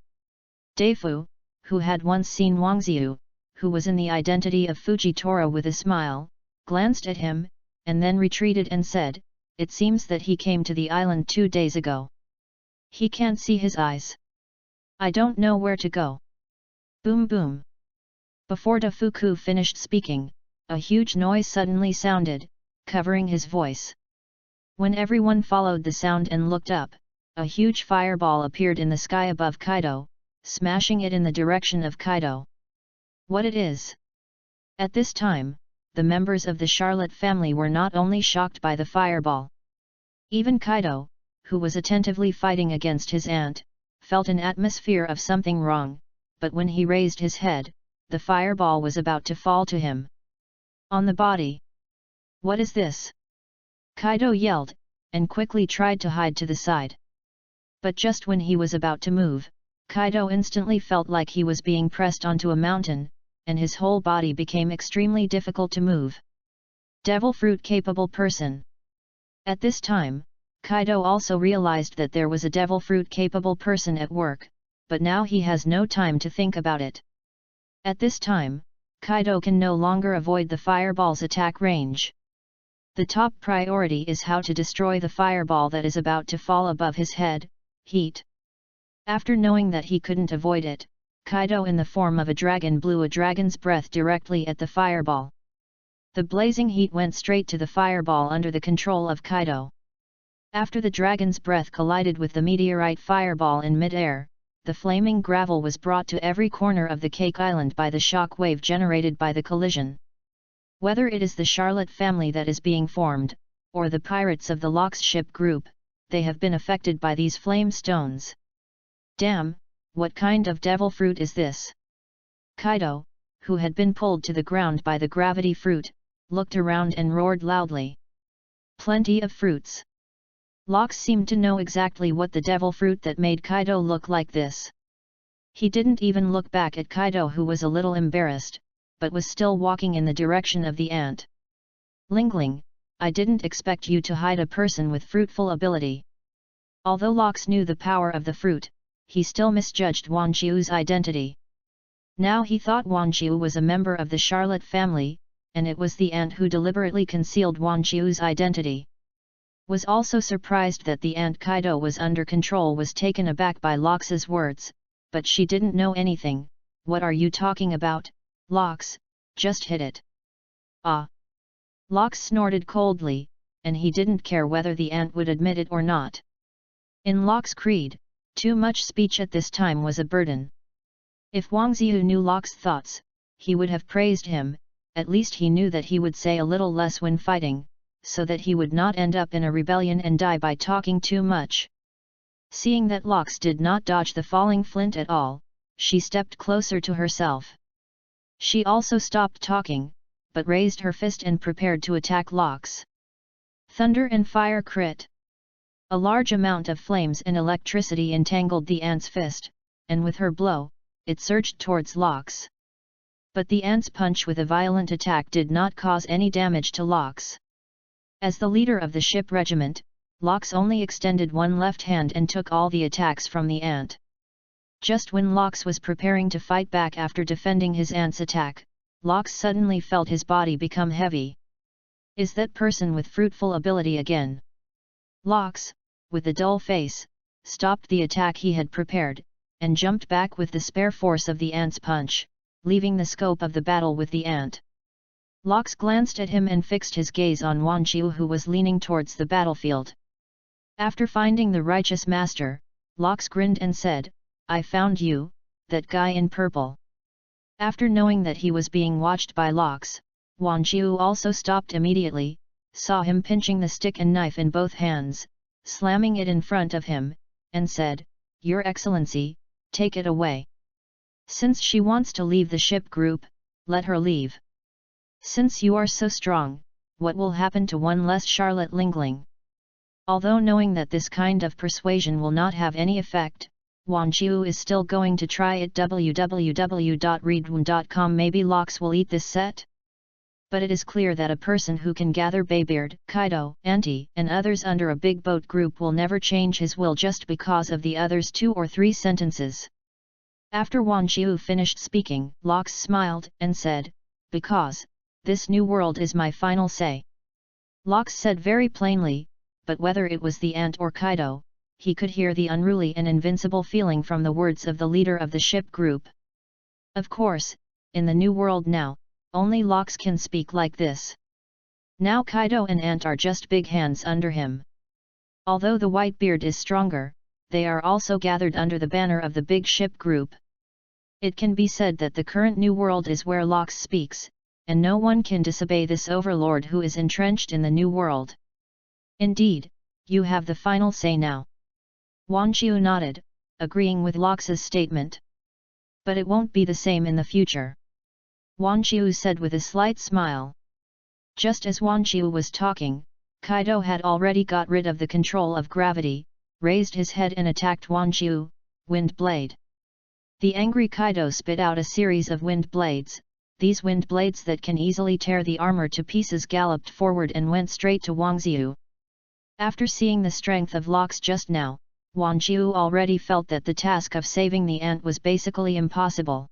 Daifu, who had once seen Wangziu, who was in the identity of Fujitora with a smile, glanced at him, and then retreated and said, "It seems that he came to the island 2 days ago. He can't see his eyes. I don't know where to go." Boom boom. Before Daifuku finished speaking, a huge noise suddenly sounded, covering his voice. When everyone followed the sound and looked up, a huge fireball appeared in the sky above Kaido, smashing it in the direction of Kaido. What it is? At this time, the members of the Charlotte family were not only shocked by the fireball. Even Kaido, who was attentively fighting against his aunt, felt an atmosphere of something wrong, but when he raised his head, the fireball was about to fall to him. On the body. What is this? Kaido yelled, and quickly tried to hide to the side. But just when he was about to move, Kaido instantly felt like he was being pressed onto a mountain, and his whole body became extremely difficult to move. Devil fruit capable person. At this time, Kaido also realized that there was a devil fruit capable person at work, but now he has no time to think about it. At this time, Kaido can no longer avoid the fireball's attack range. The top priority is how to destroy the fireball that is about to fall above his head, heat. After knowing that he couldn't avoid it, Kaido in the form of a dragon blew a dragon's breath directly at the fireball. The blazing heat went straight to the fireball under the control of Kaido. After the dragon's breath collided with the meteorite fireball in mid-air, the flaming gravel was brought to every corner of the cake island by the shock wave generated by the collision. Whether it is the Charlotte family that is being formed, or the pirates of the Lox ship group, they have been affected by these flame stones. Damn, what kind of devil fruit is this? Kaido, who had been pulled to the ground by the gravity fruit, looked around and roared loudly. Plenty of fruits. Lox seemed to know exactly what the devil fruit that made Kaido look like this. He didn't even look back at Kaido, who was a little embarrassed, but was still walking in the direction of the ant. Lingling, I didn't expect you to hide a person with fruitful ability. Although Lox knew the power of the fruit, he still misjudged Wanqiu's identity. Now he thought Wanqiu was a member of the Charlotte family, and it was the ant who deliberately concealed Wanqiu's identity. Was also surprised that the ant Kaido was under control was taken aback by Lox's words, but she didn't know anything. What are you talking about, Lox? Just hit it. Ah! Lox snorted coldly, and he didn't care whether the ant would admit it or not. In Lox's creed, too much speech at this time was a burden. If Wangziu knew Lox's thoughts, he would have praised him. At least he knew that he would say a little less when fighting, so that he would not end up in a rebellion and die by talking too much. Seeing that Lox did not dodge the falling flint at all, she stepped closer to herself. She also stopped talking, but raised her fist and prepared to attack Lox. Thunder and fire crit. A large amount of flames and electricity entangled the ant's fist, and with her blow, it surged towards Lox. But the ant's punch with a violent attack did not cause any damage to Lox. As the leader of the ship regiment, Lox only extended one left hand and took all the attacks from the ant. Just when Lox was preparing to fight back after defending his ant's attack, Lox suddenly felt his body become heavy. Is that person with fruitful ability again? Lox, with a dull face, stopped the attack he had prepared, and jumped back with the spare force of the ant's punch, leaving the scope of the battle with the ant. Lox glanced at him and fixed his gaze on Wan Qiu, who was leaning towards the battlefield. After finding the righteous master, Lox grinned and said, "I found you, that guy in purple." After knowing that he was being watched by Lox, Wan Qiu also stopped immediately, saw him pinching the stick and knife in both hands, slamming it in front of him, and said, "Your Excellency, take it away. Since she wants to leave the ship group, let her leave. Since you are so strong, what will happen to one less Charlotte Lingling?" Although knowing that this kind of persuasion will not have any effect, Wan Qiu is still going to try it. www.readaloud.com. Maybe Lox will eat this set? But it is clear that a person who can gather Baybeard, Kaido, Auntie, and others under a big boat group will never change his will just because of the others' 2 or 3 sentences. After Wan Qiu finished speaking, Lox smiled and said, "Because this new world is my final say." Lox said very plainly, but whether it was the ant or Kaido, he could hear the unruly and invincible feeling from the words of the leader of the ship group. Of course, in the new world now, only Lox can speak like this. Now Kaido and ant are just big hands under him. Although the white beard is stronger, they are also gathered under the banner of the big ship group. It can be said that the current new world is where Lox speaks, and no one can disobey this overlord who is entrenched in the new world. Indeed, you have the final say now. Wan Qiu nodded, agreeing with Lox's statement. But it won't be the same in the future, Wan Qiu said with a slight smile. Just as Wan Qiu was talking, Kaido had already got rid of the control of gravity, raised his head and attacked Wan Qiu, Wind Blade. The angry Kaido spit out a series of wind blades. These wind blades that can easily tear the armor to pieces galloped forward and went straight to Wang Xiu. After seeing the strength of Lox just now, Wan Qiu already felt that the task of saving the ant was basically impossible.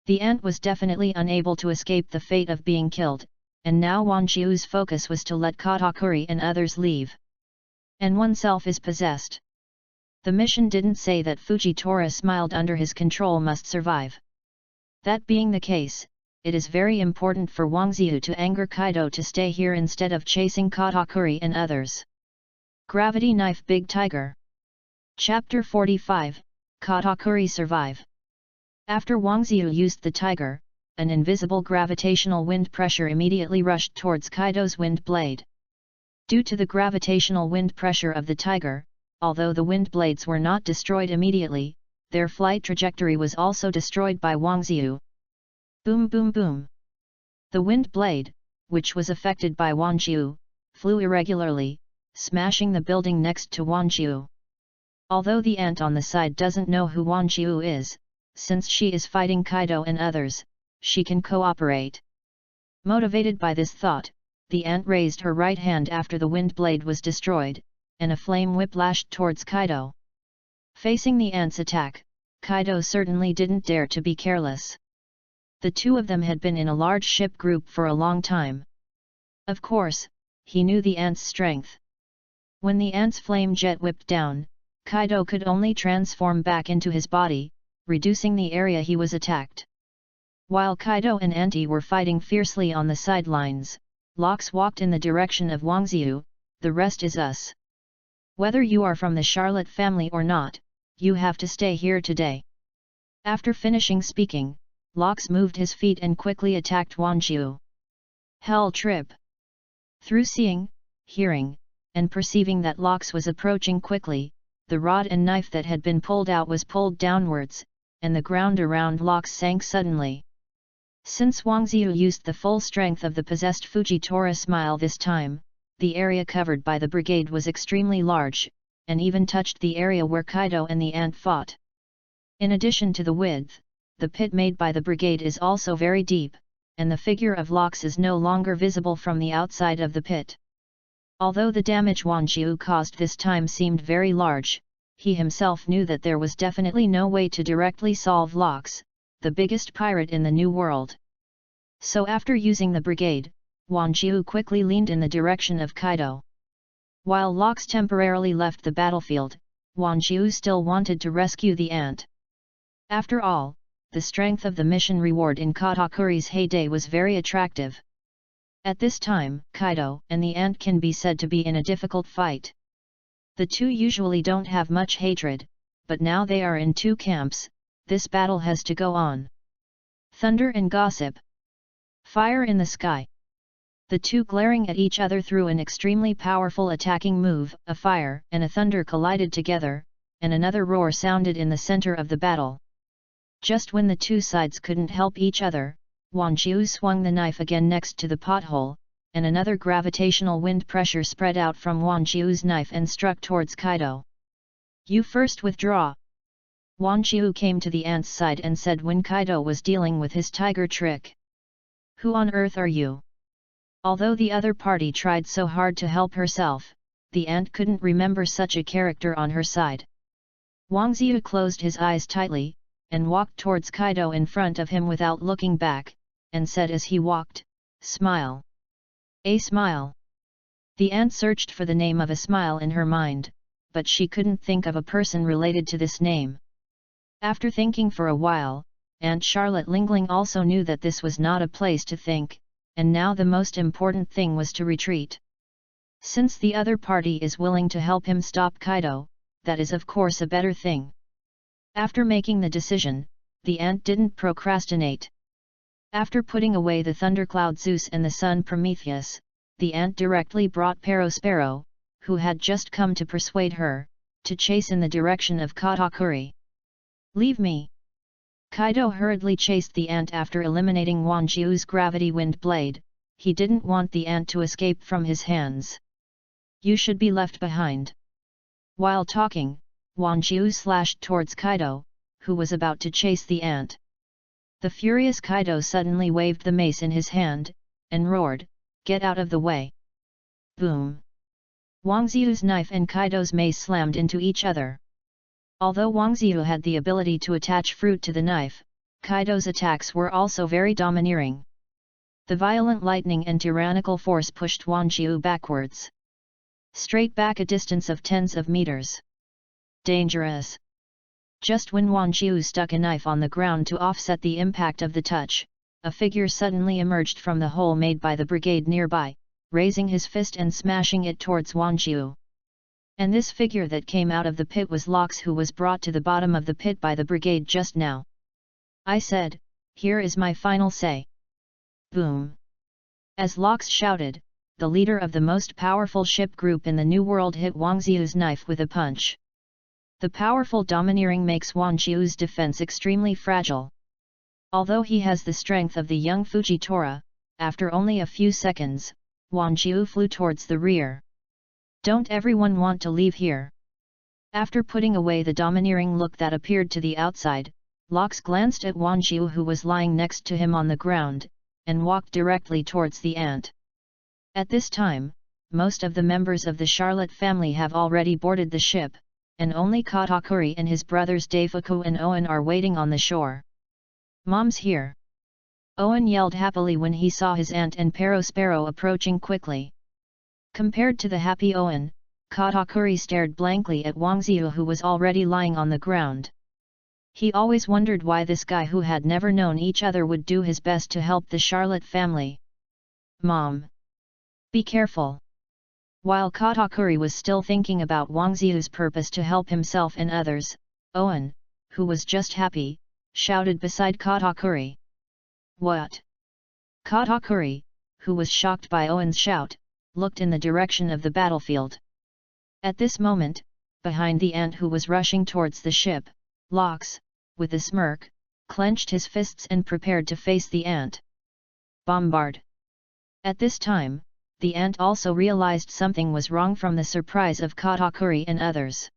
The ant was definitely unable to escape the fate of being killed, and now Wan Qiu's focus was to let Katakuri and others leave. And oneself is possessed. The mission didn't say that Fujitora smiled under his control must survive. That being the case, it is very important for Wang Xiu to anger Kaido to stay here instead of chasing Katakuri and others. Gravity Knife Big Tiger. Chapter 45, Katakuri Survive. After Wang Xiu used the tiger, an invisible gravitational wind pressure immediately rushed towards Kaido's wind blade. Due to the gravitational wind pressure of the tiger, although the wind blades were not destroyed immediately, their flight trajectory was also destroyed by Wang Xiu. Boom boom boom. The wind blade, which was affected by Wan Qiu, flew irregularly, smashing the building next to Wan Qiu. Although the ant on the side doesn't know who Wan Qiu is, since she is fighting Kaido and others, she can cooperate. Motivated by this thought, the ant raised her right hand after the wind blade was destroyed, and a flame whip lashed towards Kaido. Facing the ant's attack, Kaido certainly didn't dare to be careless. The two of them had been in a large ship group for a long time. Of course, he knew the ant's strength. When the ant's flame jet whipped down, Kaido could only transform back into his body, reducing the area he was attacked. While Kaido and Auntie were fighting fiercely on the sidelines, Lox walked in the direction of Wang Xiu. The rest is us. Whether you are from the Charlotte family or not, you have to stay here today. After finishing speaking, Lox moved his feet and quickly attacked Wan Qiu. Hell trip! Through seeing, hearing, and perceiving that Lox was approaching quickly, the rod and knife that had been pulled out was pulled downwards, and the ground around Lox sank suddenly. Since Wang Xiu used the full strength of the possessed Fujitora smile this time, the area covered by the brigade was extremely large, and even touched the area where Kaido and the ant fought. In addition to the width, the pit made by the brigade is also very deep, and the figure of Lox is no longer visible from the outside of the pit. Although the damage Wang Jiu caused this time seemed very large, he himself knew that there was definitely no way to directly solve Lox, the biggest pirate in the New World. So after using the brigade, Wang Jiu quickly leaned in the direction of Kaido. While Lox temporarily left the battlefield, Wang Jiu still wanted to rescue the ant. After all, the strength of the mission reward in Katakuri's heyday was very attractive. At this time, Kaido and the ant can be said to be in a difficult fight. The two usually don't have much hatred, but now they are in two camps. This battle has to go on. Thunder and gossip. Fire in the sky. The two glaring at each other through an extremely powerful attacking move, a fire and a thunder collided together, and another roar sounded in the center of the battle. Just when the two sides couldn't help each other, Wang Jiu swung the knife again next to the pothole, and another gravitational wind pressure spread out from Wang Jiu's knife and struck towards Kaido. "You first withdraw." Wang Jiu came to the ant's side and said when Kaido was dealing with his tiger trick. "Who on earth are you?" Although the other party tried so hard to help herself, the ant couldn't remember such a character on her side. Wang Jiu closed his eyes tightly, and walked towards Kaido in front of him without looking back, and said as he walked, "Smile." "A smile." The ant searched for the name of a smile in her mind, but she couldn't think of a person related to this name. After thinking for a while, Aunt Charlotte Lingling also knew that this was not a place to think, and now the most important thing was to retreat. Since the other party is willing to help him stop Kaido, that is of course a better thing. After making the decision, the ant didn't procrastinate. After putting away the thundercloud Zeus and the sun Prometheus, the ant directly brought Perospero, who had just come to persuade her, to chase in the direction of Katakuri. "Leave me!" Kaido hurriedly chased the ant after eliminating Wang Jiu's gravity wind blade. He didn't want the ant to escape from his hands. "You should be left behind." While talking, Wang Jiu slashed towards Kaido, who was about to chase the ant. The furious Kaido suddenly waved the mace in his hand, and roared, "Get out of the way!" Boom! Wang Jiu's knife and Kaido's mace slammed into each other. Although Wang Jiu had the ability to attach fruit to the knife, Kaido's attacks were also very domineering. The violent lightning and tyrannical force pushed Wang Jiu backwards. Straight back a distance of tens of meters. Dangerous! Just when Wang Jiu stuck a knife on the ground to offset the impact of the touch, a figure suddenly emerged from the hole made by the brigade nearby, raising his fist and smashing it towards Wang Jiu. And this figure that came out of the pit was Lox, who was brought to the bottom of the pit by the brigade just now. "I said, here is my final say." Boom! As Lox shouted, the leader of the most powerful ship group in the New World hit Wang Jiu's knife with a punch. The powerful domineering makes Wang Jiu's defense extremely fragile. Although he has the strength of the young Fujitora, after only a few seconds, Wang Jiu flew towards the rear. "Don't everyone want to leave here?" After putting away the domineering look that appeared to the outside, Lox glanced at Wang Jiu, who was lying next to him on the ground, and walked directly towards the ant. At this time, most of the members of the Charlotte family have already boarded the ship, and only Katakuri and his brothers Daifuku and Owen are waiting on the shore. "Mom's here!" Owen yelled happily when he saw his aunt and Perospero approaching quickly. Compared to the happy Owen, Katakuri stared blankly at Wang Jiu, who was already lying on the ground. He always wondered why this guy who had never known each other would do his best to help the Charlotte family. "Mom! Be careful!" While Katakuri was still thinking about Wang Jiu's purpose to help himself and others, Owen, who was just happy, shouted beside Katakuri. "What?" Katakuri, who was shocked by Owen's shout, looked in the direction of the battlefield. At this moment, behind the ant who was rushing towards the ship, Lox, with a smirk, clenched his fists and prepared to face the ant. Bombard! At this time, the ant also realized something was wrong from the surprise of Katakuri and others.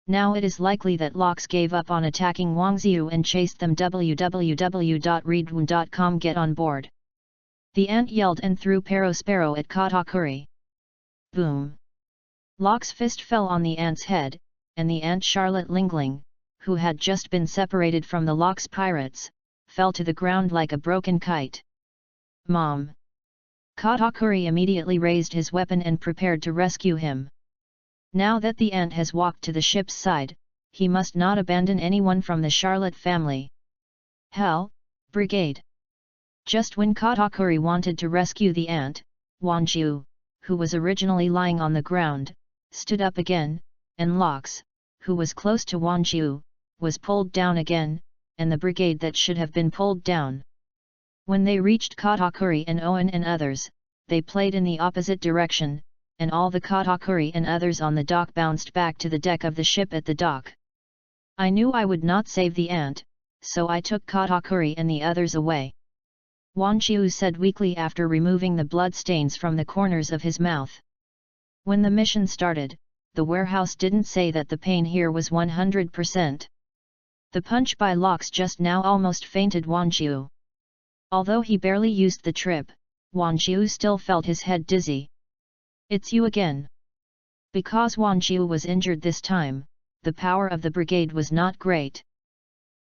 Now it is likely that Lox gave up on attacking Wang Jiu and chased them. www.readaloud.com. Get on board! The ant yelled and threw Perospero at Katakuri. Boom! Locke's fist fell on the ant's head, and the ant Charlotte Lingling, who had just been separated from the Locke's pirates, fell to the ground like a broken kite. Mom! Katakuri immediately raised his weapon and prepared to rescue him. Now that the ant has walked to the ship's side, he must not abandon anyone from the Charlotte family. Hell, Brigade! Just when Katakuri wanted to rescue the ant, Wanjiu, who was originally lying on the ground, stood up again, and Locks, who was close to Wanjiu, was pulled down again, and the brigade that should have been pulled down. When they reached Katakuri and Owen and others, they played in the opposite direction, and all the Katakuri and others on the dock bounced back to the deck of the ship at the dock. I knew I would not save the ant, so I took Katakuri and the others away. Wanjiu said weakly after removing the blood stains from the corners of his mouth. When the mission started, the warehouse didn't say that the pain here was 100%. The punch by Locks just now almost fainted Wanjiu. Although he barely used the trip, Wanjiu still felt his head dizzy. It's you again. Because Wanjiu was injured this time, the power of the brigade was not great.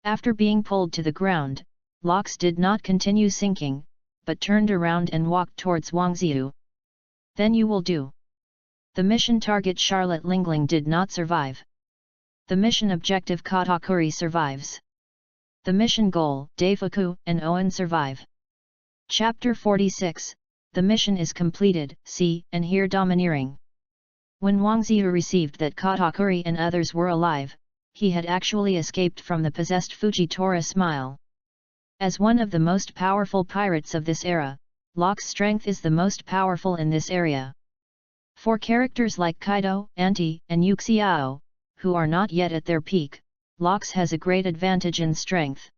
After being pulled to the ground, Locks did not continue sinking, but turned around and walked towards Wangziu. Then you will do. The mission target Charlotte Lingling did not survive. The mission objective Katakuri survives. The mission goal Daifuku and Owen survive. Chapter 46, the mission is completed, see and hear domineering. When Wangziu received that Katakuri and others were alive, he had actually escaped from the possessed Fujitora smile. As one of the most powerful pirates of this era, Locke's strength is the most powerful in this area. For characters like Kaido, Anti, and Yuxiao, who are not yet at their peak, Locke's has a great advantage in strength.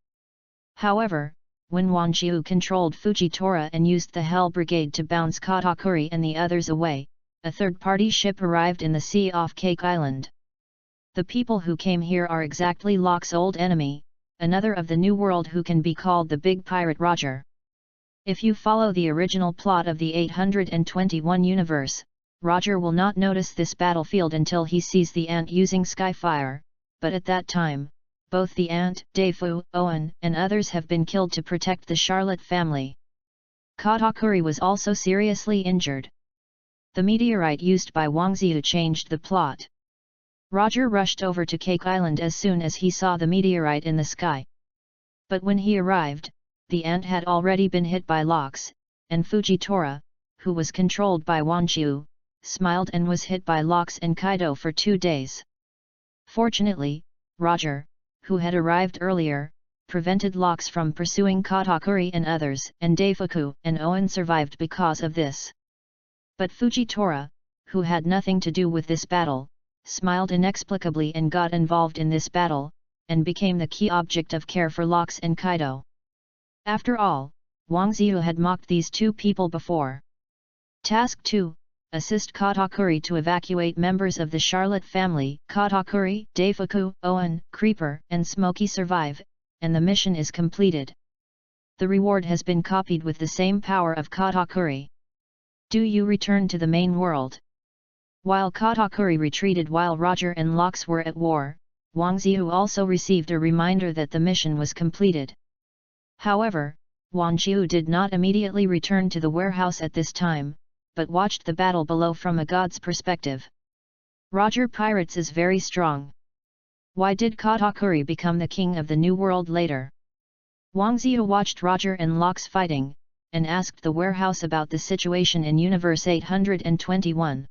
However, when Wanjiu controlled Fujitora and used the Hell Brigade to bounce Katakuri and the others away, a third-party ship arrived in the sea off Cake Island. The people who came here are exactly Locke's old enemy, another of the New World who can be called the Big Pirate Roger. If you follow the original plot of the 821 universe, Roger will not notice this battlefield until he sees the ant using Skyfire, but at that time, both the ant, Daifu, Owen, and others have been killed to protect the Charlotte family. Katakuri was also seriously injured. The meteorite used by Wangziu changed the plot. Roger rushed over to Cake Island as soon as he saw the meteorite in the sky. But when he arrived, the ant had already been hit by Locks, and Fujitora, who was controlled by Wanjiu, smiled and was hit by Locks and Kaido for 2 days. Fortunately, Roger, who had arrived earlier, prevented Locks from pursuing Katakuri and others, and Daifuku and Owen survived because of this. But Fujitora, who had nothing to do with this battle, smiled inexplicably and got involved in this battle, and became the key object of care for Locks and Kaido. After all, Wangziu had mocked these two people before. Task 2. Assist Katakuri to evacuate members of the Charlotte family. Katakuri, Daifuku, Owen, Creeper, and Smokey survive, and the mission is completed. The reward has been copied with the same power of Katakuri. Do you return to the main world? While Katakuri retreated while Roger and Locks were at war, Wangziu also received a reminder that the mission was completed. However, Wanjiu did not immediately return to the warehouse at this time, but watched the battle below from a god's perspective. Roger Pirates is very strong. Why did Katakuri become the king of the New World later? Wangziu watched Roger and Locks fighting, and asked the warehouse about the situation in Universe 821.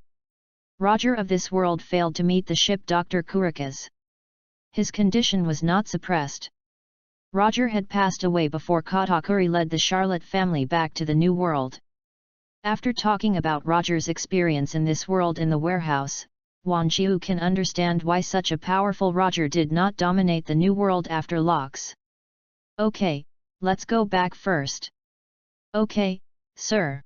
Roger of this world failed to meet the ship Dr. Kurika's. His condition was not suppressed. Roger had passed away before Katakuri led the Charlotte family back to the New World. After talking about Roger's experience in this world in the warehouse, Wanjiu can understand why such a powerful Roger did not dominate the New World after Locks. Okay, let's go back first. Okay, sir.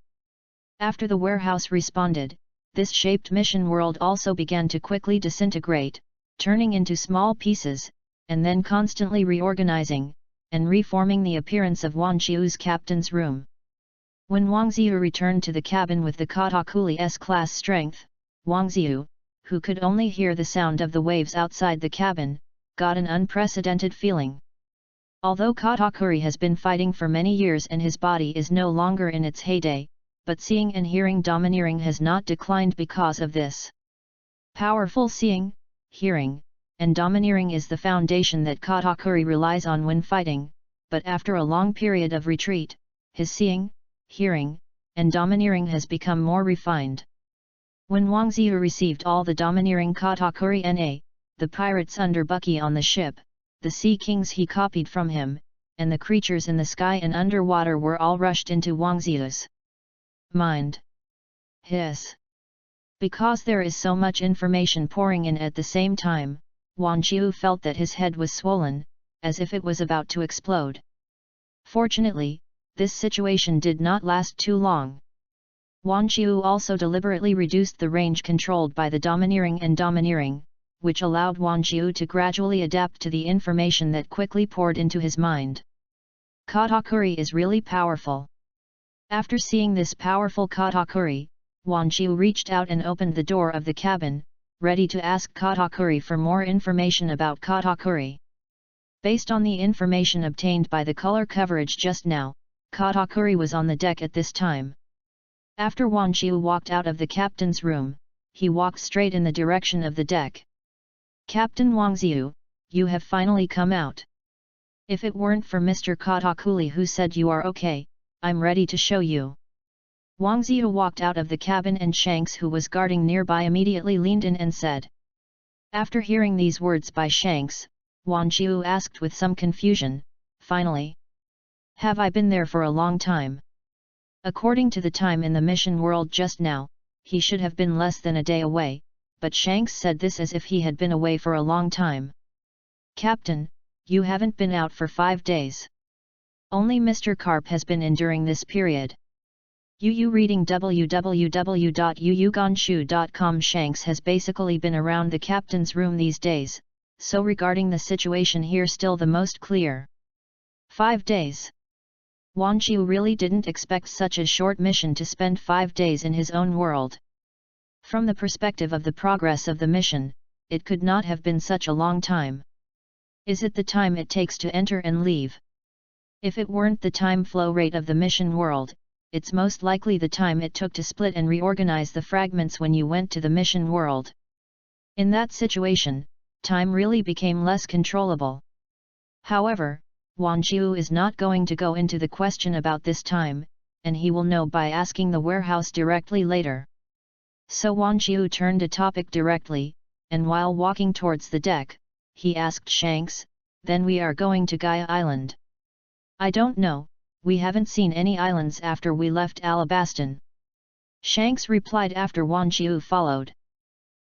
After the warehouse responded, this shaped mission world also began to quickly disintegrate, turning into small pieces, and then constantly reorganizing, and reforming the appearance of Wanjiu's captain's room. When Wang Ziyu returned to the cabin with the Katakuli S-class strength, Wang Ziyu, who could only hear the sound of the waves outside the cabin, got an unprecedented feeling. Although Katakuri has been fighting for many years and his body is no longer in its heyday, but seeing and hearing domineering has not declined because of this. Powerful seeing, hearing, and domineering is the foundation that Katakuri relies on when fighting, but after a long period of retreat, his seeing, hearing, and domineering has become more refined. When Wang Ziyu received all the domineering Katakuri Na, the pirates under Bucky on the ship, the sea kings he copied from him, and the creatures in the sky and underwater were all rushed into Wang Ziyu's mind. Hiss. Because there is so much information pouring in at the same time, Wang Ziyu felt that his head was swollen, as if it was about to explode. Fortunately, this situation did not last too long. Wang Ziyu also deliberately reduced the range controlled by the domineering and domineering, which allowed Wang Ziyu to gradually adapt to the information that quickly poured into his mind. Katakuri is really powerful. After seeing this powerful Katakuri, Wang Ziyu reached out and opened the door of the cabin, ready to ask Katakuri for more information about Katakuri. Based on the information obtained by the color coverage just now, Katakuri was on the deck at this time. After Wang Ziyu walked out of the captain's room, he walked straight in the direction of the deck. Captain Wang Ziyu, you have finally come out. If it weren't for Mr. Katakuri who said you are okay, I'm ready to show you. Wang Ziyu walked out of the cabin and Shanks, who was guarding nearby, immediately leaned in and said. After hearing these words by Shanks, Wang Ziyu asked with some confusion, finally. Have I been there for a long time? According to the time in the mission world just now, he should have been less than a day away, but Shanks said this as if he had been away for a long time. Captain, you haven't been out for 5 days. Only Mr. Carp has been in during this period. Yu reading www.yuyugonshu.com. Shanks has basically been around the captain's room these days, so regarding the situation here still the most clear. 5 days. Wang Ziyu really didn't expect such a short mission to spend 5 days in his own world. From the perspective of the progress of the mission, it could not have been such a long time. Is it the time it takes to enter and leave? If it weren't the time flow rate of the mission world, it's most likely the time it took to split and reorganize the fragments when you went to the mission world. In that situation, time really became less controllable. However, Wang Ziyu is not going to go into the question about this time, and he will know by asking the warehouse directly later. So Wang Ziyu turned a topic directly, and while walking towards the deck, he asked Shanks, then we are going to Gaia Island. I don't know, we haven't seen any islands after we left Alabastan. Shanks replied after Wang Ziyu followed.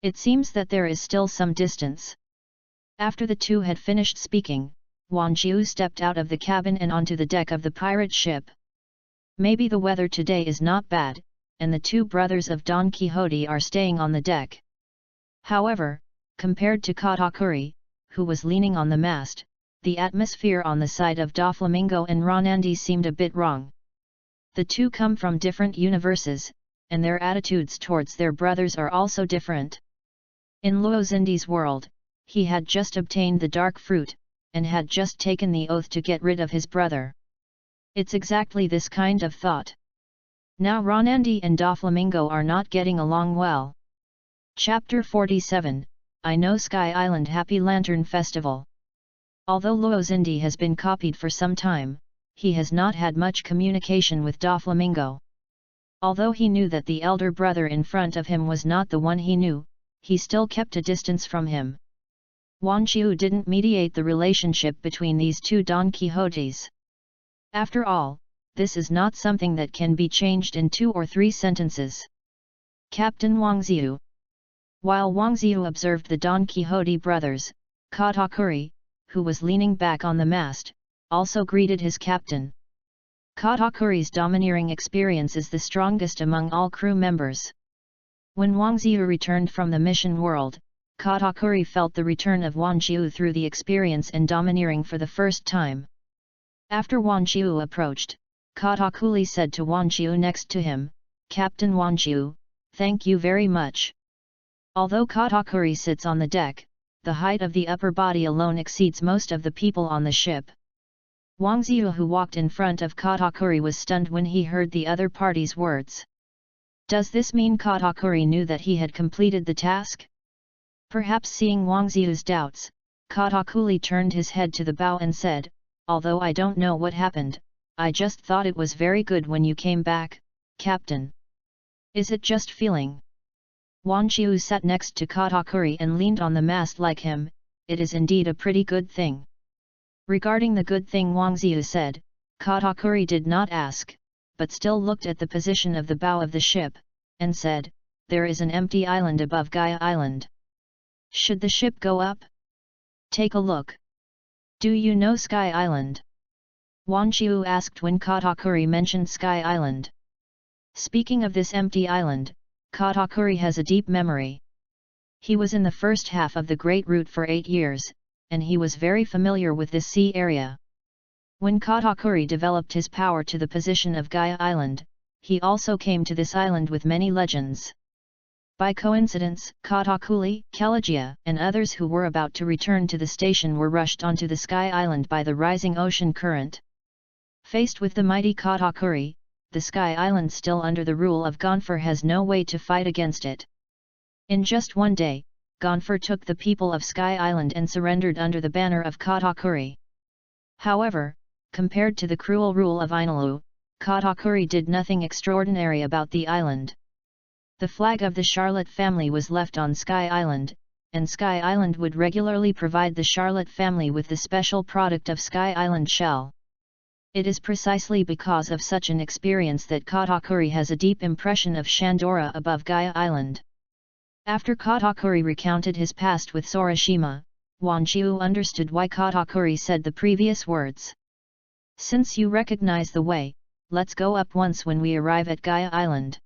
It seems that there is still some distance. After the two had finished speaking, Wang Ziyu stepped out of the cabin and onto the deck of the pirate ship. Maybe the weather today is not bad, and the two brothers of Don Quixote are staying on the deck. However, compared to Katakuri, who was leaning on the mast, the atmosphere on the side of Doflamingo and Ronandi seemed a bit wrong. The two come from different universes, and their attitudes towards their brothers are also different. In Luozindi's world, he had just obtained the dark fruit, and had just taken the oath to get rid of his brother. It's exactly this kind of thought. Now Ronandi and Doflamingo are not getting along well. Chapter 47, I Know Sky Island Happy Lantern Festival. Although Luozindi has been copied for some time, he has not had much communication with Doflamingo. Although he knew that the elder brother in front of him was not the one he knew, he still kept a distance from him. Wang Ziyu didn't mediate the relationship between these two Don Quixotes. After all, this is not something that can be changed in 2 or 3 sentences. Captain Wang Ziyu. While Wang Ziyu observed the Don Quixote brothers, Katakuri, who was leaning back on the mast, also greeted his captain. Katakuri's domineering experience is the strongest among all crew members. When Wang Ziyu returned from the mission world, Katakuri felt the return of Wang Ziyu through the experience and domineering for the first time. After Wang Ziyu approached, Katakuri said to Wang Jiu next to him, "Captain Wang Jiu, thank you very much." Although Katakuri sits on the deck, the height of the upper body alone exceeds most of the people on the ship. Wang Jiu, who walked in front of Katakuri, was stunned when he heard the other party's words. Does this mean Katakuri knew that he had completed the task? Perhaps seeing Wang Jiu's doubts, Katakuri turned his head to the bow and said, "Although I don't know what happened, I just thought it was very good when you came back, Captain. Is it just feeling?" Wang Jiu sat next to Katakuri and leaned on the mast like him. "It is indeed a pretty good thing." Regarding the good thing Wang Jiu said, Katakuri did not ask, but still looked at the position of the bow of the ship, and said, "There is an empty island above Gaia Island. Should the ship go up? Take a look. Do you know Sky Island?" Wang Jiu asked when Katakuri mentioned Sky Island. Speaking of this empty island, Katakuri has a deep memory. He was in the first half of the Great Route for 8 years, and he was very familiar with this sea area. When Katakuri developed his power to the position of Gaia Island, he also came to this island with many legends. By coincidence, Katakuri, Kelagia, and others who were about to return to the station were rushed onto the Sky Island by the rising ocean current. Faced with the mighty Katakuri, the Sky Island, still under the rule of Gonfer, has no way to fight against it. In just one day, Gonfer took the people of Sky Island and surrendered under the banner of Katakuri. However, compared to the cruel rule of Ainalu, Katakuri did nothing extraordinary about the island. The flag of the Charlotte family was left on Sky Island, and Sky Island would regularly provide the Charlotte family with the special product of Sky Island shell. It is precisely because of such an experience that Katakuri has a deep impression of Shandora above Gaia Island. After Katakuri recounted his past with Sorashima, Wang Jiu understood why Katakuri said the previous words. "Since you recognize the way, let's go up once when we arrive at Gaia Island."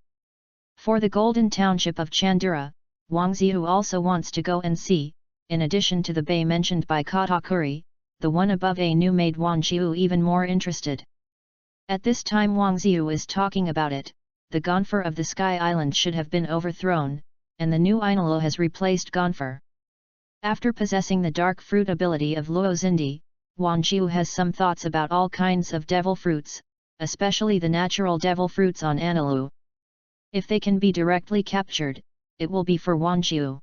For the golden township of Chandura, Wang Jiu also wants to go and see. In addition to the bay mentioned by Katakuri, the one above Anu made Wang Jiu even more interested. At this time Wang Jiu is talking about it, the Gonfer of the Sky Island should have been overthrown, and the new Ainalu has replaced Gonfer. After possessing the dark fruit ability of Luozindi, Wang Jiu has some thoughts about all kinds of devil fruits, especially the natural devil fruits on Ainalu. If they can be directly captured, it will be for Wang Jiu.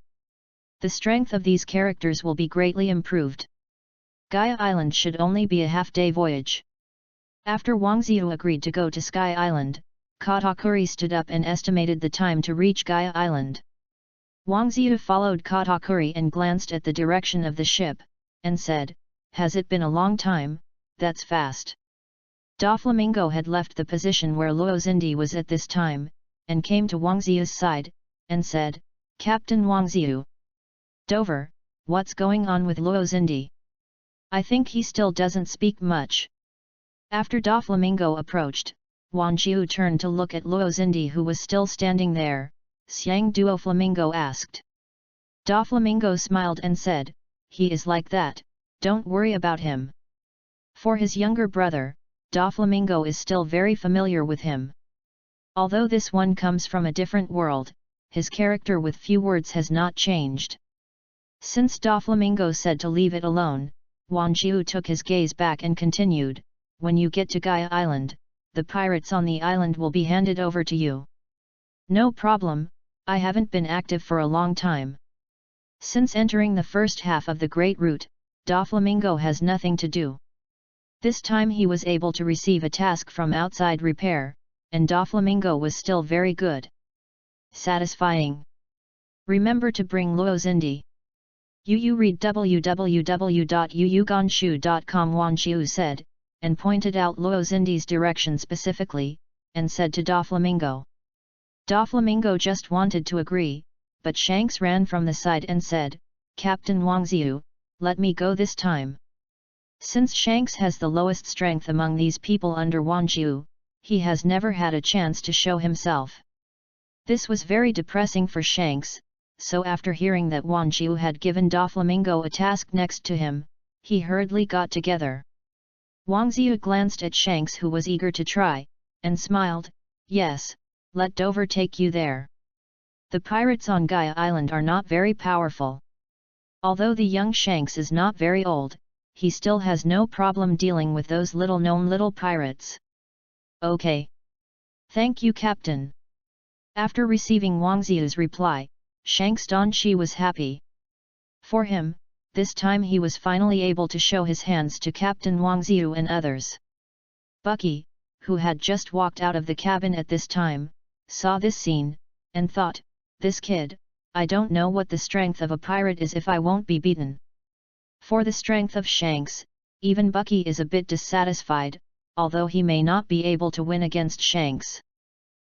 The strength of these characters will be greatly improved. Gaia Island should only be a half-day voyage. After Wang Jiu agreed to go to Sky Island, Katakuri stood up and estimated the time to reach Gaia Island. Wang Jiu followed Katakuri and glanced at the direction of the ship, and said, "Has it been a long time? That's fast." Doflamingo had left the position where Luozindi was at this time, and came to Wang Jiu's side, and said, "Captain Wang Jiu. Dover, what's going on with Luozindi? I think he still doesn't speak much." After Doflamingo approached, Wang Jiu turned to look at Luozindi, who was still standing there. "Xiang Duo Flamingo?" asked. Doflamingo smiled and said, "He is like that, don't worry about him." For his younger brother, Doflamingo is still very familiar with him. Although this one comes from a different world, his character with few words has not changed. Since Doflamingo said to leave it alone, Wang Jiu took his gaze back and continued, "When you get to Gaia Island, the pirates on the island will be handed over to you." "No problem, I haven't been active for a long time." Since entering the first half of the Great Route, Doflamingo has nothing to do. This time he was able to receive a task from outside repair, and Doflamingo was still very good. Satisfying. Remember to bring Luozindi. You read www.yuyugonshu.com, Wang Jiu said, and pointed out Luozindi's direction specifically, and said to Doflamingo. Doflamingo just wanted to agree, but Shanks ran from the side and said, "Captain Wang Jiu, let me go this time." Since Shanks has the lowest strength among these people under Wang Jiu, he has never had a chance to show himself. This was very depressing for Shanks, so after hearing that Wang Jiu had given Doflamingo a task next to him, he hurriedly got together. Wang Ziyu glanced at Shanks, who was eager to try, and smiled, "Yes, let Dover take you there. The pirates on Gaia Island are not very powerful. Although the young Shanks is not very old, he still has no problem dealing with those little-known little pirates." "Okay. Thank you, Captain." After receiving Wang Ziyu's reply, Shanks Donchi was happy. For him, this time he was finally able to show his hands to Captain Wang Ziyu and others. Bucky, who had just walked out of the cabin at this time, saw this scene, and thought, "This kid, I don't know what the strength of a pirate is if I won't be beaten." For the strength of Shanks, even Bucky is a bit dissatisfied, although he may not be able to win against Shanks.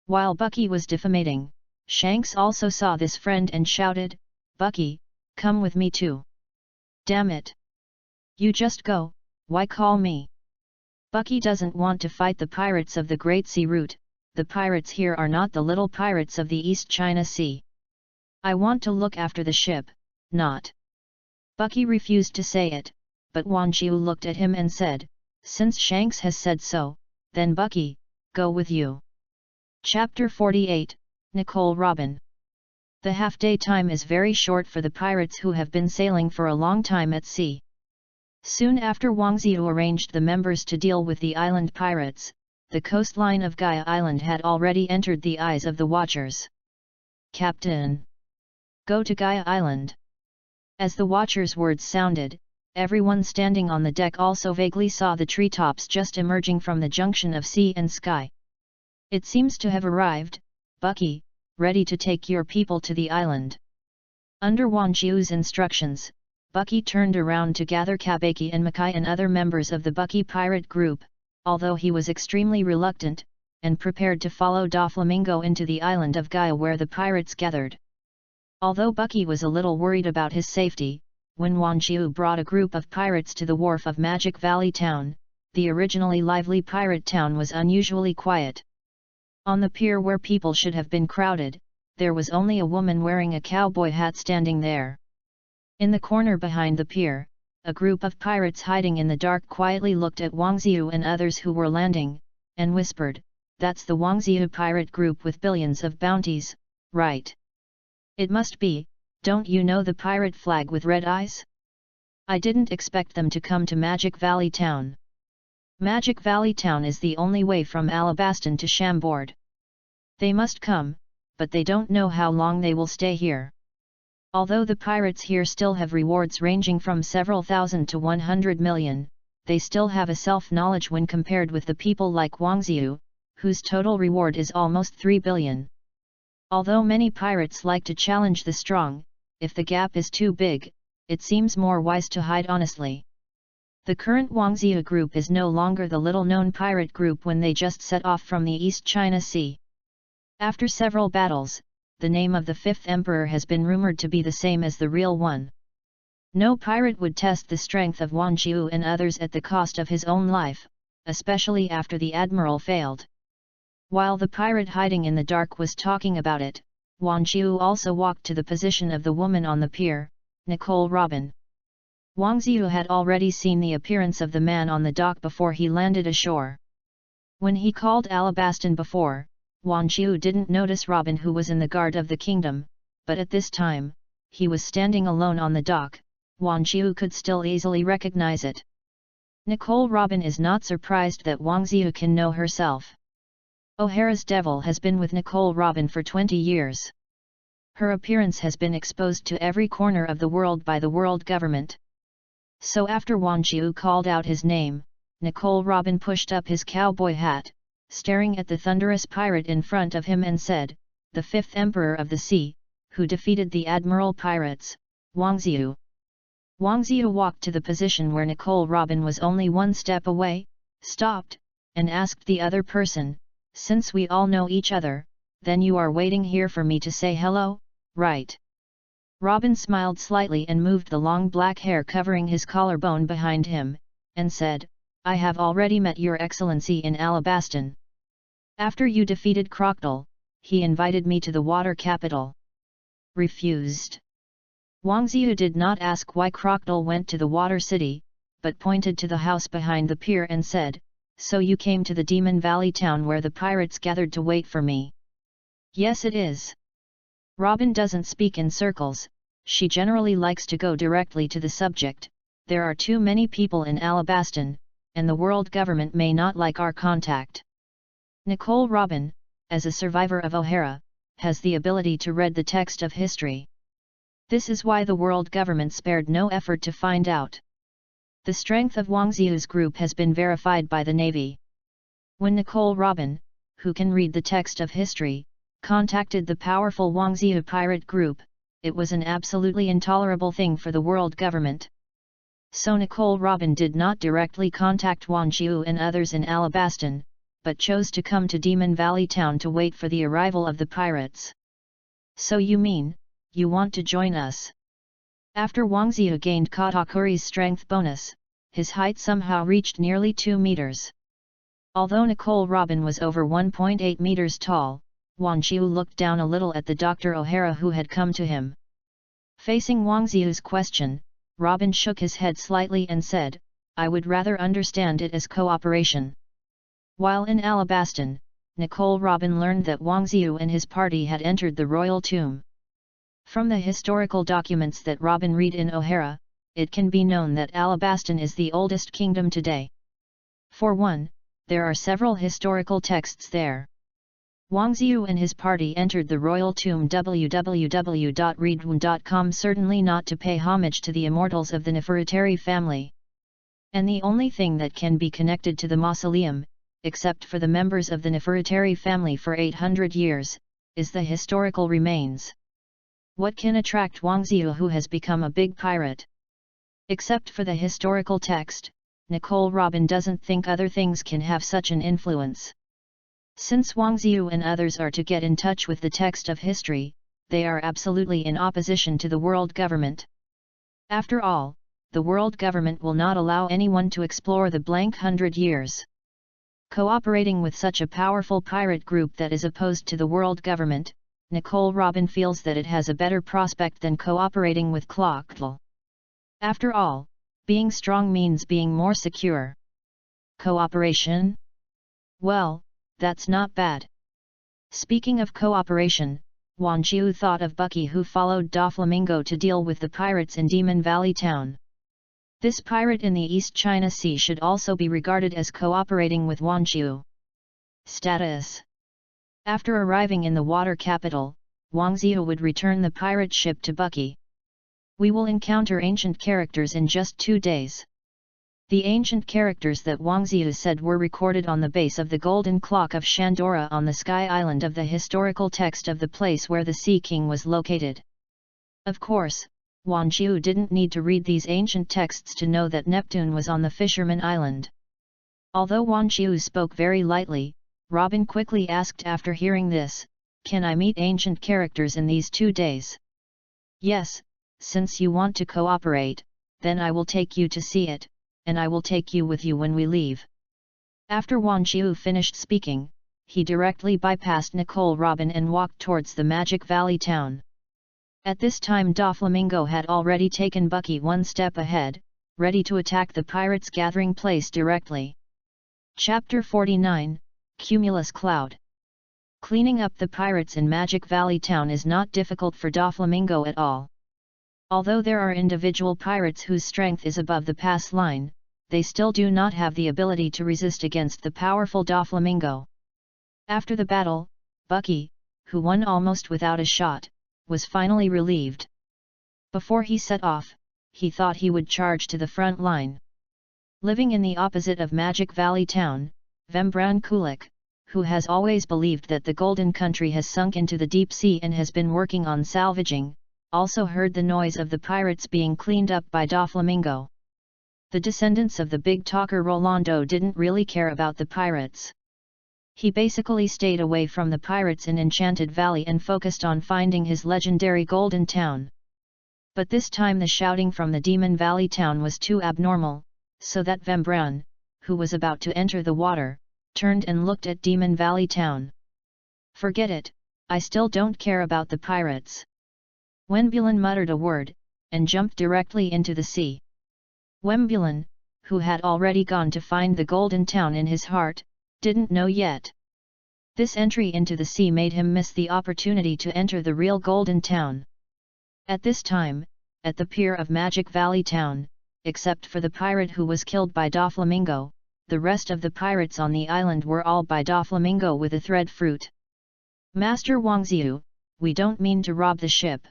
While Bucky was defamating, Shanks also saw this friend and shouted, "Bucky, come with me too. Damn it! You just go, why call me?" Bucky doesn't want to fight the pirates of the Great Sea Route. The pirates here are not the little pirates of the East China Sea. "I want to look after the ship, not." Bucky refused to say it, but Wan Jiu looked at him and said, "Since Shanks has said so, then Bucky, go with you." Chapter 48, Nicole Robin. The half-day time is very short for the pirates who have been sailing for a long time at sea. Soon after Wang Ziyu arranged the members to deal with the island pirates, the coastline of Gaia Island had already entered the eyes of the watchers. "Captain! Go to Gaia Island!" As the watchers' words sounded, everyone standing on the deck also vaguely saw the treetops just emerging from the junction of sea and sky. "It seems to have arrived, Bucky, ready to take your people to the island." Under Wan Jiu's instructions, Bucky turned around to gather Kabaki and Makai and other members of the Bucky pirate group, although he was extremely reluctant, and prepared to follow Doflamingo into the island of Gaia where the pirates gathered. Although Bucky was a little worried about his safety, when Wan Jiu brought a group of pirates to the wharf of Magic Valley Town, the originally lively pirate town was unusually quiet. On the pier where people should have been crowded, there was only a woman wearing a cowboy hat standing there. In the corner behind the pier, a group of pirates hiding in the dark quietly looked at Wang Ziyu and others who were landing, and whispered, "That's the Wang Ziyu pirate group with billions of bounties, right? It must be, don't you know the pirate flag with red eyes? I didn't expect them to come to Magic Valley Town. Magic Valley Town is the only way from Alabaston to Chambord. They must come, but they don't know how long they will stay here." Although the pirates here still have rewards ranging from several thousand to 100 million, they still have a self-knowledge when compared with the people like Wang Ziyu, whose total reward is almost 3 billion. Although many pirates like to challenge the strong, if the gap is too big, it seems more wise to hide honestly. The current Wang Ziyu group is no longer the little-known pirate group when they just set off from the East China Sea. After several battles, the name of the fifth emperor has been rumored to be the same as the real one. No pirate would test the strength of Wan Jiu and others at the cost of his own life, especially after the admiral failed. While the pirate hiding in the dark was talking about it, Wan Jiu also walked to the position of the woman on the pier, Nicole Robin. Wang Ziyu had already seen the appearance of the man on the dock before he landed ashore. When he called Alabaston before, Wan Jiu didn't notice Robin, who was in the guard of the kingdom, but at this time, he was standing alone on the dock. Wan Jiu could still easily recognize it. Nicole Robin is not surprised that Wang Ziyu can know herself. O'Hara's devil has been with Nicole Robin for 20 years. Her appearance has been exposed to every corner of the world by the world government. So after Wan Jiu called out his name, Nicole Robin pushed up his cowboy hat, staring at the thunderous pirate in front of him and said, "The fifth emperor of the sea, who defeated the admiral pirates, Wang Ziyu." Wang Ziyu walked to the position where Nicole Robin was only one step away, stopped, and asked the other person, "Since we all know each other, then you are waiting here for me to say hello, right?" Robin smiled slightly and moved the long black hair covering his collarbone behind him, and said, "I have already met your excellency in Alabaston. After you defeated Crocodile, he invited me to the water capital." Refused. Wang Ziyu did not ask why Crocodile went to the water city, but pointed to the house behind the pier and said, "So you came to the Demon Valley town where the pirates gathered to wait for me?" "Yes, it is." Robin doesn't speak in circles, she generally likes to go directly to the subject. "There are too many people in Alabaston, and the world government may not like our contact." Nicole Robin, as a survivor of O'Hara, has the ability to read the text of history. This is why the world government spared no effort to find out. The strength of Wang Xiu's group has been verified by the Navy. When Nicole Robin, who can read the text of history, contacted the powerful Wang Xiu pirate group, it was an absolutely intolerable thing for the world government. So Nicole Robin did not directly contact Wang Xiu and others in Alabaston, but chose to come to Demon Valley town to wait for the arrival of the pirates. "So you mean, you want to join us?" After Wang Xiu gained Katakuri's strength bonus, his height somehow reached nearly 2 meters. Although Nicole Robin was over 1.8 meters tall, Wang Xiu looked down a little at the Dr. O'Hara who had come to him. Facing Wang Xiu's question, Robin shook his head slightly and said, "I would rather understand it as cooperation." While in Alabaston, Nicole Robin learned that Wang Xiu and his party had entered the royal tomb. From the historical documents that Robin read in O'Hara, it can be known that Alabaston is the oldest kingdom today. For one, there are several historical texts there. Wang Xiu and his party entered the royal tomb www.readaloud.com certainly not to pay homage to the immortals of the Nefertari family. And the only thing that can be connected to the mausoleum, except for the members of the Nefertari family for 800 years, is the historical remains. What can attract Wang Xiu who has become a big pirate? Except for the historical text, Nicole Robin doesn't think other things can have such an influence. Since Wang Xiu and others are to get in touch with the text of history, they are absolutely in opposition to the world government. After all, the world government will not allow anyone to explore the blank 100 years. Cooperating with such a powerful pirate group that is opposed to the world government, Nicole Robin feels that it has a better prospect than cooperating with Clocktle. After all, being strong means being more secure. Cooperation? Well, that's not bad. Speaking of cooperation, Wang Xiu thought of Bucky who followed Doflamingo to deal with the pirates in Demon Valley town. This pirate in the East China Sea should also be regarded as cooperating with Wang Xiu. Status: after arriving in the water capital, Wang Xiu would return the pirate ship to Bucky. We will encounter ancient characters in just 2 days. The ancient characters that Wang Xiu said were recorded on the base of the golden clock of Shandora on the Sky Island of the historical text of the place where the Sea King was located. Of course, Wang Xiu didn't need to read these ancient texts to know that Neptune was on the Fisherman Island. Although Wang Xiu spoke very lightly, Robin quickly asked after hearing this, "Can I meet ancient characters in these 2 days?" "Yes, since you want to cooperate, then I will take you to see it, and I will take you with you when we leave." After Wang Xiu finished speaking, he directly bypassed Nicole Robin and walked towards the Magic Valley town. At this time Doflamingo had already taken Bucky one step ahead, ready to attack the pirates' gathering place directly. Chapter 49, Cumulus Cloud. Cleaning up the pirates in Magic Valley town is not difficult for Doflamingo at all. Although there are individual pirates whose strength is above the pass line, they still do not have the ability to resist against the powerful Doflamingo. After the battle, Bucky, who won almost without a shot, was finally relieved. Before he set off, he thought he would charge to the front line. Living in the opposite of Magic Valley town, Vembran Kulik, who has always believed that the Golden Country has sunk into the deep sea and has been working on salvaging, also heard the noise of the pirates being cleaned up by Doflamingo. The descendants of the big talker Rolando didn't really care about the pirates. He basically stayed away from the pirates in Enchanted Valley and focused on finding his legendary Golden Town. But this time the shouting from the Demon Valley town was too abnormal, so that Vembran, who was about to enter the water, turned and looked at Demon Valley town. "Forget it, I still don't care about the pirates." Wembulan muttered a word, and jumped directly into the sea. Wembulan, who had already gone to find the Golden Town in his heart, didn't know yet. This entry into the sea made him miss the opportunity to enter the real Golden Town. At this time, at the pier of Magic Valley Town, except for the pirate who was killed by Doflamingo, the rest of the pirates on the island were all by Doflamingo with a thread fruit. Master Wangziu, we don't mean to rob the ship.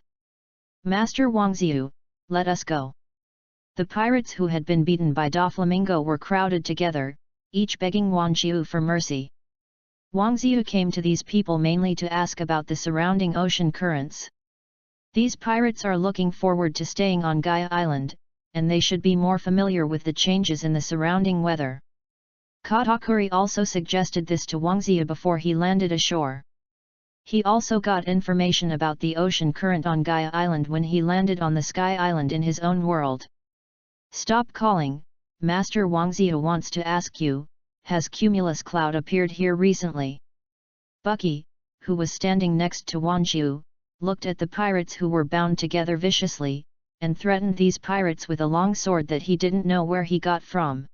Master Wangziu, let us go. The pirates who had been beaten by Doflamingo were crowded together, each begging Wangziu for mercy. Wangziu came to these people mainly to ask about the surrounding ocean currents. These pirates are looking forward to staying on Gaia Island, and they should be more familiar with the changes in the surrounding weather. Katakuri also suggested this to Wangziu before he landed ashore. He also got information about the ocean current on Gaia Island when he landed on the Sky Island in his own world. Stop calling, Master Wangziu wants to ask you, has cumulus cloud appeared here recently? Bucky, who was standing next to Wangziu, looked at the pirates who were bound together viciously, and threatened these pirates with a long sword that he didn't know where he got from.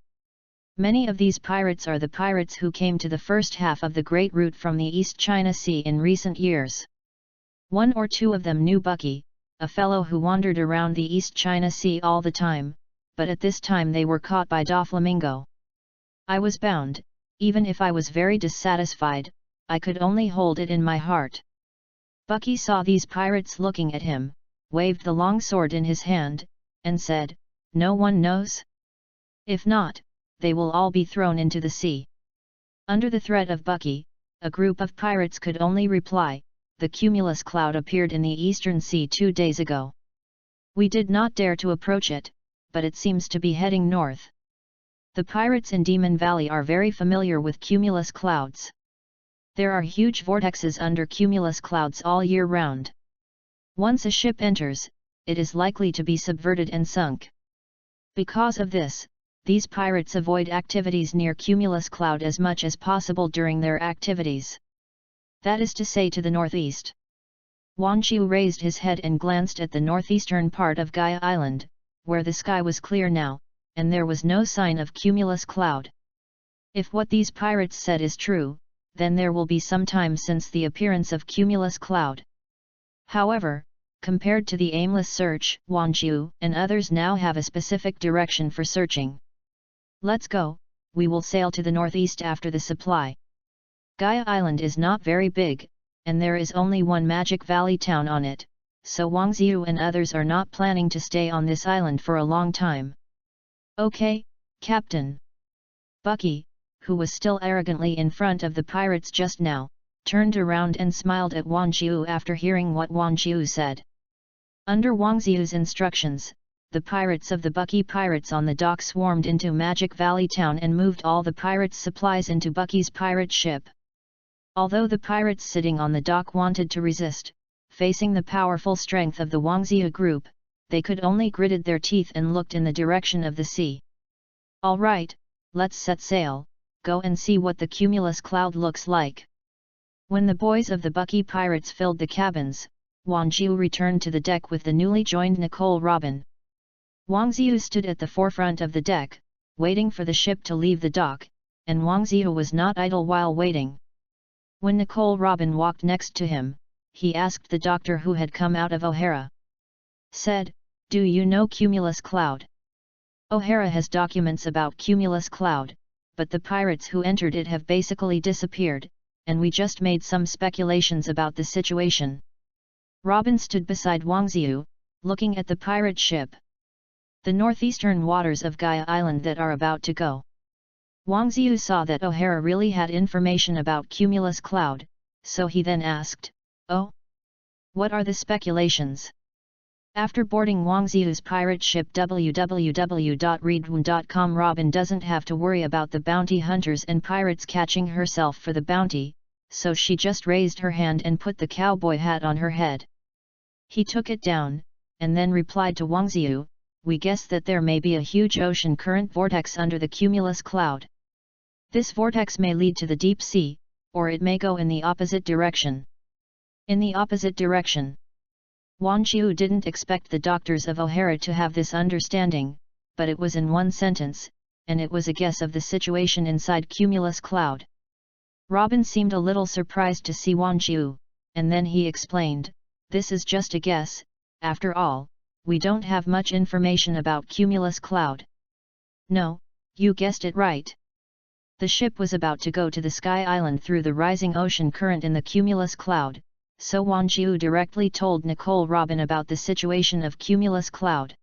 Many of these pirates are the pirates who came to the first half of the Great Route from the East China Sea in recent years. One or two of them knew Bucky, a fellow who wandered around the East China Sea all the time, but at this time they were caught by Doflamingo. I was bound, even if I was very dissatisfied, I could only hold it in my heart. Bucky saw these pirates looking at him, waved the long sword in his hand, and said, "No one knows? If not, they will all be thrown into the sea." Under the threat of Bucky, a group of pirates could only reply, "The cumulus cloud appeared in the eastern sea 2 days ago. We did not dare to approach it, but it seems to be heading north." The pirates in Demon Valley are very familiar with cumulus clouds. There are huge vortexes under cumulus clouds all year round. Once a ship enters, it is likely to be subverted and sunk. Because of this, these pirates avoid activities near cumulus cloud as much as possible during their activities. That is to say, to the northeast. Wangziu raised his head and glanced at the northeastern part of Gaia Island, where the sky was clear now, and there was no sign of cumulus cloud. If what these pirates said is true, then there will be some time since the appearance of cumulus cloud. However, compared to the aimless search, Wangziu and others now have a specific direction for searching. Let's go, we will sail to the northeast after the supply. Gaia Island is not very big, and there is only one Magic Valley town on it, so Wangziu and others are not planning to stay on this island for a long time. Okay, Captain. Bucky, who was still arrogantly in front of the pirates just now, turned around and smiled at Wangziu after hearing what Wangziu said. Under Wangziu's instructions, the pirates of the Bucky pirates on the dock swarmed into Magic Valley Town and moved all the pirates' supplies into Bucky's pirate ship. Although the pirates sitting on the dock wanted to resist, facing the powerful strength of the Wangziu group, they could only gritted their teeth and looked in the direction of the sea. "All right, let's set sail, go and see what the cumulus cloud looks like." When the boys of the Bucky pirates filled the cabins, Wangziu returned to the deck with the newly joined Nicole Robin. Wangziu stood at the forefront of the deck, waiting for the ship to leave the dock, and Wangziu was not idle while waiting. When Nicole Robin walked next to him, he asked the doctor who had come out of O'Hara. Said, "Do you know cumulus cloud?" O'Hara has documents about cumulus cloud, but the pirates who entered it have basically disappeared, and we just made some speculations about the situation. Robin stood beside Wangziu, looking at the pirate ship. The northeastern waters of Gaia Island that are about to go. Wangziu saw that O'Hara really had information about cumulus cloud, so he then asked, "Oh? What are the speculations?" After boarding Wangziu's pirate ship www.readaloud.com, Robin doesn't have to worry about the bounty hunters and pirates catching herself for the bounty, so she just raised her hand and put the cowboy hat on her head. He took it down, and then replied to Wangziu, "We guess that there may be a huge ocean current vortex under the cumulus cloud. This vortex may lead to the deep sea, or it may go in the opposite direction." In the opposite direction. Wangziu didn't expect the doctors of O'Hara to have this understanding, but it was in one sentence, and it was a guess of the situation inside Cumulus Cloud. Robin seemed a little surprised to see Wang Jiu, and then he explained, "This is just a guess, after all, we don't have much information about Cumulus Cloud." "No, you guessed it right." The ship was about to go to the Sky Island through the rising ocean current in the Cumulus Cloud, so Wang Jiu directly told Nicole Robin about the situation of Cumulus Cloud.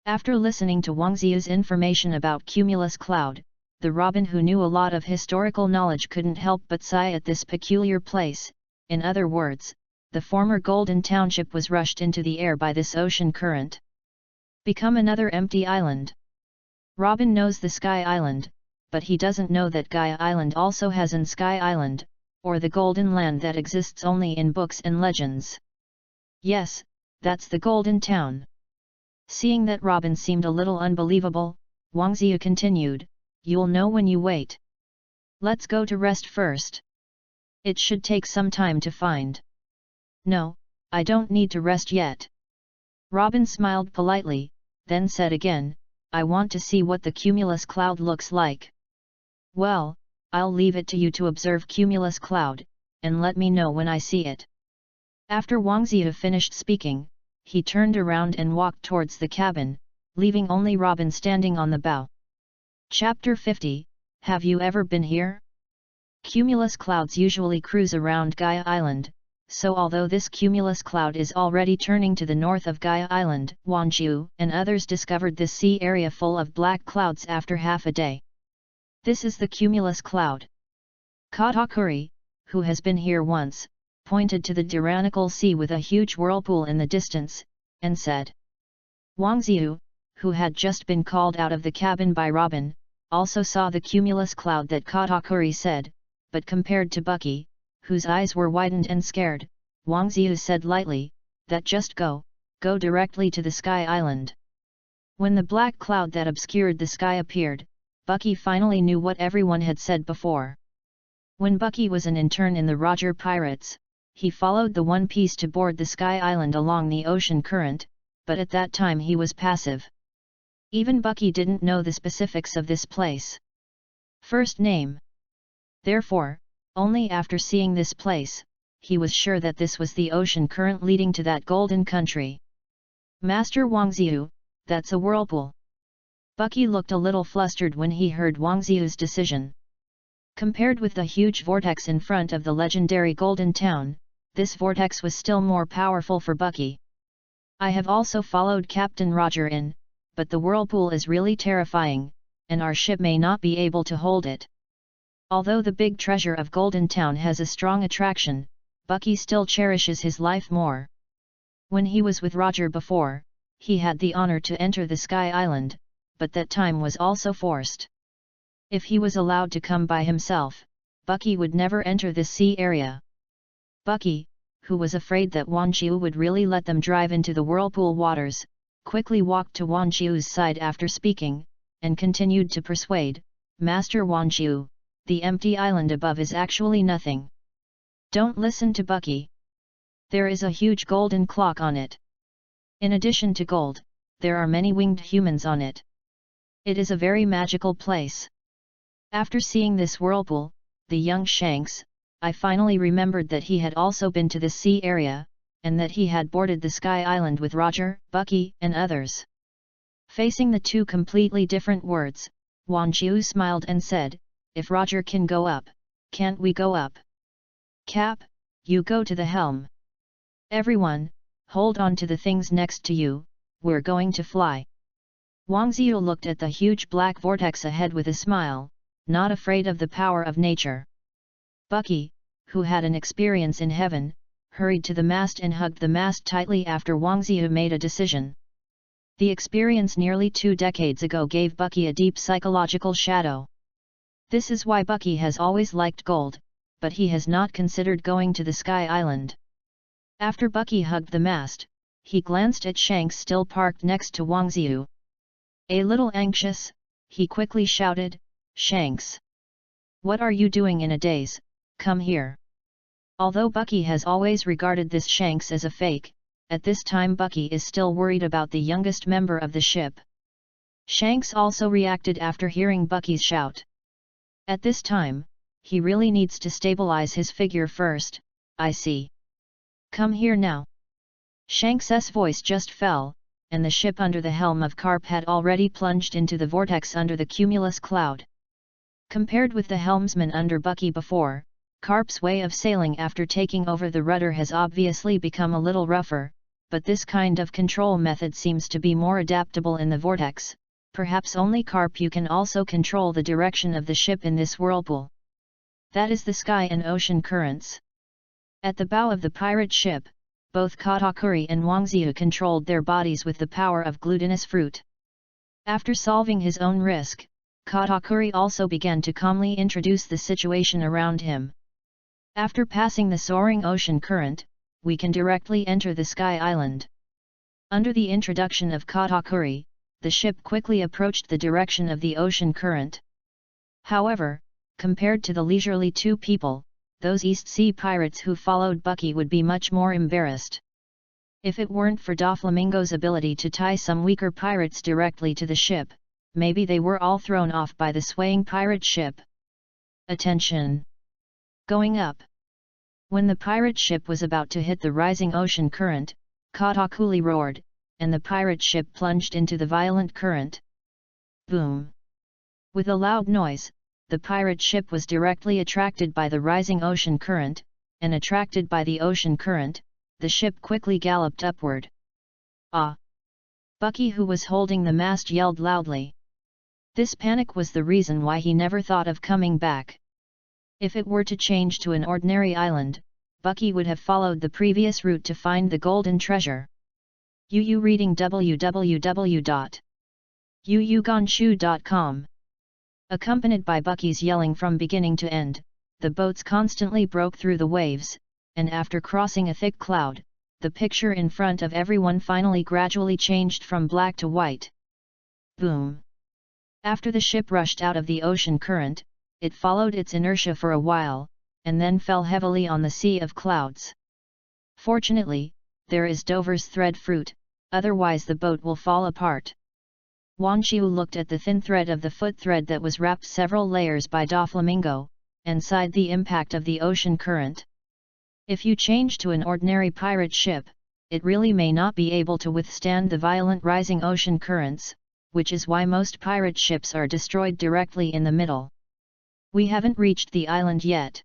After listening to Wang Jiu's information about Cumulus Cloud, the Robin who knew a lot of historical knowledge couldn't help but sigh at this peculiar place. In other words, the former Golden Township was rushed into the air by this ocean current. Become another empty island. Robin knows the Sky Island, but he doesn't know that Gaia Island also has an Sky Island, or the Golden Land that exists only in books and legends. Yes, that's the Golden Town. Seeing that Robin seemed a little unbelievable, Wang Jiu continued, "You'll know when you wait. Let's go to rest first. It should take some time to find." "No, I don't need to rest yet." Robin smiled politely, then said again, "I want to see what the Cumulus Cloud looks like." "Well, I'll leave it to you to observe Cumulus Cloud, and let me know when I see it." After Wang Jiu finished speaking, he turned around and walked towards the cabin, leaving only Robin standing on the bow. Chapter 50, Have you ever been here? Cumulus clouds usually cruise around Gaia Island, so although this cumulus cloud is already turning to the north of Gaia Island, Wang Jiu and others discovered this sea area full of black clouds after half a day. This is the cumulus cloud. Katakuri, who has been here once, pointed to the tyrannical sea with a huge whirlpool in the distance, and said. Wang Jiu, who had just been called out of the cabin by Robin, also saw the cumulus cloud that Katakuri said, but compared to Bucky, whose eyes were widened and scared, Wang Jiu said lightly, that just go directly to the Sky Island. When the black cloud that obscured the sky appeared, Bucky finally knew what everyone had said before. When Bucky was an intern in the Roger Pirates, he followed the One Piece to board the Sky Island along the ocean current, but at that time he was passive. Even Bucky didn't know the specifics of this place. First name. Therefore, only after seeing this place, he was sure that this was the ocean current leading to that golden country. Master Wang Jiu, that's a whirlpool. Bucky looked a little flustered when he heard Wang Jiu's decision. Compared with the huge vortex in front of the legendary Golden Town, this vortex was still more powerful for Bucky. I have also followed Captain Roger in, but the whirlpool is really terrifying, and our ship may not be able to hold it. Although the big treasure of Golden Town has a strong attraction, Bucky still cherishes his life more. When he was with Roger before, he had the honor to enter the Sky Island, but that time was also forced. If he was allowed to come by himself, Bucky would never enter this sea area. Bucky, who was afraid that Wang Jiu would really let them drive into the whirlpool waters, quickly walked to Wang Jiu's side after speaking, and continued to persuade, Master Wang Jiu, the empty island above is actually nothing. Don't listen to Bucky. There is a huge golden clock on it. In addition to gold, there are many winged humans on it. It is a very magical place. After seeing this whirlpool, the young Shanks, I finally remembered that he had also been to this sea area, and that he had boarded the Sky Island with Roger, Bucky, and others. Facing the two completely different words, Wang Jiu smiled and said, if Roger can go up, can't we go up? Cap, you go to the helm. Everyone, hold on to the things next to you, we're going to fly. Wang Jiu looked at the huge black vortex ahead with a smile, not afraid of the power of nature. Bucky, who had an experience in heaven, hurried to the mast and hugged the mast tightly after Wang Jiu made a decision. The experience nearly 2 decades ago gave Bucky a deep psychological shadow. This is why Bucky has always liked gold, but he has not considered going to the Sky Island. After Bucky hugged the mast, he glanced at Shanks still parked next to Wang Jiu. A little anxious, he quickly shouted, Shanks! What are you doing in a daze? Come here! Although Bucky has always regarded this Shanks as a fake, at this time Bucky is still worried about the youngest member of the ship. Shanks also reacted after hearing Bucky's shout. At this time, he really needs to stabilize his figure first. I see. Come here now. Shanks's voice just fell, and the ship under the helm of Carp had already plunged into the vortex under the cumulus cloud. Compared with the helmsman under Bucky before, Carp's way of sailing after taking over the rudder has obviously become a little rougher, but this kind of control method seems to be more adaptable in the vortex. Perhaps only Carp you can also control the direction of the ship in this whirlpool. That is the sky and ocean currents. At the bow of the pirate ship, both Katakuri and Wangziu controlled their bodies with the power of glutinous fruit. After solving his own risk, Katakuri also began to calmly introduce the situation around him. After passing the soaring ocean current, we can directly enter the Sky Island. Under the introduction of Katakuri, the ship quickly approached the direction of the ocean current. However, compared to the leisurely two people, those East Sea pirates who followed Bucky would be much more embarrassed. If it weren't for Doflamingo's ability to tie some weaker pirates directly to the ship, maybe they were all thrown off by the swaying pirate ship. Attention! Going up! When the pirate ship was about to hit the rising ocean current, Katakuri roared, and the pirate ship plunged into the violent current. Boom! With a loud noise, the pirate ship was directly attracted by the rising ocean current, and attracted by the ocean current, the ship quickly galloped upward. Ah! Bucky, who was holding the mast, yelled loudly. This panic was the reason why he never thought of coming back. If it were to change to an ordinary island, Bucky would have followed the previous route to find the golden treasure. UU reading www.uugonshu.com. Accompanied by Bucky's yelling from beginning to end, the boats constantly broke through the waves, and after crossing a thick cloud, the picture in front of everyone finally gradually changed from black to white. Boom! After the ship rushed out of the ocean current, it followed its inertia for a while, and then fell heavily on the sea of clouds. Fortunately, there is Dover's thread fruit, otherwise the boat will fall apart. Wanqiu looked at the thin thread of the foot thread that was wrapped several layers by Doflamingo, and sighed the impact of the ocean current. If you change to an ordinary pirate ship, it really may not be able to withstand the violent rising ocean currents, which is why most pirate ships are destroyed directly in the middle. We haven't reached the island yet.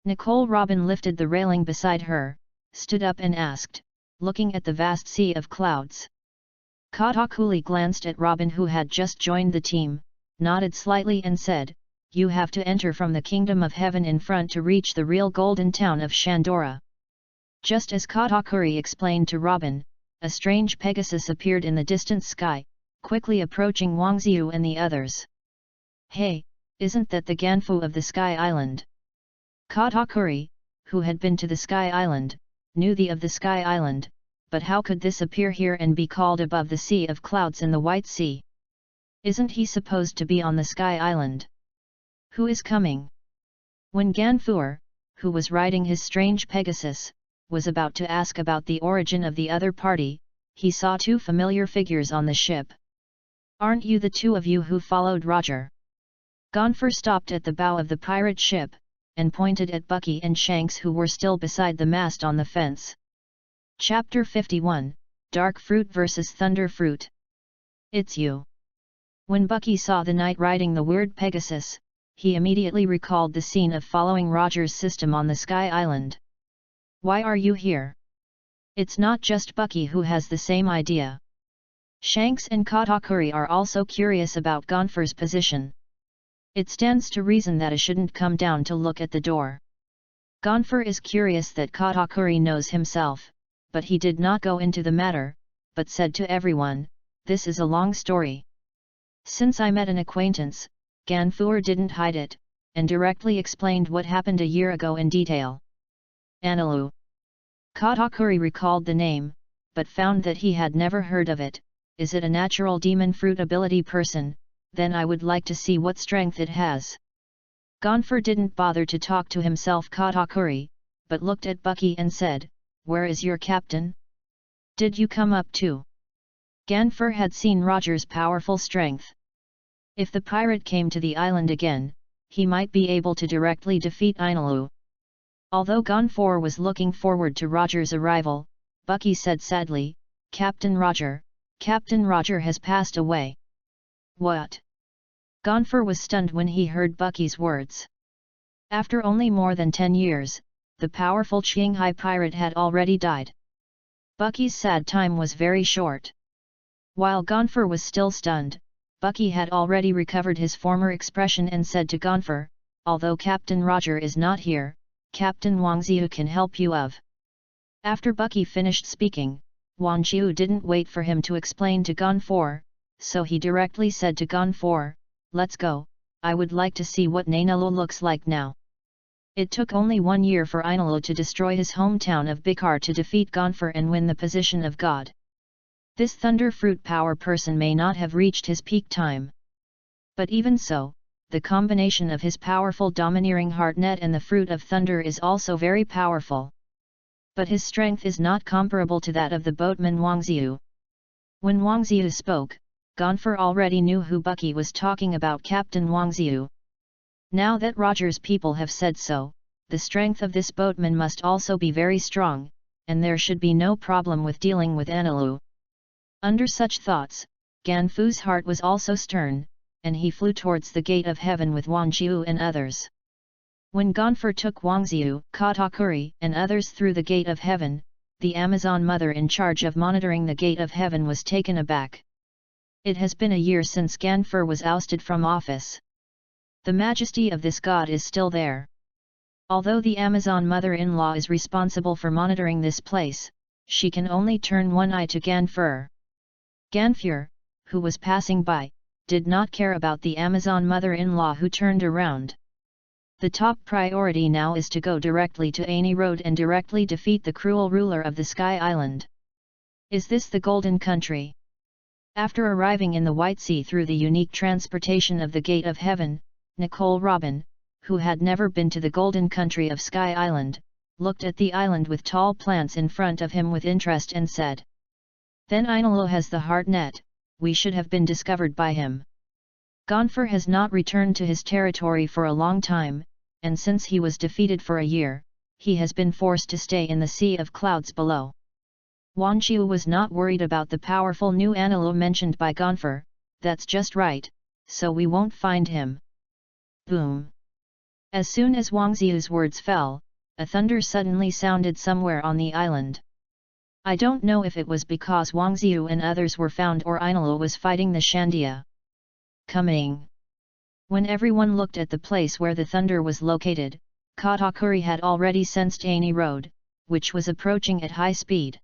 Nicole Robin lifted the railing beside her, stood up and asked, looking at the vast sea of clouds. Katakuri glanced at Robin, who had just joined the team, nodded slightly and said, "You have to enter from the Kingdom of Heaven in front to reach the real golden town of Shandora." Just as Katakuri explained to Robin, a strange Pegasus appeared in the distant sky, quickly approaching Wangziu and the others. "Hey, isn't that the Ganfu of the Sky Island?" Katakuri, who had been to the Sky Island, knew of the Sky Island, but how could this appear here and be called above the sea of clouds in the White Sea? Isn't he supposed to be on the Sky Island? Who is coming? When Ganfuer, who was riding his strange Pegasus, was about to ask about the origin of the other party, he saw two familiar figures on the ship. "Aren't you the two of you who followed Roger?" Ganfuer stopped at the bow of the pirate ship, and pointed at Bucky and Shanks, who were still beside the mast on the fence. Chapter 51, Dark Fruit vs. Thunder Fruit. "It's you." When Bucky saw the knight riding the weird Pegasus, he immediately recalled the scene of following Roger's system on the Sky Island. "Why are you here?" It's not just Bucky who has the same idea. Shanks and Katakuri are also curious about Ganfuer's position. It stands to reason that I shouldn't come down to look at the door. Ganfuer is curious that Katakuri knows himself, but he did not go into the matter, but said to everyone, "This is a long story. Since I met an acquaintance," Ganfuer didn't hide it, and directly explained what happened a year ago in detail. Analu. Katakuri recalled the name, but found that he had never heard of it. "Is it a natural demon fruit ability person? Then I would like to see what strength it has." Ganfuer didn't bother to talk to himself Katakuri, but looked at Bucky and said, "Where is your captain? Did you come up too?" Ganfer had seen Roger's powerful strength. If the pirate came to the island again, he might be able to directly defeat Ainalu. Although Ganfor was looking forward to Roger's arrival, Bucky said sadly, Captain Roger has passed away." "What?" Ganfer was stunned when he heard Bucky's words. After only more than 10 years, the powerful Qinghai pirate had already died. Bucky's sad time was very short. While Ganfer was still stunned, Bucky had already recovered his former expression and said to Ganfer, "Although Captain Roger is not here, Captain Wang Ziyu can help you of." After Bucky finished speaking, Wang Ziyu didn't wait for him to explain to Ganfor, so he directly said to Ganfor, "Let's go, I would like to see what Ainalu looks like now." It took only 1 year for Ainalu to destroy his hometown of Bikar to defeat Ganfer and win the position of god. This thunder fruit power person may not have reached his peak time. But even so, the combination of his powerful domineering heartnet and the fruit of thunder is also very powerful. But his strength is not comparable to that of the boatman Wang Ziyu. When Wang Ziyu spoke, Ganfer already knew who Bucky was talking about, Captain Wang Ziyu. Now that Roger's people have said so, the strength of this boatman must also be very strong, and there should be no problem with dealing with Ainalu. Under such thoughts, Ganfu's heart was also stern, and he flew towards the gate of heaven with Wang Ziyu and others. When Ganfer took Wang Ziyu, Katakuri, and others through the gate of heaven, the Amazon mother in charge of monitoring the gate of heaven was taken aback. It has been a year since Ganfer was ousted from office. The majesty of this god is still there. Although the Amazon mother-in-law is responsible for monitoring this place, she can only turn one eye to Ganfer. Ganfer, who was passing by, did not care about the Amazon mother-in-law who turned around. The top priority now is to go directly to Ani Road and directly defeat the cruel ruler of the Sky Island. Is this the Golden Country? After arriving in the White Sea through the unique transportation of the Gate of Heaven, Nicole Robin, who had never been to the Golden Country of Sky Island, looked at the island with tall plants in front of him with interest and said, "Then Ainalu has the heart net, we should have been discovered by him." Ganfer has not returned to his territory for a long time, and since he was defeated for a year, he has been forced to stay in the sea of clouds below. Wang Ziyu was not worried about the powerful new Ainalu mentioned by Ganfer. "That's just right, so we won't find him." Boom! As soon as Wang Ziyu's words fell, a thunder suddenly sounded somewhere on the island. I don't know if it was because Wang Ziyu and others were found or Ainalu was fighting the Shandia. Coming! When everyone looked at the place where the thunder was located, Katakuri had already sensed Ani Road, which was approaching at high speed.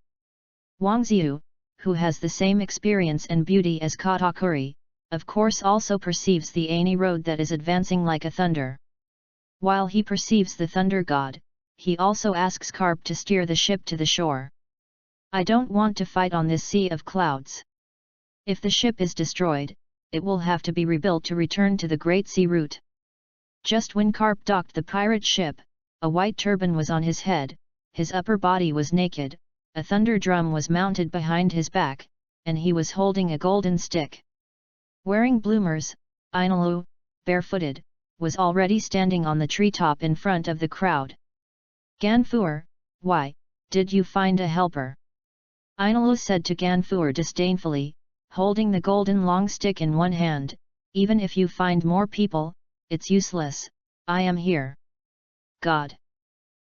Wang Ziyu, who has the same experience and beauty as Katakuri, of course also perceives the Ani Road that is advancing like a thunder. While he perceives the thunder god, he also asks Karp to steer the ship to the shore. "I don't want to fight on this sea of clouds. If the ship is destroyed, it will have to be rebuilt to return to the Great Sea route." Just when Karp docked the pirate ship, a white turban was on his head, his upper body was naked, a thunder drum was mounted behind his back, and he was holding a golden stick. Wearing bloomers, Ainalu, barefooted, was already standing on the treetop in front of the crowd. "Ganfer, why, did you find a helper?" Ainalu said to Ganfer disdainfully, holding the golden long stick in one hand, "Even if you find more people, it's useless, I am here." "God!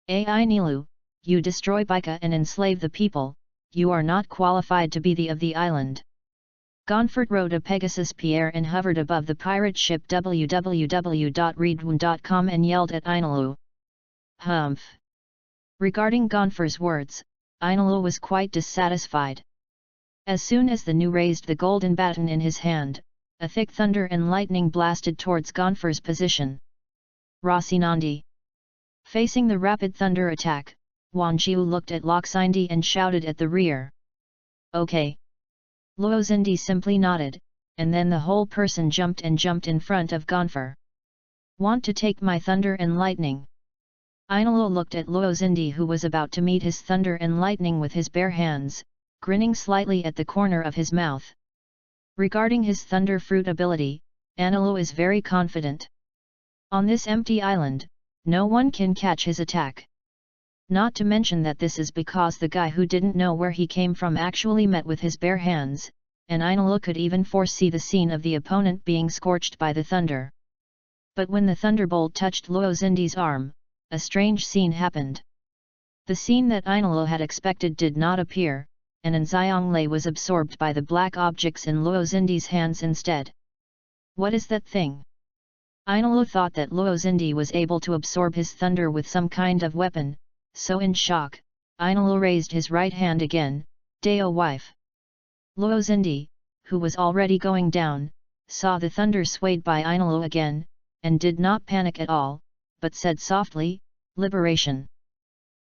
Ai Nilu, you destroy Bika and enslave the people, you are not qualified to be the of the island." Ganfer rode a Pegasus Pierre and hovered above the pirate ship www.readaloud.com and yelled at Ainalu. Humph! Regarding Ganfer's words, Ainalu was quite dissatisfied. As soon as the new raised the golden baton in his hand, a thick thunder and lightning blasted towards Ganfer's position. Rasinandi! Facing the rapid thunder attack, Wang Ziyu looked at Loxindi and shouted at the rear. "Okay." Luozindi simply nodded, and then the whole person jumped in front of Ganfer. "Want to take my thunder and lightning?" Ainalu looked at Luozindi who was about to meet his thunder and lightning with his bare hands, grinning slightly at the corner of his mouth. Regarding his thunder fruit ability, Anilu is very confident. On this empty island, no one can catch his attack. Not to mention that this is because the guy who didn't know where he came from actually met with his bare hands, and Anilu could even foresee the scene of the opponent being scorched by the thunder. But when the thunderbolt touched Luo Xindi's arm, a strange scene happened. The scene that Anilu had expected did not appear, and Xianglei was absorbed by the black objects in Luo Xindi's hands instead. What is that thing? Anilu thought that Luo Xindi was able to absorb his thunder with some kind of weapon, so in shock, Anilu raised his right hand again. Dao wife. Luo Xindi, who was already going down, saw the thunder swayed by Anilu again, and did not panic at all, but said softly, "Liberation."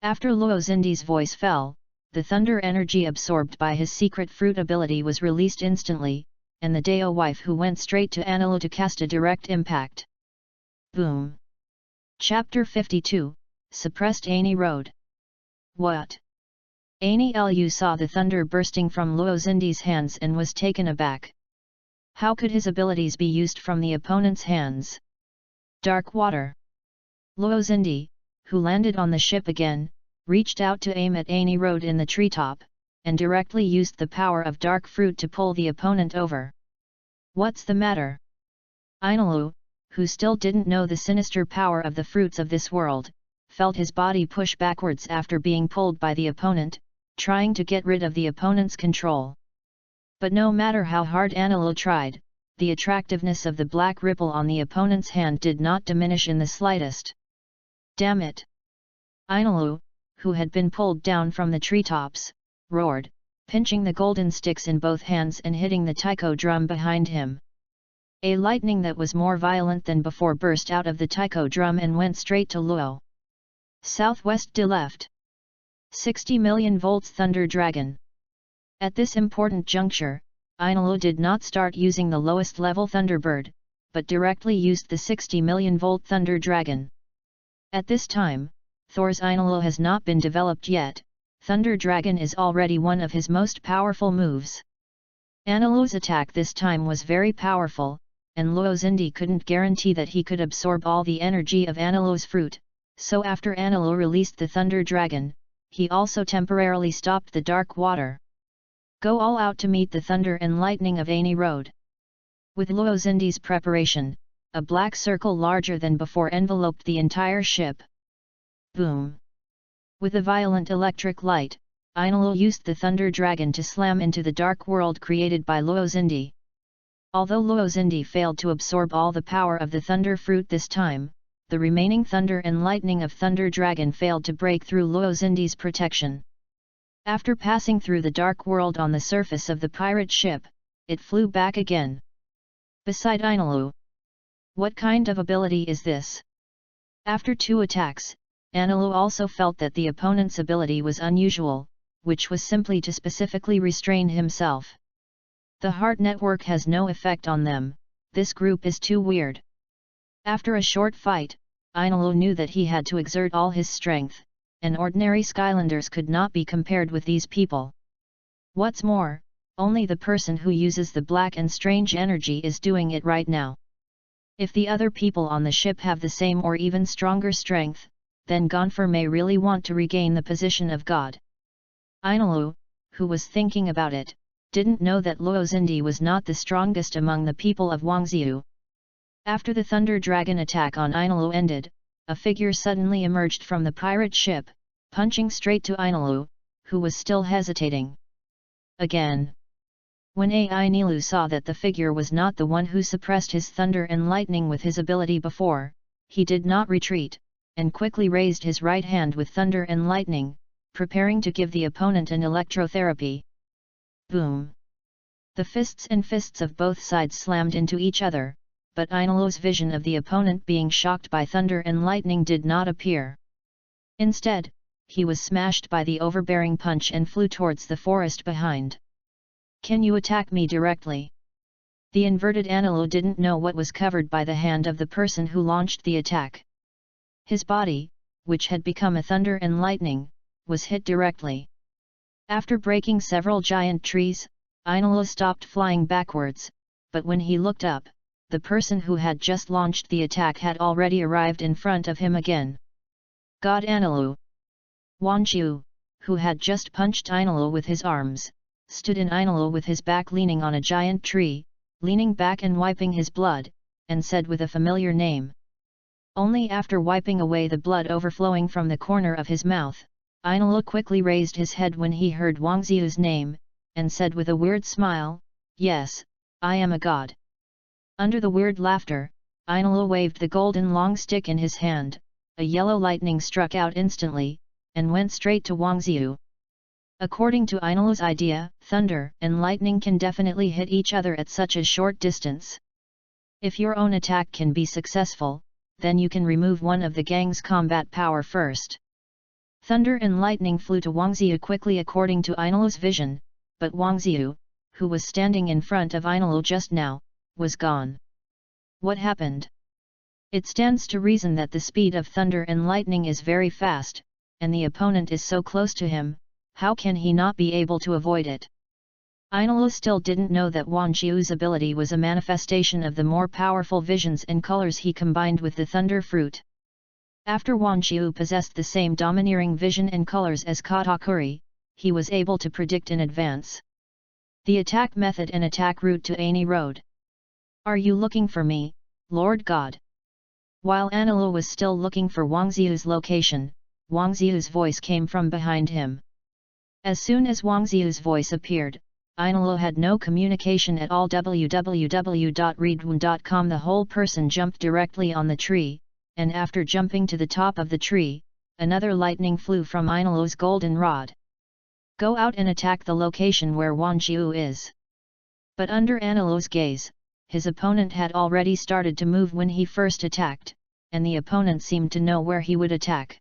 After Luo Xindi's voice fell, the thunder energy absorbed by his secret fruit ability was released instantly, and the Dao wife who went straight to Anilu to cast a direct impact. Boom! Chapter 52, Suppressed Ani Road. What? Ani Lu saw the thunder bursting from Luo Xindi's hands and was taken aback. How could his abilities be used from the opponent's hands? Dark water. Luo Xindi, who landed on the ship again, reached out to aim at Ani Road in the treetop, and directly used the power of dark fruit to pull the opponent over. What's the matter? Anilu, who still didn't know the sinister power of the fruits of this world, felt his body push backwards after being pulled by the opponent, trying to get rid of the opponent's control. But no matter how hard Anilu tried, the attractiveness of the black ripple on the opponent's hand did not diminish in the slightest. Damn it! Anilu, who had been pulled down from the treetops, roared, pinching the golden sticks in both hands and hitting the taiko drum behind him. A lightning that was more violent than before burst out of the taiko drum and went straight to Luo. Southwest to left. 60 million volts Thunder Dragon. At this important juncture, Anilu did not start using the lowest level Thunderbird, but directly used the 60 million volt Thunder Dragon. At this time, Thor's Anilu has not been developed yet. Thunder Dragon is already one of his most powerful moves. Anilu's attack this time was very powerful, and Luo Xindi couldn't guarantee that he could absorb all the energy of Anilu's fruit, so after Anilu released the Thunder Dragon, he also temporarily stopped the dark water. Go all out to meet the thunder and lightning of Ani Road. With Luo Xindi's preparation, a black circle larger than before enveloped the entire ship. Boom! With a violent electric light, Anilu used the Thunder Dragon to slam into the dark world created by Luo Xindi. Although Luo Xindi failed to absorb all the power of the Thunder Fruit this time, the remaining thunder and lightning of Thunder Dragon failed to break through Luo Xindi's protection. After passing through the dark world on the surface of the pirate ship, it flew back again. Beside Anilu. What kind of ability is this? After 2 attacks, Anilu also felt that the opponent's ability was unusual, which was simply to specifically restrain himself. The heart network has no effect on them, this group is too weird. After a short fight, Anilu knew that he had to exert all his strength, and ordinary Skylanders could not be compared with these people. What's more, only the person who uses the black and strange energy is doing it right now. If the other people on the ship have the same or even stronger strength, then Gonfer may really want to regain the position of God. Anilu, who was thinking about it, didn't know that Luo Xindi was not the strongest among the people of Wangziu. After the Thunder Dragon attack on Anilu ended, a figure suddenly emerged from the pirate ship, punching straight to Anilu, who was still hesitating. Again. When Anilu saw that the figure was not the one who suppressed his thunder and lightning with his ability before, he did not retreat, and quickly raised his right hand with thunder and lightning, preparing to give the opponent an electrotherapy. Boom! The fists and fists of both sides slammed into each other, but Anilu's vision of the opponent being shocked by thunder and lightning did not appear. Instead, he was smashed by the overbearing punch and flew towards the forest behind. Can you attack me directly? The inverted Anilu didn't know what was covered by the hand of the person who launched the attack. His body, which had become a thunder and lightning, was hit directly. After breaking several giant trees, Ainullo stopped flying backwards, but when he looked up, the person who had just launched the attack had already arrived in front of him again. God Ainullo! Wang Qiu, who had just punched Ainullo with his arms, stood in Ainullo with his back leaning on a giant tree, leaning back and wiping his blood, and said with a familiar name. Only after wiping away the blood overflowing from the corner of his mouth, Ainullo quickly raised his head when he heard Wang Xiu's name, and said with a weird smile, "Yes, I am a god." Under the weird laughter, Ainullo waved the golden long stick in his hand, a yellow lightning struck out instantly, and went straight to Wang Xiu. According to Ainullo's idea, thunder and lightning can definitely hit each other at such a short distance. If your own attack can be successful, then you can remove one of the gang's combat power first. Thunder and lightning flew to Wang Xiu quickly according to Ainullo's vision, but Wang Xiu, who was standing in front of Ainullo just now, was gone. What happened? It stands to reason that the speed of thunder and lightning is very fast, and the opponent is so close to him, how can he not be able to avoid it? Ainullo still didn't know that Wang Qiu's ability was a manifestation of the more powerful visions and colors he combined with the thunder fruit. After Wang Qiu possessed the same domineering vision and colors as Katakuri, he was able to predict in advance the attack method and attack route to any road. "Are you looking for me, Lord God?" While Ainullo was still looking for Wang Xiu's location, Wang Xiu's voice came from behind him. As soon as Wang Xiu's voice appeared, Ainullo had no communication at all. www.readaloud.com. The whole person jumped directly on the tree, and after jumping to the top of the tree, another lightning flew from Ainullo's golden rod. "Go out and attack the location where Wang Qiu is." But under Ainullo's gaze, his opponent had already started to move when he first attacked, and the opponent seemed to know where he would attack.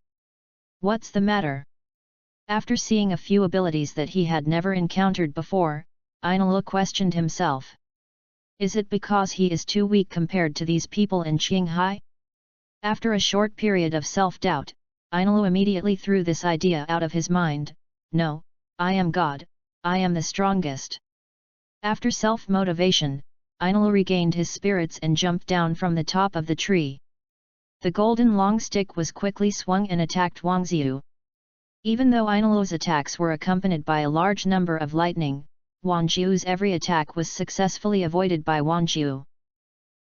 What's the matter? After seeing a few abilities that he had never encountered before, Ainullo questioned himself. Is it because he is too weak compared to these people in Qinghai? After a short period of self-doubt, Ainullo immediately threw this idea out of his mind. No, I am God, I am the strongest. After self-motivation, Ainullo regained his spirits and jumped down from the top of the tree. The golden long stick was quickly swung and attacked Wang Xiu. Even though Ainullo's attacks were accompanied by a large number of lightning, Wang Qiu's every attack was successfully avoided by Wang Qiu.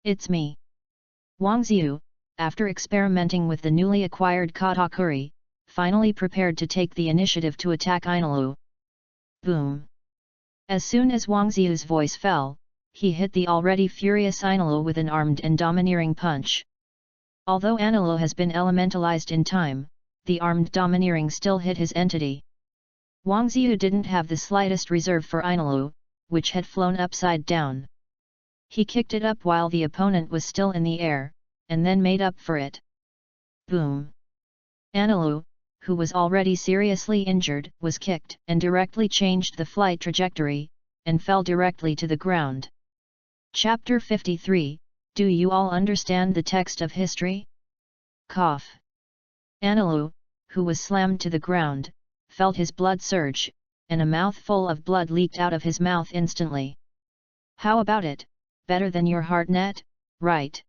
"It's me." Wang Xiu, after experimenting with the newly acquired Katakuri, finally prepared to take the initiative to attack Ainullo. Boom! As soon as Wang Xiu's voice fell, he hit the already furious Ainullo with an armed and domineering punch. Although Ainullo has been elementalized in time, the armed domineering still hit his entity. Wang Xiu didn't have the slightest reserve for Ainullo, which had flown upside down. He kicked it up while the opponent was still in the air, and then made up for it. Boom! Ainullo, who was already seriously injured, was kicked and directly changed the flight trajectory, and fell directly to the ground. Chapter 53, Do you all understand the text of history? Cough. Ainullo, who was slammed to the ground, felt his blood surge, and a mouthful of blood leaked out of his mouth instantly. How about it, better than your heart net, right?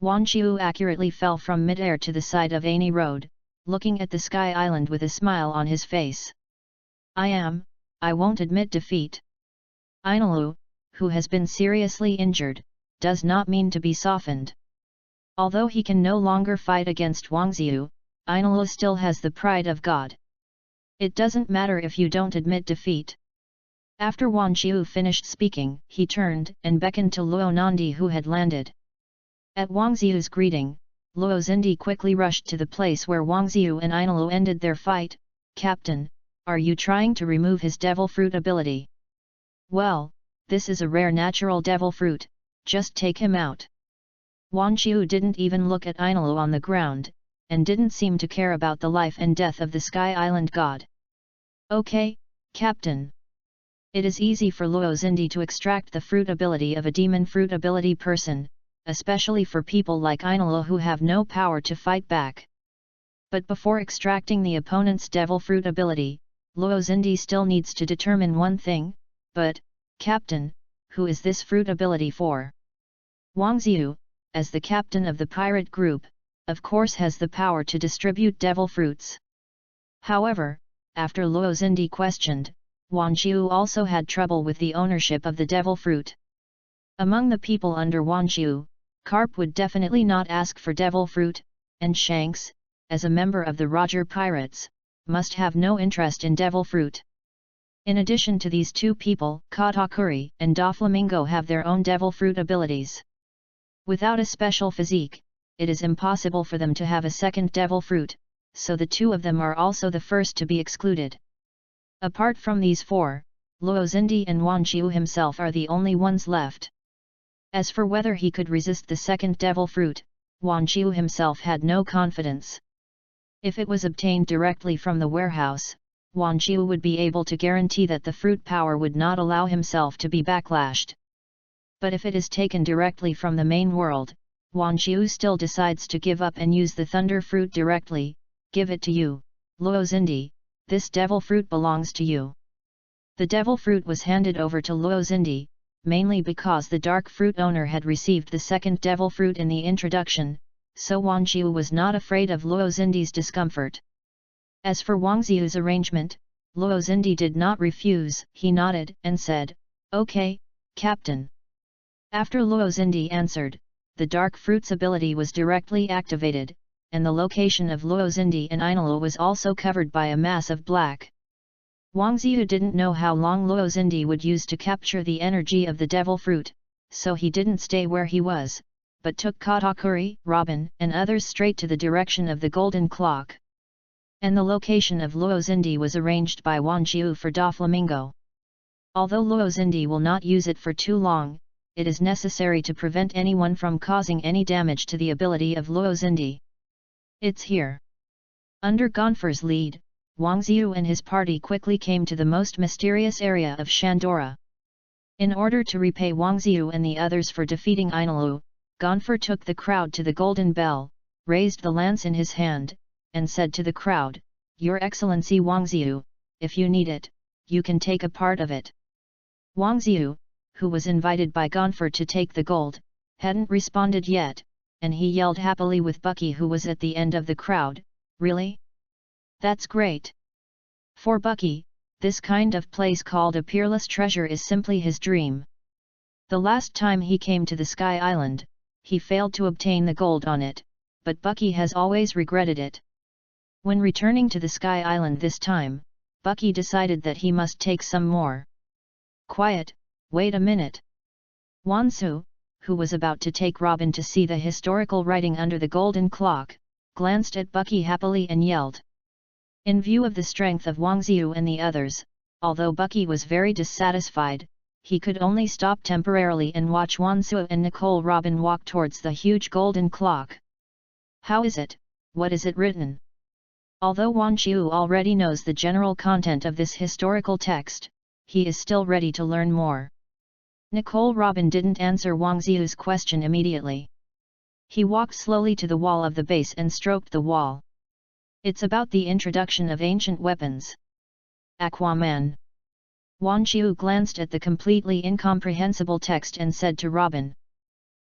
Wang Qiu accurately fell from mid-air to the side of any road, looking at the Sky Island with a smile on his face. I won't admit defeat. Ainullo, who has been seriously injured, does not mean to be softened. Although he can no longer fight against Wang Xiu, Ainullo still has the pride of God. It doesn't matter if you don't admit defeat. After Wang Qiu finished speaking, he turned and beckoned to Luo Nandi who had landed. At Wang Xiu's greeting, Luo Xindi quickly rushed to the place where Wang Xiu and Ainullo ended their fight. Captain, are you trying to remove his devil fruit ability? Well, this is a rare natural devil fruit, just take him out. Wang Qiu didn't even look at Ainullo on the ground, and didn't seem to care about the life and death of the Sky Island god. Okay, Captain. It is easy for Luo Xindi to extract the fruit ability of a demon fruit ability person, especially for people like Ainullo who have no power to fight back. But before extracting the opponent's devil fruit ability, Luo Xindi still needs to determine one thing, but, Captain, who is this fruit ability for? Wang Xiu, as the captain of the pirate group, of course has the power to distribute devil fruits. However, after Luo Xindi questioned, Wang Xiu also had trouble with the ownership of the devil fruit. Among the people under Wang Xiu, Carp would definitely not ask for devil fruit, and Shanks, as a member of the Roger Pirates, must have no interest in devil fruit. In addition to these two people, Katakuri and Doflamingo have their own devil fruit abilities. Without a special physique, it is impossible for them to have a second devil fruit, so the two of them are also the first to be excluded. Apart from these four, Luo Xindi and Wang Xiu himself are the only ones left. As for whether he could resist the second devil fruit, Wang Xiu himself had no confidence. If it was obtained directly from the warehouse, Wang Xiu would be able to guarantee that the fruit power would not allow himself to be backlashed. But if it is taken directly from the main world, Wang Xiu still decides to give up and use the thunder fruit directly. Give it to you, Luo Xindi, this devil fruit belongs to you. The devil fruit was handed over to Luo Xindi, mainly because the dark fruit owner had received the second devil fruit in the introduction, so Wang Xiu was not afraid of Luo Xindi's discomfort. As for Wang Xiu's arrangement, Luo Xindi did not refuse, he nodded and said, "Okay, Captain." After Luo Xindi answered, the dark fruit's ability was directly activated, and the location of Luo Xindi and Ainalu was also covered by a mass of black. Wang Xiu didn't know how long Luo Xindi would use to capture the energy of the devil fruit, so he didn't stay where he was, but took Katakuri, Robin, and others straight to the direction of the golden clock. And the location of Luo Xindi was arranged by Wang Xiu for Doflamingo. Although Luo Xindi will not use it for too long, it is necessary to prevent anyone from causing any damage to the ability of Luo Xindi. It's here. Under Gonfer's lead, Wang Xiu and his party quickly came to the most mysterious area of Shandora. In order to repay Wang Xiu and the others for defeating Ainalu, Gonfer took the crowd to the Golden Bell, raised the lance in his hand, and said to the crowd, "Your Excellency Wang Xiu, if you need it, you can take a part of it." Wang Xiu, who was invited by Gonfer to take the gold, hadn't responded yet, and he yelled happily with Bucky, who was at the end of the crowd, "Really? That's great!" For Bucky, this kind of place called a peerless treasure is simply his dream. The last time he came to the Sky Island, he failed to obtain the gold on it, but Bucky has always regretted it. When returning to the Sky Island this time, Bucky decided that he must take some more. "Quiet, wait a minute." Wansu, who was about to take Robin to see the historical writing under the golden clock, glanced at Bucky happily and yelled. In view of the strength of Wang Xiu and the others, although Bucky was very dissatisfied, he could only stop temporarily and watch Wansu and Nicole Robin walk towards the huge golden clock. "How is it? What is it written?" Although Wang Xiu already knows the general content of this historical text, he is still ready to learn more. Nicole Robin didn't answer Wang Xiu's question immediately. He walked slowly to the wall of the base and stroked the wall. "It's about the introduction of ancient weapons." Aquaman. Wang Xiu glanced at the completely incomprehensible text and said to Robin.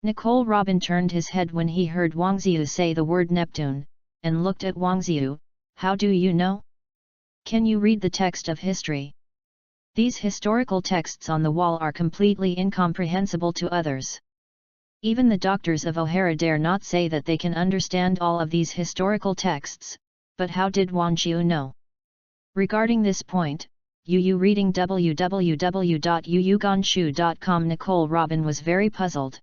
Nicole Robin turned his head when he heard Wang Xiu say the word Neptune, and looked at Wang Xiu. "How do you know? Can you read the text of history?" These historical texts on the wall are completely incomprehensible to others. Even the doctors of O'Hara dare not say that they can understand all of these historical texts, but how did Wang Xiu know? Regarding this point, Yu reading www.yuyugonshu.com. Nicole Robin was very puzzled.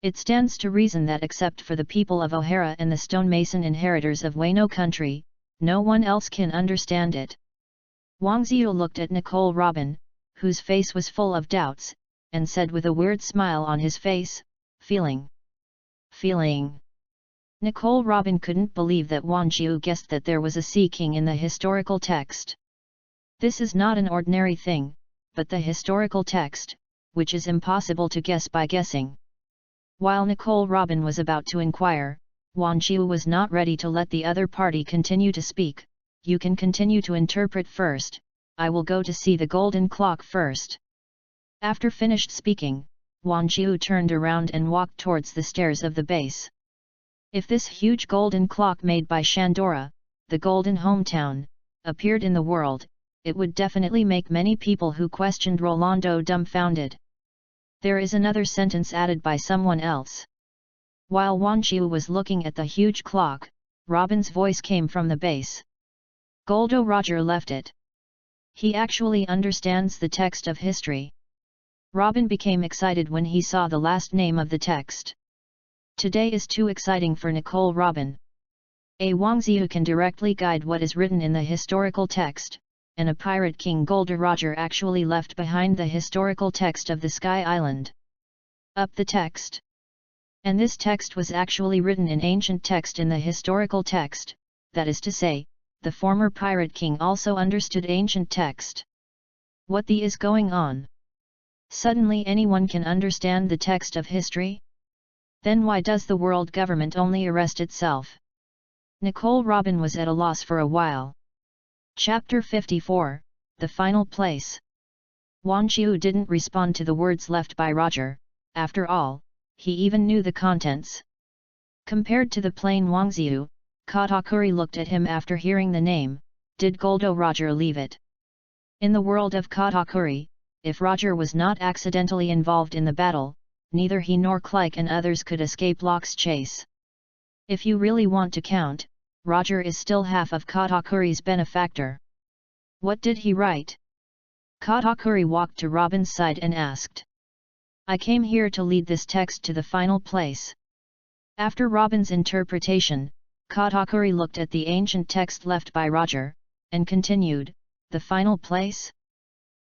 It stands to reason that except for the people of O'Hara and the stonemason inheritors of Wano country, no one else can understand it. Wang Xiu looked at Nicole Robin, whose face was full of doubts, and said with a weird smile on his face, "Feeling. Nicole Robin couldn't believe that Wang Xiu guessed that there was a Sea King in the historical text. This is not an ordinary thing, but the historical text, which is impossible to guess by guessing. While Nicole Robin was about to inquire, Wang Xiu was not ready to let the other party continue to speak. you can continue to interpret first, I will go to see the golden clock first. After finished speaking, Wang Jiu turned around and walked towards the stairs of the base. If this huge golden clock made by Shandora, the golden hometown, appeared in the world, it would definitely make many people who questioned Rolando dumbfounded. There is another sentence added by someone else. While Wang Jiu was looking at the huge clock, Robin's voice came from the base. Goldo Roger left it. He actually understands the text of history. Robin became excited when he saw the last name of the text. Today is too exciting for Nicole Robin. A Wang Jiu can directly guide what is written in the historical text, and a pirate king Goldo Roger actually left behind the historical text of the Sky Island. Up the text. And this text was actually written in ancient text in the historical text, that is to say, the former pirate king also understood ancient text. What the is going on? Suddenly anyone can understand the text of history? Then why does the world government only arrest itself? Nicole Robin was at a loss for a while. Chapter 54, The Final Place. Wang Jiu didn't respond to the words left by Roger. After all, he even knew the contents. Compared to the plain Wang Jiu, Katakuri looked at him after hearing the name. Did Goldo Roger leave it? In the world of Katakuri, if Roger was not accidentally involved in the battle, neither he nor Clyke and others could escape Locke's chase. If you really want to count, Roger is still half of Katakuri's benefactor. What did he write? Katakuri walked to Robin's side and asked. I came here to lead this text to the final place. After Robin's interpretation, Katakuri looked at the ancient text left by Roger, and continued, the final place?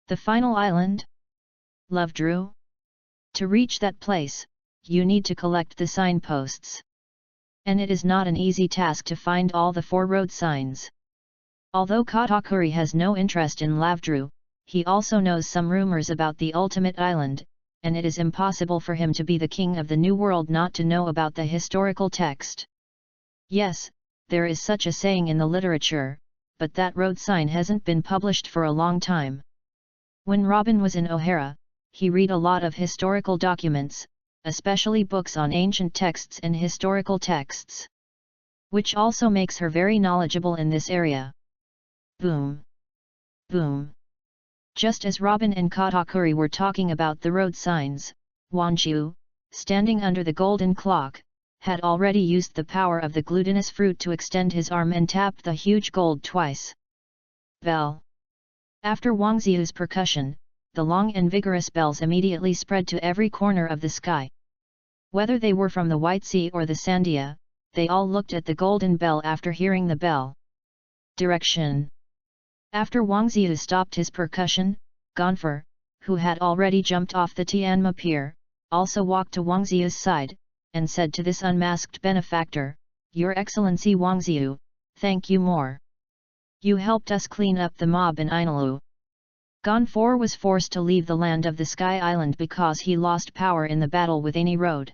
The final island? Love Drew? To reach that place, you need to collect the signposts. And it is not an easy task to find all the 4 road signs. Although Katakuri has no interest in Lavdru, he also knows some rumors about the ultimate island, and it is impossible for him to be the king of the new world not to know about the historical text. Yes, there is such a saying in the literature, but that road sign hasn't been published for a long time. When Robin was in O'Hara, he read a lot of historical documents, especially books on ancient texts and historical texts. Which also makes her very knowledgeable in this area. Boom! Boom! Just as Robin and Katakuri were talking about the road signs, Wang Jiu, standing under the golden clock, had already used the power of the glutinous fruit to extend his arm and tapped the huge gold twice. Bell! After Wang Jiu's percussion, the long and vigorous bells immediately spread to every corner of the sky. Whether they were from the White Sea or the Sandia, they all looked at the golden bell after hearing the bell. Direction. After Wang Jiu stopped his percussion, Gonfer, who had already jumped off the Tianma pier, also walked to Wang Jiu's side, and said to this unmasked benefactor, Your Excellency Wang Jiu, thank you more. You helped us clean up the mob in Ainalu. Gonfor was forced to leave the land of the Sky Island because he lost power in the battle with Aini Road.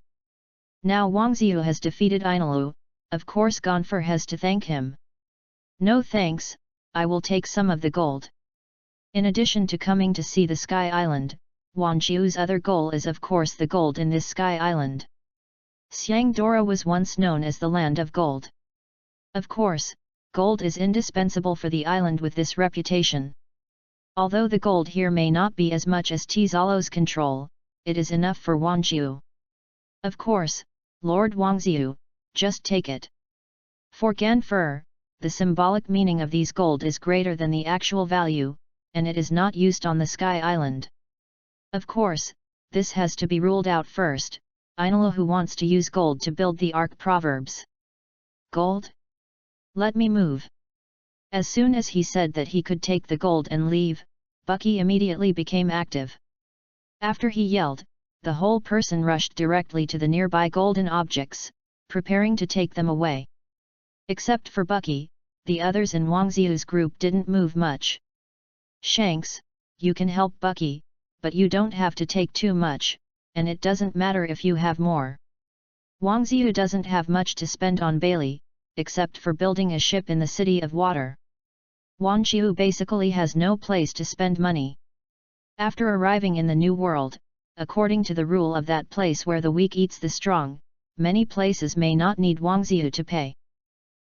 Now Wang Jiu has defeated Ainalu, of course Gonfor has to thank him. No thanks, I will take some of the gold. In addition to coming to see the Sky Island, Wang Jiu's other goal is of course the gold in this Sky Island. Xiangdora was once known as the land of gold. Of course, gold is indispensable for the island with this reputation. Although the gold here may not be as much as Tizalo's control, it is enough for Wang Jiu. Of course, Lord Wang Jiu, just take it. For Ganfer, the symbolic meaning of these gold is greater than the actual value, and it is not used on the Sky Island. Of course, this has to be ruled out first. Ainalu who wants to use gold to build the Ark Proverbs. Gold? Let me move. As soon as he said that he could take the gold and leave, Bucky immediately became active. After he yelled, the whole person rushed directly to the nearby golden objects, preparing to take them away. Except for Bucky, the others in Wang Jiu's group didn't move much. Shanks, you can help Bucky, but you don't have to take too much, and it doesn't matter if you have more. Wang Jiu doesn't have much to spend on Bailey, except for building a ship in the City of Water. Wang Qiu basically has no place to spend money. After arriving in the New World, according to the rule of that place where the weak eats the strong, many places may not need Wang Qiu to pay.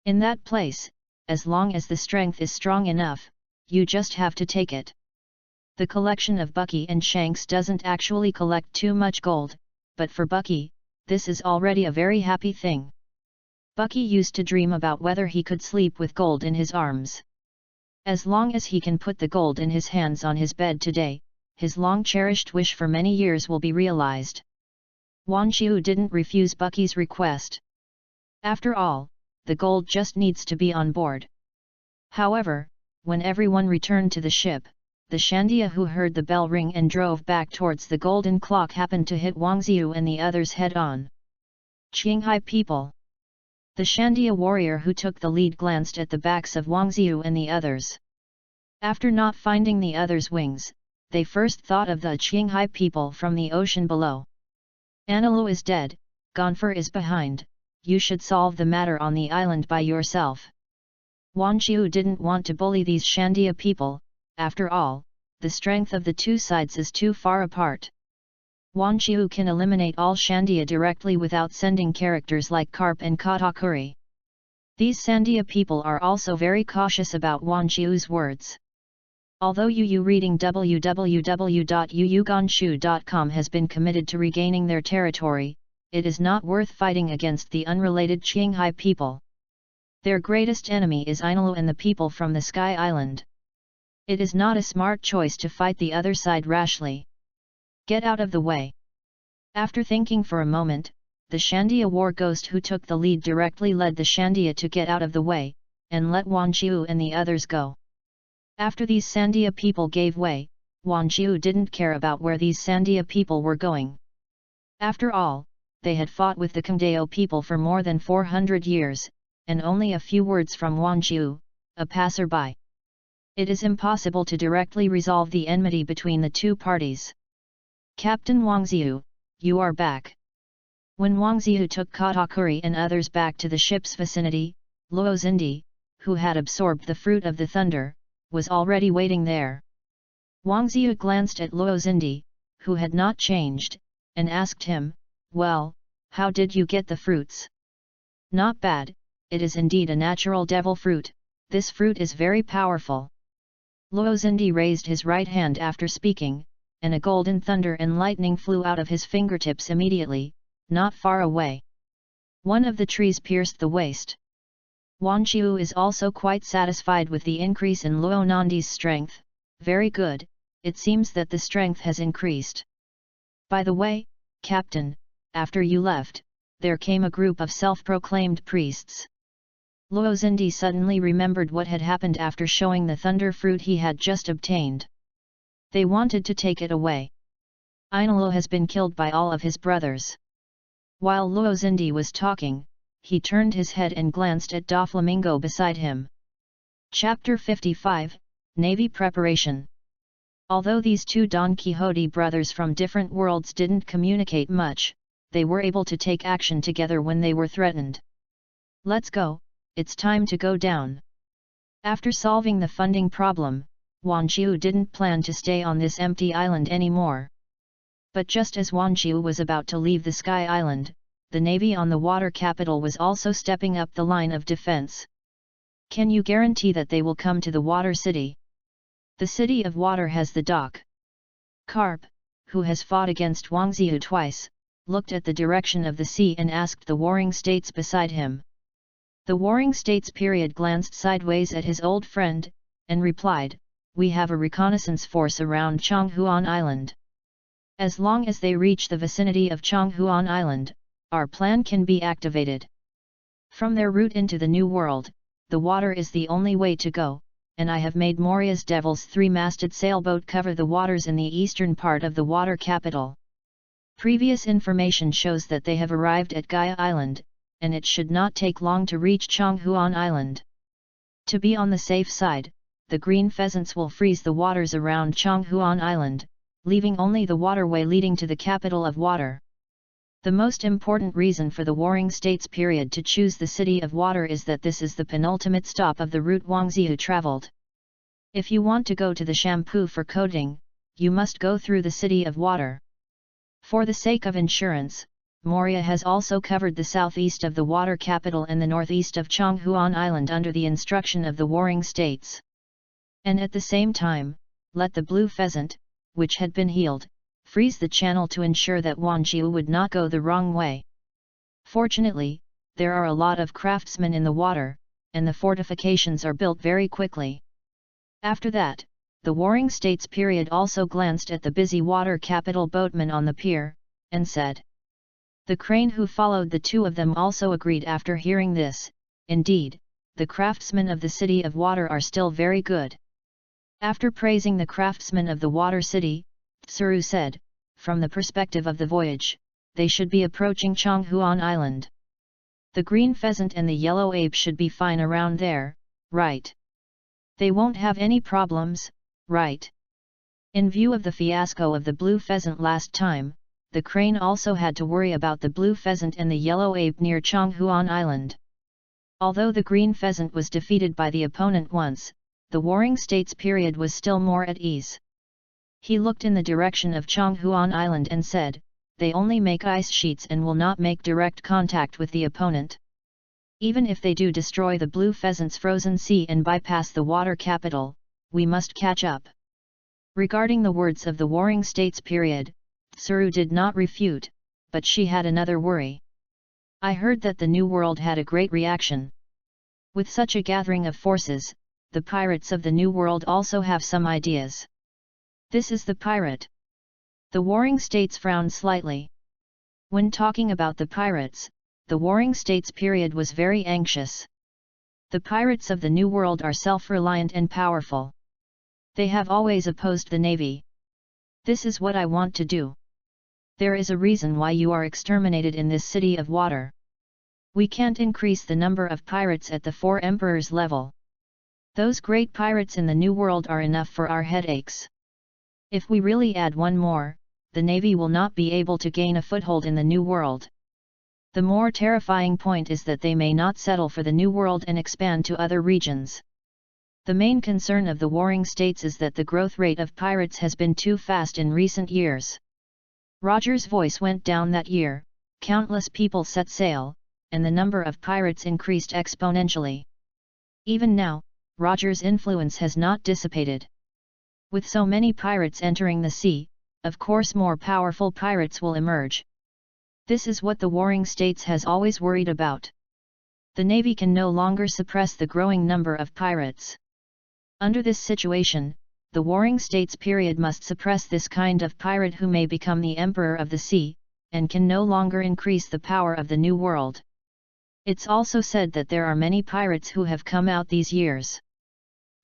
In that place, as long as the strength is strong enough, you just have to take it. The collection of Bucky and Shanks doesn't actually collect too much gold, but for Bucky, this is already a very happy thing. Bucky used to dream about whether he could sleep with gold in his arms. As long as he can put the gold in his hands on his bed today, his long-cherished wish for many years will be realized. Wang Qiu didn't refuse Bucky's request. After all, the gold just needs to be on board. However, when everyone returned to the ship, the Shandia who heard the bell ring and drove back towards the golden clock happened to hit Wang Qiu and the others head-on. Qinghai people. The Shandia warrior who took the lead glanced at the backs of Wang Qiu and the others. After not finding the others' wings, they first thought of the Qinghai people from the ocean below. Anilu is dead, Gonfer is behind, you should solve the matter on the island by yourself. Wang Qiu didn't want to bully these Shandia people, after all, the strength of the two sides is too far apart. Wang Qiu can eliminate all Shandia directly without sending characters like Karp and Katakuri. These Sandia people are also very cautious about Wang Qiu's words. Although Yu reading www.yuyugonshu.com has been committed to regaining their territory, it is not worth fighting against the unrelated Qinghai people. Their greatest enemy is Ainalu and the people from the Sky Island. It is not a smart choice to fight the other side rashly. Get out of the way. After thinking for a moment, the Shandia war ghost who took the lead directly led the Shandia to get out of the way, and let Wang Qiu and the others go. After these Sandia people gave way, Wang Qiu didn't care about where these Sandia people were going. After all, they had fought with the Kangdao people for more than 400 years, and only a few words from Wang Qiu, a passerby. It is impossible to directly resolve the enmity between the two parties. Captain Wang Xiu, you are back. When Wang Xiu took Katakuri and others back to the ship's vicinity, Luo Xindi, who had absorbed the fruit of the thunder, was already waiting there. Wang Xiu glanced at Luo Xindi, who had not changed, and asked him, "Well, how did you get the fruits?" "Not bad, it is indeed a natural devil fruit, this fruit is very powerful." Luo Xindi raised his right hand after speaking, and a golden thunder and lightning flew out of his fingertips immediately, not far away. One of the trees pierced the waist. Wang Qiu is also quite satisfied with the increase in Luo Nandi's strength. Very good, it seems that the strength has increased. By the way, Captain, after you left, there came a group of self-proclaimed priests. Luo Xindi suddenly remembered what had happened after showing the thunder fruit he had just obtained. They wanted to take it away. Ainalu has been killed by all of his brothers. While Luo Xindi was talking, he turned his head and glanced at Doflamingo beside him. Chapter 55, Navy Preparation. Although these two Don Quixote brothers from different worlds didn't communicate much, they were able to take action together when they were threatened. "Let's go, it's time to go down." After solving the funding problem, Wang Qiu didn't plan to stay on this empty island anymore. But just as Wang Qiu was about to leave the Sky Island, the navy on the water capital was also stepping up the line of defense. "Can you guarantee that they will come to the water city?" "The city of water has the dock." Karp, who has fought against Wang Xiu twice, looked at the direction of the sea and asked the warring states beside him. The warring states period glanced sideways at his old friend, and replied, "We have a reconnaissance force around Chonghuan Island. As long as they reach the vicinity of Chonghuan Island, our plan can be activated. From their route into the New World, the water is the only way to go, and I have made Moria's Devil's three-masted sailboat cover the waters in the eastern part of the water capital. Previous information shows that they have arrived at Gaia Island, and it should not take long to reach Chonghuan Island. To be on the safe side, the green pheasants will freeze the waters around Chonghuan Island, leaving only the waterway leading to the capital of water. The most important reason for the warring states period to choose the city of water is that this is the penultimate stop of the route Wang Xiu traveled. If you want to go to the shampoo for coating, you must go through the city of water. For the sake of insurance, Moria has also covered the southeast of the water capital and the northeast of Chonghuan Island under the instruction of the warring states. And at the same time, let the blue pheasant, which had been healed, freeze the channel to ensure that Wanjiu would not go the wrong way. Fortunately, there are a lot of craftsmen in the water, and the fortifications are built very quickly. After that, the warring states period also glanced at the busy water capital boatmen on the pier, and said. The crane who followed the two of them also agreed after hearing this. Indeed, the craftsmen of the city of water are still very good. After praising the craftsmen of the water city, Tsuru said, from the perspective of the voyage, they should be approaching Chonghuan Island. The green pheasant and the yellow ape should be fine around there, right? They won't have any problems, right? In view of the fiasco of the blue pheasant last time, the crane also had to worry about the blue pheasant and the yellow ape near Chonghuan Island. Although the green pheasant was defeated by the opponent once, the warring states period was still more at ease. He looked in the direction of Chonghuan Island and said, they only make ice sheets and will not make direct contact with the opponent. Even if they do destroy the blue pheasant's frozen sea and bypass the water capital, we must catch up. Regarding the words of the warring states period, Tsuru did not refute, but she had another worry. I heard that the New World had a great reaction. With such a gathering of forces, the pirates of the New World also have some ideas. This is the pirate. The warring states frowned slightly. When talking about the pirates, the warring states period was very anxious. The pirates of the New World are self-reliant and powerful. They have always opposed the navy. This is what I want to do. There is a reason why you are exterminated in this city of water. We can't increase the number of pirates at the 4 emperors level. Those great pirates in the New World are enough for our headaches. If we really add one more, the navy will not be able to gain a foothold in the New World. The more terrifying point is that they may not settle for the New World and expand to other regions. The main concern of the warring states is that the growth rate of pirates has been too fast in recent years. Roger's voice went down that year, countless people set sail, and the number of pirates increased exponentially. Even now, Roger's influence has not dissipated. With so many pirates entering the sea, of course more powerful pirates will emerge. This is what the warring states has always worried about. The navy can no longer suppress the growing number of pirates. Under this situation, the warring states period must suppress this kind of pirate who may become the emperor of the sea, and can no longer increase the power of the New World. It's also said that there are many pirates who have come out these years.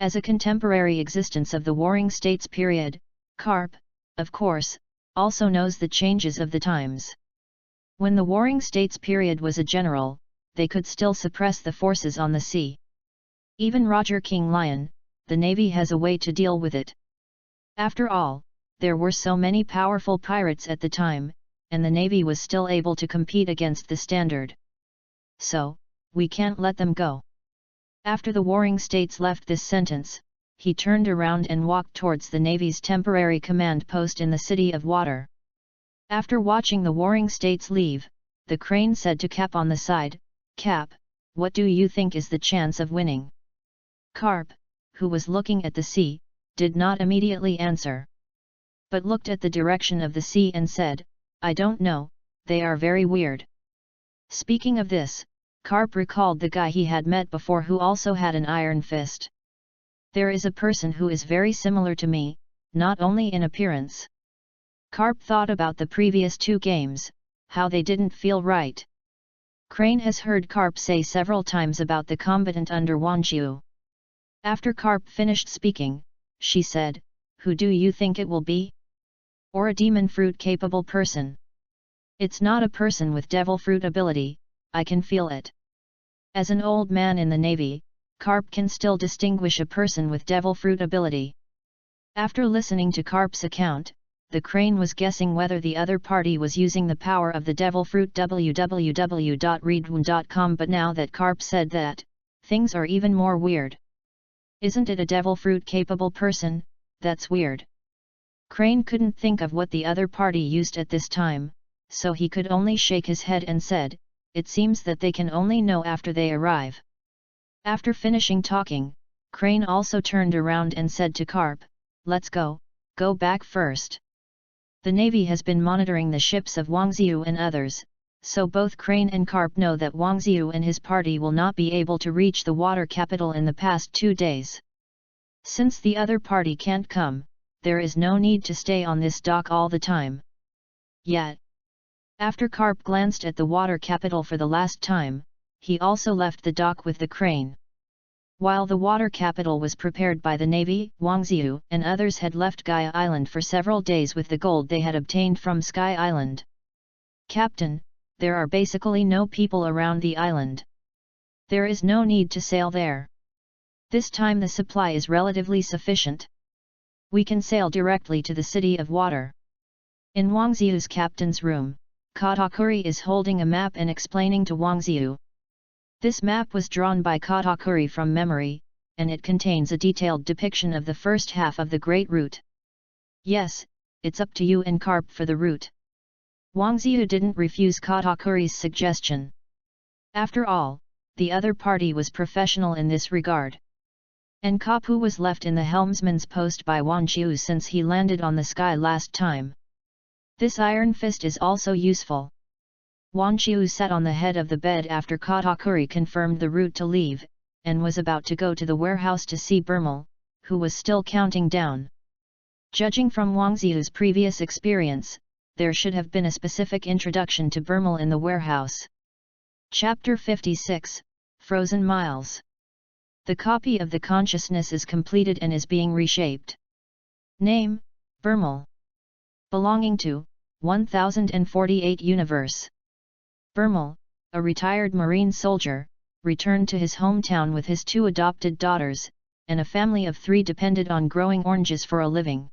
As a contemporary existence of the warring states period, Carp, of course, also knows the changes of the times. When the warring states period was a general, they could still suppress the forces on the sea. Even Roger King Lion, the navy has a way to deal with it. After all, there were so many powerful pirates at the time, and the navy was still able to compete against the standard. So, we can't let them go. After the warring states left this sentence, he turned around and walked towards the navy's temporary command post in the city of water. After watching the warring states leave, the crane said to Cap on the side, Cap, what do you think is the chance of winning? Carp, who was looking at the sea, did not immediately answer, but looked at the direction of the sea and said, I don't know, they are very weird. Speaking of this, Carp recalled the guy he had met before who also had an iron fist. There is a person who is very similar to me, not only in appearance. Carp thought about the previous 2 games, how they didn't feel right. Crane has heard Carp say several times about the combatant under Wanjiu. After Carp finished speaking, she said, who do you think it will be? Or a demon fruit capable person? It's not a person with devil fruit ability, I can feel it. As an old man in the navy, Carp can still distinguish a person with devil fruit ability. After listening to Carp's account, the crane was guessing whether the other party was using the power of the devil fruit www.readaloud.com, but now that Carp said that, things are even more weird. Isn't it a devil fruit-capable person? That's weird. Crane couldn't think of what the other party used at this time, so he could only shake his head and said, "It seems that they can only know after they arrive." After finishing talking, Crane also turned around and said to Carp, "Let's go back first." The Navy has been monitoring the ships of Wang Xiu and others, so both Crane and Carp know that Wang Xiu and his party will not be able to reach the water capital in the past 2 days. Since the other party can't come, there is no need to stay on this dock all the time. Yet, after Carp glanced at the water capital for the last time, he also left the dock with the Crane. While the water capital was prepared by the Navy, Wang Xiu and others had left Gaia Island for several days with the gold they had obtained from Sky Island. "Captain, there are basically no people around the island. There is no need to sail there. This time the supply is relatively sufficient. We can sail directly to the City of Water." In Wang Xiu's captain's room, Katakuri is holding a map and explaining to Wang Xiu. This map was drawn by Katakuri from memory, and it contains a detailed depiction of the first half of the Great Route. "Yes, it's up to you and Carp for the route." Wang Xiu didn't refuse Katakuri's suggestion. After all, the other party was professional in this regard. And Kapu was left in the helmsman's post by Wang Xiu since he landed on the sky last time. This iron fist is also useful. Wang Xiu sat on the head of the bed after Katakuri confirmed the route to leave, and was about to go to the warehouse to see Burmal, who was still counting down. Judging from Wang Xiu's previous experience, there should have been a specific introduction to Burmal in the warehouse. Chapter 56, Frozen Miles. The copy of the consciousness is completed and is being reshaped. Name, Burmal. Belonging to 1048 Universe. Burmal, a retired Marine soldier, returned to his hometown with his 2 adopted daughters, and a family of 3 depended on growing oranges for a living.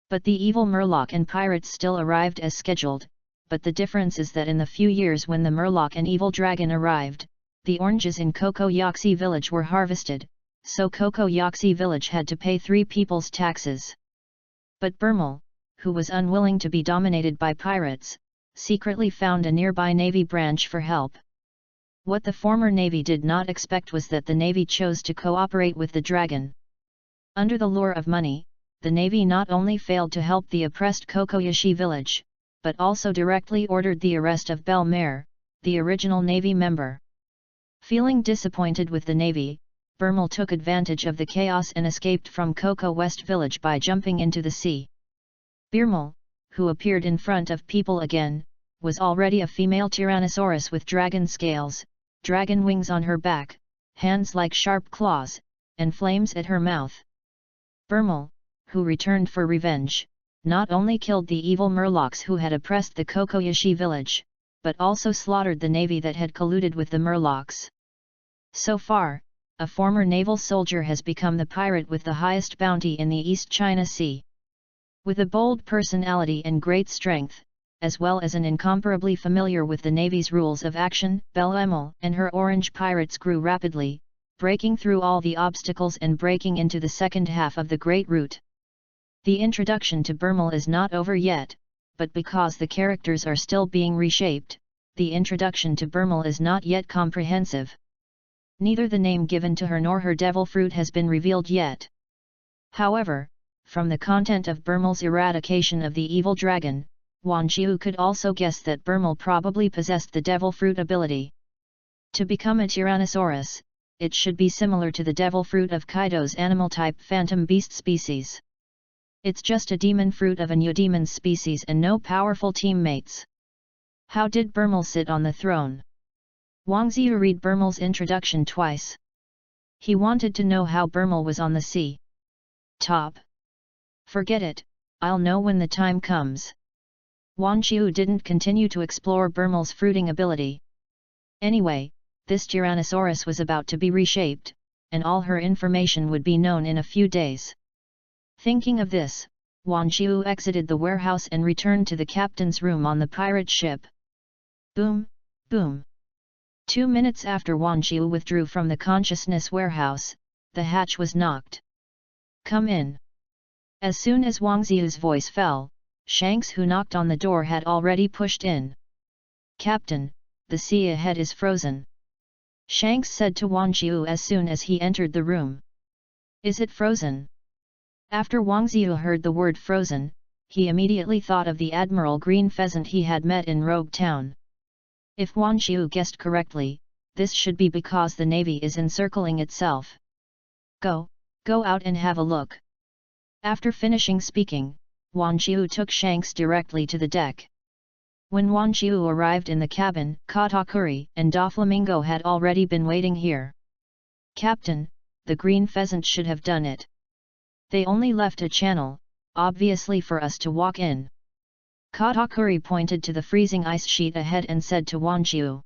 But the evil Murloc and pirates still arrived as scheduled, but the difference is that in the few years when the Murloc and evil dragon arrived, the oranges in Coco Yaxi village were harvested, so Coco Yaxi village had to pay 3 people's taxes. But Burmal, who was unwilling to be dominated by pirates, secretly found a nearby Navy branch for help. What the former Navy did not expect was that the Navy chose to cooperate with the dragon. Under the lure of money, the Navy not only failed to help the oppressed Kokoyashi village, but also directly ordered the arrest of Belmare, the original Navy member. Feeling disappointed with the Navy, Burmal took advantage of the chaos and escaped from Coco West village by jumping into the sea. Birmal, who appeared in front of people again, was already a female Tyrannosaurus with dragon scales, dragon wings on her back, hands like sharp claws, and flames at her mouth. Burmal, who returned for revenge, not only killed the evil Murlocs who had oppressed the Kokoyashi village, but also slaughtered the navy that had colluded with the Murlocs. So far, a former naval soldier has become the pirate with the highest bounty in the East China Sea. With a bold personality and great strength, as well as an incomparably familiar with the Navy's rules of action, Belle Emile and her orange pirates grew rapidly, breaking through all the obstacles and breaking into the second half of the Great Route. The introduction to Burmal is not over yet, but because the characters are still being reshaped, the introduction to Burmal is not yet comprehensive. Neither the name given to her nor her devil fruit has been revealed yet. However, from the content of Burmal's eradication of the evil dragon, Wang Xiu could also guess that Burmal probably possessed the devil fruit ability. To become a Tyrannosaurus, it should be similar to the devil fruit of Kaido's animal-type phantom beast species. It's just a demon fruit of a neodemon species and no powerful teammates. How did Burmal sit on the throne? Wang Xiu read Burmal's introduction twice. He wanted to know how Burmal was on the sea top. Forget it, I'll know when the time comes. Wang Xiu didn't continue to explore Burmal's fruiting ability. Anyway, this Tyrannosaurus was about to be reshaped, and all her information would be known in a few days. Thinking of this, Wang Xiu exited the warehouse and returned to the captain's room on the pirate ship. Boom, boom. 2 minutes after Wang Xiu withdrew from the consciousness warehouse, The hatch was knocked. "Come in." As soon as Wang Ziu's voice fell, Shanks, who knocked on the door, had already pushed in. "Captain, the sea ahead is frozen," Shanks said to Wang Ziu as soon as he entered the room. "Is it frozen?" After Wang Ziu heard the word frozen, he immediately thought of the Admiral Green Pheasant he had met in Rogue Town. If Wang Ziu guessed correctly, this should be because the navy is encircling itself. Go out and have a look." After finishing speaking, Wang Ziu took Shanks directly to the deck. When Wang Ziu arrived in the cabin, Katakuri and Doflamingo had already been waiting here. "Captain, the Green Pheasant should have done it. They only left a channel, obviously for us to walk in." Katakuri pointed to the freezing ice sheet ahead and said to Wang Ziu.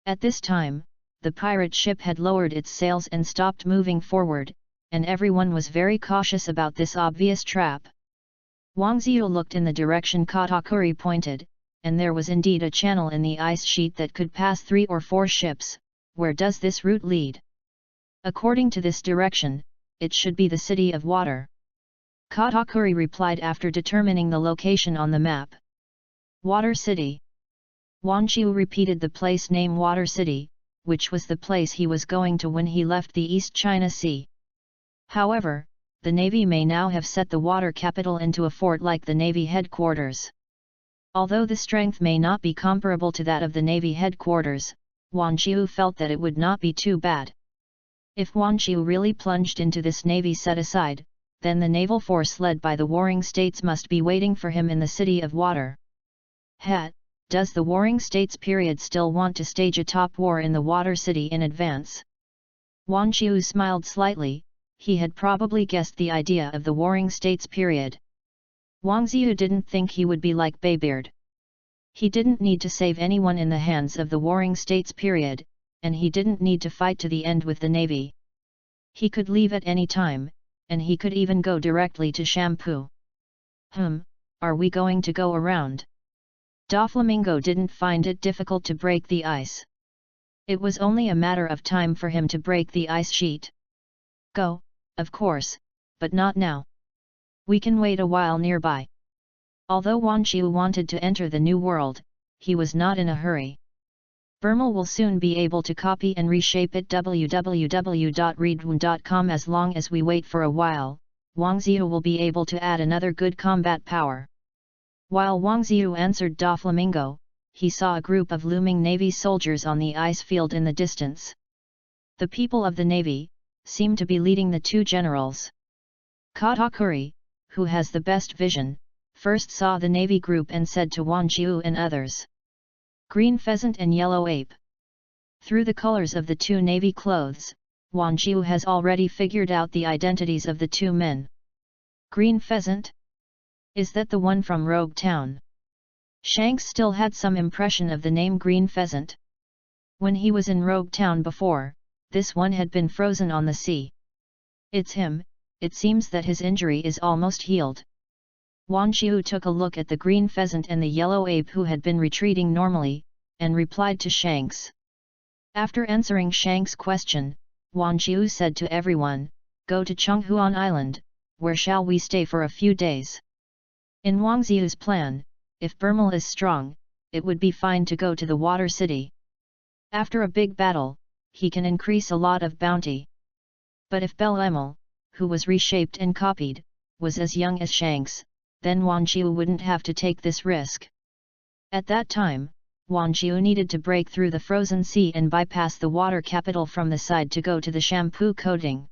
At this time, the pirate ship had lowered its sails and stopped moving forward, and everyone was very cautious about this obvious trap. Wang Ziu looked in the direction Katakuri pointed, and there was indeed a channel in the ice sheet that could pass 3 or 4 ships. Where does this route lead? According to this direction, it should be the City of Water. Katakuri replied after determining the location on the map. Water City. Wang Ziu repeated the place name Water City, which was the place he was going to when he left the East China Sea. However, the Navy may now have set the water capital into a fort like the Navy headquarters. Although the strength may not be comparable to that of the Navy headquarters, Wang Ziu felt that it would not be too bad. If Wang Ziu really plunged into this navy set-aside, then the naval force led by the warring states must be waiting for him in the City of Water. Does the warring states period still want to stage a top war in the Water City in advance? Wang Ziu smiled slightly. He had probably guessed the idea of the warring states period. Wang Ziu didn't think he would be like Baybeard. He didn't need to save anyone in the hands of the warring states period, and he didn't need to fight to the end with the navy. He could leave at any time, and he could even go directly to Shampoo. Are we going to go around? Doflamingo didn't find it difficult to break the ice. It was only a matter of time for him to break the ice sheet. Go, of course, but not now. We can wait a while nearby. Although Wang Ziu wanted to enter the new world, he was not in a hurry. Burmal will soon be able to copy and reshape it www.readaloud.com. As long as we wait for a while, Wang Ziu will be able to add another good combat power. While Wang Ziu answered Doflamingo, he saw a group of looming Navy soldiers on the ice field in the distance. The people of the Navy seemed to be leading the 2 generals. Katakuri, who has the best vision, first saw the Navy group and said to Wang Ziu and others, "Green Pheasant and Yellow Ape." Through the colors of the 2 Navy clothes, Wang Ziu has already figured out the identities of the 2 men. Green Pheasant? Is that the one from Rogue Town? Shanks still had some impression of the name Green Pheasant. When he was in Rogue Town before, this one had been frozen on the sea. It's him. It seems that his injury is almost healed. Wang Ziu took a look at the Green Pheasant and the Yellow Ape who had been retreating normally, and replied to Shanks. After answering Shanks' question, Wang Ziu said to everyone, "Go to Chenghuan Island, where shall we stay for a few days?" In Wang Ziu's plan, if Burmal is strong, it would be fine to go to the Water City. After a big battle, he can increase a lot of bounty. But if Bel-Emil, who was reshaped and copied, was as young as Shanks, then Wang Ziu wouldn't have to take this risk. At that time, Wang Ziu needed to break through the frozen sea and bypass the water capital from the side to go to the Shampoo coating.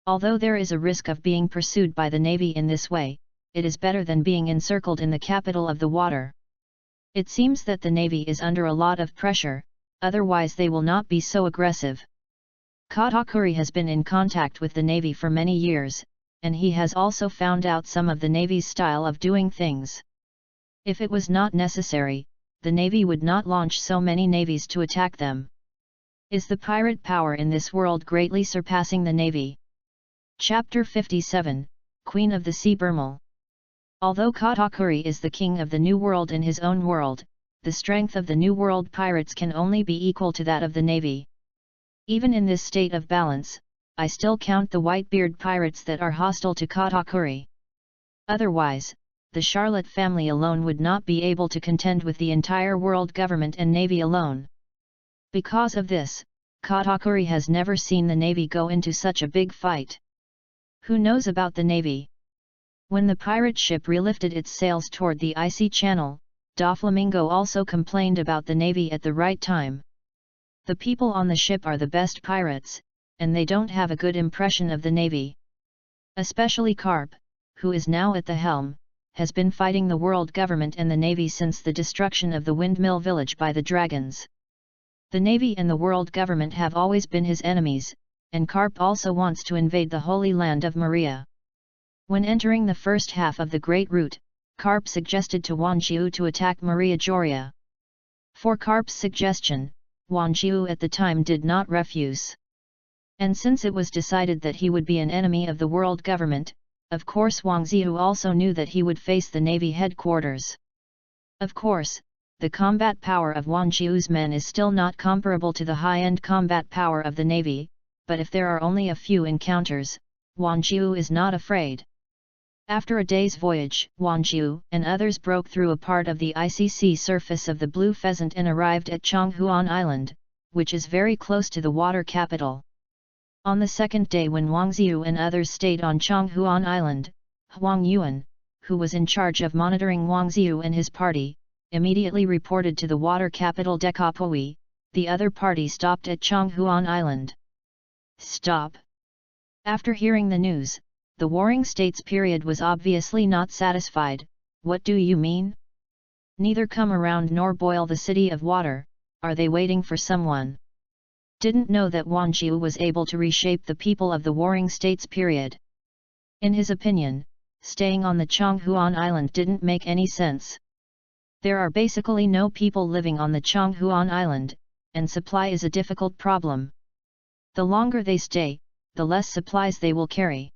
Although there is a risk of being pursued by the navy in this way, it is better than being encircled in the capital of the water. It seems that the navy is under a lot of pressure, otherwise they will not be so aggressive. Katakuri has been in contact with the navy for many years, and he has also found out some of the navy's style of doing things. If it was not necessary, the navy would not launch so many navies to attack them. Is the pirate power in this world greatly surpassing the navy? Chapter 57, Queen of the Sea Burmal. Although Katakuri is the king of the New World in his own world, the strength of the New World pirates can only be equal to that of the navy. Even in this state of balance, I still count the Whitebeard pirates that are hostile to Katakuri. Otherwise, the Charlotte family alone would not be able to contend with the entire world government and navy alone. Because of this, Katakuri has never seen the navy go into such a big fight. Who knows about the navy? When the pirate ship relifted its sails toward the icy channel, Doflamingo also complained about the navy at the right time. The people on the ship are the best pirates, and they don't have a good impression of the navy. Especially Carp, who is now at the helm, has been fighting the world government and the navy since the destruction of the windmill village by the dragons. The navy and the world government have always been his enemies, and Carp also wants to invade the Holy Land of Maria. When entering the first half of the Great Route, Carp suggested to Wang Xiu to attack Maria Joria. For Carp's suggestion, Wang Xiu at the time did not refuse. And since it was decided that he would be an enemy of the world government, of course Wang Xiu also knew that he would face the navy headquarters. Of course, the combat power of Wang Xiu's men is still not comparable to the high-end combat power of the navy, but if there are only a few encounters, Wang Xiu is not afraid. After a day's voyage, Wang Xiu and others broke through a part of the icy sea surface of the Blue Pheasant and arrived at Chonghuan Island, which is very close to the water capital. On the second day when Wang Xiu and others stayed on Chonghuan Island, Huang Yuan, who was in charge of monitoring Wang Xiu and his party, immediately reported to the water capital Dekapui. The other party stopped at Chonghuan Island. Stop! After hearing the news, the Warring States period was obviously not satisfied. What do you mean? Neither come around nor boil the city of water, are they waiting for someone? Didn't know that Wang Xiu was able to reshape the people of the Warring States period. In his opinion, staying on the Chonghuan Island didn't make any sense. There are basically no people living on the Chonghuan Island, and supply is a difficult problem. The longer they stay, the less supplies they will carry.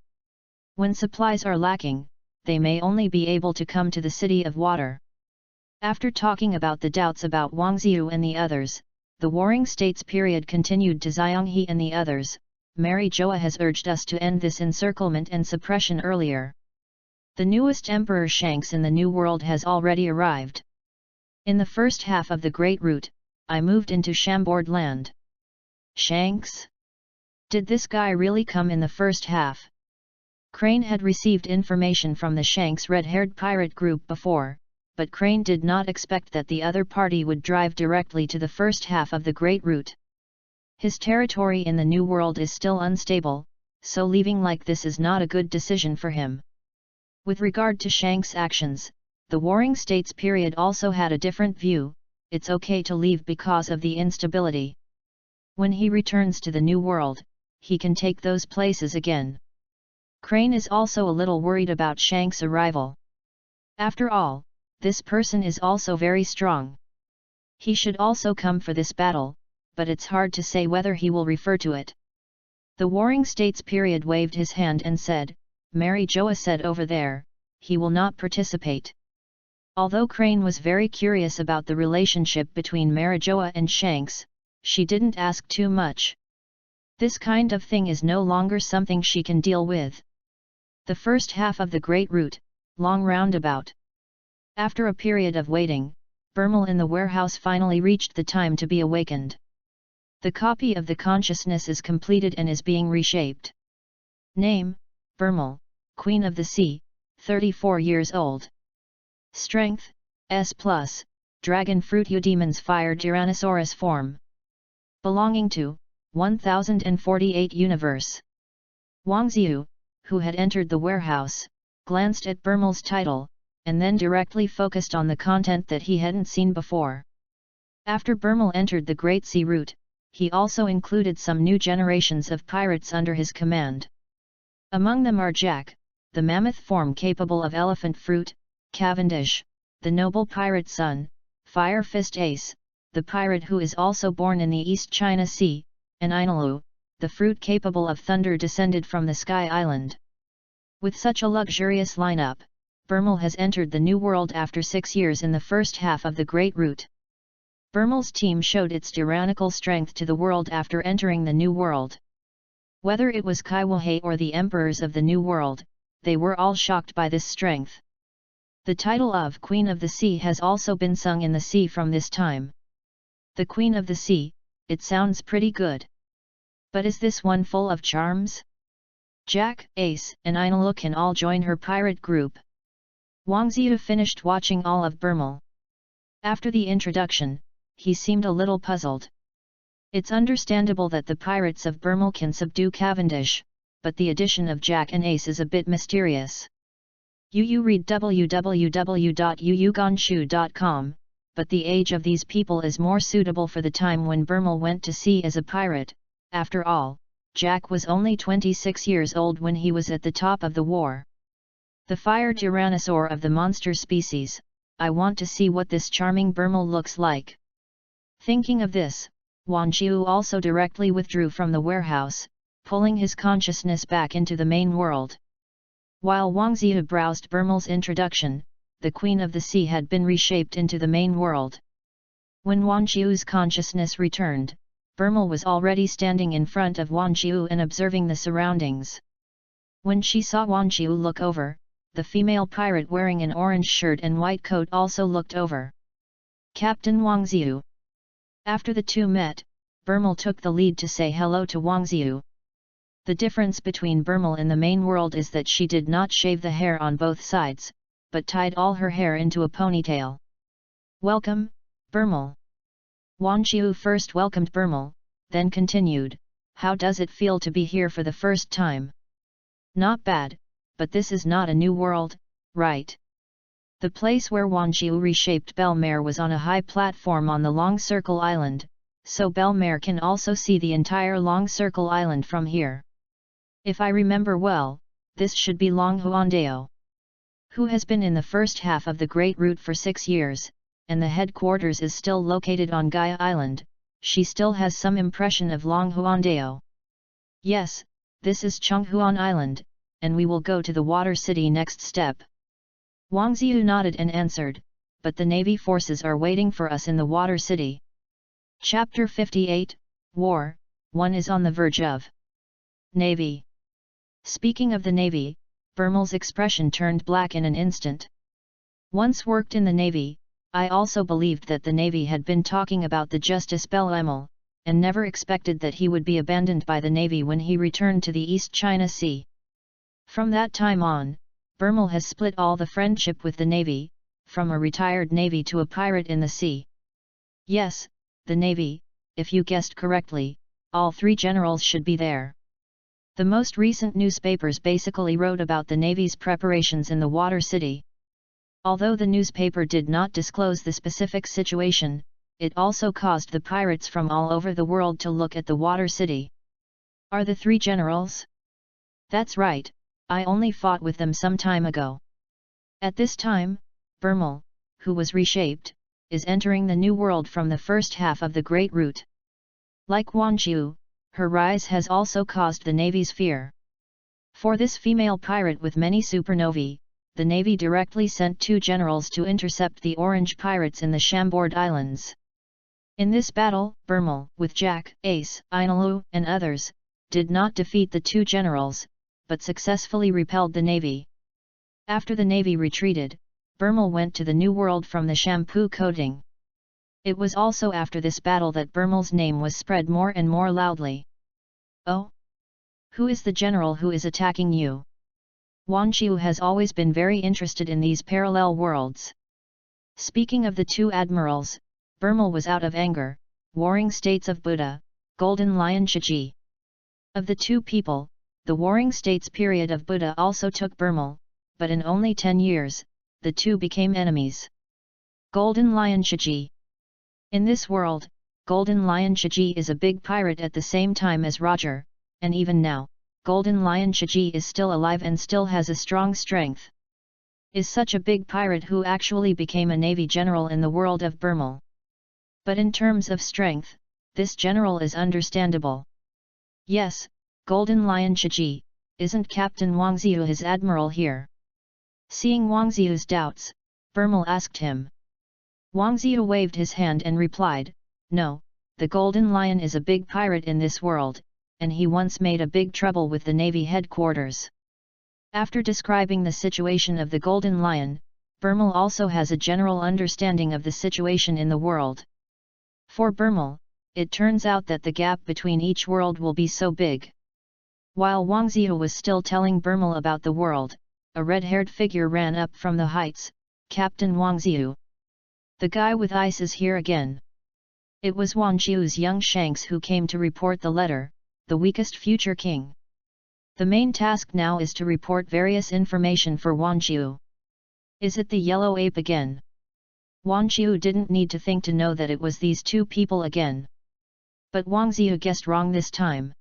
When supplies are lacking, they may only be able to come to the city of water. After talking about the doubts about Wang Xiu and the others, the Warring States period continued to Xianghe and the others. Mary Joa has urged us to end this encirclement and suppression earlier. The newest Emperor Shanks in the New World has already arrived. In the first half of the Great Route, I moved into Chambord land. Shanks? Did this guy really come in the first half? Crane had received information from the Shanks red-haired pirate group before, but Crane did not expect that the other party would drive directly to the first half of the Great Route. His territory in the New World is still unstable, so leaving like this is not a good decision for him. With regard to Shanks' actions, the Warring States period also had a different view. It's okay to leave because of the instability. When he returns to the New World, he can take those places again. Crane is also a little worried about Shanks' arrival. After all, this person is also very strong. He should also come for this battle, but it's hard to say whether he will refer to it. The Warring States period waved his hand and said, Mary Joa said over there, he will not participate. Although Crane was very curious about the relationship between Marijoa and Shanks, she didn't ask too much. This kind of thing is no longer something she can deal with. The first half of the Great Route, long roundabout. After a period of waiting, Burmel in the warehouse finally reached the time to be awakened. The copy of the consciousness is completed and is being reshaped. Name, Burmel, Queen of the Sea, 34 years old. Strength, S+, Dragon Fruit Eudemon's Fire Tyrannosaurus form. Belonging to, 1048 Universe. Wang Xiu, who had entered the warehouse, glanced at Burmel's title, and then directly focused on the content that he hadn't seen before. After Burmel entered the Great Sea Route, he also included some new generations of pirates under his command. Among them are Jack, the mammoth form capable of elephant fruit, Cavendish, the noble pirate son, Fire Fist Ace, the pirate who is also born in the East China Sea, and Inalu, the fruit capable of thunder descended from the Sky Island. With such a luxurious lineup, Burmel has entered the New World after 6 years in the first half of the Great Route. Burmel's team showed its tyrannical strength to the world after entering the New World. Whether it was Kaiwahe or the emperors of the New World, they were all shocked by this strength. The title of Queen of the Sea has also been sung in the sea from this time. The Queen of the Sea, it sounds pretty good. But is this one full of charms? Jack, Ace, and Inalu can all join her pirate group. Wang Ziyu finished watching all of Burmel. After the introduction, he seemed a little puzzled. It's understandable that the pirates of Burmel can subdue Cavendish, but the addition of Jack and Ace is a bit mysterious. You read www.yuyugonshu.com, but the age of these people is more suitable for the time when Burmel went to sea as a pirate. After all, Jack was only 26 years old when he was at the top of the war. The fire tyrannosaur of the monster species, I want to see what this charming Burmel looks like. Thinking of this, Wang Jiu also directly withdrew from the warehouse, pulling his consciousness back into the main world. While Wang Ziyu browsed Burmel's introduction, the Queen of the Sea had been reshaped into the main world. When Wang Jiu's consciousness returned, Burmel was already standing in front of Wang Jiu and observing the surroundings. When she saw Wang Jiu look over, the female pirate wearing an orange shirt and white coat also looked over. Captain Wang Ziyu. After the two met, Burmel took the lead to say hello to Wang Ziyu. The difference between Burmel and the main world is that she did not shave the hair on both sides, but tied all her hair into a ponytail. Welcome, Burmel. Wang Jiu first welcomed Burmel, then continued, how does it feel to be here for the first time? Not bad, but this is not a new world, right? The place where Wang Jiu reshaped Belmare was on a high platform on the Long Circle Island, so Belmare can also see the entire Long Circle Island from here. If I remember well, this should be Long Huandao, who has been in the first half of the Great Route for 6 years, and the headquarters is still located on Gaia Island. She still has some impression of Long Huandao. Yes, this is Chonghuan Island, and we will go to the water city next step. Wang Ziyu nodded and answered, but the Navy forces are waiting for us in the water city. Chapter 58, War, 1 is on the verge of. Navy. Speaking of the Navy, Burmel's expression turned black in an instant. Once worked in the Navy, I also believed that the Navy had been talking about the Justice Bel Emil, and never expected that he would be abandoned by the Navy when he returned to the East China Sea. From that time on, Burmel has split all the friendship with the Navy, from a retired Navy to a pirate in the sea. Yes, the Navy, if you guessed correctly, all 3 generals should be there. The most recent newspapers basically wrote about the Navy's preparations in the water city. Although the newspaper did not disclose the specific situation, it also caused the pirates from all over the world to look at the water city. Are the 3 generals? That's right, I only fought with them some time ago. At this time, Burmel, who was reshaped, is entering the new world from the first half of the Great Route. Like Wang Jiu, her rise has also caused the Navy's fear. For this female pirate with many supernovae, the Navy directly sent 2 generals to intercept the Orange pirates in the Chambord Islands. In this battle, Burmel, with Jack, Ace, Inalu, and others, did not defeat the 2 generals, but successfully repelled the Navy. After the Navy retreated, Burmel went to the New World from the shampoo coating. It was also after this battle that Burmel's name was spread more and more loudly. Oh? Who is the general who is attacking you? Wang Jiu has always been very interested in these parallel worlds. Speaking of the 2 admirals, Burmel was out of anger, Warring States of Buddha, Golden Lion Shiji. Of the 2 people, the Warring States period of Buddha also took Burmel, but in only 10 years, the 2 became enemies. Golden Lion Shiji. In this world, Golden Lion Shiji is a big pirate at the same time as Roger, and even now, Golden Lion Shiji is still alive and still has a strong strength. Is such a big pirate who actually became a Navy general in the world of Burmel. But in terms of strength, this general is understandable. Yes, Golden Lion Shiji, isn't Captain Wang Ziyu his admiral here? Seeing Wang Ziyu's doubts, Burmel asked him. Wang Ziyu waved his hand and replied, no, the Golden Lion is a big pirate in this world, and he once made a big trouble with the Navy headquarters. After describing the situation of the Golden Lion, Burmel also has a general understanding of the situation in the world. For Burmel, it turns out that the gap between each world will be so big. While Wang Ziyu was still telling Burmel about the world, a red-haired figure ran up from the heights. "Captain Wang Ziyu. The guy with ice is here again." It was Wang Ziyu's young Shanks who came to report the letter, the weakest future king. The main task now is to report various information for Wang Ziyu. Is it the yellow ape again? Wang Ziyu didn't need to think to know that it was these two people again. But Wang Ziyu guessed wrong this time.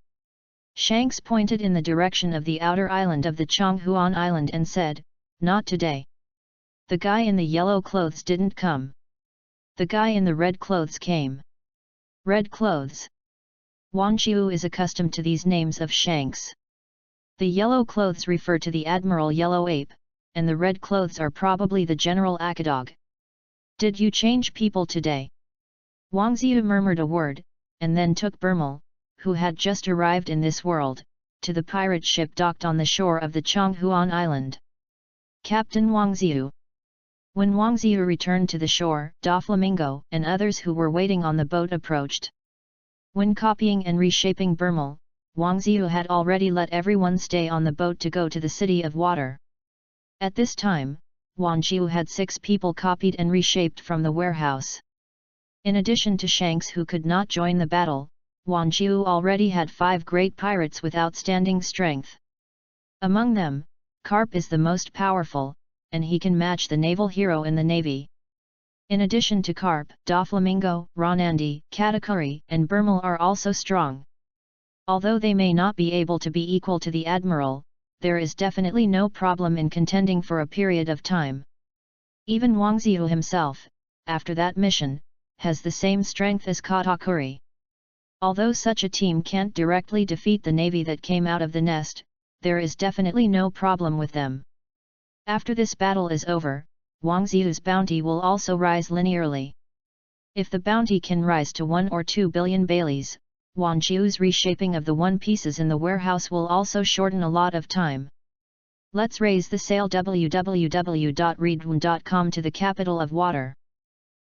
Shanks pointed in the direction of the outer island of the Chonghuan Island and said, "Not today. The guy in the yellow clothes didn't come. The guy in the red clothes came." Red clothes. Wang Ziyu is accustomed to these names of Shanks. The yellow clothes refer to the Admiral Yellow Ape, and the red clothes are probably the General Akadog. "Did you change people today?" Wang Ziyu murmured a word, and then took Burmel, who had just arrived in this world, to the pirate ship docked on the shore of the Chonghuan Island. "Captain Wang Ziyu." When Wang Ziyu returned to the shore, Doflamingo and others who were waiting on the boat approached. When copying and reshaping Burmel, Wang Ziyu had already let everyone stay on the boat to go to the City of Water. At this time, Wang Ziyu had 6 people copied and reshaped from the warehouse. In addition to Shanks who could not join the battle, Wang Ziyu already had 5 great pirates with outstanding strength. Among them, Carp is the most powerful, and he can match the naval hero in the navy. In addition to Carp, Doflamingo, Ronandi, Katakuri, and Burmel are also strong. Although they may not be able to be equal to the Admiral, there is definitely no problem in contending for a period of time. Even Wang Ziyu himself, after that mission, has the same strength as Katakuri. Although such a team can't directly defeat the navy that came out of the nest, there is definitely no problem with them. After this battle is over, Wang Ziyu's bounty will also rise linearly. If the bounty can rise to 1 or 2 billion baileys, Wang Ziyu's reshaping of the one pieces in the warehouse will also shorten a lot of time. Let's raise the sail www.readaloud.com to the capital of water.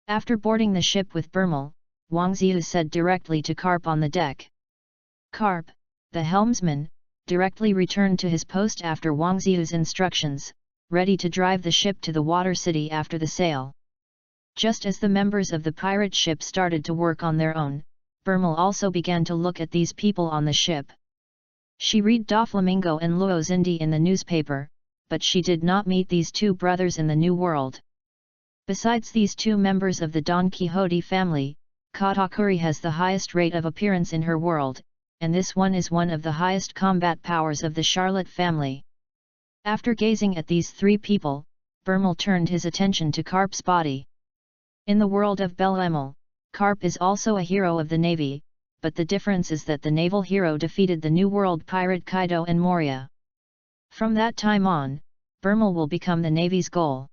After boarding the ship with Burmel, Wang Ziyu said directly to Carp on the deck. Carp, the helmsman, directly returned to his post after Wang Ziyu's instructions, ready to drive the ship to the water city after the sail. Just as the members of the pirate ship started to work on their own, Burmel also began to look at these people on the ship. She read Doflamingo and Luo Zindi in the newspaper, but she did not meet these 2 brothers in the New World. Besides these 2 members of the Don Quixote family, Katakuri has the highest rate of appearance in her world, and this one is one of the highest combat powers of the Charlotte family. After gazing at these 3 people, Burmel turned his attention to Carp's body. In the world of Bel-Emel, Carp is also a hero of the navy, but the difference is that the naval hero defeated the New World pirate Kaido and Moria. From that time on, Burmel will become the navy's goal.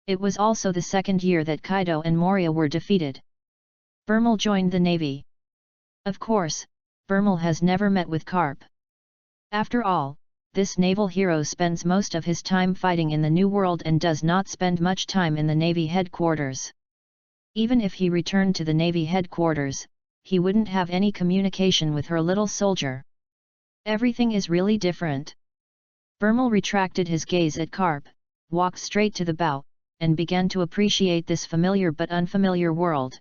It was also the 2nd year that Kaido and Moria were defeated. Burmel joined the navy. Of course, Burmel has never met with Carp. After all, this naval hero spends most of his time fighting in the New World and does not spend much time in the Navy headquarters. Even if he returned to the Navy headquarters, he wouldn't have any communication with her little soldier. Everything is really different. Burmel retracted his gaze at Carp, walked straight to the bow, and began to appreciate this familiar but unfamiliar world.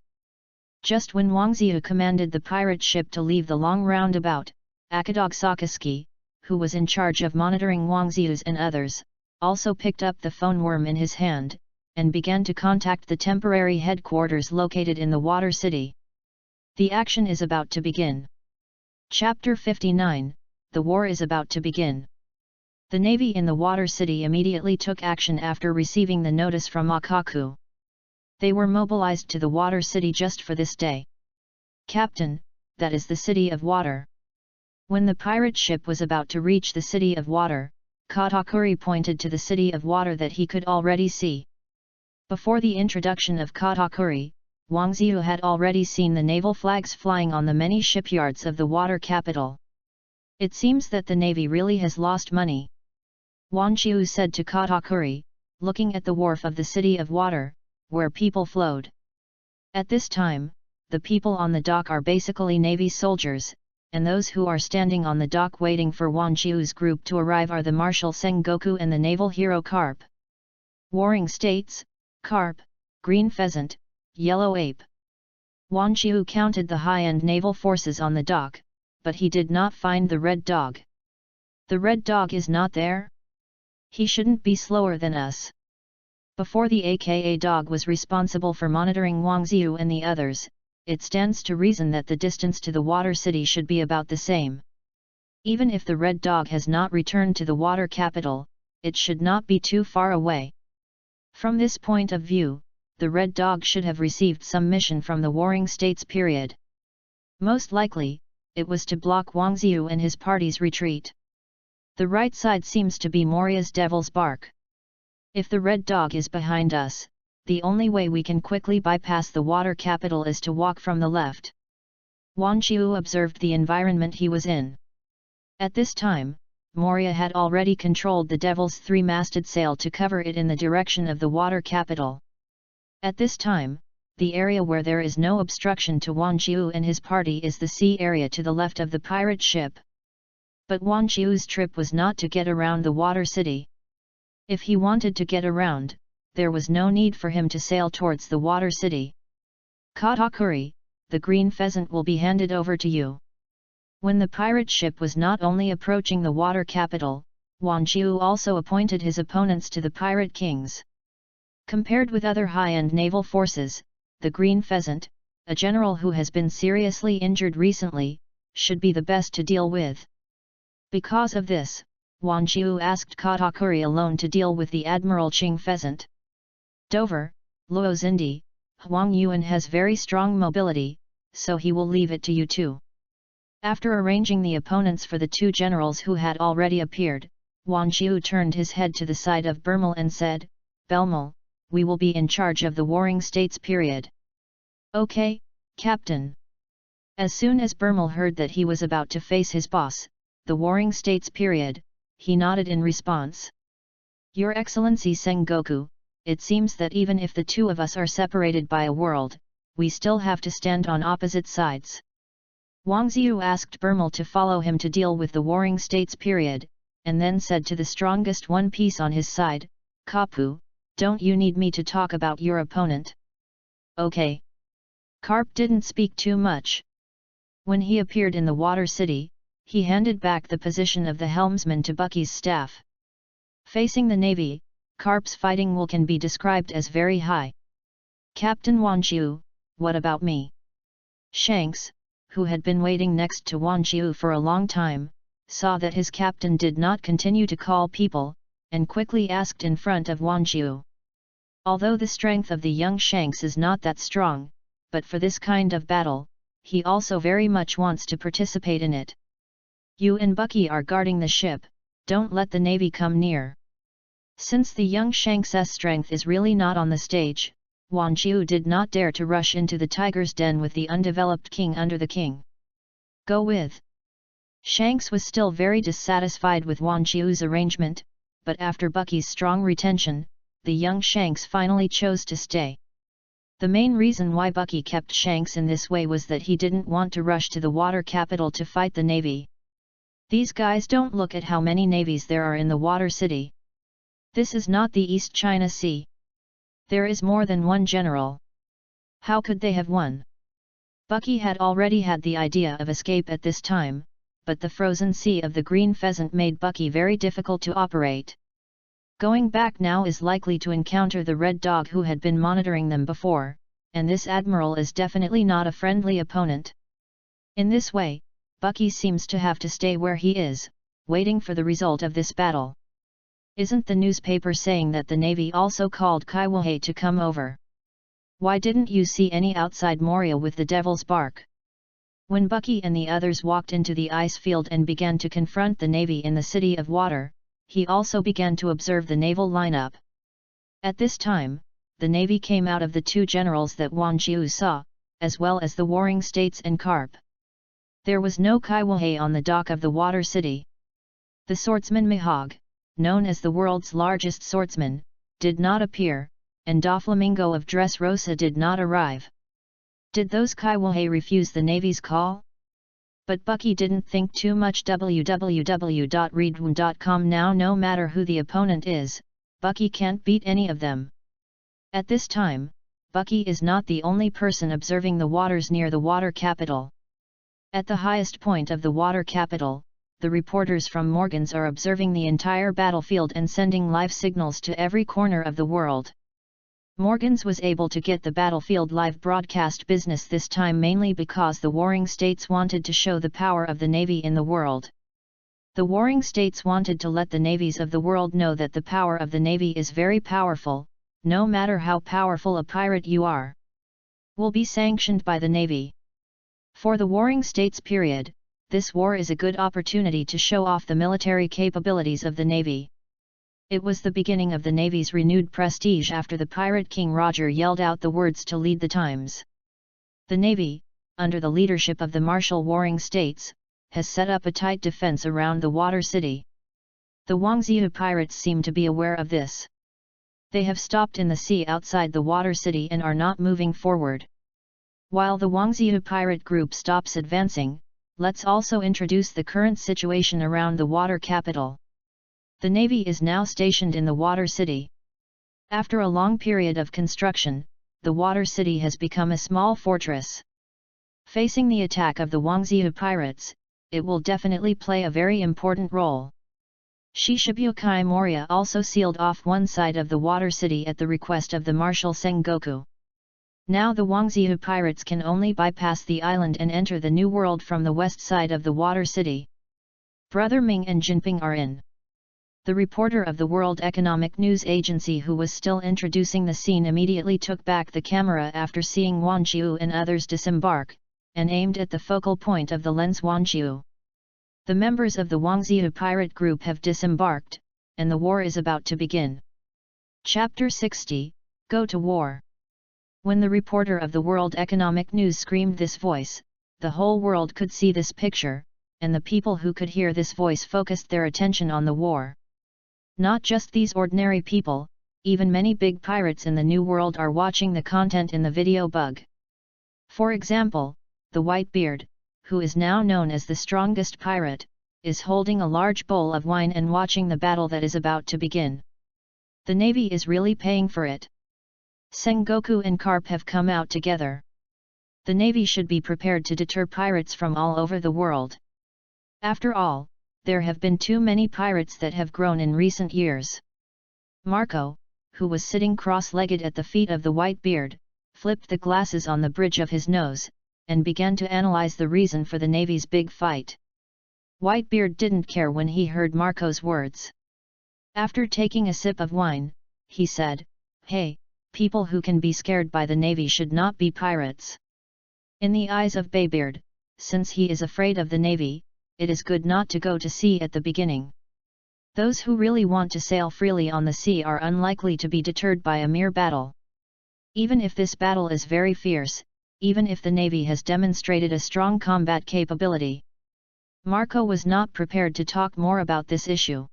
Just when Wang Ziyu commanded the pirate ship to leave the long roundabout, Akadog Sakaski, who was in charge of monitoring Wang Ziyu's and others, also picked up the phone worm in his hand, and began to contact the temporary headquarters located in the Water City. The action is about to begin. Chapter 59, The War is about to begin. The Navy in the Water City immediately took action after receiving the notice from Akaku. They were mobilized to the Water City just for this day. Captain, that is the City of Water. When the pirate ship was about to reach the City of Water, Katakuri pointed to the City of Water that he could already see. Before the introduction of Katakuri, Wang Ziyu had already seen the naval flags flying on the many shipyards of the water capital. It seems that the navy really has lost money. Wang Qiu said to Katakuri, looking at the wharf of the city of water, where people flowed. At this time, the people on the dock are basically navy soldiers, and those who are standing on the dock waiting for Wang Qiu's group to arrive are the Marshal Sengoku and the naval hero Carp. Warring States, Carp, Green Pheasant, Yellow Ape. Wang Qiu counted the high-end naval forces on the dock, but he did not find the red dog. The red dog is not there? He shouldn't be slower than us. Before the aka dog was responsible for monitoring Wang Xiu and the others, it stands to reason that the distance to the water city should be about the same. Even if the red dog has not returned to the water capital, it should not be too far away. From this point of view, the red dog should have received some mission from the Warring States period. Most likely, it was to block Wang Xiu and his party's retreat. The right side seems to be Moria's Devil's Bark. If the red dog is behind us, the only way we can quickly bypass the water capital is to walk from the left. Wang Qiu observed the environment he was in. At this time, Moria had already controlled the Devil's three-masted sail to cover it in the direction of the water capital. At this time, the area where there is no obstruction to Wang Qiu and his party is the sea area to the left of the pirate ship. But Wang Qiu's trip was not to get around the water city. If he wanted to get around, there was no need for him to sail towards the water city. Katakuri, the green pheasant will be handed over to you. When the pirate ship was not only approaching the water capital, Wang Qiu also appointed his opponents to the pirate kings. Compared with other high-end naval forces, the green pheasant, a general who has been seriously injured recently, should be the best to deal with. Because of this, Wang Qiu asked Katakuri alone to deal with the Admiral Qing pheasant. Dover, Luo Xindi, Huang Yuan has very strong mobility, so he will leave it to you too. After arranging the opponents for the two generals who had already appeared, Wang Qiu turned his head to the side of Bermel and said, Belmel, we will be in charge of the Warring States period. Okay, Captain. As soon as Bermel heard that he was about to face his boss, the Warring States period, he nodded in response. Your Excellency Sengoku, it seems that even if the two of us are separated by a world, we still have to stand on opposite sides. Wang Xiu asked Bermel to follow him to deal with the Warring States period, and then said to the strongest one piece on his side, Kapu, don't you need me to talk about your opponent? Okay. Carp didn't speak too much. When he appeared in the water city, he handed back the position of the helmsman to Bucky's staff. Facing the navy, Carp's fighting will can be described as very high. Captain Wang Qiu, what about me? Shanks, who had been waiting next to Wang Qiu for a long time, saw that his captain did not continue to call people, and quickly asked in front of Wang Qiu. Although the strength of the young Shanks is not that strong, but for this kind of battle, he also very much wants to participate in it. You and Bucky are guarding the ship, don't let the navy come near. Since the young Shanks' strength is really not on the stage, Wang Qiu did not dare to rush into the tiger's den with the undeveloped king under the king. Go with. Shanks was still very dissatisfied with Wang Qiu's arrangement, but after Bucky's strong retention, the young Shanks finally chose to stay. The main reason why Bucky kept Shanks in this way was that he didn't want to rush to the water capital to fight the navy. These guys don't look at how many navies there are in the water city. This is not the East China Sea. There is more than one general. How could they have won? Bucky had already had the idea of escape at this time, but the frozen sea of the green pheasant made Bucky very difficult to operate. Going back now is likely to encounter the red dog who had been monitoring them before, and this admiral is definitely not a friendly opponent. In this way, Bucky seems to have to stay where he is, waiting for the result of this battle. Isn't the newspaper saying that the navy also called Kaiwahei to come over? Why didn't you see any outside Moria with the Devil's Bark? When Bucky and the others walked into the ice field and began to confront the navy in the City of Water, he also began to observe the naval lineup. At this time, the navy came out of the two generals that Wang Qiu saw, as well as the Warring States and Carp. There was no Kaiwahe on the dock of the water city. The swordsman Mahog, known as the world's largest swordsman, did not appear, and Doflamingo of Dressrosa did not arrive. Did those Kaiwahe refuse the Navy's call? But Bucky didn't think too much. www.readaloud.com. Now, no matter who the opponent is, Bucky can't beat any of them. At this time, Bucky is not the only person observing the waters near the water capital. At the highest point of the water capital, the reporters from Morgan's are observing the entire battlefield and sending live signals to every corner of the world. Morgan's was able to get the battlefield live broadcast business this time mainly because the warring states wanted to show the power of the Navy in the world. The warring states wanted to let the navies of the world know that the power of the Navy is very powerful, no matter how powerful a pirate you are. Will be sanctioned by the Navy. For the warring states period, this war is a good opportunity to show off the military capabilities of the Navy. It was the beginning of the Navy's renewed prestige after the pirate King Roger yelled out the words to lead the times. The Navy, under the leadership of the Marshall Warring States, has set up a tight defense around the water city. The Wangzhou pirates seem to be aware of this. They have stopped in the sea outside the water city and are not moving forward. While the Wangzhou pirate group stops advancing, let's also introduce the current situation around the water capital. The Navy is now stationed in the water city. After a long period of construction, the water city has become a small fortress. Facing the attack of the Wangzhou pirates, it will definitely play a very important role. Shishibukai Moria also sealed off one side of the water city at the request of the Marshal Sengoku. Now the Wangzhou pirates can only bypass the island and enter the New World from the west side of the water city. Brother Ming and Jinping are in. The reporter of the World Economic News Agency who was still introducing the scene immediately took back the camera after seeing Wanjiu and others disembark, and aimed at the focal point of the lens Wanjiu. The members of the Wangzhou pirate group have disembarked, and the war is about to begin. Chapter 60, Go to War. When the reporter of the World Economic News screamed this voice, the whole world could see this picture, and the people who could hear this voice focused their attention on the war. Not just these ordinary people, even many big pirates in the New World are watching the content in the video bug. For example, the Whitebeard, who is now known as the strongest pirate, is holding a large bowl of wine and watching the battle that is about to begin. The Navy is really paying for it. Sengoku and Carp have come out together. The Navy should be prepared to deter pirates from all over the world. After all, there have been too many pirates that have grown in recent years. Marco, who was sitting cross-legged at the feet of the Whitebeard, flipped the glasses on the bridge of his nose, and began to analyze the reason for the Navy's big fight. Whitebeard didn't care when he heard Marco's words. After taking a sip of wine, he said, "Hey, people who can be scared by the Navy should not be pirates." In the eyes of Baybeard, since he is afraid of the Navy, it is good not to go to sea at the beginning. Those who really want to sail freely on the sea are unlikely to be deterred by a mere battle. Even if this battle is very fierce, even if the Navy has demonstrated a strong combat capability. Marco was not prepared to talk more about this issue.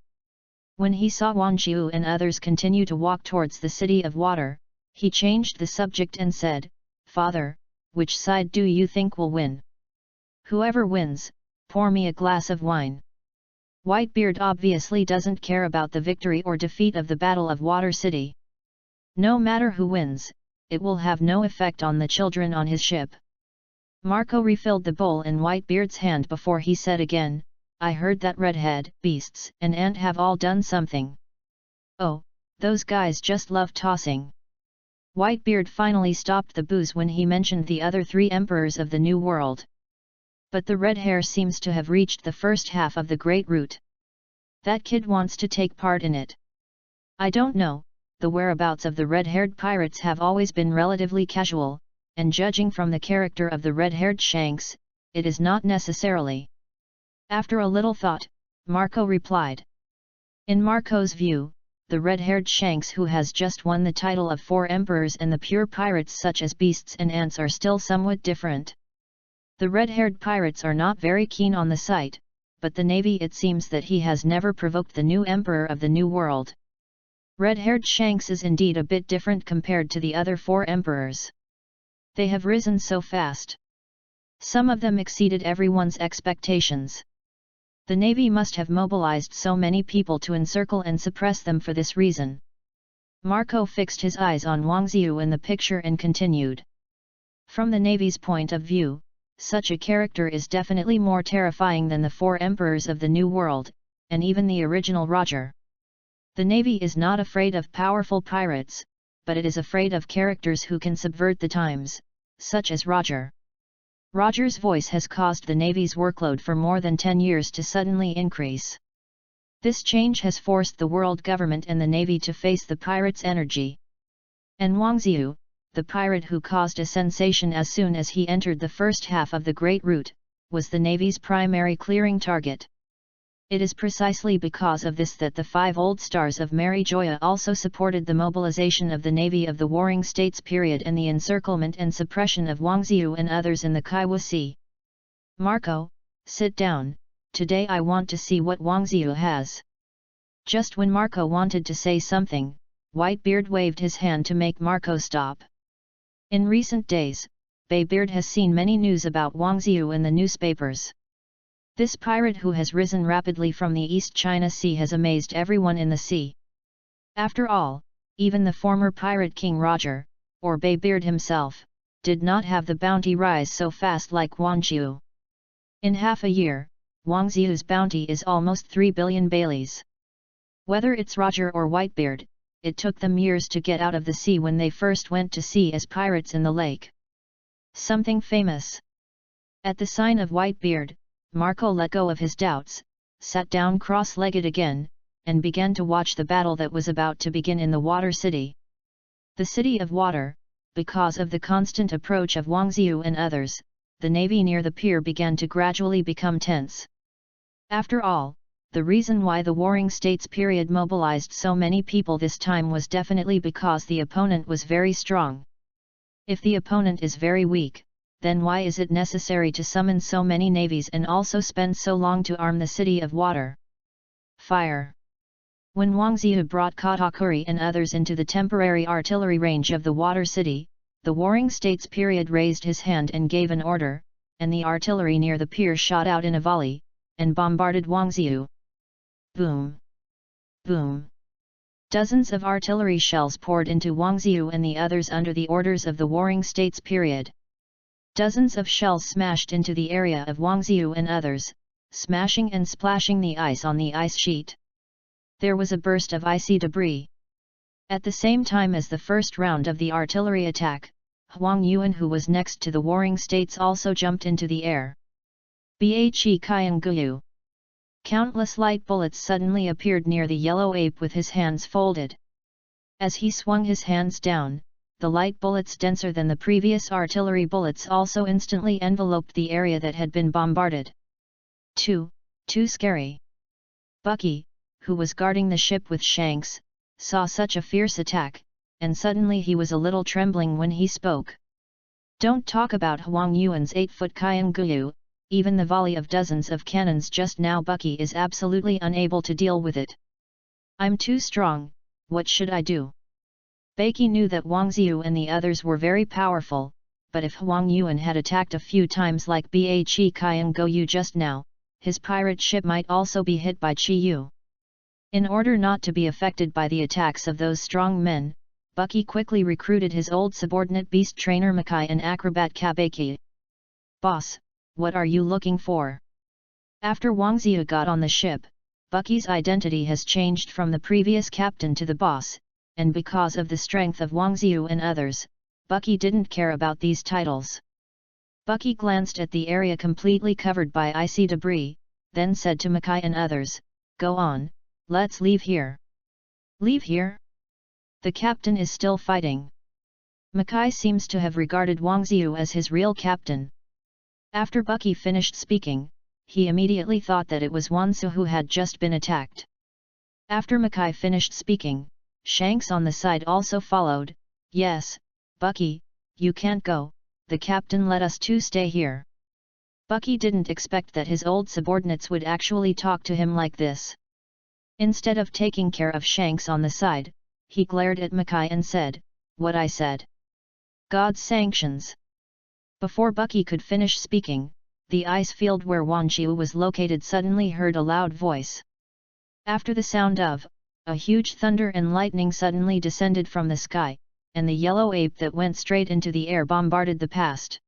When he saw Wanjiu and others continue to walk towards the City of Water, he changed the subject and said, "Father, which side do you think will win? Whoever wins, pour me a glass of wine." Whitebeard obviously doesn't care about the victory or defeat of the Battle of Water City. No matter who wins, it will have no effect on the children on his ship. Marco refilled the bowl in Whitebeard's hand before he said again, "I heard that Redhead, Beasts and Ant have all done something. Oh, those guys just love tossing." Whitebeard finally stopped the booze when he mentioned the other three emperors of the New World. But the red hair seems to have reached the first half of the Great Route. That kid wants to take part in it. I don't know. The whereabouts of the red-haired pirates have always been relatively casual, and judging from the character of the red-haired Shanks, it is not necessarily. After a little thought, Marco replied. In Marco's view, the red-haired Shanks who has just won the title of 4 emperors and the pure pirates such as Beasts and Ants are still somewhat different. The red-haired pirates are not very keen on the sight, but the navy it seems that he has never provoked the new emperor of the New World. Red-haired Shanks is indeed a bit different compared to the other 4 emperors. They have risen so fast. Some of them exceeded everyone's expectations. The navy must have mobilized so many people to encircle and suppress them for this reason. Marco fixed his eyes on Wang Ziyu in the picture and continued. From the navy's point of view, such a character is definitely more terrifying than the 4 emperors of the New World, and even the original Roger. The navy is not afraid of powerful pirates, but it is afraid of characters who can subvert the times, such as Roger. Roger's voice has caused the navy's workload for more than 10 years to suddenly increase. This change has forced the world government and the navy to face the pirates' energy. And Wang Ziyu, the pirate who caused a sensation as soon as he entered the first half of the Great Route, was the navy's primary clearing target. It is precisely because of this that the 5 old stars of Mary Joya also supported the mobilization of the navy of the Warring States period and the encirclement and suppression of Wang Ziyu and others in the Kaiwa Sea. Marco, sit down, today I want to see what Wang Ziyu has. Just when Marco wanted to say something, Whitebeard waved his hand to make Marco stop. In recent days, Baybeard has seen many news about Wang Ziyu in the newspapers. This pirate who has risen rapidly from the East China Sea has amazed everyone in the sea. After all, even the former pirate King Roger, or Baybeard himself, did not have the bounty rise so fast like Wang Ziyu. In half a year, Wang Ziyu's bounty is almost 3 billion baileys. Whether it's Roger or Whitebeard, it took them years to get out of the sea when they first went to sea as pirates in the lake. Something famous. At the sign of Whitebeard, Marco let go of his doubts, sat down cross-legged again, and began to watch the battle that was about to begin in the Water City. The City of Water, because of the constant approach of Wang Ziyu and others, the navy near the pier began to gradually become tense. After all, the reason why the Warring States period mobilized so many people this time was definitely because the opponent was very strong. If the opponent is very weak, then why is it necessary to summon so many navies and also spend so long to arm the City of Water? Fire. When Wang Ziyu brought Katakuri and others into the temporary artillery range of the Water City, the Warring States period raised his hand and gave an order, and the artillery near the pier shot out in a volley, and bombarded Wang Ziyu. Boom! Boom! Dozens of artillery shells poured into Wang Ziyu and the others under the orders of the Warring States period. Dozens of shells smashed into the area of Wang Ziyu and others, smashing and splashing the ice on the ice sheet. There was a burst of icy debris. At the same time as the first round of the artillery attack, Huang Yuan, who was next to the Warring States, also jumped into the air. Bhe Qian Guyu. Countless light bullets suddenly appeared near the yellow ape with his hands folded. As he swung his hands down, the light bullets denser than the previous artillery bullets also instantly enveloped the area that had been bombarded. Too scary. Bucky, who was guarding the ship with Shanks, saw such a fierce attack, and suddenly he was a little trembling when he spoke. Don't talk about Huang Yuan's 8-foot Qian Guyu, even the volley of dozens of cannons just now, Bucky is absolutely unable to deal with it. I'm too strong, what should I do? Baki knew that Wang Ziyu and the others were very powerful, but if Huang Yuan had attacked a few times like Bhe Qian Guyu just now, his pirate ship might also be hit by Qi Yu. In order not to be affected by the attacks of those strong men, Bucky quickly recruited his old subordinate beast trainer Makai and acrobat Kabaki. Boss, what are you looking for? After Wang Ziyu got on the ship, Bucky's identity has changed from the previous captain to the boss, and because of the strength of Wang Ziyu and others, Bucky didn't care about these titles. Bucky glanced at the area completely covered by icy debris, then said to Makai and others, "Go on, let's leave here." Leave here? The captain is still fighting. Makai seems to have regarded Wang Ziyu as his real captain. After Bucky finished speaking, he immediately thought that it was Wansu who had just been attacked. After Makai finished speaking, Shanks on the side also followed. "Yes, Bucky, you can't go, the captain let us two stay here." Bucky didn't expect that his old subordinates would actually talk to him like this. Instead of taking care of Shanks on the side, he glared at Mackay and said, "What I said. God's sanctions." Before Bucky could finish speaking, the ice field where Wanjiu was located suddenly heard a loud voice. After the sound of, a huge thunder and lightning suddenly descended from the sky, and the yellow ape that went straight into the air bombarded the past.